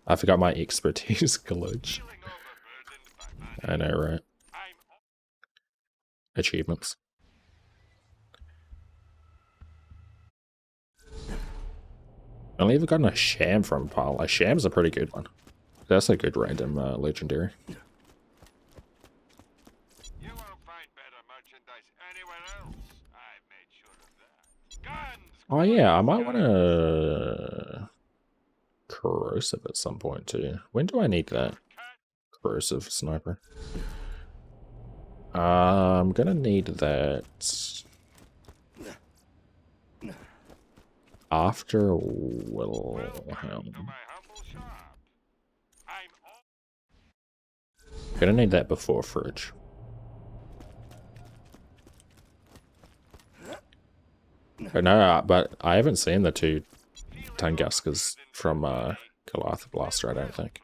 I forgot my expertise glitch. Feeling overburdened by money. I know, right? I'm Achievements. I only ever gotten a sham from a pile. A sham's a pretty good one. That's a good random legendary. You won't find better merchandise anywhere else. I made sure of that. Guns! Oh yeah, I might want to corrosive at some point too. When do I need that? Corrosive sniper. I'm gonna need that after Wilhelm. To my humble shop. I'm all Gonna need that before fridge. No, but I haven't seen the two Tunguskas from Goliath Blaster, I don't think.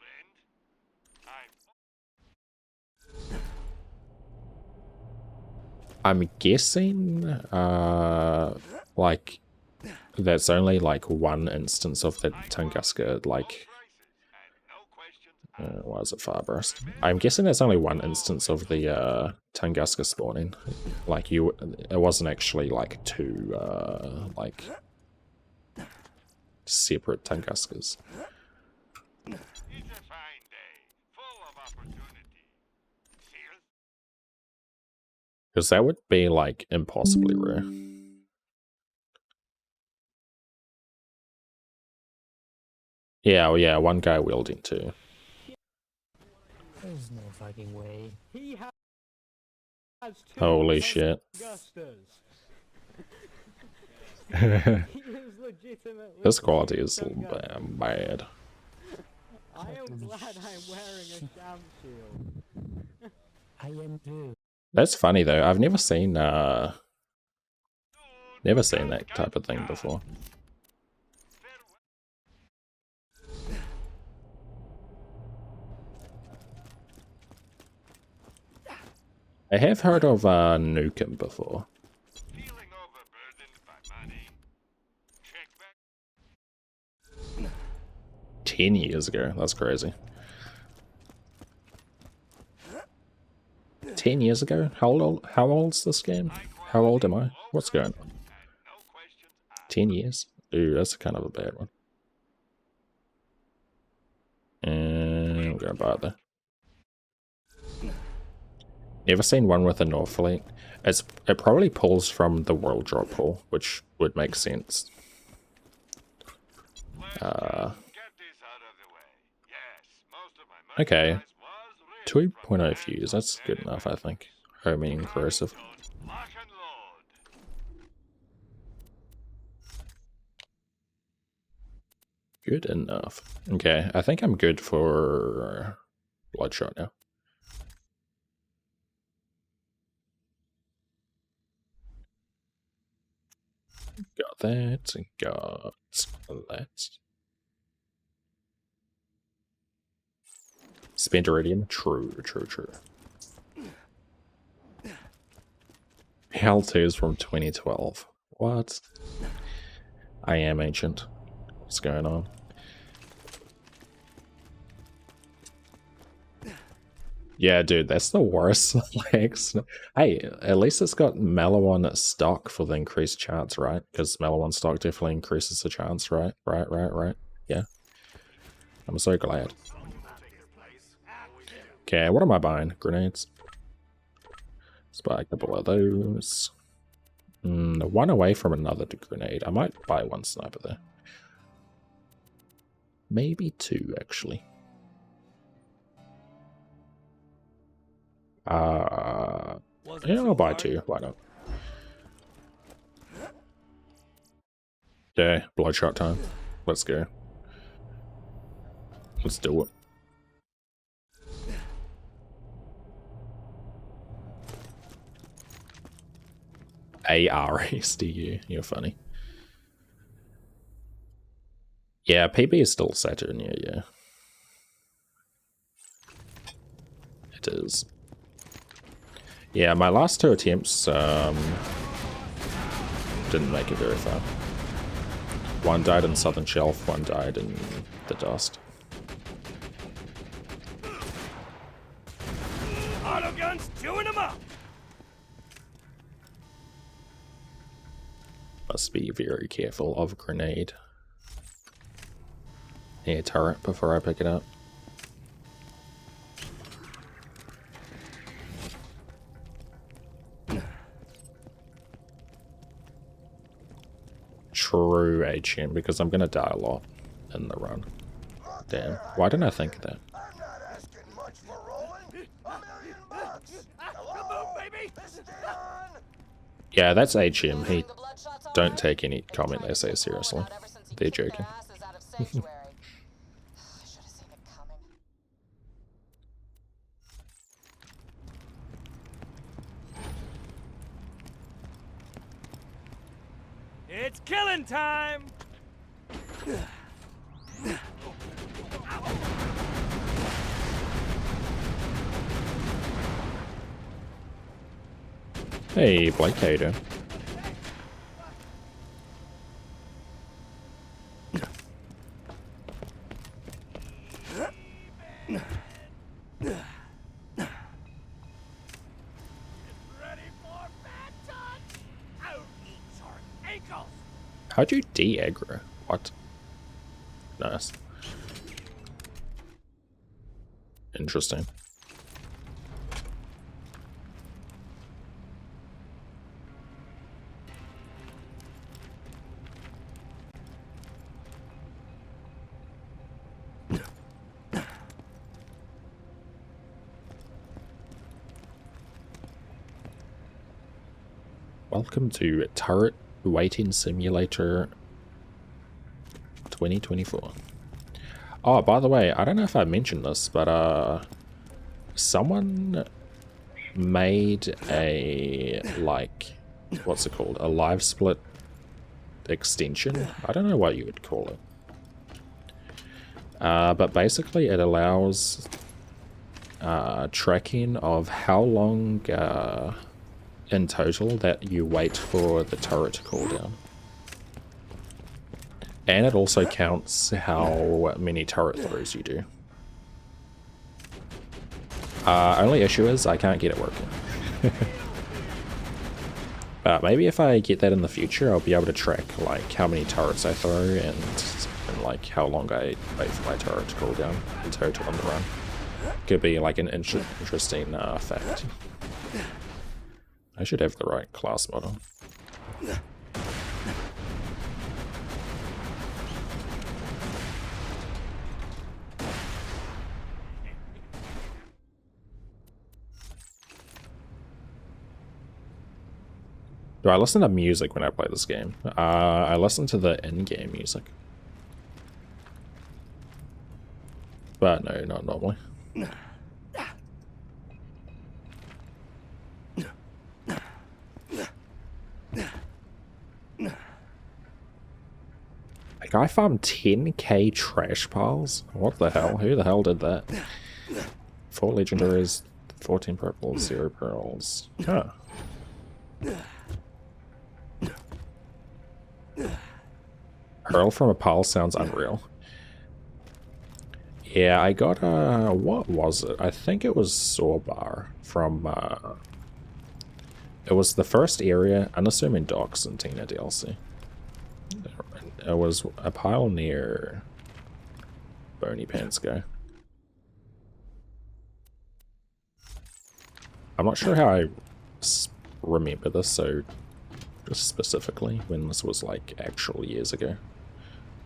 I'm guessing, like, that's only like one instance of the Tunguska, like, why is it Farburst? I'm guessing there's only one instance of the Tunguska spawning. Like, it wasn't actually like two, like, separate Tunguskas. Because that would be, like, impossibly rare. Yeah, well, yeah, one guy wielding two. There's no fucking way. He has two Holy shit. This quality is bad. I am glad I'm wearing a sham shield. I am too. That's funny though. I've never seen that type of thing before. I have heard of Nukem before. 10 years ago. That's crazy. 10 years ago? How old's this game? How old am I? What's going on? 10 years? Ooh, that's kind of a bad one. And I'm gonna buy it there. Never seen one with a North Fleet. It probably pulls from the world drop pool, which would make sense. 2.0 fuse, that's good enough, I think. Homing and corrosive. Good enough. Okay, I think I'm good for Bloodshot now. Got that, and got that. Spent Iridium? True. L2 is from 2012. What? I am ancient. What's going on? Yeah, dude, that's the worst. Hey, at least it's got Malawon stock for the increased chance, right? Because Malawon stock definitely increases the chance, right? Right. Yeah. I'm so glad. Okay, what am I buying? Grenades. Let's buy a couple of those. One away from another grenade. I might buy one sniper there. Maybe two, actually. Yeah, I'll buy two. Why not? Okay, Bloodshot time. Let's go. Let's do it. ARSDU, you're funny. Yeah, PB is still Saturn, yeah. It is. Yeah, my last two attempts didn't make it very far. One died in Southern Shelf, one died in the dust. Auto guns chewing them up. Must be very careful of a grenade. Yeah, turret before I pick it up. True HM, because I'm gonna die a lot in the run. Damn, why didn't I think of that? I'm not asking much for rolling. $1,000,000. Hello, baby. This is Dion. Yeah, that's HM. He don't take any comment they say seriously. They're joking. It's killing time! Hey, Blake, how you doing? How'd you de-aggro? What? Nice. Interesting. Welcome to Turret Waiting Simulator 2024. Oh, by the way, I don't know if I mentioned this, but someone made a, like, what's it called? A live split extension? I don't know what you would call it. But basically it allows tracking of how long in total that you wait for the turret to cool down. And it also counts how many turret throws you do. Only issue is I can't get it working. But maybe if I get that in the future, I'll be able to track like how many turrets I throw and like how long I wait for my turret to cool down in total on the run. Could be like an interesting fact. I should have the right class model. Do I listen to music when I play this game? I listen to the in-game music. But no, not normally. A guy farmed 10k trash piles? What the hell? Who the hell did that? 4 legendaries, 14 purples, 0 pearls. Huh. Pearl from a pile sounds unreal. Yeah, I got what was it? I think it was Sorbar from it was the first area, unassuming docks in Tina DLC. It was a pile near Bony Pants Guy. I'm not sure how I remember this so just specifically when this was like actual years ago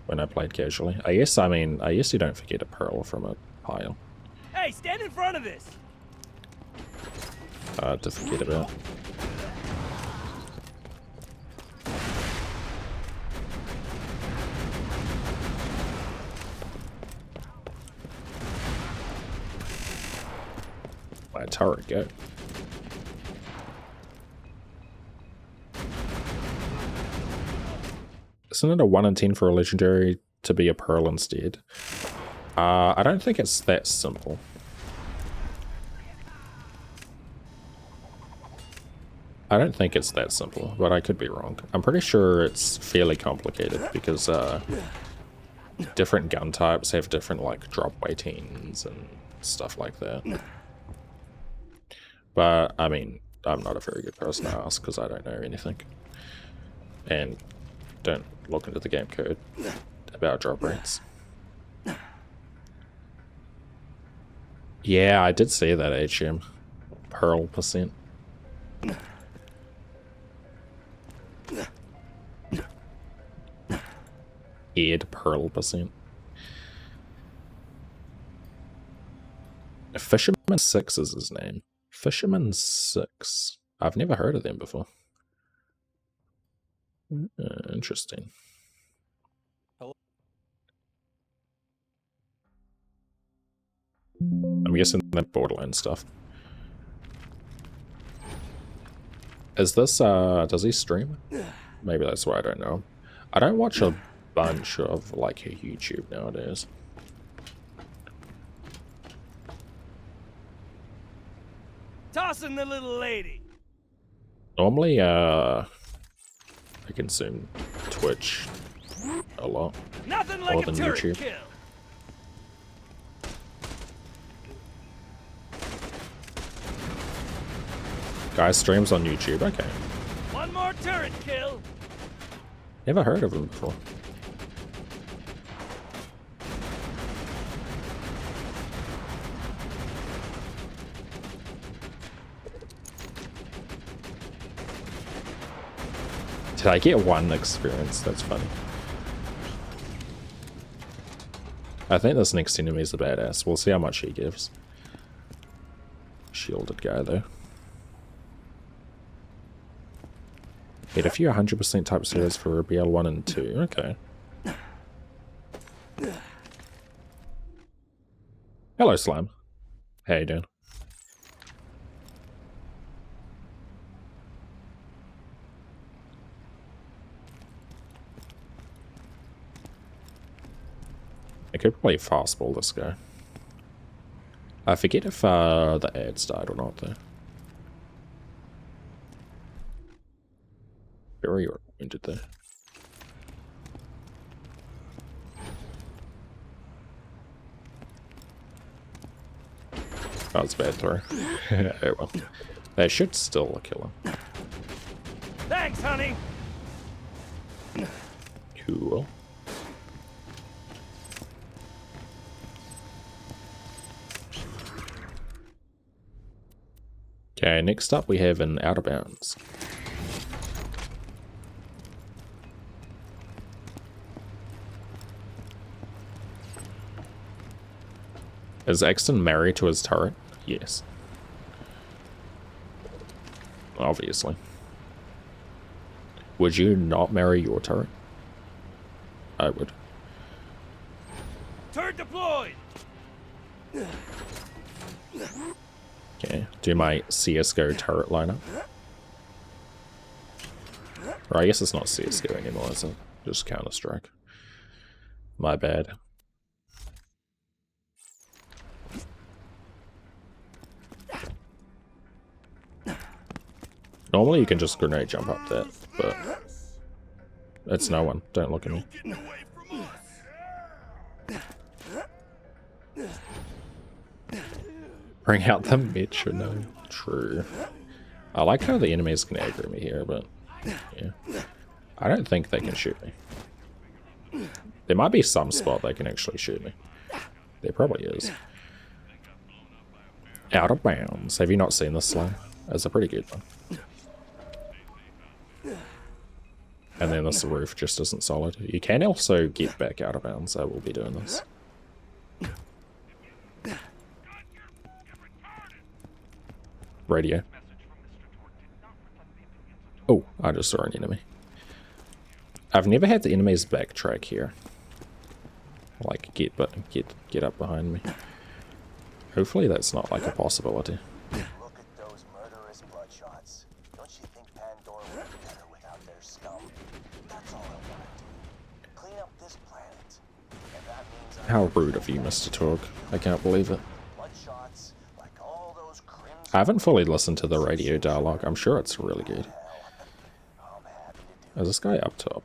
when I played casually. I guess you don't forget a pearl from a pile. Hey, stand in front of this. To forget about. My turret go. Isn't it a 1 in 10 for a legendary to be a pearl instead? I don't think it's that simple. I don't think it's that simple, but I could be wrong. I'm pretty sure it's fairly complicated because different gun types have different like drop weightings and stuff like that. But I mean, I'm not a very good person to ask because I don't know anything. And don't look into the game code about drop rates. Yeah, I did see that HM. Pearl percent. Ed Pearl percent. Fisherman 6 is his name. Fisherman 6. I've never heard of them before. Interesting. Hello. I'm guessing that Borderlands stuff. Is this, does he stream? Maybe that's why I don't know him. I don't watch a bunch of like YouTube nowadays. Tossing the little lady. Normally, I consume Twitch a lot Nothing like more a than turret YouTube. kill. Guy streams on YouTube. Okay, One more turret kill. never heard of him before. Did I get one experience? That's funny. I think this next enemy is a badass. We'll see how much he gives. Shielded guy, though. Hit a few 100% type zeros for BL 1 and 2. Okay. Hello, Slime. How you doing? I could probably fastball this guy. I forget if the ads died or not, though. Very wounded there. Oh, it's a bad throw. Oh well. They should still kill him. Thanks, honey. Cool. Okay, next up we have an Out of Bounds. Is Exton married to his turret? Yes. Obviously. Would you not marry your turret? I would. Turret deployed. Okay, do my CSGO turret lineup. Or I guess it's not CSGO anymore, is it? Just Counter-Strike. My bad. Normally you can just grenade jump up that, but it's no one. Don't look at me. Bring out the metronome. True. I like how the enemies can aggro me here, but yeah. I don't think they can shoot me. There might be some spot they can actually shoot me. There probably is. Out of Bounds. Have you not seen this slime? It's a pretty good one. And then this roof just isn't solid. You can also get back out of bounds. I will be doing this. Radio. Oh, I just saw an enemy. I've never had the enemies backtrack here. Like get up behind me. Hopefully that's not like a possibility. Look at those murderous bloodshots. Don't you think Pandora would be better without their scum? That's all I want to do. Clean up this planet. And that means How rude of you, Mr. Torg. I can't believe it. bloodshots like all those crimson. I haven't fully listened to the radio dialogue. I'm sure it's really good. I'm happy to do Is this guy up top?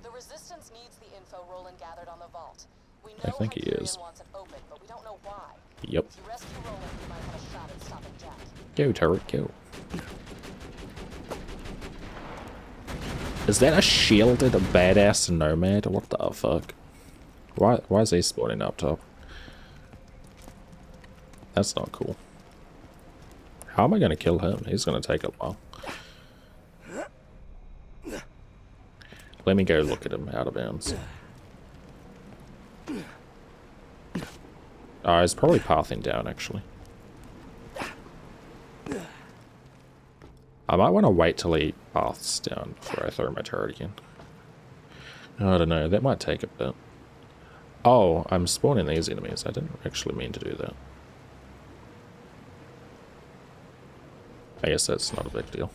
The Resistance needs the info Roland gathered on the vault. We know I think he Hyperion is. wants it open, but we don't know why. Yep. If you rescue Roland, you might have a shot at stopping Jack. Go, turret, go. Is that a shielded badass nomad? What the fuck? Why is he spawning up top? That's not cool. How am I going to kill him? He's going to take a while. Let me go look at him out of bounds. Oh, he's probably pathing down, actually. I might want to wait till he paths down before I throw my turret again. I don't know, that might take a bit. Oh, I'm spawning these enemies. I didn't actually mean to do that. I guess that's not a big deal.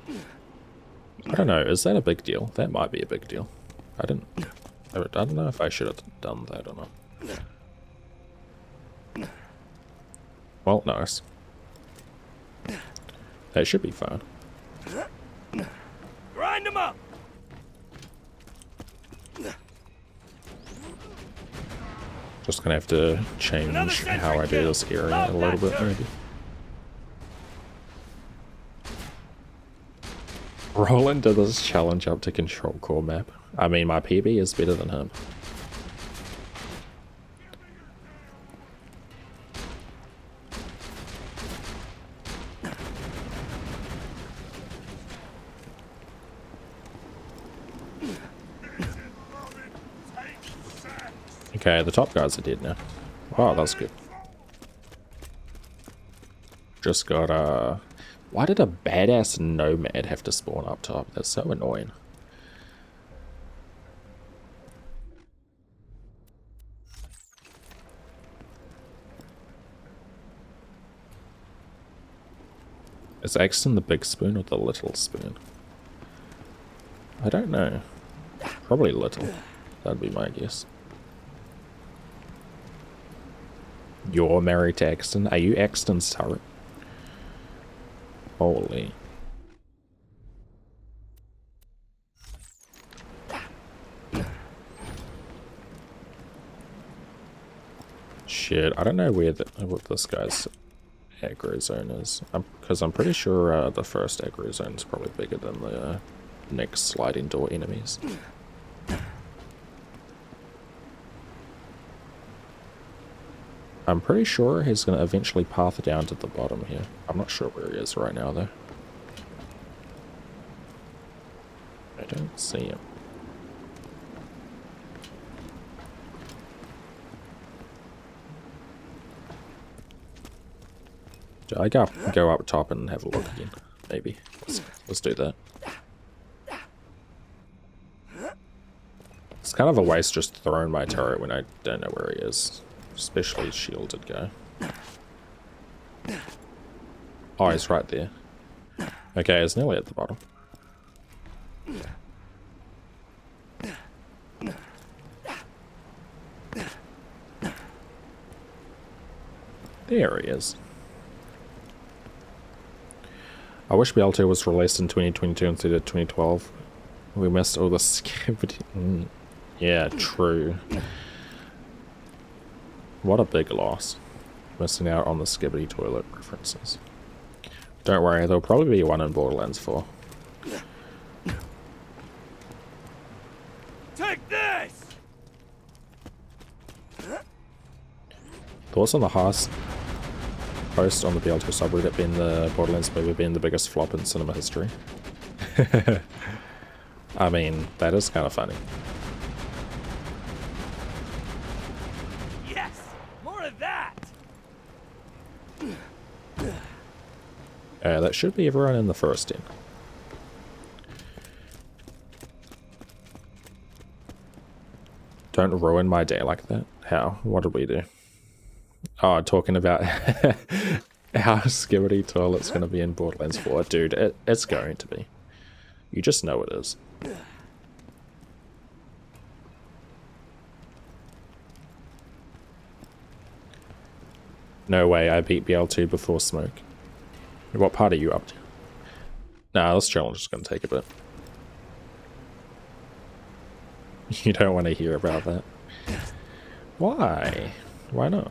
I don't know, is that a big deal? That might be a big deal. I don't know if I should have done that or not. Well, nice. That should be fine. Grind them up. Just gonna have to change how I do this area a little bit, maybe. Roland did this challenge up to Control Core map. I mean, my PB is better than him. Okay, the top guys are dead now. Wow, that's good. Just got why did a badass nomad have to spawn up top? That's so annoying. Is Axton the big spoon or the little spoon? I don't know. Probably little. That'd be my guess. You're married to Axton? Are you Axton's turret? Holy. Shit, I don't know where what this guy's aggro zone is. Because I'm pretty sure the first aggro zone is probably bigger than the next sliding door enemies. I'm pretty sure he's going to eventually path down to the bottom here. I'm not sure where he is right now, though. I don't see him. Do I go up top and have a look again? Maybe. Let's do that. It's kind of a waste just throwing my turret when I don't know where he is. Especially shielded guy. Oh, he's right there. Okay, he's nearly at the bottom. There he is. I wish BL2 was released in 2022 instead of 2012. We missed all the skibbity. Yeah, true. What a big loss. Missing out on the skibbity toilet references. Don't worry, there'll probably be one in Borderlands 4. Take this! Thoughts on the highest post on the BL2 subreddit being the Borderlands movie being the biggest flop in cinema history? I mean, that is kind of funny. That should be everyone in the first den. Don't ruin my day like that. How? What did we do? Oh, talking about how skibbity toilet's going to be in Borderlands 4. Dude, it's going to be. You just know it is. No way I beat BL2 before Smoke. What part are you up to? Nah, this challenge is going to take a bit. You don't want to hear about that. Why? Why not?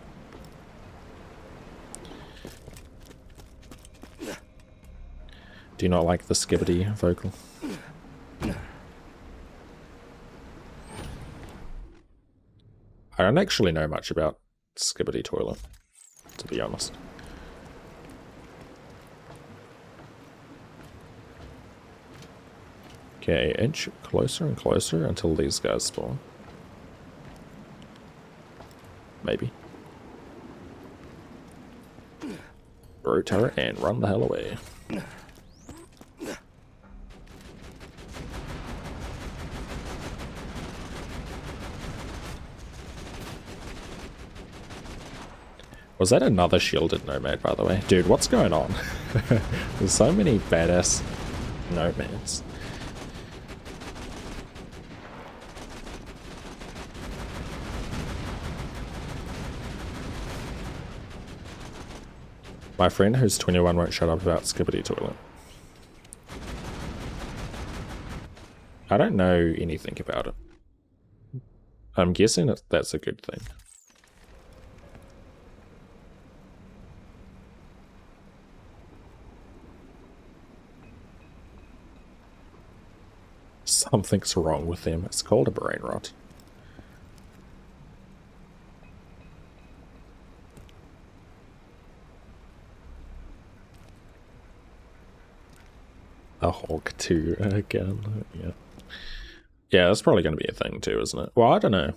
Do you not like the skibbity vocal? I don't actually know much about skibbity toilet, to be honest. Okay, inch closer and closer until these guys spawn. Maybe. Throw turret and run the hell away. Was that another shielded nomad, by the way? Dude, what's going on? There's so many badass nomads. My friend who's 21 won't shut up about Skibbity Toilet. I don't know anything about it. I'm guessing that's a good thing. Something's wrong with them. It's called a brain rot. A hog too again. Yeah. Yeah, that's probably going to be a thing too, isn't it? Well, I don't know.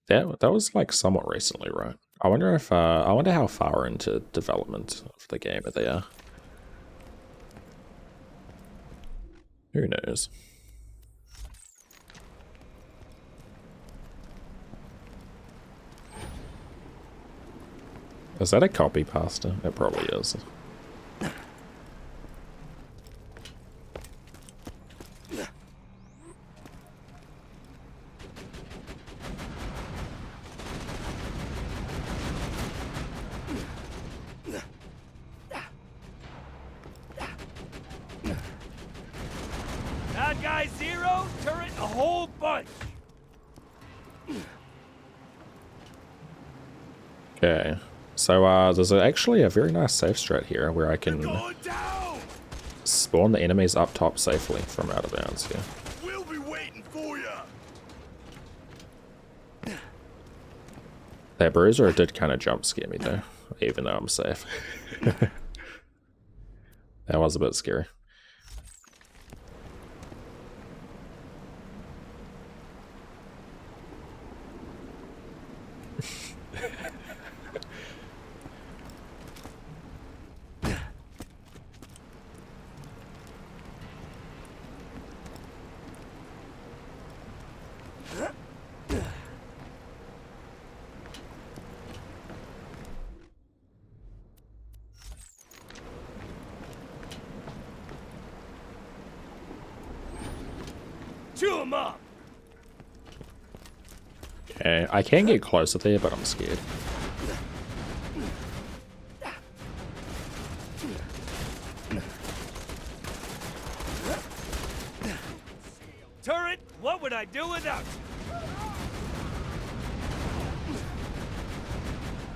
That was like somewhat recently, right? I wonder if I wonder how far into development of the game they are. Who knows? Is that a copy pasta? It probably is. Bad guy 0, turret a whole bunch. Okay. So there's actually a very nice safe strat here where I can spawn the enemies up top safely from out of bounds here. We'll be waiting for you. That bruiser did kind of jump scare me though, even though I'm safe. That was a bit scary. Chew him up. Okay, I can get closer there, but I'm scared. Turret, what would I do without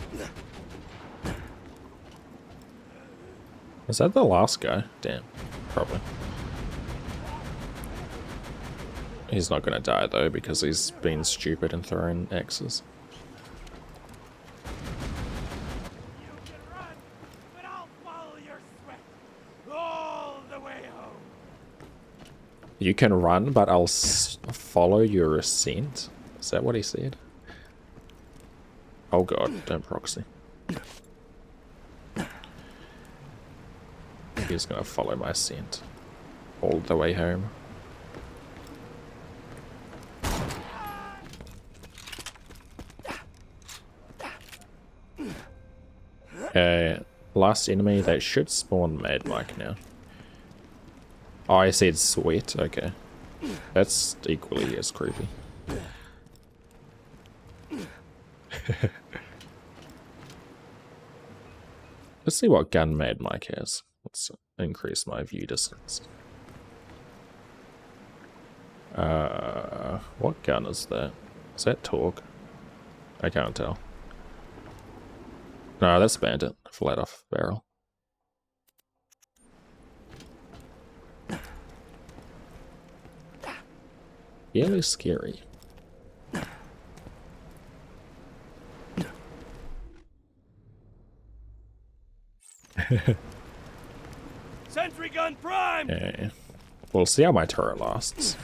you? Is that the last guy? Damn, probably. He's not gonna die though because he's been stupid and throwing axes. You can run, but I'll follow your sweat all the way home. You can run, but I'll follow your scent. Is that what he said? Oh god, don't proxy. He's gonna follow my scent all the way home. Okay, last enemy. They should spawn Mad Mike now. Oh, I said sweat. Okay, that's equally as creepy. Let's see what gun Mad Mike has. Let's increase my view distance. What gun is that? Is that Torque? I can't tell. No, that's Bandit. Flat off barrel. Really scary. Sentry gun prime. Okay. We'll see how my turret lasts.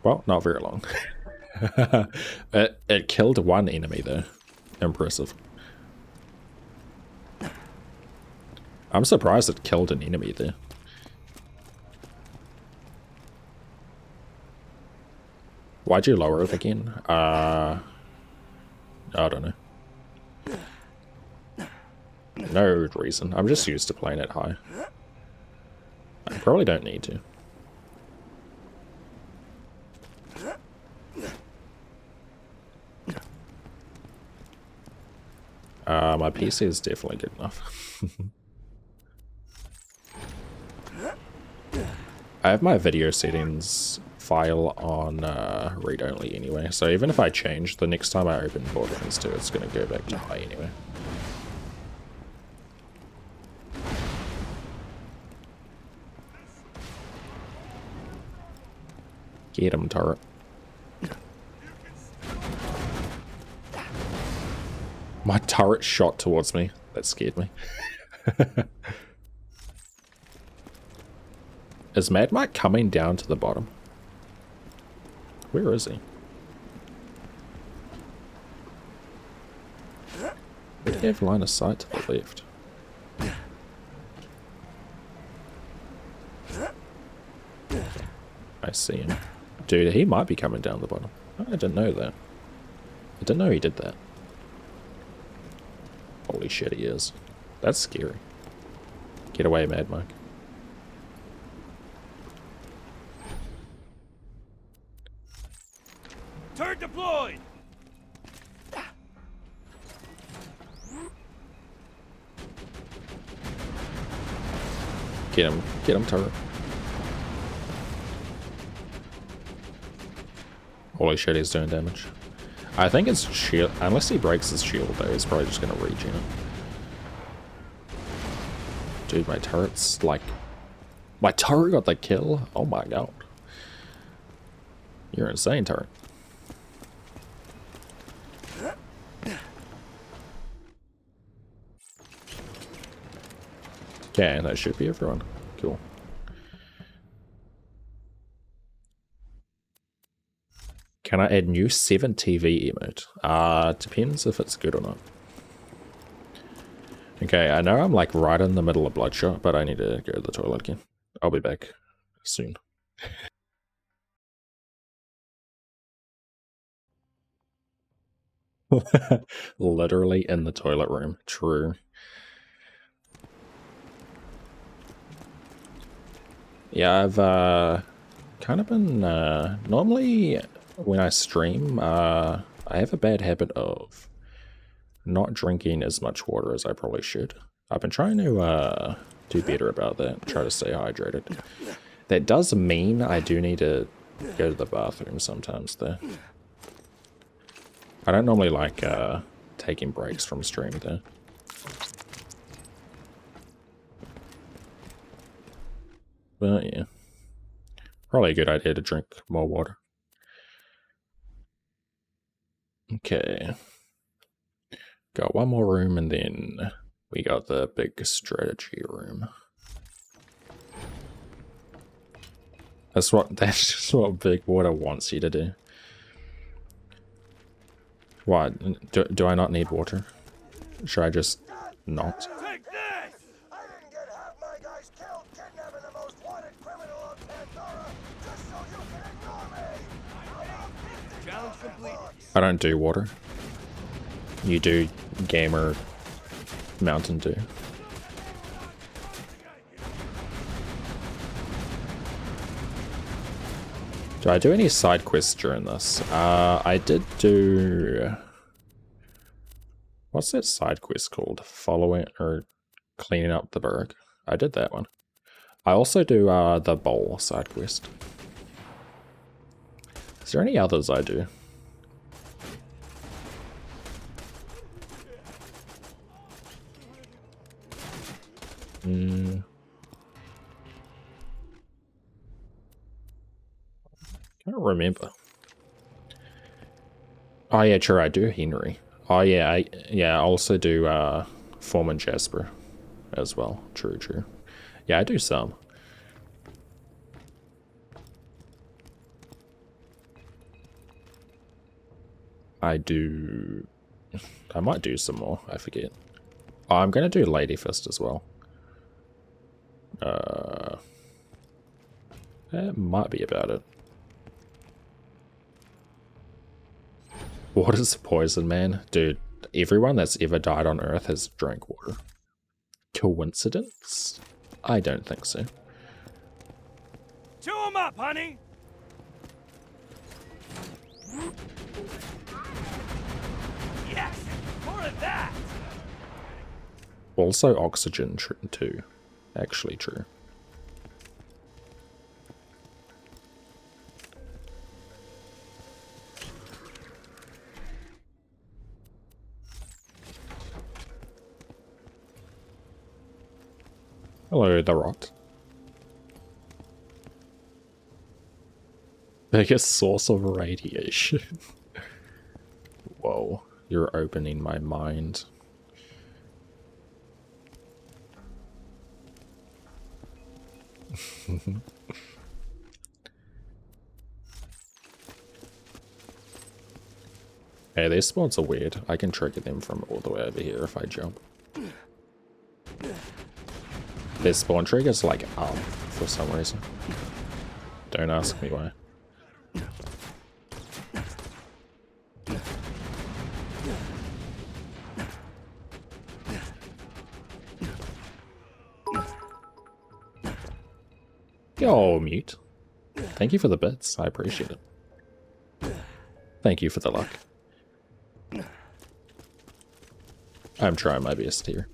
Well, not very long. It killed one enemy though. Impressive. I'm surprised it killed an enemy there. Why'd you lower it again? I don't know. no reason. I'm just used to playing it high. I probably don't need to. My PC is definitely good enough. I have my video settings file on read-only anyway, so even if I change, the next time I open Borderlands 2, it's going to go back to high anyway. Get him, turret. My turret shot towards me. That scared me. Is Mad Mike coming down to the bottom? Where is he? Where do you have line of sight to the left? I see him. Dude, he might be coming down the bottom. I didn't know that. I didn't know he did that. Holy shit, he is. That's scary. Get away, Mad Mike. Turret deployed! Get him, turret. Holy shit, he's doing damage. I think it's shield, unless he breaks his shield though, he's probably just gonna regen it. Dude, my turret's like... My turret got the kill? Oh my god. You're insane, turret. Okay, that should be everyone. Cool. Can I add new 7 TV emote? Depends if it's good or not. Okay, I know I'm like right in the middle of Bloodshot, but I need to go to the toilet again. I'll be back soon. Literally in the toilet room. True. Yeah, I've kind of been normally when I stream, I have a bad habit of not drinking as much water as I probably should. I've been trying to do better about that, try to stay hydrated. That does mean I do need to go to the bathroom sometimes though. I don't normally like taking breaks from stream though. But yeah, probably a good idea to drink more water. Okay, got one more room and then we got the big strategy room. That's just what Big Water wants you to do. What? Do I not need water? Should I just not? Take this! I didn't get half my guys killed kidnapping the most wanted criminal on Pandora just so you can ignore me! Challenge complete. I don't do water. You do gamer Mountain Dew. Do I do any side quests during this? I did do... What's that side quest called? Following or cleaning up the burg. I did that one. I also do the bowl side quest. Is there any others I do? Can't remember. Oh yeah, true, I do Henry. Oh yeah, I also do Foreman Jasper as well. True. Yeah, I do some. I might do some more, I forget. Oh, I'm gonna do Lady Fist as well. That might be about it. Water's poison, man. Dude, everyone that's ever died on Earth has drank water. Coincidence? I don't think so. Chew 'em up, honey! Yes! More of that! Also oxygen too. Actually true. Hello, the rot. Biggest source of radiation. Whoa, you're opening my mind. Hey, these spots are weird. I can trigger them from all the way over here if I jump. Their spawn trigger's like up for some reason. Don't ask me why. Yo, mute. Thank you for the bits. I appreciate it. Thank you for the luck. I'm trying my best here.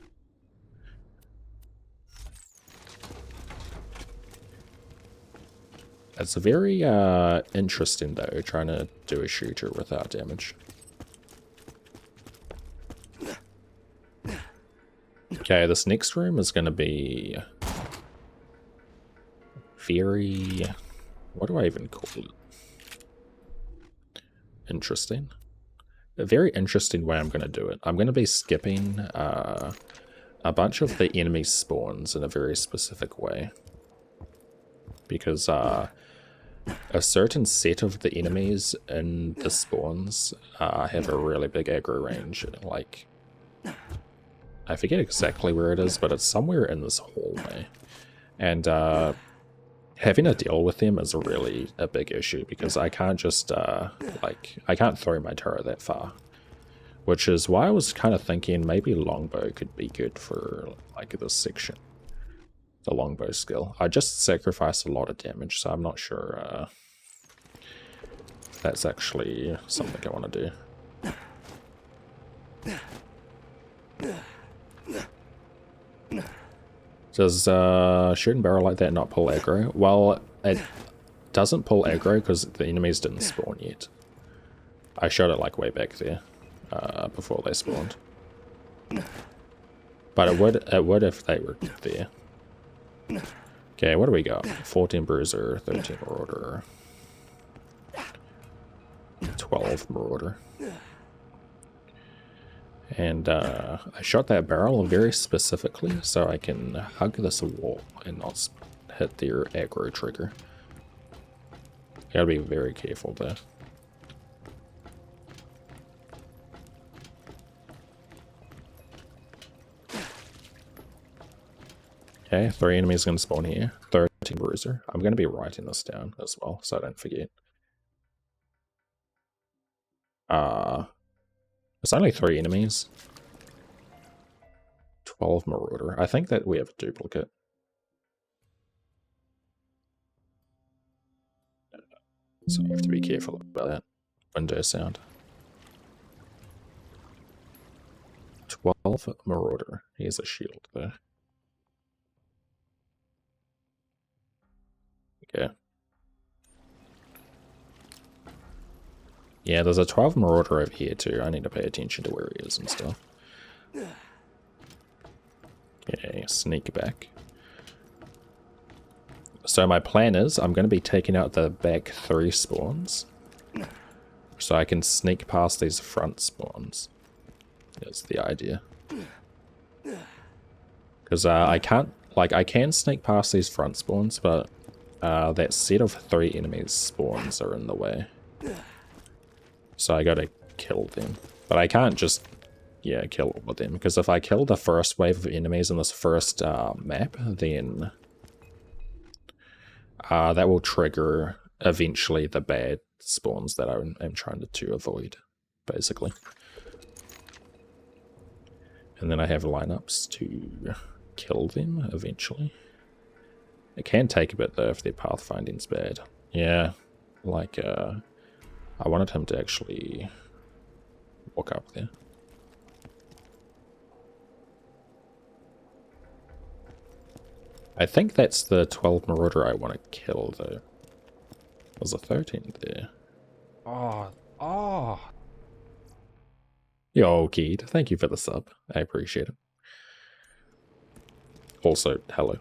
It's very interesting though, trying to do a shooter without damage. Okay, this next room is going to be very... what do I even call it? Interesting. A very interesting way I'm going to do it. I'm going to be skipping a bunch of the enemy spawns in a very specific way. Because a certain set of the enemies in the spawns have a really big aggro range. Like, I forget exactly where it is, but it's somewhere in this hallway. And having to deal with them is really a big issue, because I can't just, I can't throw my turret that far. Which is why I was kind of thinking maybe longbow could be good for, like, this section. The longbow skill. I just sacrificed a lot of damage, so I'm not sure if that's actually something I want to do. Does shooting barrel like that not pull aggro? Well, it doesn't pull aggro because the enemies didn't spawn yet. I shot it like way back there before they spawned. But it would if they were there. Okay, what do we got? 14 Bruiser, 13 Marauder, 12 Marauder. And I shot that barrel very specifically so I can hug this wall and not hit their aggro trigger. Gotta be very careful there. Okay, 3 enemies gonna spawn here. 13 Bruiser. I'm gonna be writing this down as well so I don't forget. It's only 3 enemies. 12 Marauder. I think that we have a duplicate. So I have to be careful about that window sound. 12 Marauder. Here's a shield there. Okay. Yeah, there's a 12 Marauder over here too. I need to pay attention to where he is and stuff. Okay, sneak back. So my plan is I'm going to be taking out the back 3 spawns. So I can sneak past these front spawns. That's the idea. Because I can't, like, I can sneak past these front spawns, but that set of 3 enemies spawns are in the way. So I gotta kill them. But I can't just, yeah, kill all of them. Because if I kill the first wave of enemies in this first map, then that will trigger eventually the bad spawns that I'm trying to avoid, basically. And then I have lineups to kill them eventually. It can take a bit though if their pathfinding's bad. Yeah, like I wanted him to actually walk up there. I think that's the 12 Marauder I want to kill though. There's a 13 there. Oh. Yo, Keed, thank you for the sub. I appreciate it. Also, hello.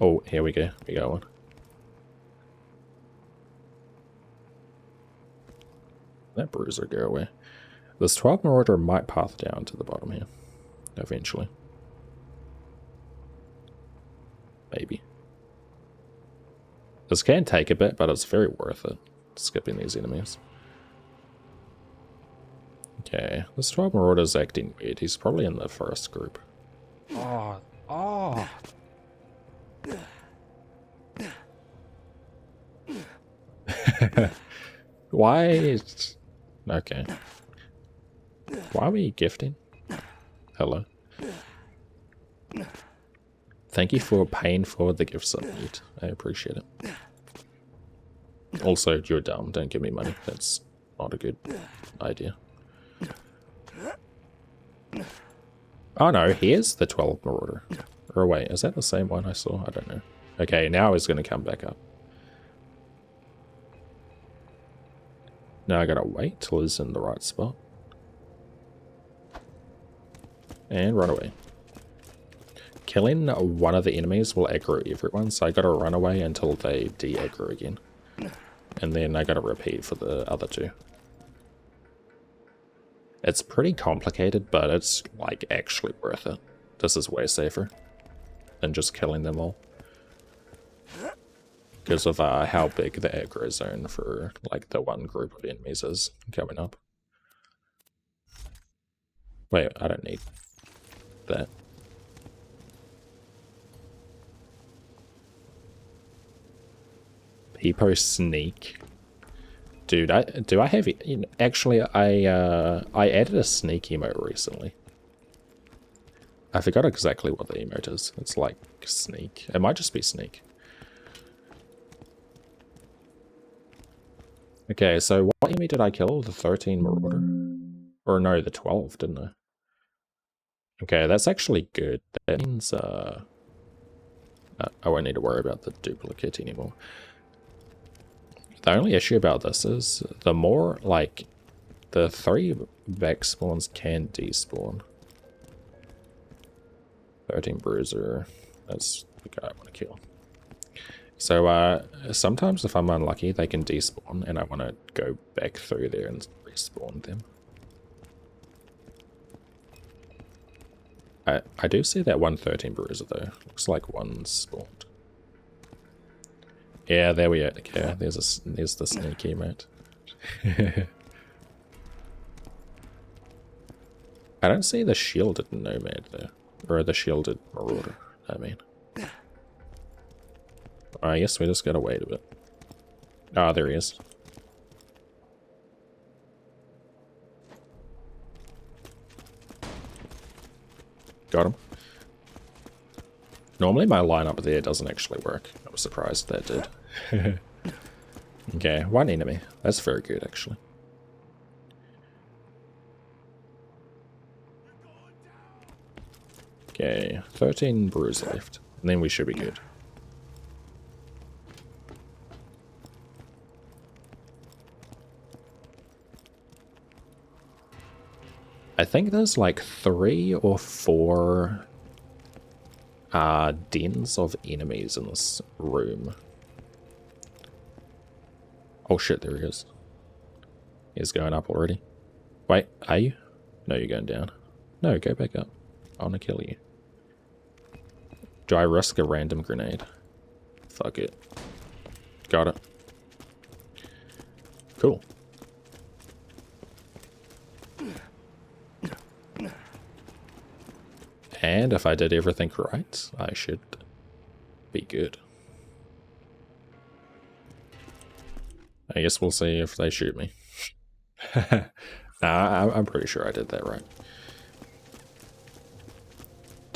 Oh, here we go. We got one. That bruiser go away. This 12 Marauder might path down to the bottom here. Eventually. Maybe. This can take a bit, but it's very worth it. Skipping these enemies. Okay, this 12 Marauder's acting weird. He's probably in the first group. Oh. Why? Okay. Why are we gifting? Hello. Thank you for paying for the gift submit. I appreciate it. Also, you're dumb. Don't give me money. That's not a good idea. Oh no, here's the 12 Marauder. Or wait, is that the same one I saw? I don't know. Okay, now he's going to come back up. Now I gotta wait till he's in the right spot. And run away. Killing one of the enemies will aggro everyone, so I gotta run away until they de-aggro again. And then I gotta repeat for the other two. It's pretty complicated, but it's like actually worth it. This is way safer than just killing them all. Because of how big the aggro zone for like the one group of enemies is coming up. Wait, I don't need that. Peepo sneak. Dude, do I have it? Actually, I added a sneak emote recently. I forgot exactly what the emote is. It's like sneak. It might just be sneak. Okay, so what enemy did I kill? The 13 Marauder? Or no, the 12, didn't I? Okay, that's actually good. That means I won't need to worry about the duplicate anymore. The only issue about this is the more, like, the 3 back spawns can despawn. 13 Bruiser. That's the guy I want to kill. So, sometimes if I'm unlucky, they can despawn, and I want to go back through there and respawn them. I do see that 113 Bruiser, though. Looks like one spawned. Yeah, there we are. Okay, there's the sneaky mate. I don't see the shielded nomad, though. Or the shielded Marauder, I mean. I guess we just gotta wait a bit. Ah, there he is. Got him. Normally my lineup there doesn't actually work. I was surprised that did. Okay, one enemy. That's very good, actually. Okay, 13 brews left. And then we should be good. I think there's like 3 or 4 dens of enemies in this room. Oh shit, there he is. He's going up already. Wait, are you? No, you're going down. No, go back up. I want to kill you. Do I risk a random grenade? Fuck it. Got it. Cool. And if I did everything right, I should be good. I guess we'll see if they shoot me. Nah, I'm pretty sure I did that right.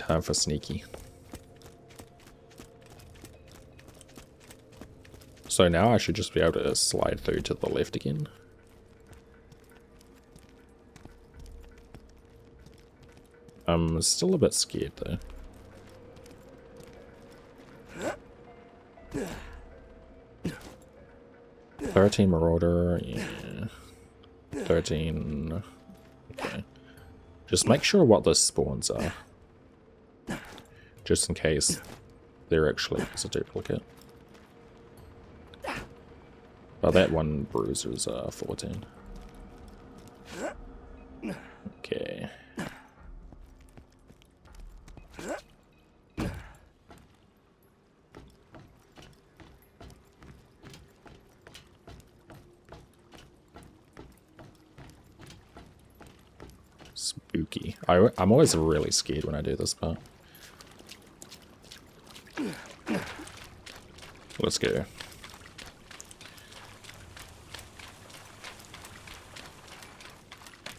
Time for sneaky. So now I should just be able to slide through to the left again. I'm still a bit scared though. $13 Marauder, yeah. 13. Okay. Just make sure what the spawns are. Just in case there actually is a duplicate. But that one bruiser's 14. Okay. Spooky. I'm always really scared when I do this part. Let's go.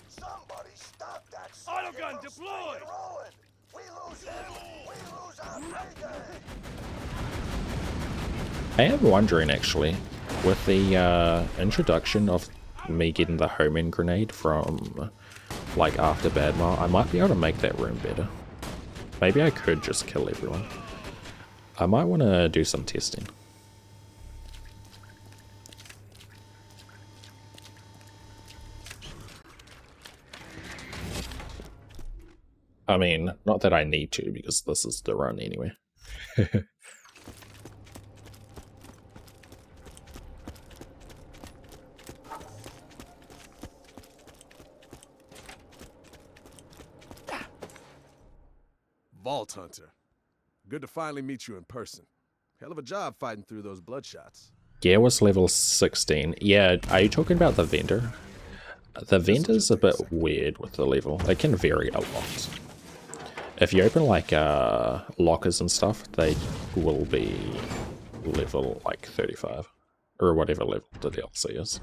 Somebody stop that! Autogun deployed! We lose him, we lose our payday! I am wondering actually, with the introduction of me getting the homing grenade from like after Badmar, I might be able to make that room better. Maybe I could just kill everyone. I might want to do some testing. I mean, not that I need to, because this is the run anyway. Vault Hunter. Good to finally meet you in person. Hell of a job fighting through those bloodshots. Gear was level 16. Yeah, are you talking about the vendor? The vendor's a bit weird with the level. It can vary a lot. If you open like lockers and stuff, they will be level like 35. Or whatever level the DLC is.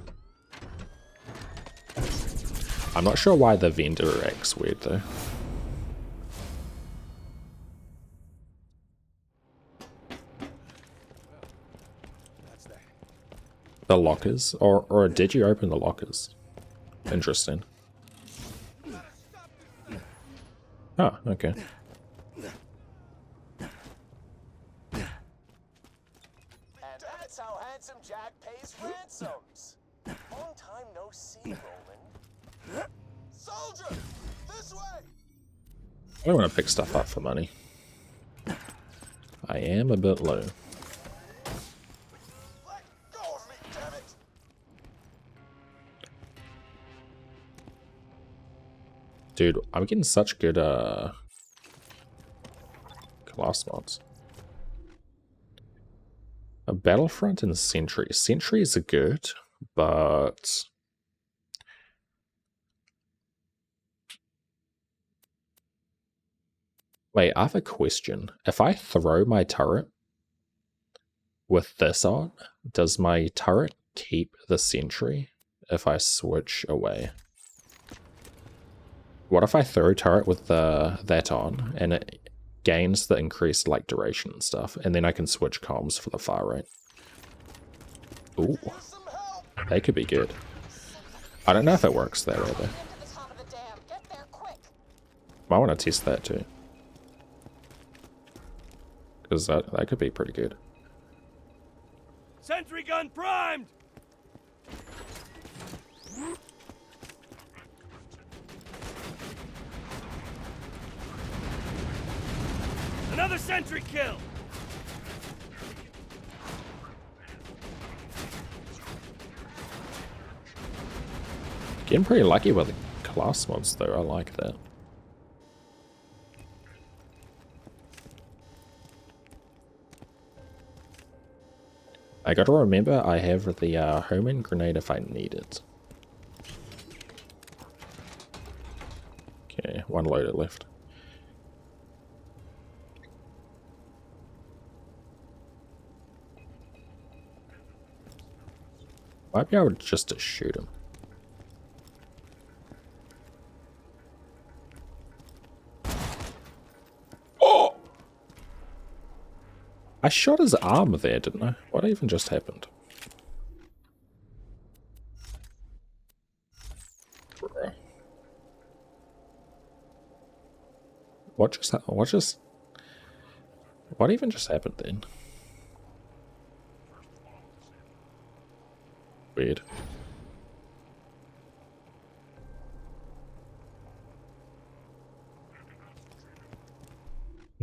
I'm not sure why the vendor acts weird though. The lockers? Or did you open the lockers? Interesting. Oh, okay. And that's how Handsome Jack pays ransoms. Long time no see, Roland. Soldier! This way! I don't want to pick stuff up for money. I am a bit low. Dude, I'm getting such good class mods. A Battlefront and Sentry. Sentries are good, but wait, I have a question. If I throw my turret with this on, does my turret keep the sentry if I switch away? What if I throw turret with that on and it gains the increased like duration and stuff, and then I can switch comms for the fire rate? Ooh, that could be good. I don't know if it works that way though. I want to test that too, because that could be pretty good. Sentry gun primed! Another sentry kill! Getting pretty lucky with the class mods though, I like that. I gotta remember I have the homing grenade if I need it. Okay, one loader left. Might be able just to shoot him. I shot his arm there, didn't I? What even just happened? Bruh. What even just happened then? Weird.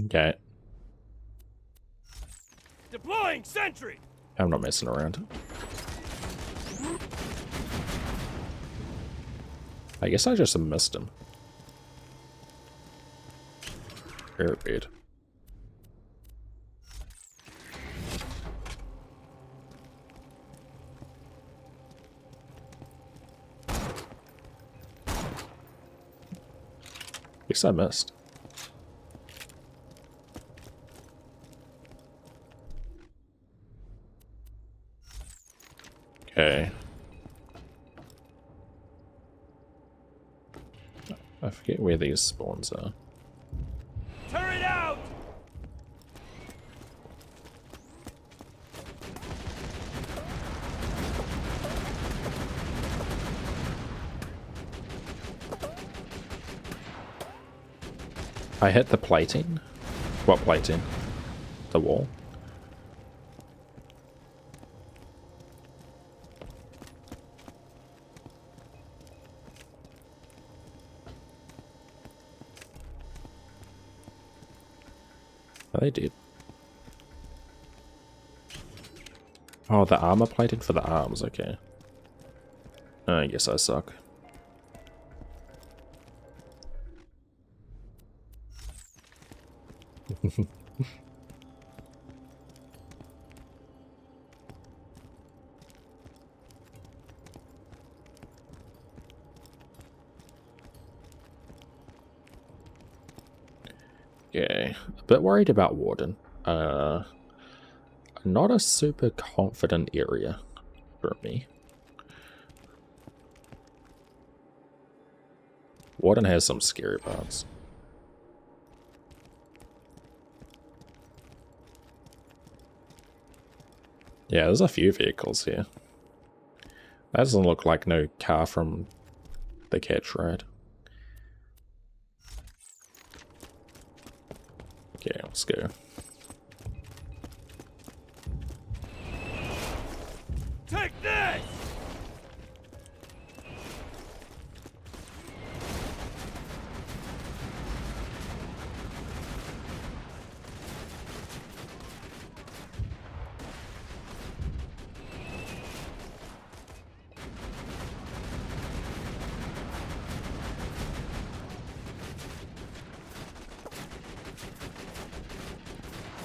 Okay. Deploying sentry. I'm not messing around. I guess I just missed him. Very weird. Guess I missed. Okay. I forget where these spawns are. Turret out. I hit the plating. What plating? The wall. Oh, they did. Oh, the armor plating for the arms, okay. I guess I suck. Yeah, a bit worried about Warden. Not a super confident area for me. Warden has some scary parts. Yeah, there's a few vehicles here. That doesn't look like no car from the catch ride. Okay, let's go. Take this.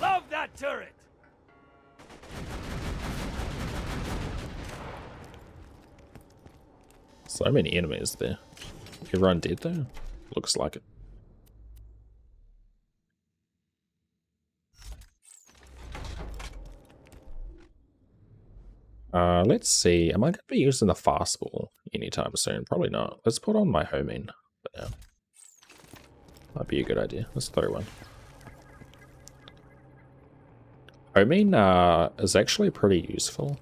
Love that turret. So many enemies there. Everyone dead though? Looks like it. Let's see. Am I going to be using the fastball anytime soon? Probably not. Let's put on my homing. But yeah. Might be a good idea. Let's throw one. Homing is actually pretty useful.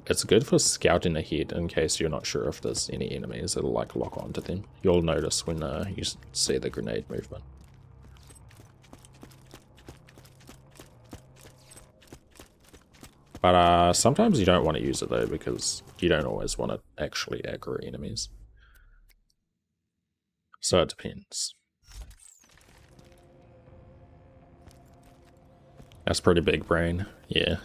It's good for scouting ahead in case you're not sure if there's any enemies that'll like lock onto them. You'll notice when you see the grenade movement. But sometimes you don't want to use it though, because you don't always want to actually aggro enemies. So it depends. That's pretty big brain, yeah.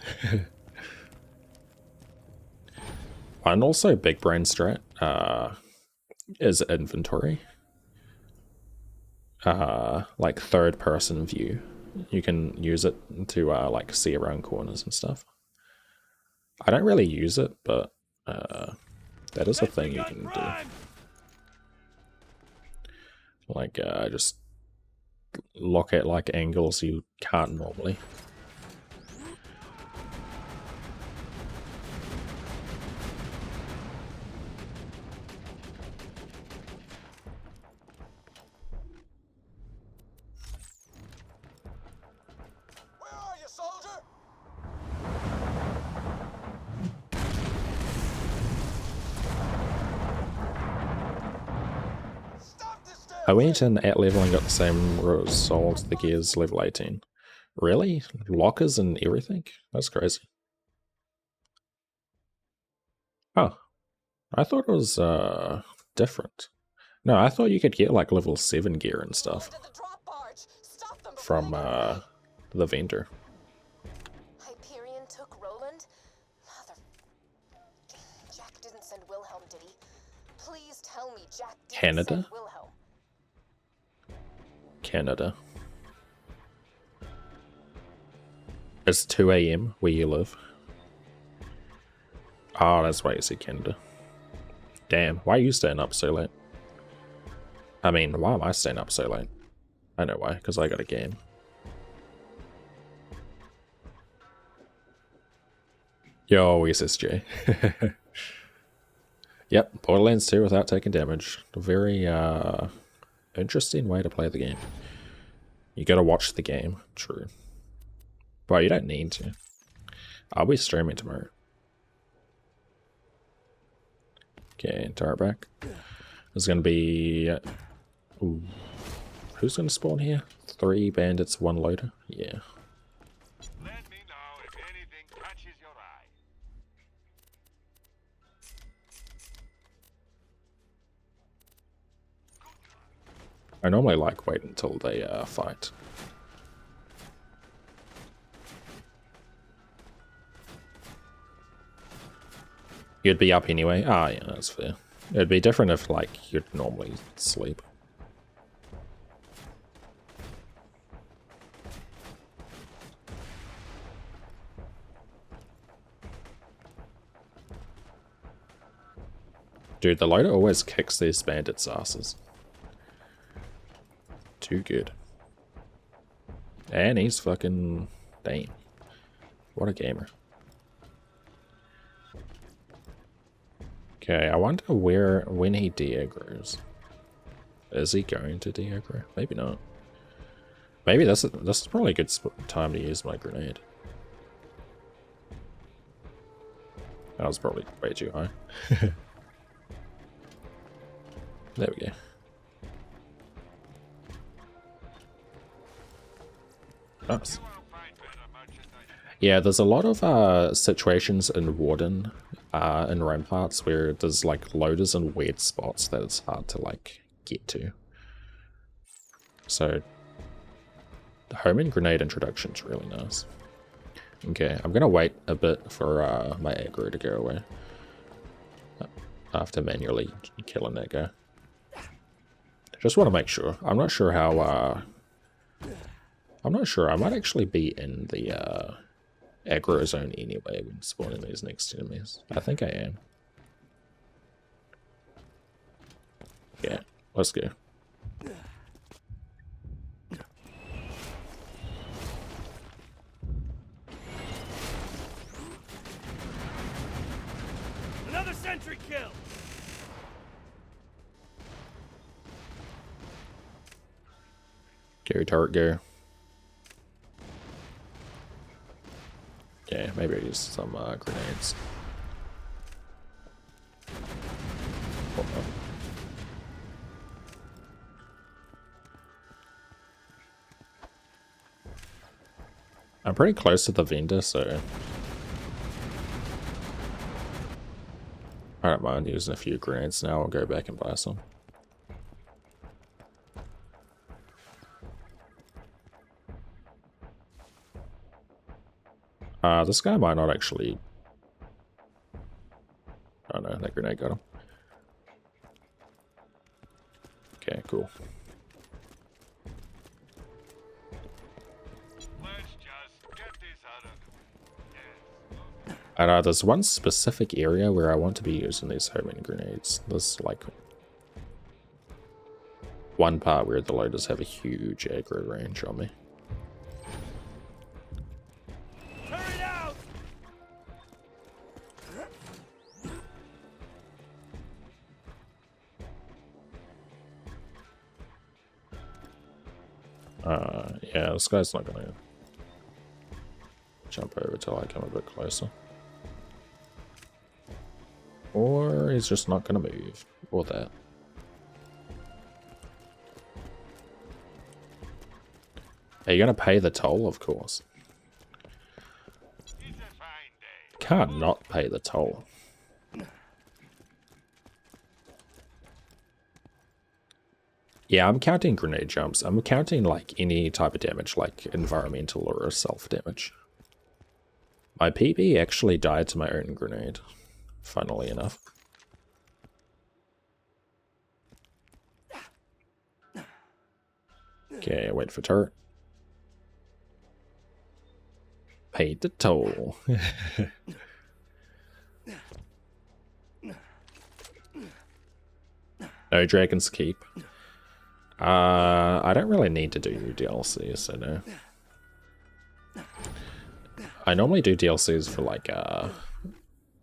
And also big brain strat is inventory. Like third person view. You can use it to like see around corners and stuff. I don't really use it, but that is a thing you can do. Like just look at like angles you can't normally. Where are you, soldier? I went in at level and got the same result the gears level 18. Really? Lockers and everything? That's crazy. Oh. I thought it was different. No, I thought you could get like level 7 gear and stuff from the vendor. Hyperion took Roland? Mother... Jack didn't send Wilhelm, did he? Please tell me Jack didn't Canada? send Wilhelm. Canada. It's 2 AM where you live. Oh, that's why you said Canada. Damn, why are you staying up so late? I mean, why am I staying up so late? I know why, because I got a game. Yo, SSJ. Yep, Borderlands 2 without taking damage. A very interesting way to play the game. You gotta watch the game, true. But you don't need to. I'll be streaming tomorrow. Okay, turret back. There's gonna be... Ooh. Who's gonna spawn here? 3 bandits, 1 loader? Yeah. Let me know if anything catches your eye. I normally like wait until they fight. You'd be up anyway? Ah, yeah, that's fair. It'd be different if, like, you'd normally sleep. Dude, the loader always kicks these bandits' asses. Too good. And he's fucking... Damn. What a gamer. Okay, I wonder when he de-aggroes. Is he going to de-aggro? Maybe not. Maybe this is probably a good time to use my grenade. That was probably way too high. There we go. Nice. Yeah, there's a lot of situations in Warden, in Ramparts, where there's like loaders and weird spots that it's hard to like get to. So the homing grenade introduction's really nice. Okay, I'm gonna wait a bit for my aggro to go away after manually killing that guy. Just want to make sure. I'm not sure how. I'm not sure. I might actually be in the aggro zone anyway when spawning these next enemies. I think I am. Yeah, let's go. Another sentry kill! Go, turret, go. Yeah, maybe I use some grenades. Oh, no. I'm pretty close to the vendor, so I don't mind using a few grenades now. I'll go back and buy some. This guy might not actually... Oh no, that grenade got him. Okay, cool. Let's just get this out of the way. And there's one specific area where I want to be using these homing grenades. There's like one part where the loaders have a huge aggro range on me. Yeah, this guy's not gonna jump over till I come a bit closer. Or he's just not gonna move. Or that. Are you gonna pay the toll? Of course. Can't not pay the toll. Yeah, I'm counting grenade jumps. I'm counting like any type of damage, like environmental or self damage. My PB actually died to my own grenade, funnily enough. Okay, wait for turret. Paid the toll. No Dragon's Keep. I don't really need to do DLCs, so no. I normally do DLCs for like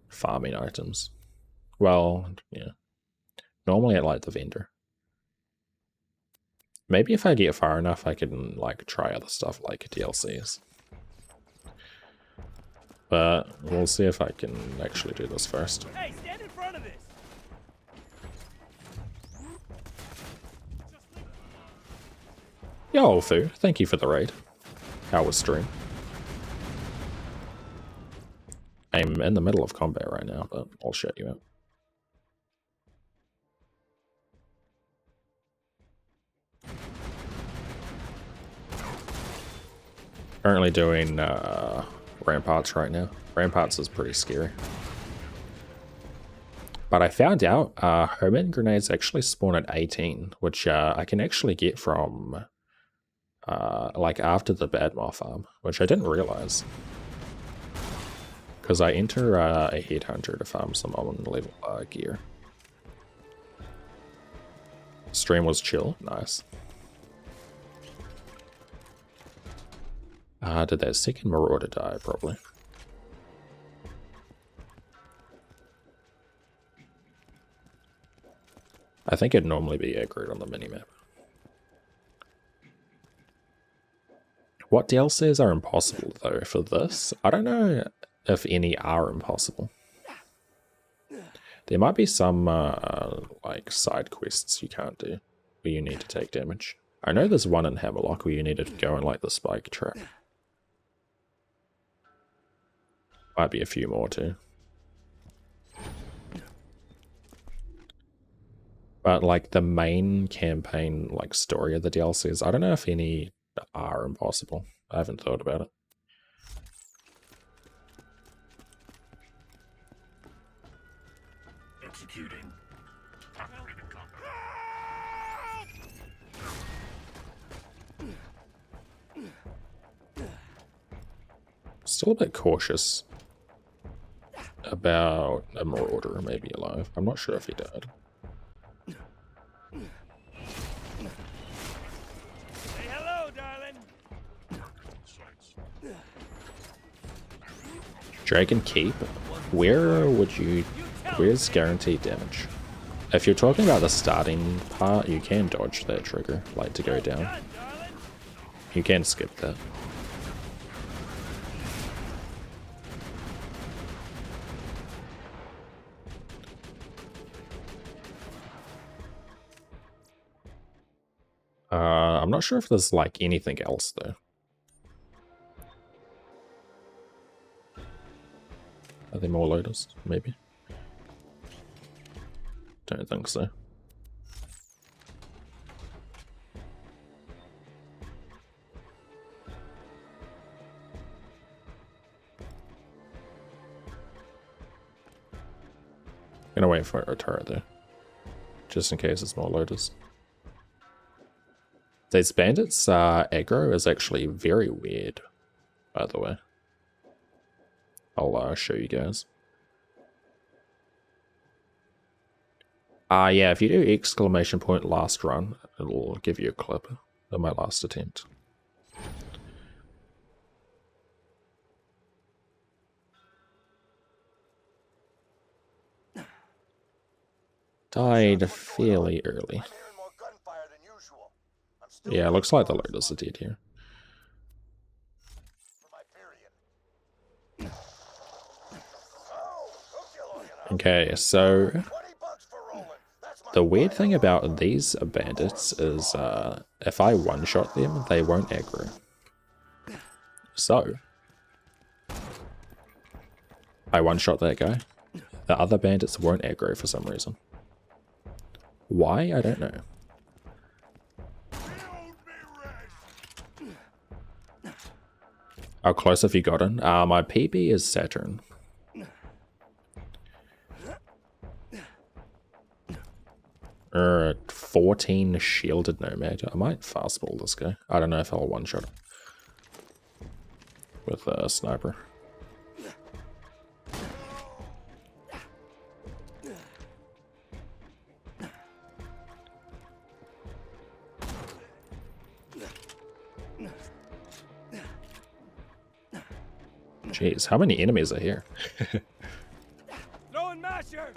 farming items. Well, yeah. Normally I like the vendor. Maybe if I get far enough I can like try other stuff like DLCs. But we'll see if I can actually do this first. Hey, stand in front of this. Yo, Fu, thank you for the raid. How was stream? I'm in the middle of combat right now, but I'll shut you out. Currently doing Ramparts right now. Ramparts is pretty scary. But I found out homing grenades actually spawn at 18, which I can actually get from like after the Badmar farm, which I didn't realize. Because I enter a headhunter to farm some on level gear. Stream was chill, nice. Did that second Marauder die? Probably. I think it'd normally be aggroed on the minimap. What DLCs are impossible though for this? I don't know if any are impossible. There might be some like side quests you can't do where you need to take damage. I know there's one in Hammerlock where you need to go in like the spike trap. Might be a few more too. But like the main campaign like story of the DLCs, I don't know if any are impossible. I haven't thought about it. Executing. Still a bit cautious about a Marauder maybe alive. I'm not sure if he died. Say hello, darling. Dragon Keep, where's guaranteed damage? If you're talking about the starting part, you can dodge that trigger, like to go down. You can skip that. I'm not sure if there's like anything else though. Are there more loaders? Maybe. Don't think so. Gonna wait for a turret though, just in case there's more loaders. These bandits aggro is actually very weird, by the way. I'll show you guys. Yeah, if you do exclamation point last run, it'll give you a clip of my last attempt. Died fairly early. Yeah, looks like the loaders are dead here. Okay, so the weird thing about these bandits is if I one-shot them, they won't aggro. So, I one-shot that guy. The other bandits weren't aggro for some reason. Why? I don't know. How close have you gotten? My PB is Saturn. 14 shielded nomad. I might fastball this guy. I don't know if I'll one-shot him with a sniper. Jeez, how many enemies are here? Throwing masher.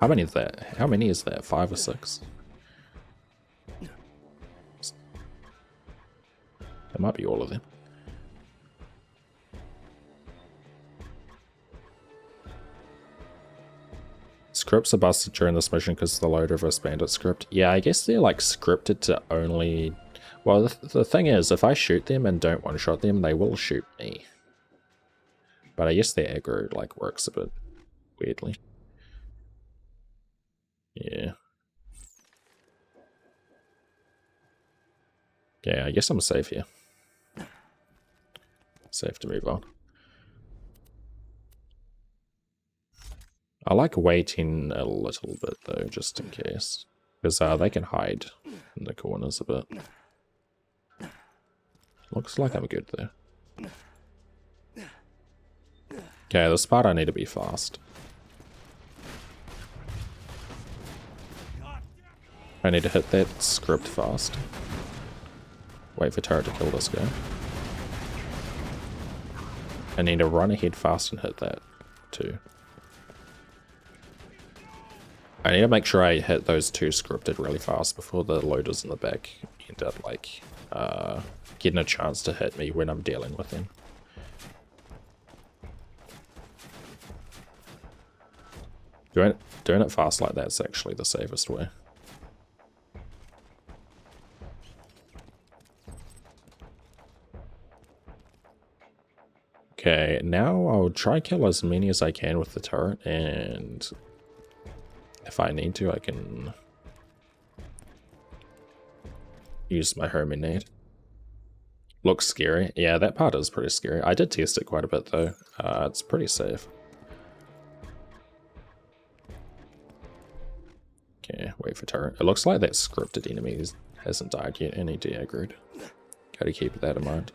How many is that? How many is that? 5 or 6? That might be all of them. Scripts are busted during this mission because of the loader versus bandit script. Yeah, I guess they're like scripted to only... Well, the thing is, if I shoot them and don't one-shot them, they will shoot me. But I guess their aggro like works a bit weirdly. Yeah. Yeah, I guess I'm safe here. Safe to move on. I like waiting a little bit though, just in case. Because they can hide in the corners a bit. Looks like I'm good though. Okay, this part I need to be fast. I need to hit that script fast. Wait for turret to kill this guy. I need to run ahead fast and hit that too. I need to make sure I hit those 2 scripted really fast before the loaders in the back end up like getting a chance to hit me when I'm dealing with them. Doing it fast like that's actually the safest way. Okay, now I'll try and kill as many as I can with the turret, and if I need to, I can use my homing nade. Looks scary. Yeah, that part is pretty scary. I did test it quite a bit though. It's pretty safe. Okay, wait for turret. It looks like that scripted enemy hasn't died yet, and he de-aggroed. Gotta keep that in mind.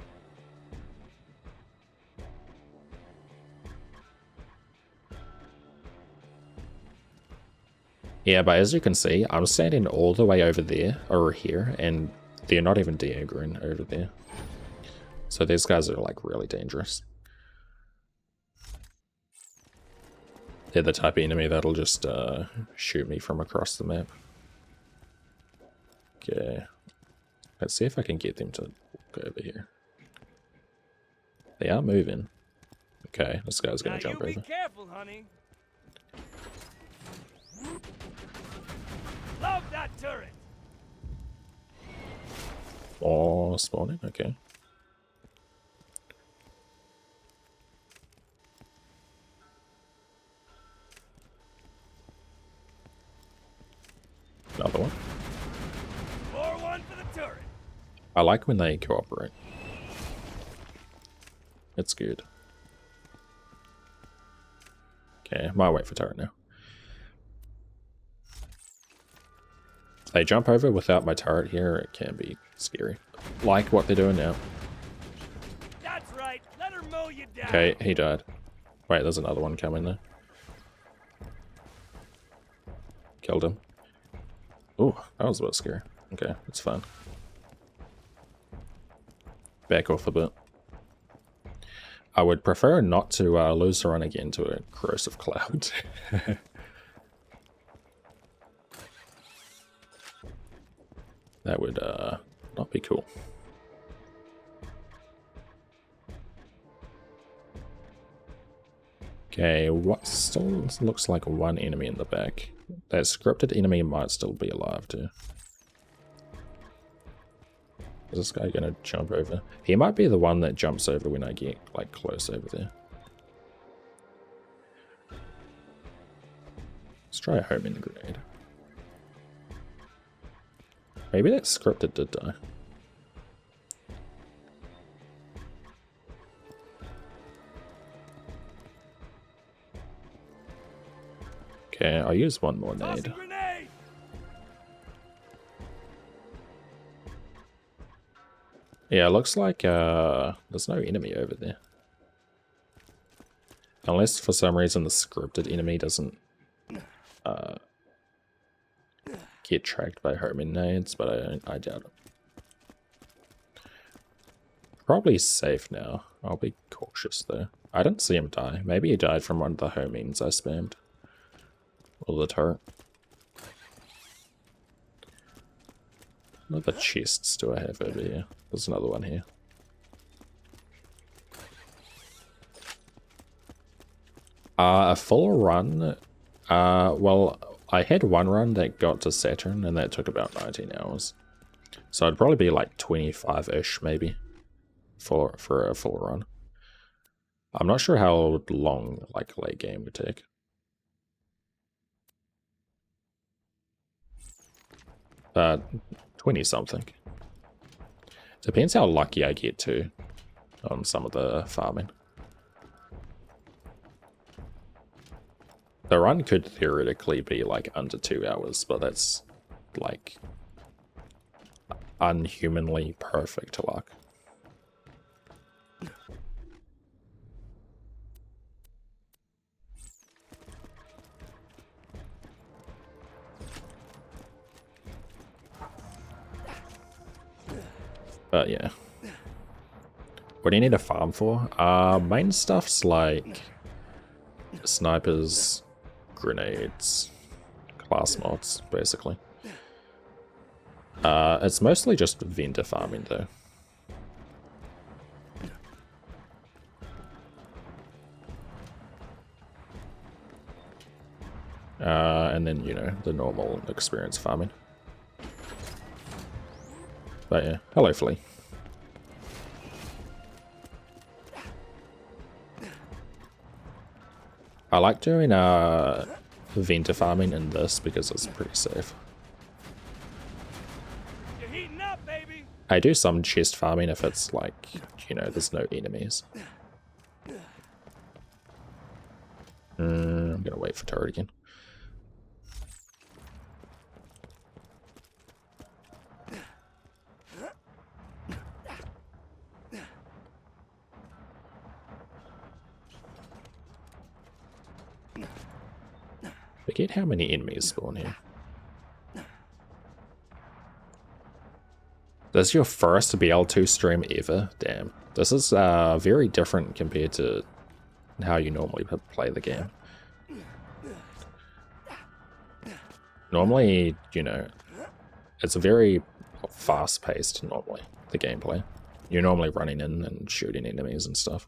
Yeah, but as you can see, I'm standing all the way over there, or here, and they're not even de-aggroing over there. So these guys are like really dangerous. They're the type of enemy that'll just shoot me from across the map. Okay. Let's see if I can get them to go over here. They are moving. Okay, this guy's gonna jump over. Be careful, honey. Love that turret. Oh, spawning? Okay. Another one. More one for the turret. I like when they cooperate. It's good. Okay, might wait for turret now. If they jump over without my turret here, it can be scary. Like what they're doing now. That's right. Let her mow you down. Okay, he died. Wait, there's another one coming there. Killed him. Ooh, that was a bit scary. Okay, it's fine. Back off a bit. I would prefer not to lose the run again to a corrosive cloud. That would not be cool. Okay, what still looks like one enemy in the back. That scripted enemy might still be alive too. Is this guy gonna jump over? He might be the one that jumps over when I get like close over there. Let's try a homing grenade. Maybe that scripted did die. Okay, I'll use one more nade. Yeah, it looks like there's no enemy over there. Unless for some reason the scripted enemy doesn't get tracked by homing nades, but I doubt it. Probably safe now. I'll be cautious though. I didn't see him die. Maybe he died from one of the homings I spammed. Or the turret. What other chests do I have over here? There's another one here. A full run. Well, I had one run that got to Saturn, and that took about 19 hours. So it'd probably be like 25-ish, maybe, for a full run. I'm not sure how long like a late game would take. But 20 something. Depends how lucky I get to on some of the farming. The run could theoretically be like under 2 hours, but that's like unhumanly perfect luck. But yeah. What do you need a farm for? Main stuff's like snipers, grenades, class mods, basically. It's mostly just vendor farming though. And then, you know, the normal experience farming. But yeah, hello Flea. I like doing vendor farming in this because it's pretty safe. You're heating up, baby. I do some chest farming if it's like, you know, there's no enemies. I'm gonna wait for turret again. Forget how many enemies spawn here. This is your first BL2 stream ever? Damn. This is very different compared to how you normally play the game. Normally, you know, it's very fast-paced normally, the gameplay. You're normally running in and shooting enemies and stuff.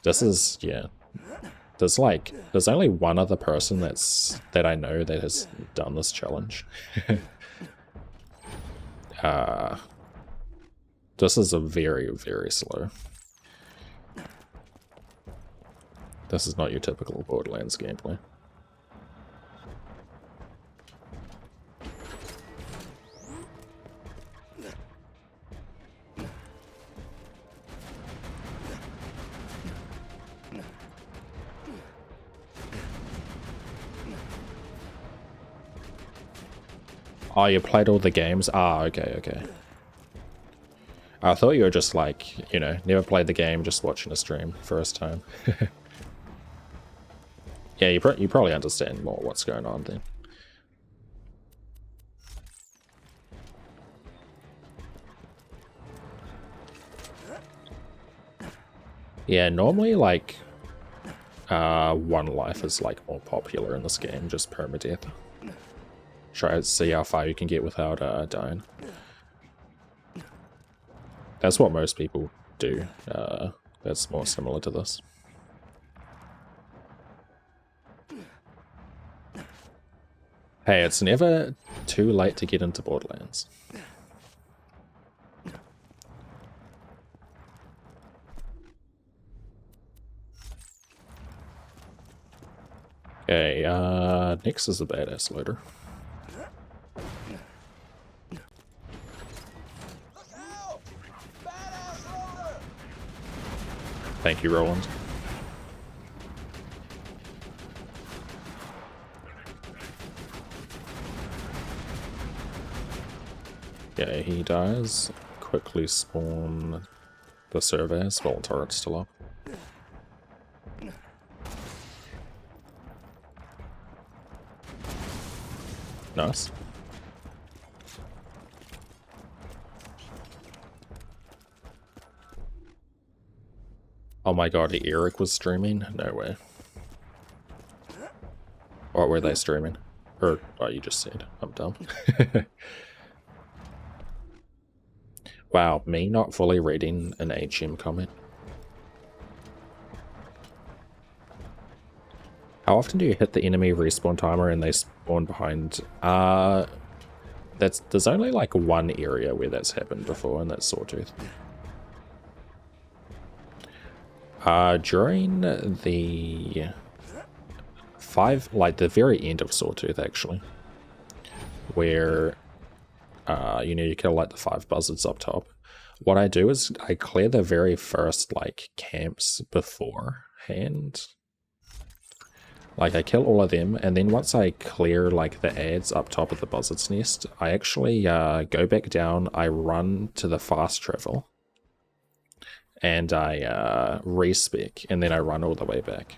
This is, yeah. There's only one other person that I know that has done this challenge. This is a very, very slow. This is not your typical Borderlands gameplay. Oh, you played all the games? Ah, okay. I thought you were just like, you know, never played the game, just watching a stream first time. Yeah, you probably understand more what's going on then. Yeah, normally like one life is like more popular in this game, just permadeath. Try to see how far you can get without dying. That's what most people do. That's more similar to this. Hey, it's never too late to get into Borderlands. Okay, next is the badass loader. Thank you, Roland. Yeah, he dies. Quickly spawn the surveys while the turret's still up. Nice. Oh my god, Eric was streaming? No way. What were they streaming? Or, oh, you just said. I'm dumb. Wow, me not fully reading an HM comment. How often do you hit the enemy respawn timer and they spawn behind? There's only like one area where that's happened before, and that's Sawtooth. During the the very end of Sawtooth, actually, where you kill like the 5 buzzards up top. What I do is I clear the very first like camps beforehand. Like I kill all of them, and then once I clear like the ads up top of the buzzard's nest, I actually go back down, I run to the fast travel, and I respec, and then I run all the way back,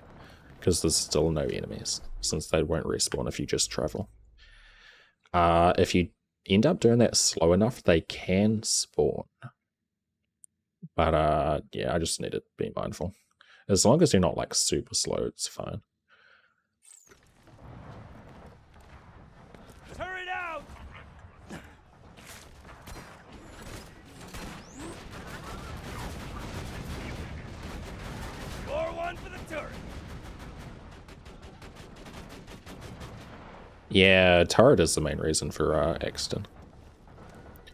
because there's still no enemies, since they won't respawn if you just travel. If you end up doing that slow enough, they can spawn. But yeah, I just need to be mindful. As long as you're not like super slow, it's fine. Turret out! Score one for the turret. Yeah, turret is the main reason for Exton.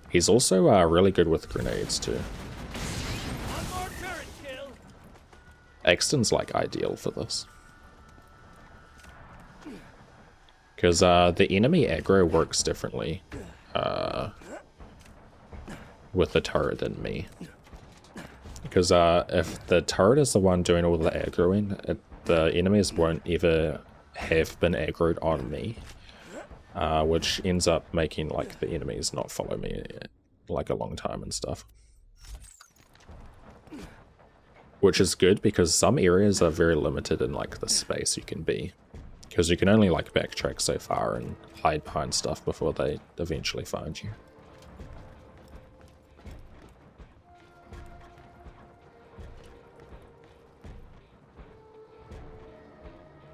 He's also really good with grenades too. One more turret kill. Exton's like ideal for this. Because the enemy aggro works differently with the turret than me. Because if the turret is the one doing all the aggroing, the enemies won't ever have been aggroed on me. Which ends up making like the enemies not follow me like a long time and stuff. Which is good because some areas are very limited in like the space you can be. Because you can only like backtrack so far and hide behind stuff before they eventually find you.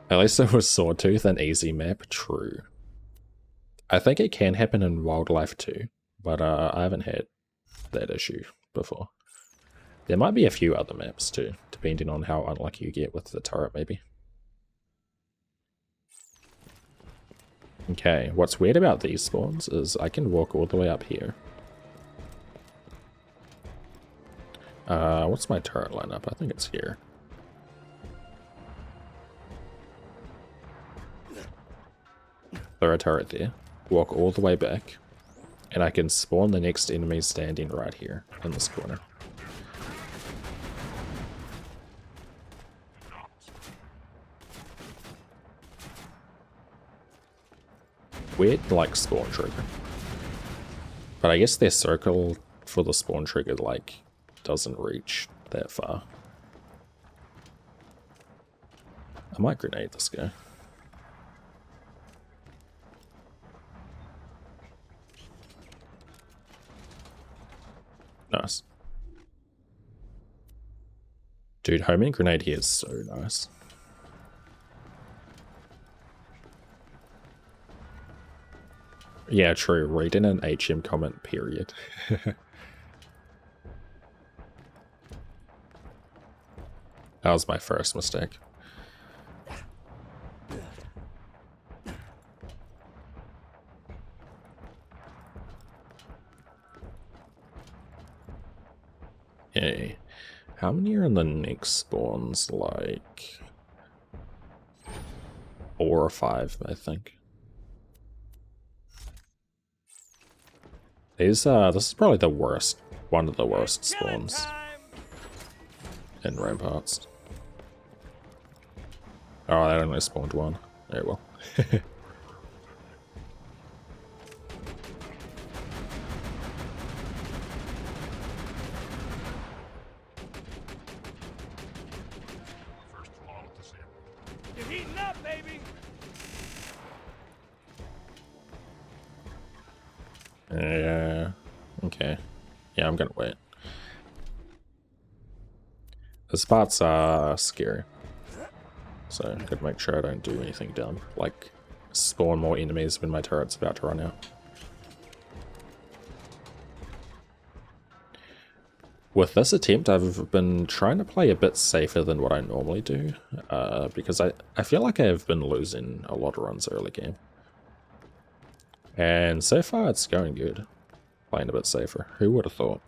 At least it was Sawtooth, an easy map, true. I think it can happen in Wildlife too, but I haven't had that issue before. There might be a few other maps too, depending on how unlucky you get with the turret maybe. Okay, what's weird about these spawns is I can walk all the way up here. What's my turret lineup? I think it's here. Throw a turret there. Walk all the way back, and I can spawn the next enemy standing right here in this corner. Weird, like, spawn trigger. But I guess their circle for the spawn trigger, like, doesn't reach that far. I might grenade this guy. Nice. Dude, homing grenade here is so nice. Yeah, true. Read in an HM comment, period. That was my first mistake. Okay. How many are in the next spawns? Like 4 or 5, I think. This is probably the worst, one of the worst spawns in Ramparts. Oh, that only spawned one. Very well. You're heating up, baby. Yeah. Okay. Yeah, I'm gonna wait. The spots are scary, so I gotta make sure I don't do anything dumb, like spawn more enemies when my turret's about to run out. With this attempt, I've been trying to play a bit safer than what I normally do, because I feel like I've been losing a lot of runs early game. And so far it's going good, playing a bit safer. Who would have thought?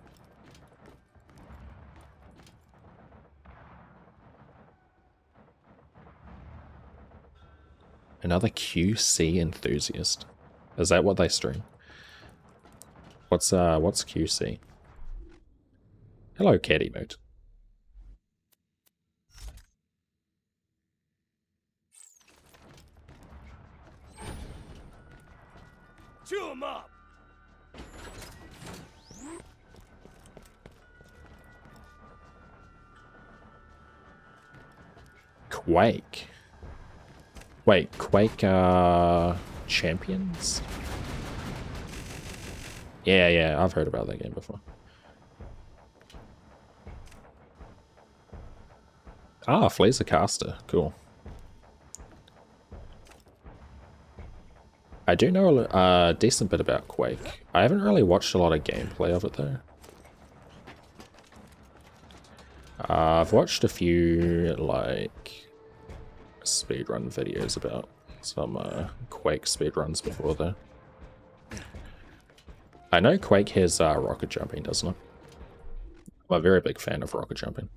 Another QC enthusiast. Is that what they stream? What's QC? Hello, Caddy Moot. Chew 'em up. Quake. Wait, Quake Champions? Yeah, I've heard about that game before. Ah, Flea's a caster. Cool. I do know a decent bit about Quake. I haven't really watched a lot of gameplay of it though. I've watched a few like speedrun videos about some Quake speedruns before though. I know Quake has rocket jumping, doesn't it? I'm a very big fan of rocket jumping.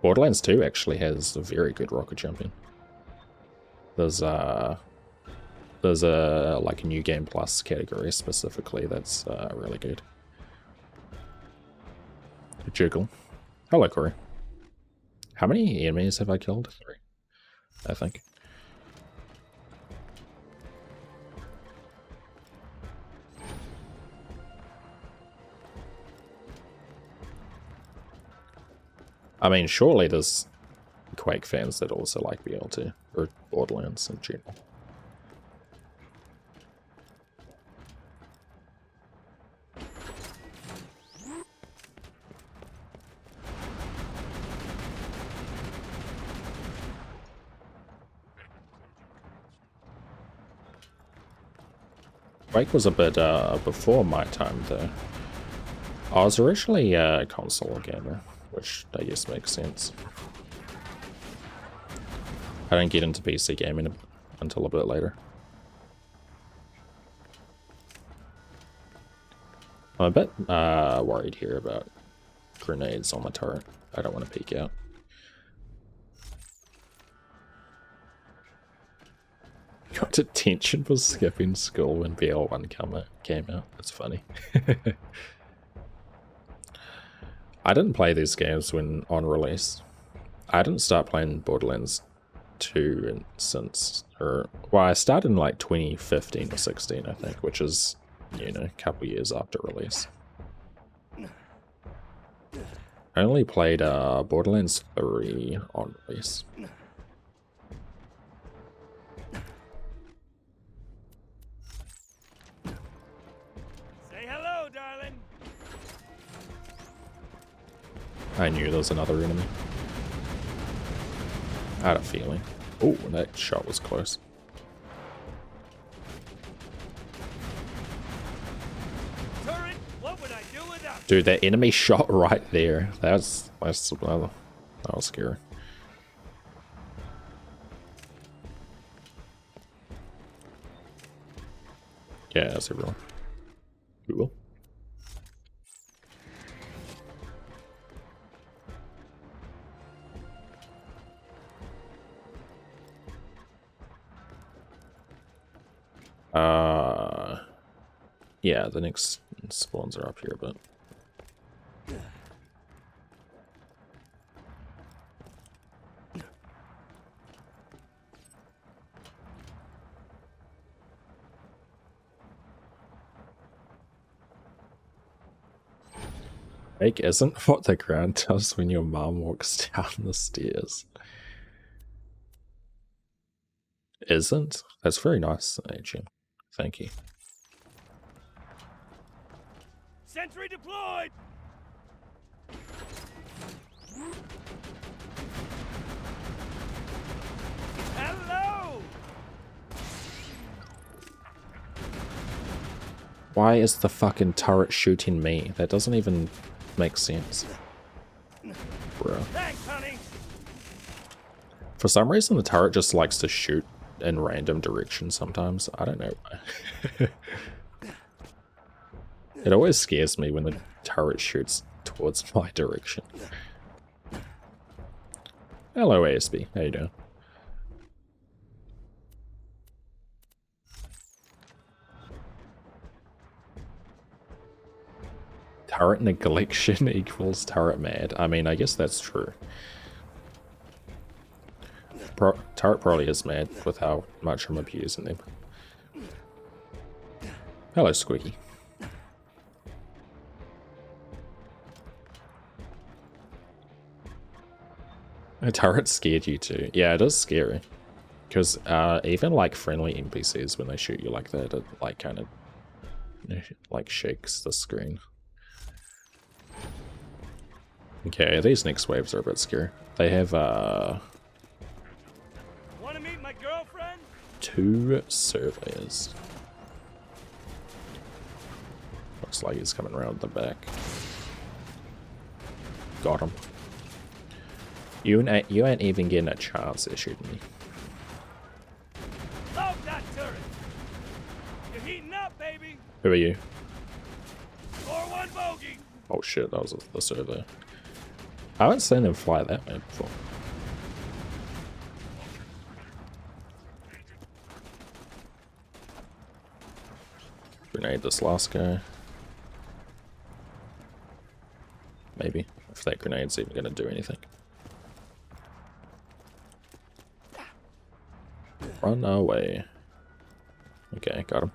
Borderlands 2 actually has very good rocket jumping. There's a like a new game plus category specifically that's really good. Jiggle. Hello, Corey. How many enemies have I killed? 3, I think. I mean, surely there's Quake fans that also like BL2, or Borderlands in general. Quake was a bit before my time though. I was originally a console gamer, which I guess makes sense. I didn't get into PC gaming until a bit later. I'm a bit worried here about grenades on my turret. I don't want to peek out. Got detention for skipping school when BL1 came out. That's funny. I didn't play these games when on release. I didn't start playing Borderlands 2 well, I started in like 2015 or 16, I think, which is, you know, a couple years after release. I only played Borderlands 3 on release. Say hello, darling. I knew there was another enemy. I had a feeling. Oh, that shot was close. Turret, what would I do without? Dude, that enemy shot right there. That was scary. Yeah, that's everyone. We will. Yeah, the next spawns are up here, but fake isn't what the ground does when your mom walks down the stairs. Isn't? That's very nice, Agent. Thank you. Sentry deployed! Hello! Why is the fucking turret shooting me? That doesn't even make sense. Bro. Thanks, honey! For some reason, the turret just likes to shoot in random directions sometimes. I don't know why. It always scares me when the turret shoots towards my direction. Hello, ASB. How you doing? Turret neglection equals turret mad. I mean, I guess that's true. Turret probably is mad with how much I'm abusing them. Hello, Squeaky. A turret scared you too. Yeah, it is scary. Because even like friendly NPCs, when they shoot you like that, it like kind of like shakes the screen. Okay, these next waves are a bit scary. They have Wanna meet my girlfriend? 2 surveyors. Looks like he's coming around the back. Got him. You ain't even getting a chance at shooting me. Love that turret! You're heating up, baby! Who are you? Score 1 bogey! Oh shit, that was the surveyor. I haven't seen them fly that way before. Grenade this last guy. Maybe, if that grenade's even gonna do anything. Run away. Okay, got him.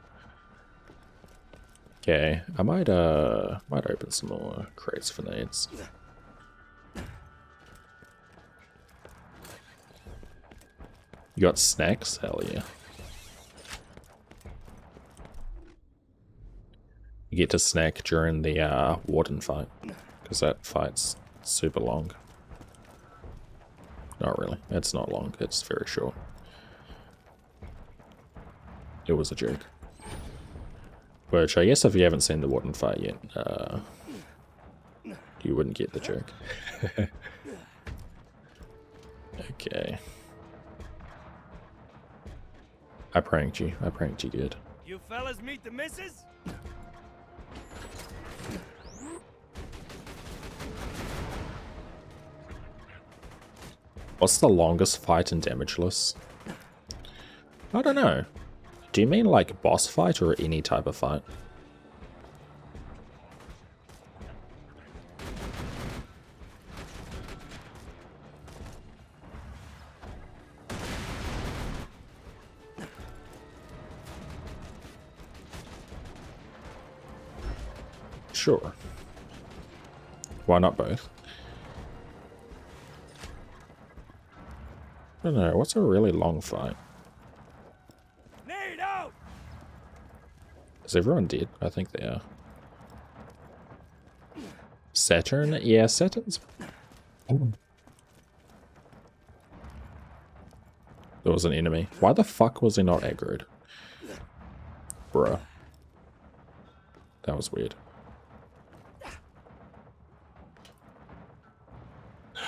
Okay, I might open some more crates for nades. You got snacks? Hell yeah. You get to snack during the warden fight, because that fight's super long. Not really, it's not long, it's very short. It was a joke. Which I guess if you haven't seen the warden fight yet, you wouldn't get the joke. Okay. I pranked you good. You fellas meet the missus? What's the longest fight in Damageless? I don't know. Do you mean like boss fight or any type of fight? Sure. Why not both? I don't know, what's a really long fight? Nade out! Is everyone dead? I think they are. Saturn? Yeah, Saturn's... Oh. There was an enemy. Why the fuck was he not aggroed? Bruh. That was weird.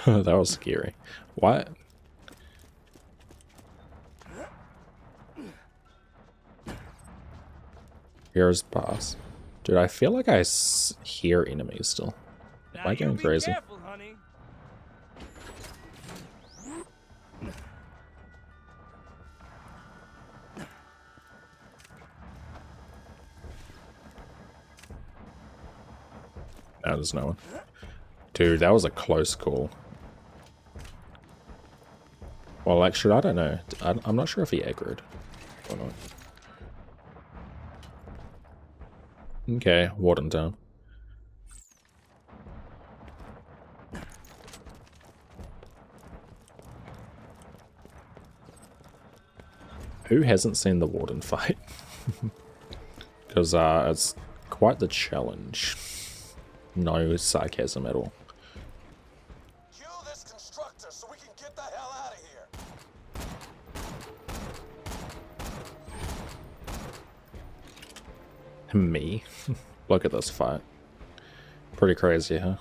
That was scary. Why? Here's boss. Dude, I feel like I hear enemies still. Am I going crazy? Careful, honey. No, there's no one. Dude, that was a close call. Well, actually, I don't know. I'm not sure if he aggroed or not. Okay, Warden down. Who hasn't seen the Warden fight? Because it's quite the challenge. No sarcasm at all. Kill this constructor so we can get the hell out of here. Me? Look at this fight. Pretty crazy, huh?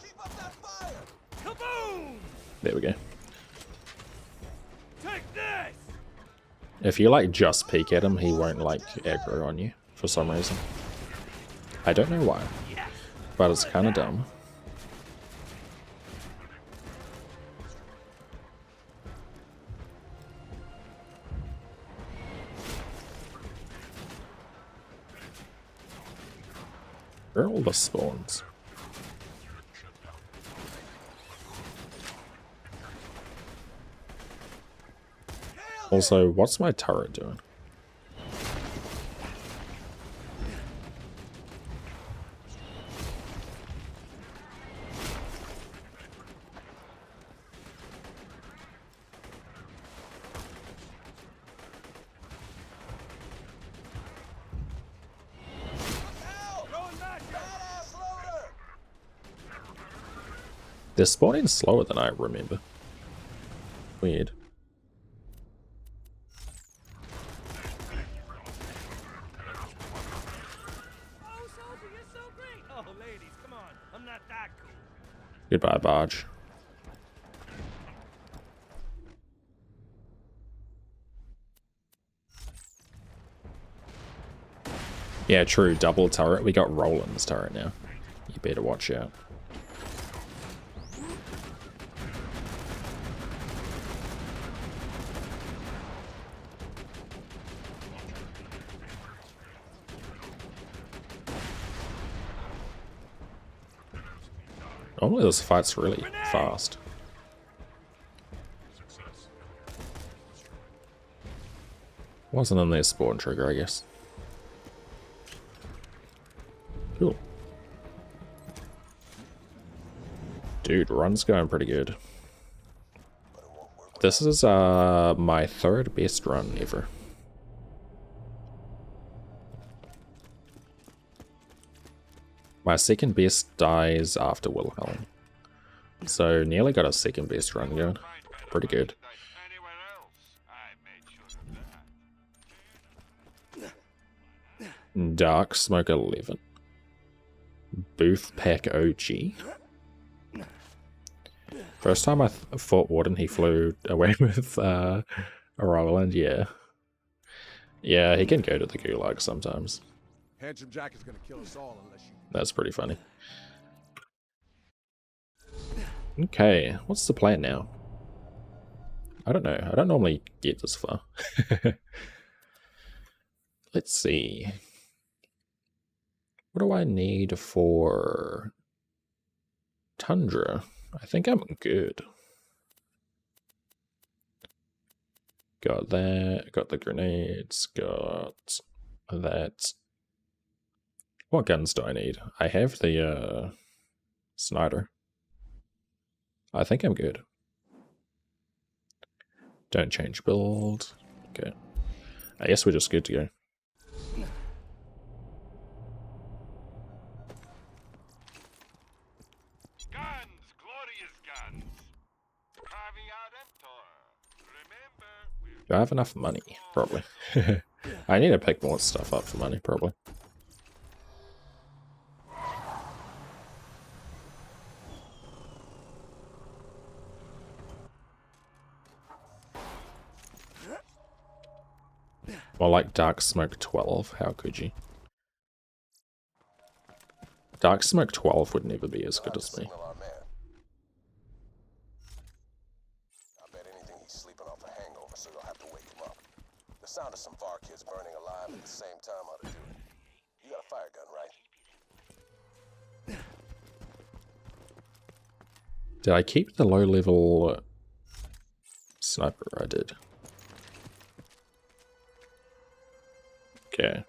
Keep up that fire. Kaboom! There we go. Take this! If you like just peek at him, he won't like aggro on you for some reason. I don't know why, but it's kind of dumb. Where are all the spawns? Also, what's my turret doing? They're spawning slower than I remember. Weird. Oh, soldier, you're so great! Oh, ladies, come on. I'm not that cool. Goodbye, barge. Yeah, true. Double turret. We got Roland's turret now. You better watch out. Normally this fight's really fast. Wasn't in their spawn trigger, I guess. Cool. Dude, run's going pretty good. This is my third best run ever. My second best dies after Wilhelm. So nearly got a second best run going. Pretty good. Dark Smoke 11. Booth Pack OG. First time I fought Warden, he flew away with a Roland, yeah. Yeah, he can go to the gulag sometimes. Handsome Jack is gonna kill us all unless you... That's pretty funny. Okay, what's the plan now? I don't know. I don't normally get this far. Let's see. What do I need for Tundra? I think I'm good. Got that. Got the grenades. Got that. What guns do I need? I have the Snyder. I think I'm good. Don't change build. Okay. I guess we're just good to go. Guns, glorious guns. Caveat emptor. Remember, we're... Do I have enough money? Probably. I need to pick more stuff up for money, probably. Well, like Dark Smoke 12, how could you? Dark Smoke 12 would never be as good as me. I bet anything he's sleeping off a hangover, so you'll have to wake him up. The sound of some VAR kids burning alive at the same time ought to do it. You got a fire gun, right? Did I keep the low level sniper? I did. Okay.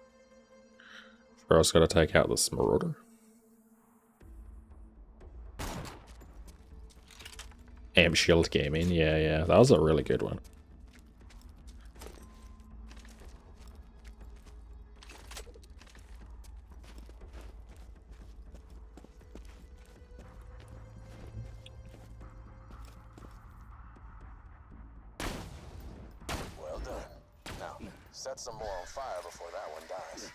Or else gotta take out this marauder. Amp Shield Gaming, yeah, that was a really good one. Well done. Now, set some more on fire before that one dies.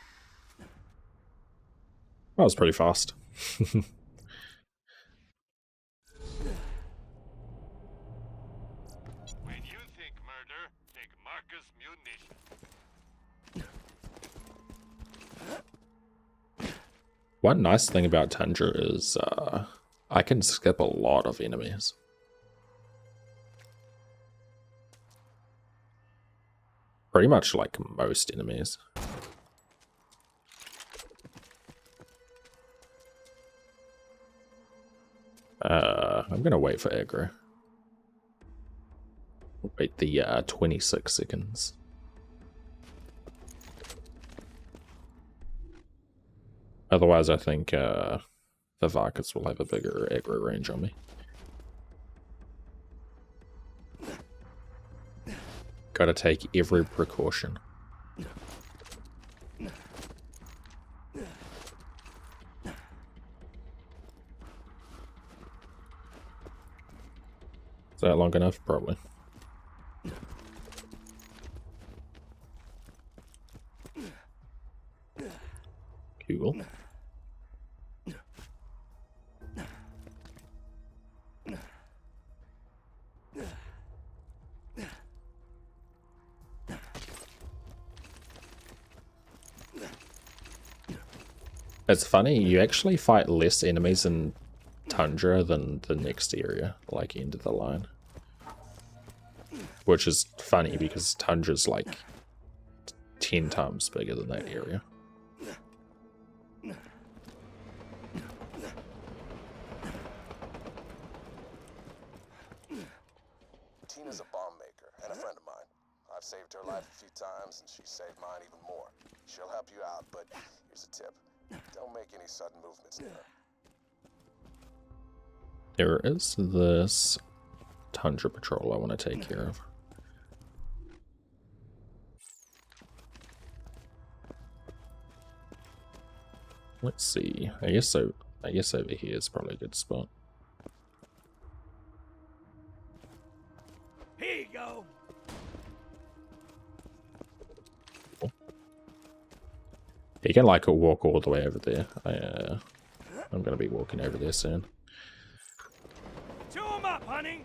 That was pretty fast. When you think murder, think Marcus Munition. One nice thing about Tundra is I can skip a lot of enemies. Pretty much like most enemies. I'm gonna wait for aggro. Wait the 26 seconds. Otherwise, I think the Varkas will have a bigger aggro range on me. Gotta take every precaution. Is that long enough? Probably. Cool. It's funny, you actually fight less enemies in Tundra than the next area, like end of the line. Which is funny because Tundra's like 10 times bigger than that area. Tina's a bomb maker and a friend of mine. I've saved her life a few times and she saved mine even more. She'll help you out, but here's a tip. Don't make any sudden movements near her. There is this Tundra patrol I want to take care of. Let's see. I guess over here is probably a good spot. Here you go. You can like walk all the way over there. I'm gonna be walking over there soon. Chew 'em up, honey.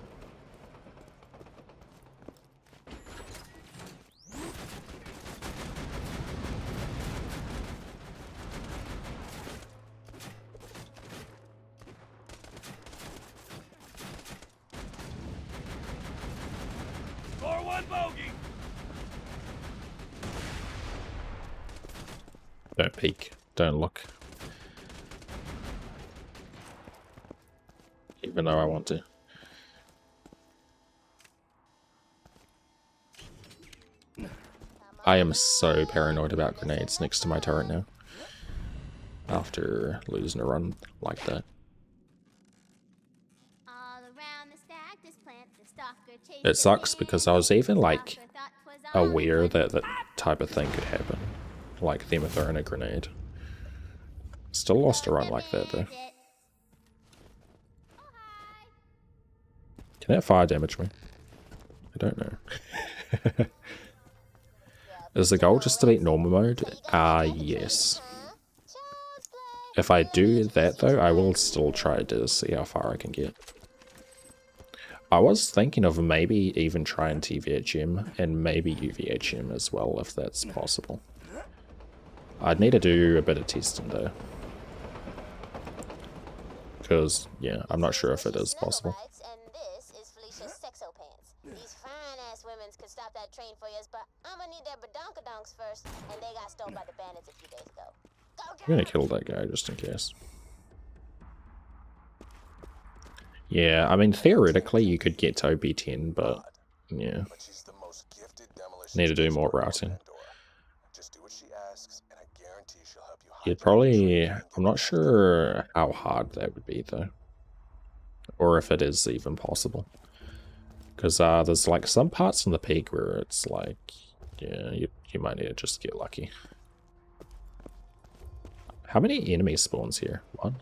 Score one bogey. Don't peek. Don't look. Even though I want to. I am so paranoid about grenades next to my turret now. After losing a run like that. It sucks because I was even like aware that that type of thing could happen. Like them throwing a grenade. Still lost a run like that though. Can that fire damage me? I don't know. Is the goal just to beat normal mode? Yes. If I do that though, I will still try to see how far I can get. I was thinking of maybe even trying TVHM and maybe UVHM as well if that's possible. I'd need to do a bit of testing though. Because, yeah, I'm not sure if it is possible. I'm gonna kill that guy just in case. Yeah, I mean, theoretically you could get to OB10, but yeah. But she's the most gifted demolition Need to do more expert on routing. Pandora. Just do what she asks, and I guarantee she'll help you You'd hijack the probably... train and I'm get not the sure how hard that would be, though. Or if it is even possible. Because there's like some parts in the peak where it's like, yeah, you might need to just get lucky. How many enemy spawns here? One?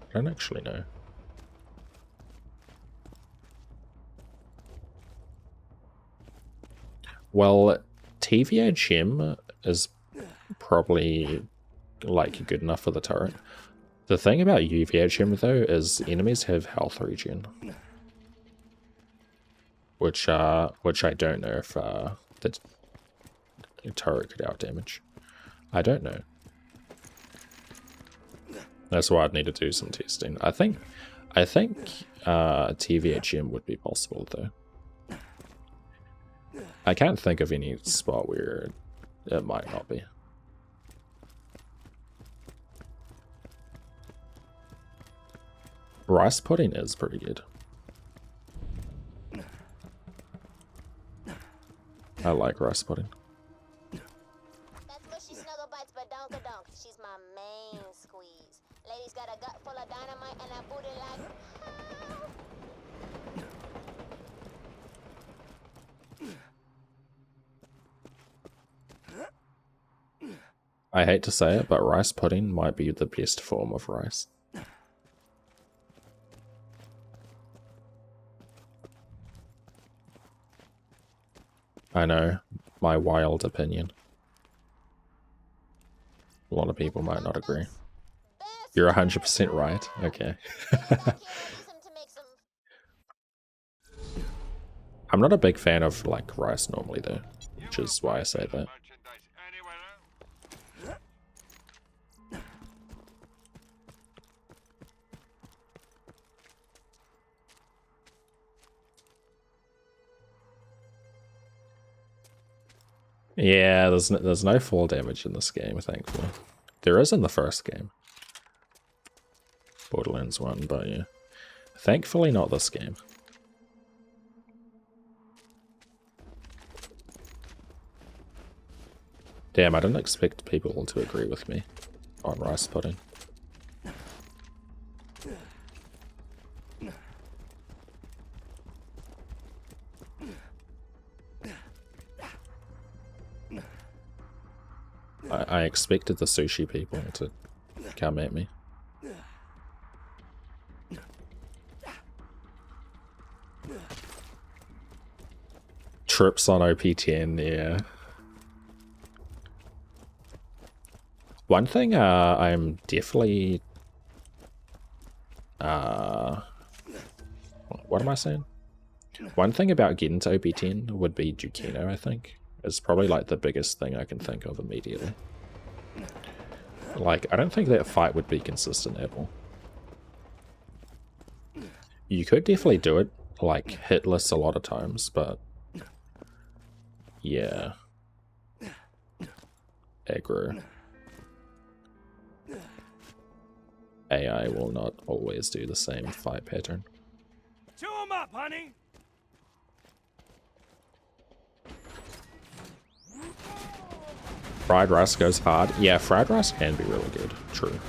I don't actually know. Well, TVHM is probably like good enough for the turret. The thing about UVHM though is enemies have health regen, which I don't know if the turret could outdamage. I don't know. That's why I'd need to do some testing. I think TVHM would be possible though. I can't think of any spot where it might not be. Rice pudding is pretty good. I like rice pudding. That's mushy snuggle bites badonkadonk. She's my main squeeze. Lady's got a gut full of dynamite and a booty like... I hate to say it, but rice pudding might be the best form of rice. I know, my wild opinion. A lot of people might not agree. You're 100% right. Okay. I'm not a big fan of like rice normally though, which is why I say that. Yeah, there's no fall damage in this game, thankfully. There is in the first game. Borderlands 1, but yeah. Thankfully not this game. Damn, I didn't expect people to agree with me on rice pudding. I expected the sushi people to come at me. Trips on OP10, yeah. One thing I'm definitely... what am I saying? One thing about getting to OP10 would be Jukino, I think. It's probably like the biggest thing I can think of immediately. Like, I don't think that fight would be consistent at all. You could definitely do it, like, hitless a lot of times, but... yeah. Aggro. AI will not always do the same fight pattern. Chew 'em up, honey! Fried rice goes hard. Yeah, fried rice can be really good. True.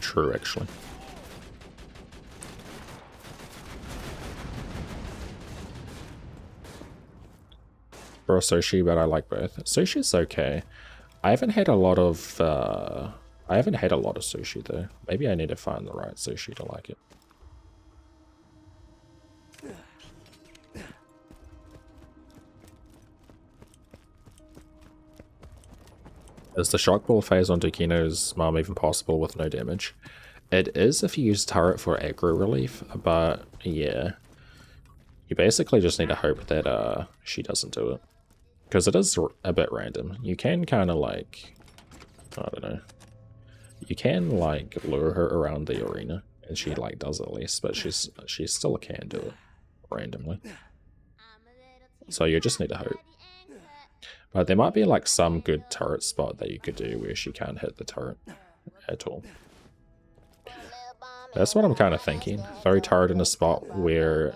True, actually. For sushi, but I like both. Sushi's okay. I haven't had a lot of sushi though. Maybe I need to find the right sushi to like it. Is the shock ball phase on Dukino's mom even possible with no damage? It is if you use turret for aggro relief, but yeah. You basically just need to hope that she doesn't do it. Because it is a bit random. You can kind of like, I don't know. You can like lure her around the arena, and she like does at least, but she still can do it randomly. So you just need to hope. But there might be like some good turret spot that you could do where she can't hit the turret at all. That's what I'm kind of thinking. Throw turret in a spot where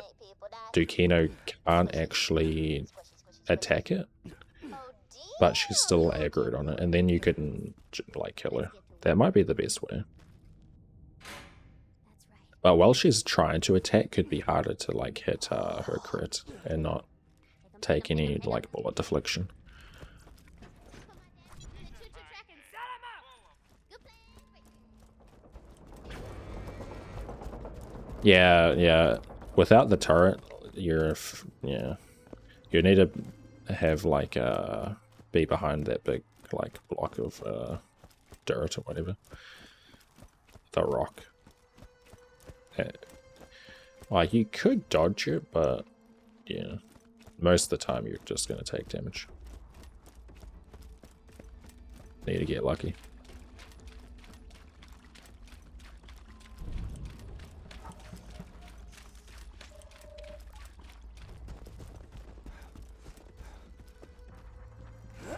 Dukino can't actually attack it, but she's still aggroed on it, and then you can like kill her. That might be the best way. But while she's trying to attack, could be harder to like hit her crit and not take any like bullet deflection. Yeah. Without the turret, you need to have like be behind that big like block of dirt or whatever. The rock. Like you could dodge it, but yeah, most of the time you're just gonna take damage. Need to get lucky.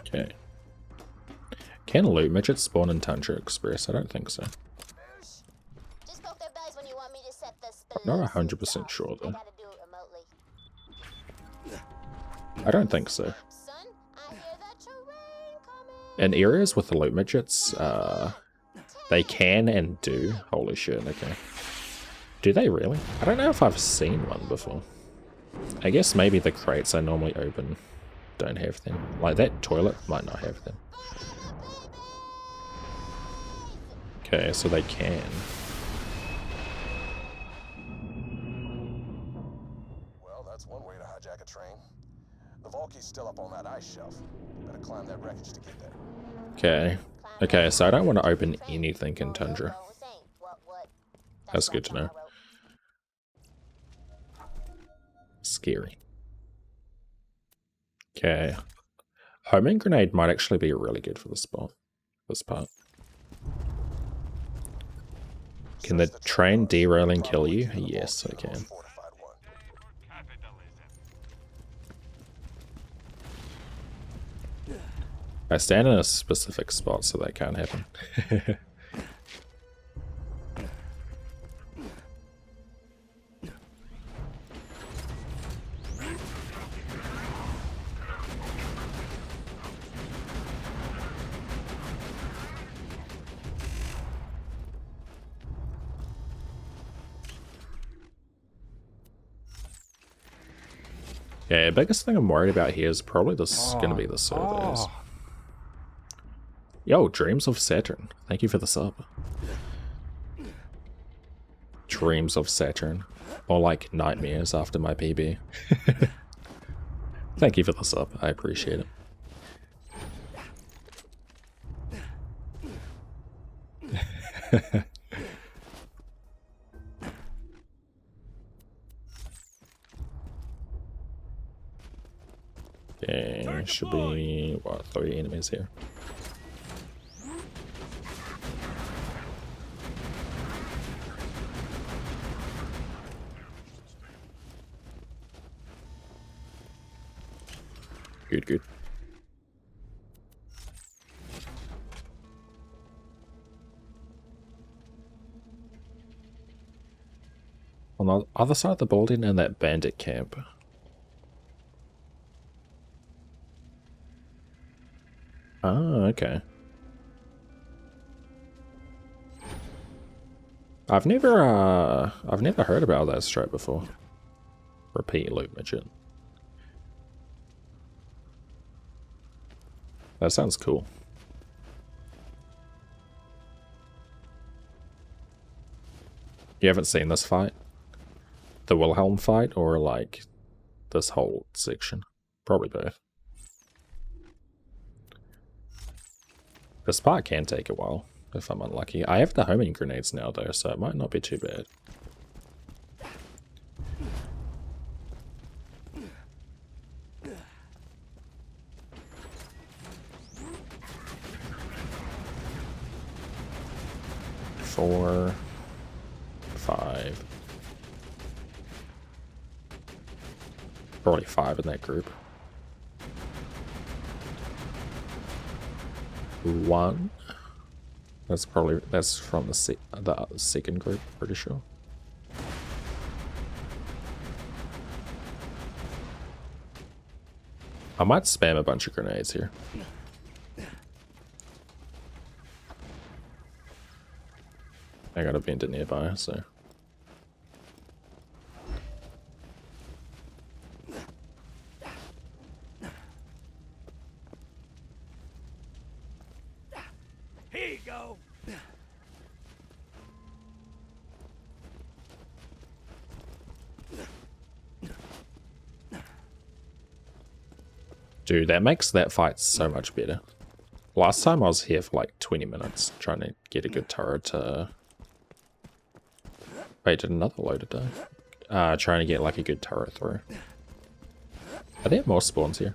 Okay. Can loot midgets spawn in Tundra Express? I don't think so. I'm not 100% sure though. I don't think so. In areas with the loot midgets, they can and do. Holy shit, okay. Do they really? I don't know if I've seen one before. I guess maybe the crates I normally open don't have them. Like that toilet might not have them. Okay, so they can. Well, that's one way to hijack a train. The Volky's still up on that ice shelf. Better climb that wreckage to get there. Okay. Okay, so I don't want to open anything in Tundra. That's good to know. Scary. Okay. Homing grenade might actually be really good for this part. Can the train derailing kill you? Yes, I can. I stand in a specific spot, so that can't happen. Yeah, biggest thing I'm worried about here is probably this gonna be the surveys. Yo, Dreams of Saturn. Thank you for the sub. Dreams of Saturn. Or like nightmares after my PB. Thank you for the sub. I appreciate it. Okay, should be, what, 30 enemies here. Good. On the other side of the building in that bandit camp. Oh, okay. I've never heard about that strat before. Repeat loot midget. That sounds cool. You haven't seen this fight? The Wilhelm fight, or like this whole section? Probably both. This part can take a while, if I'm unlucky. I have the homing grenades now though, so it might not be too bad. Four, 5. Probably 5 in that group. 1. That's from the second group, pretty sure. I might spam a bunch of grenades here. I got a vendor nearby, so. Here you go. Dude, that makes that fight so much better. Last time I was here for like 20 minutes trying to get a good turret to... Wait, did another loader die? Trying to get like a good turret through. Are there more spawns here?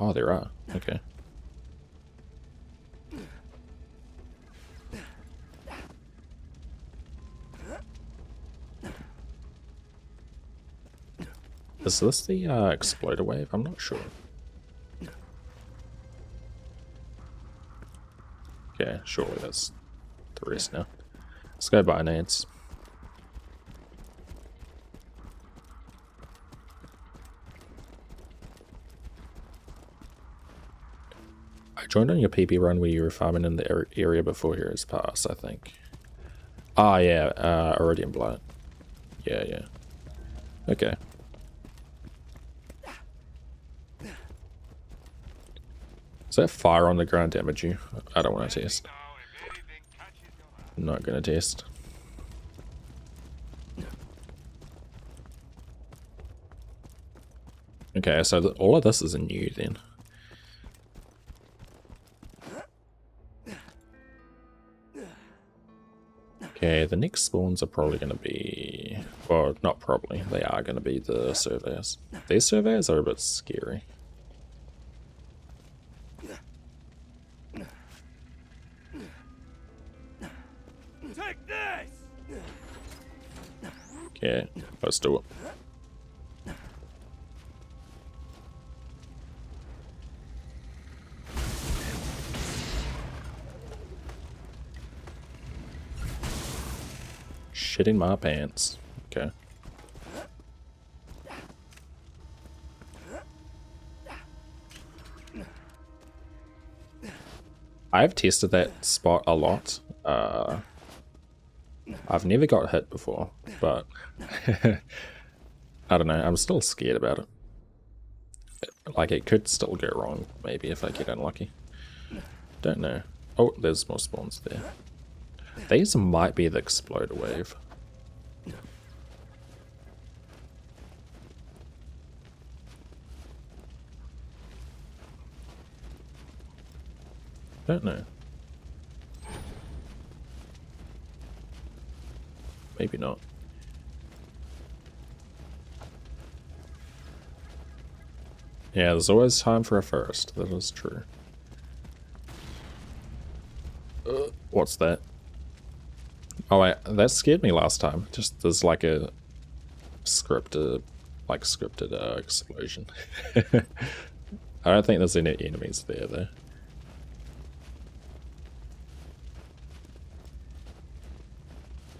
Oh, there are. Okay. Is this the exploder wave? I'm not sure. Okay, surely that's the rest now. Let's go buy nades. I joined on your PP run where you were farming in the area before here is passed, I think. Ah, yeah, Iridium Blight. Yeah. Okay. Does that fire on the ground damage you? I don't want to test. I'm not going to test. Okay, so all of this is new then. Okay, the next spawns are probably going to be... Well, not probably. They are going to be the surveyors. These surveyors are a bit scary. Take this. Okay, let's do it. Shit in my pants. Okay. I've tested that spot a lot. I've never got hit before, but I don't know, I'm still scared about it. Like, it could still go wrong, maybe, if I get unlucky. Don't know. Oh, there's more spawns there. These might be the exploder wave. Don't know. Maybe not. Yeah, there's always time for a first. That is true. What's that? Oh wait, that scared me last time. Just there's like a scripted explosion. I don't think there's any enemies there though.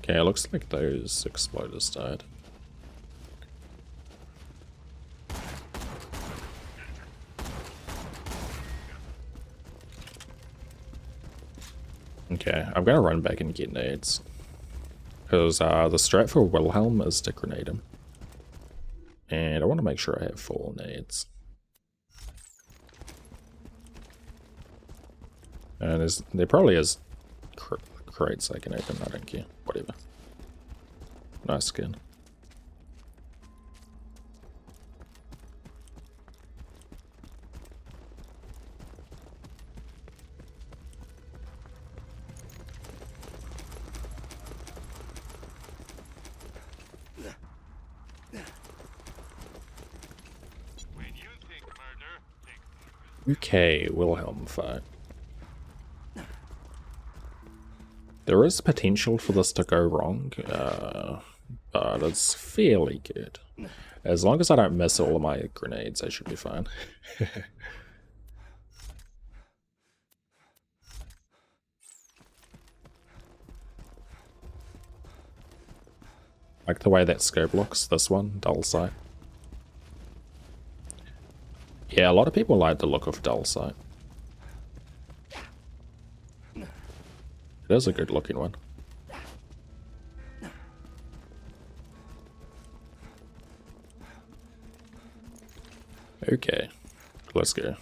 Okay, it looks like those exploders died. Okay, I'm gonna run back and get nades. Because the strat for Wilhelm is to grenade him. And I want to make sure I have full nades. And there probably is crates I can open, I don't care. Whatever. Nice skin. Okay, Wilhelm fight. There is potential for this to go wrong, but it's fairly good. As long as I don't miss all of my grenades, I should be fine. Like the way that scope looks, this one, dull sight. Yeah, a lot of people like the look of dull sight. It is a good looking one. Okay, let's go.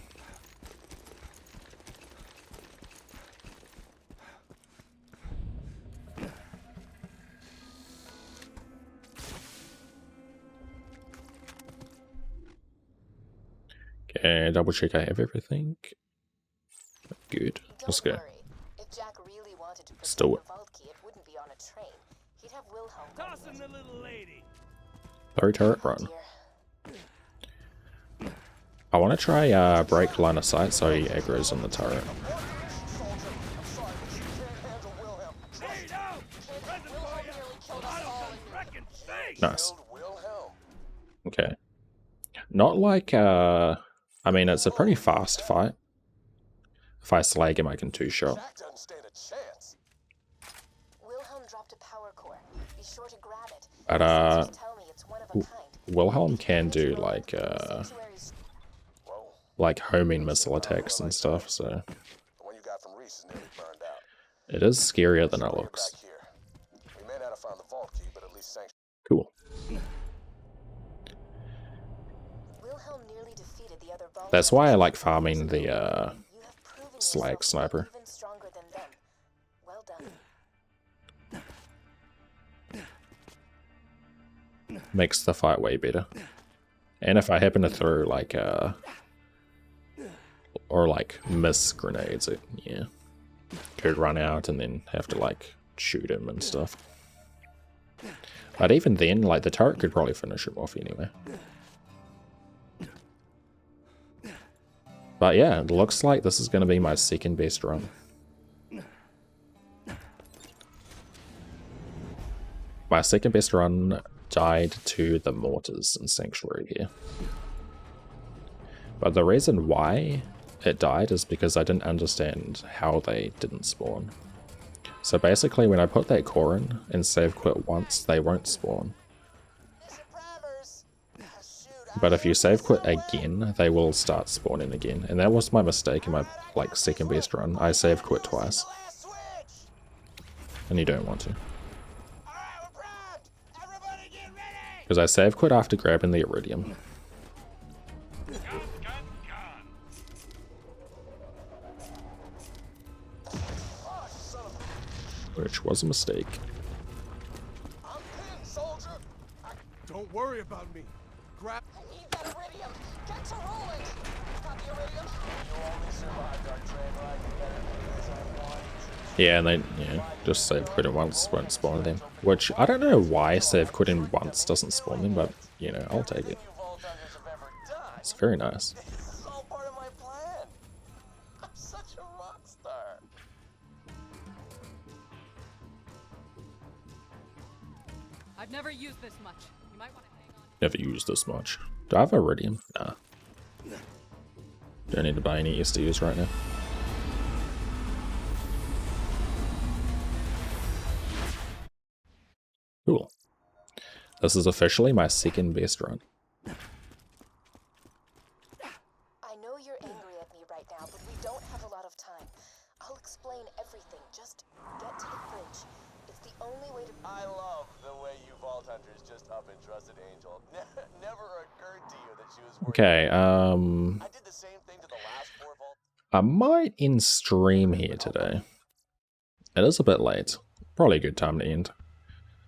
Okay, double check I have everything. Good. Let's go. If Jack really wanted to Let's do it. the vault key, it wouldn't be on a train. He'd have Wilhelm. Tossing the little lady. Throw turret run. I want to try break line of sight so he aggroes on the turret. Nice. Okay. Not like, I mean, it's a pretty fast fight. If I slag him, I can two-shot. Wilhelm dropped a power core. Be sure to grab it. But, Wilhelm can do, like homing missile attacks and stuff, so... It is scarier than it looks. Cool. That's why I like farming the slag sniper. Makes the fight way better. And if I happen to throw like or like miss grenades, it could run out and then have to like shoot him and stuff. But even then, like the turret could probably finish him off anyway. But yeah, it looks like this is going to be my second best run. My second best run died to the mortars in Sanctuary here. But the reason why it died is because I didn't understand how they didn't spawn. So basically when I put that core in and save quit once, they won't spawn. But if you save quit again, they will start spawning again. And that was my mistake in my like second best run. I save quit twice. And you don't want to. Because I save quit after grabbing the iridium. Which was a mistake. Don't worry about me. Grab. I need that iridium. Get to rolling. Got the iridium. You only survived our train ride better because I wanted to. Yeah, and they just save quitting once won't spawn them. Which I don't know why save quitting once doesn't spawn them, but you know, I'll take it. It's very nice. This is all part of my plan. I'm such a rock star. I've never used this much. You might want to hang on. Never used this much. Do I have iridium? Nah. Don't need to buy any SDUs right now. Cool. This is officially my second best run. I know you're angry at me right now, but we don't have a lot of time. I'll explain everything. Just get to the bridge. It's the only way to... I love the way you Vault Hunters just up and trusted Angel. Never occurred to you that she was Okay, I did the same thing to the last 4 Vault. I might end stream here today. It is a bit late. Probably a good time to end.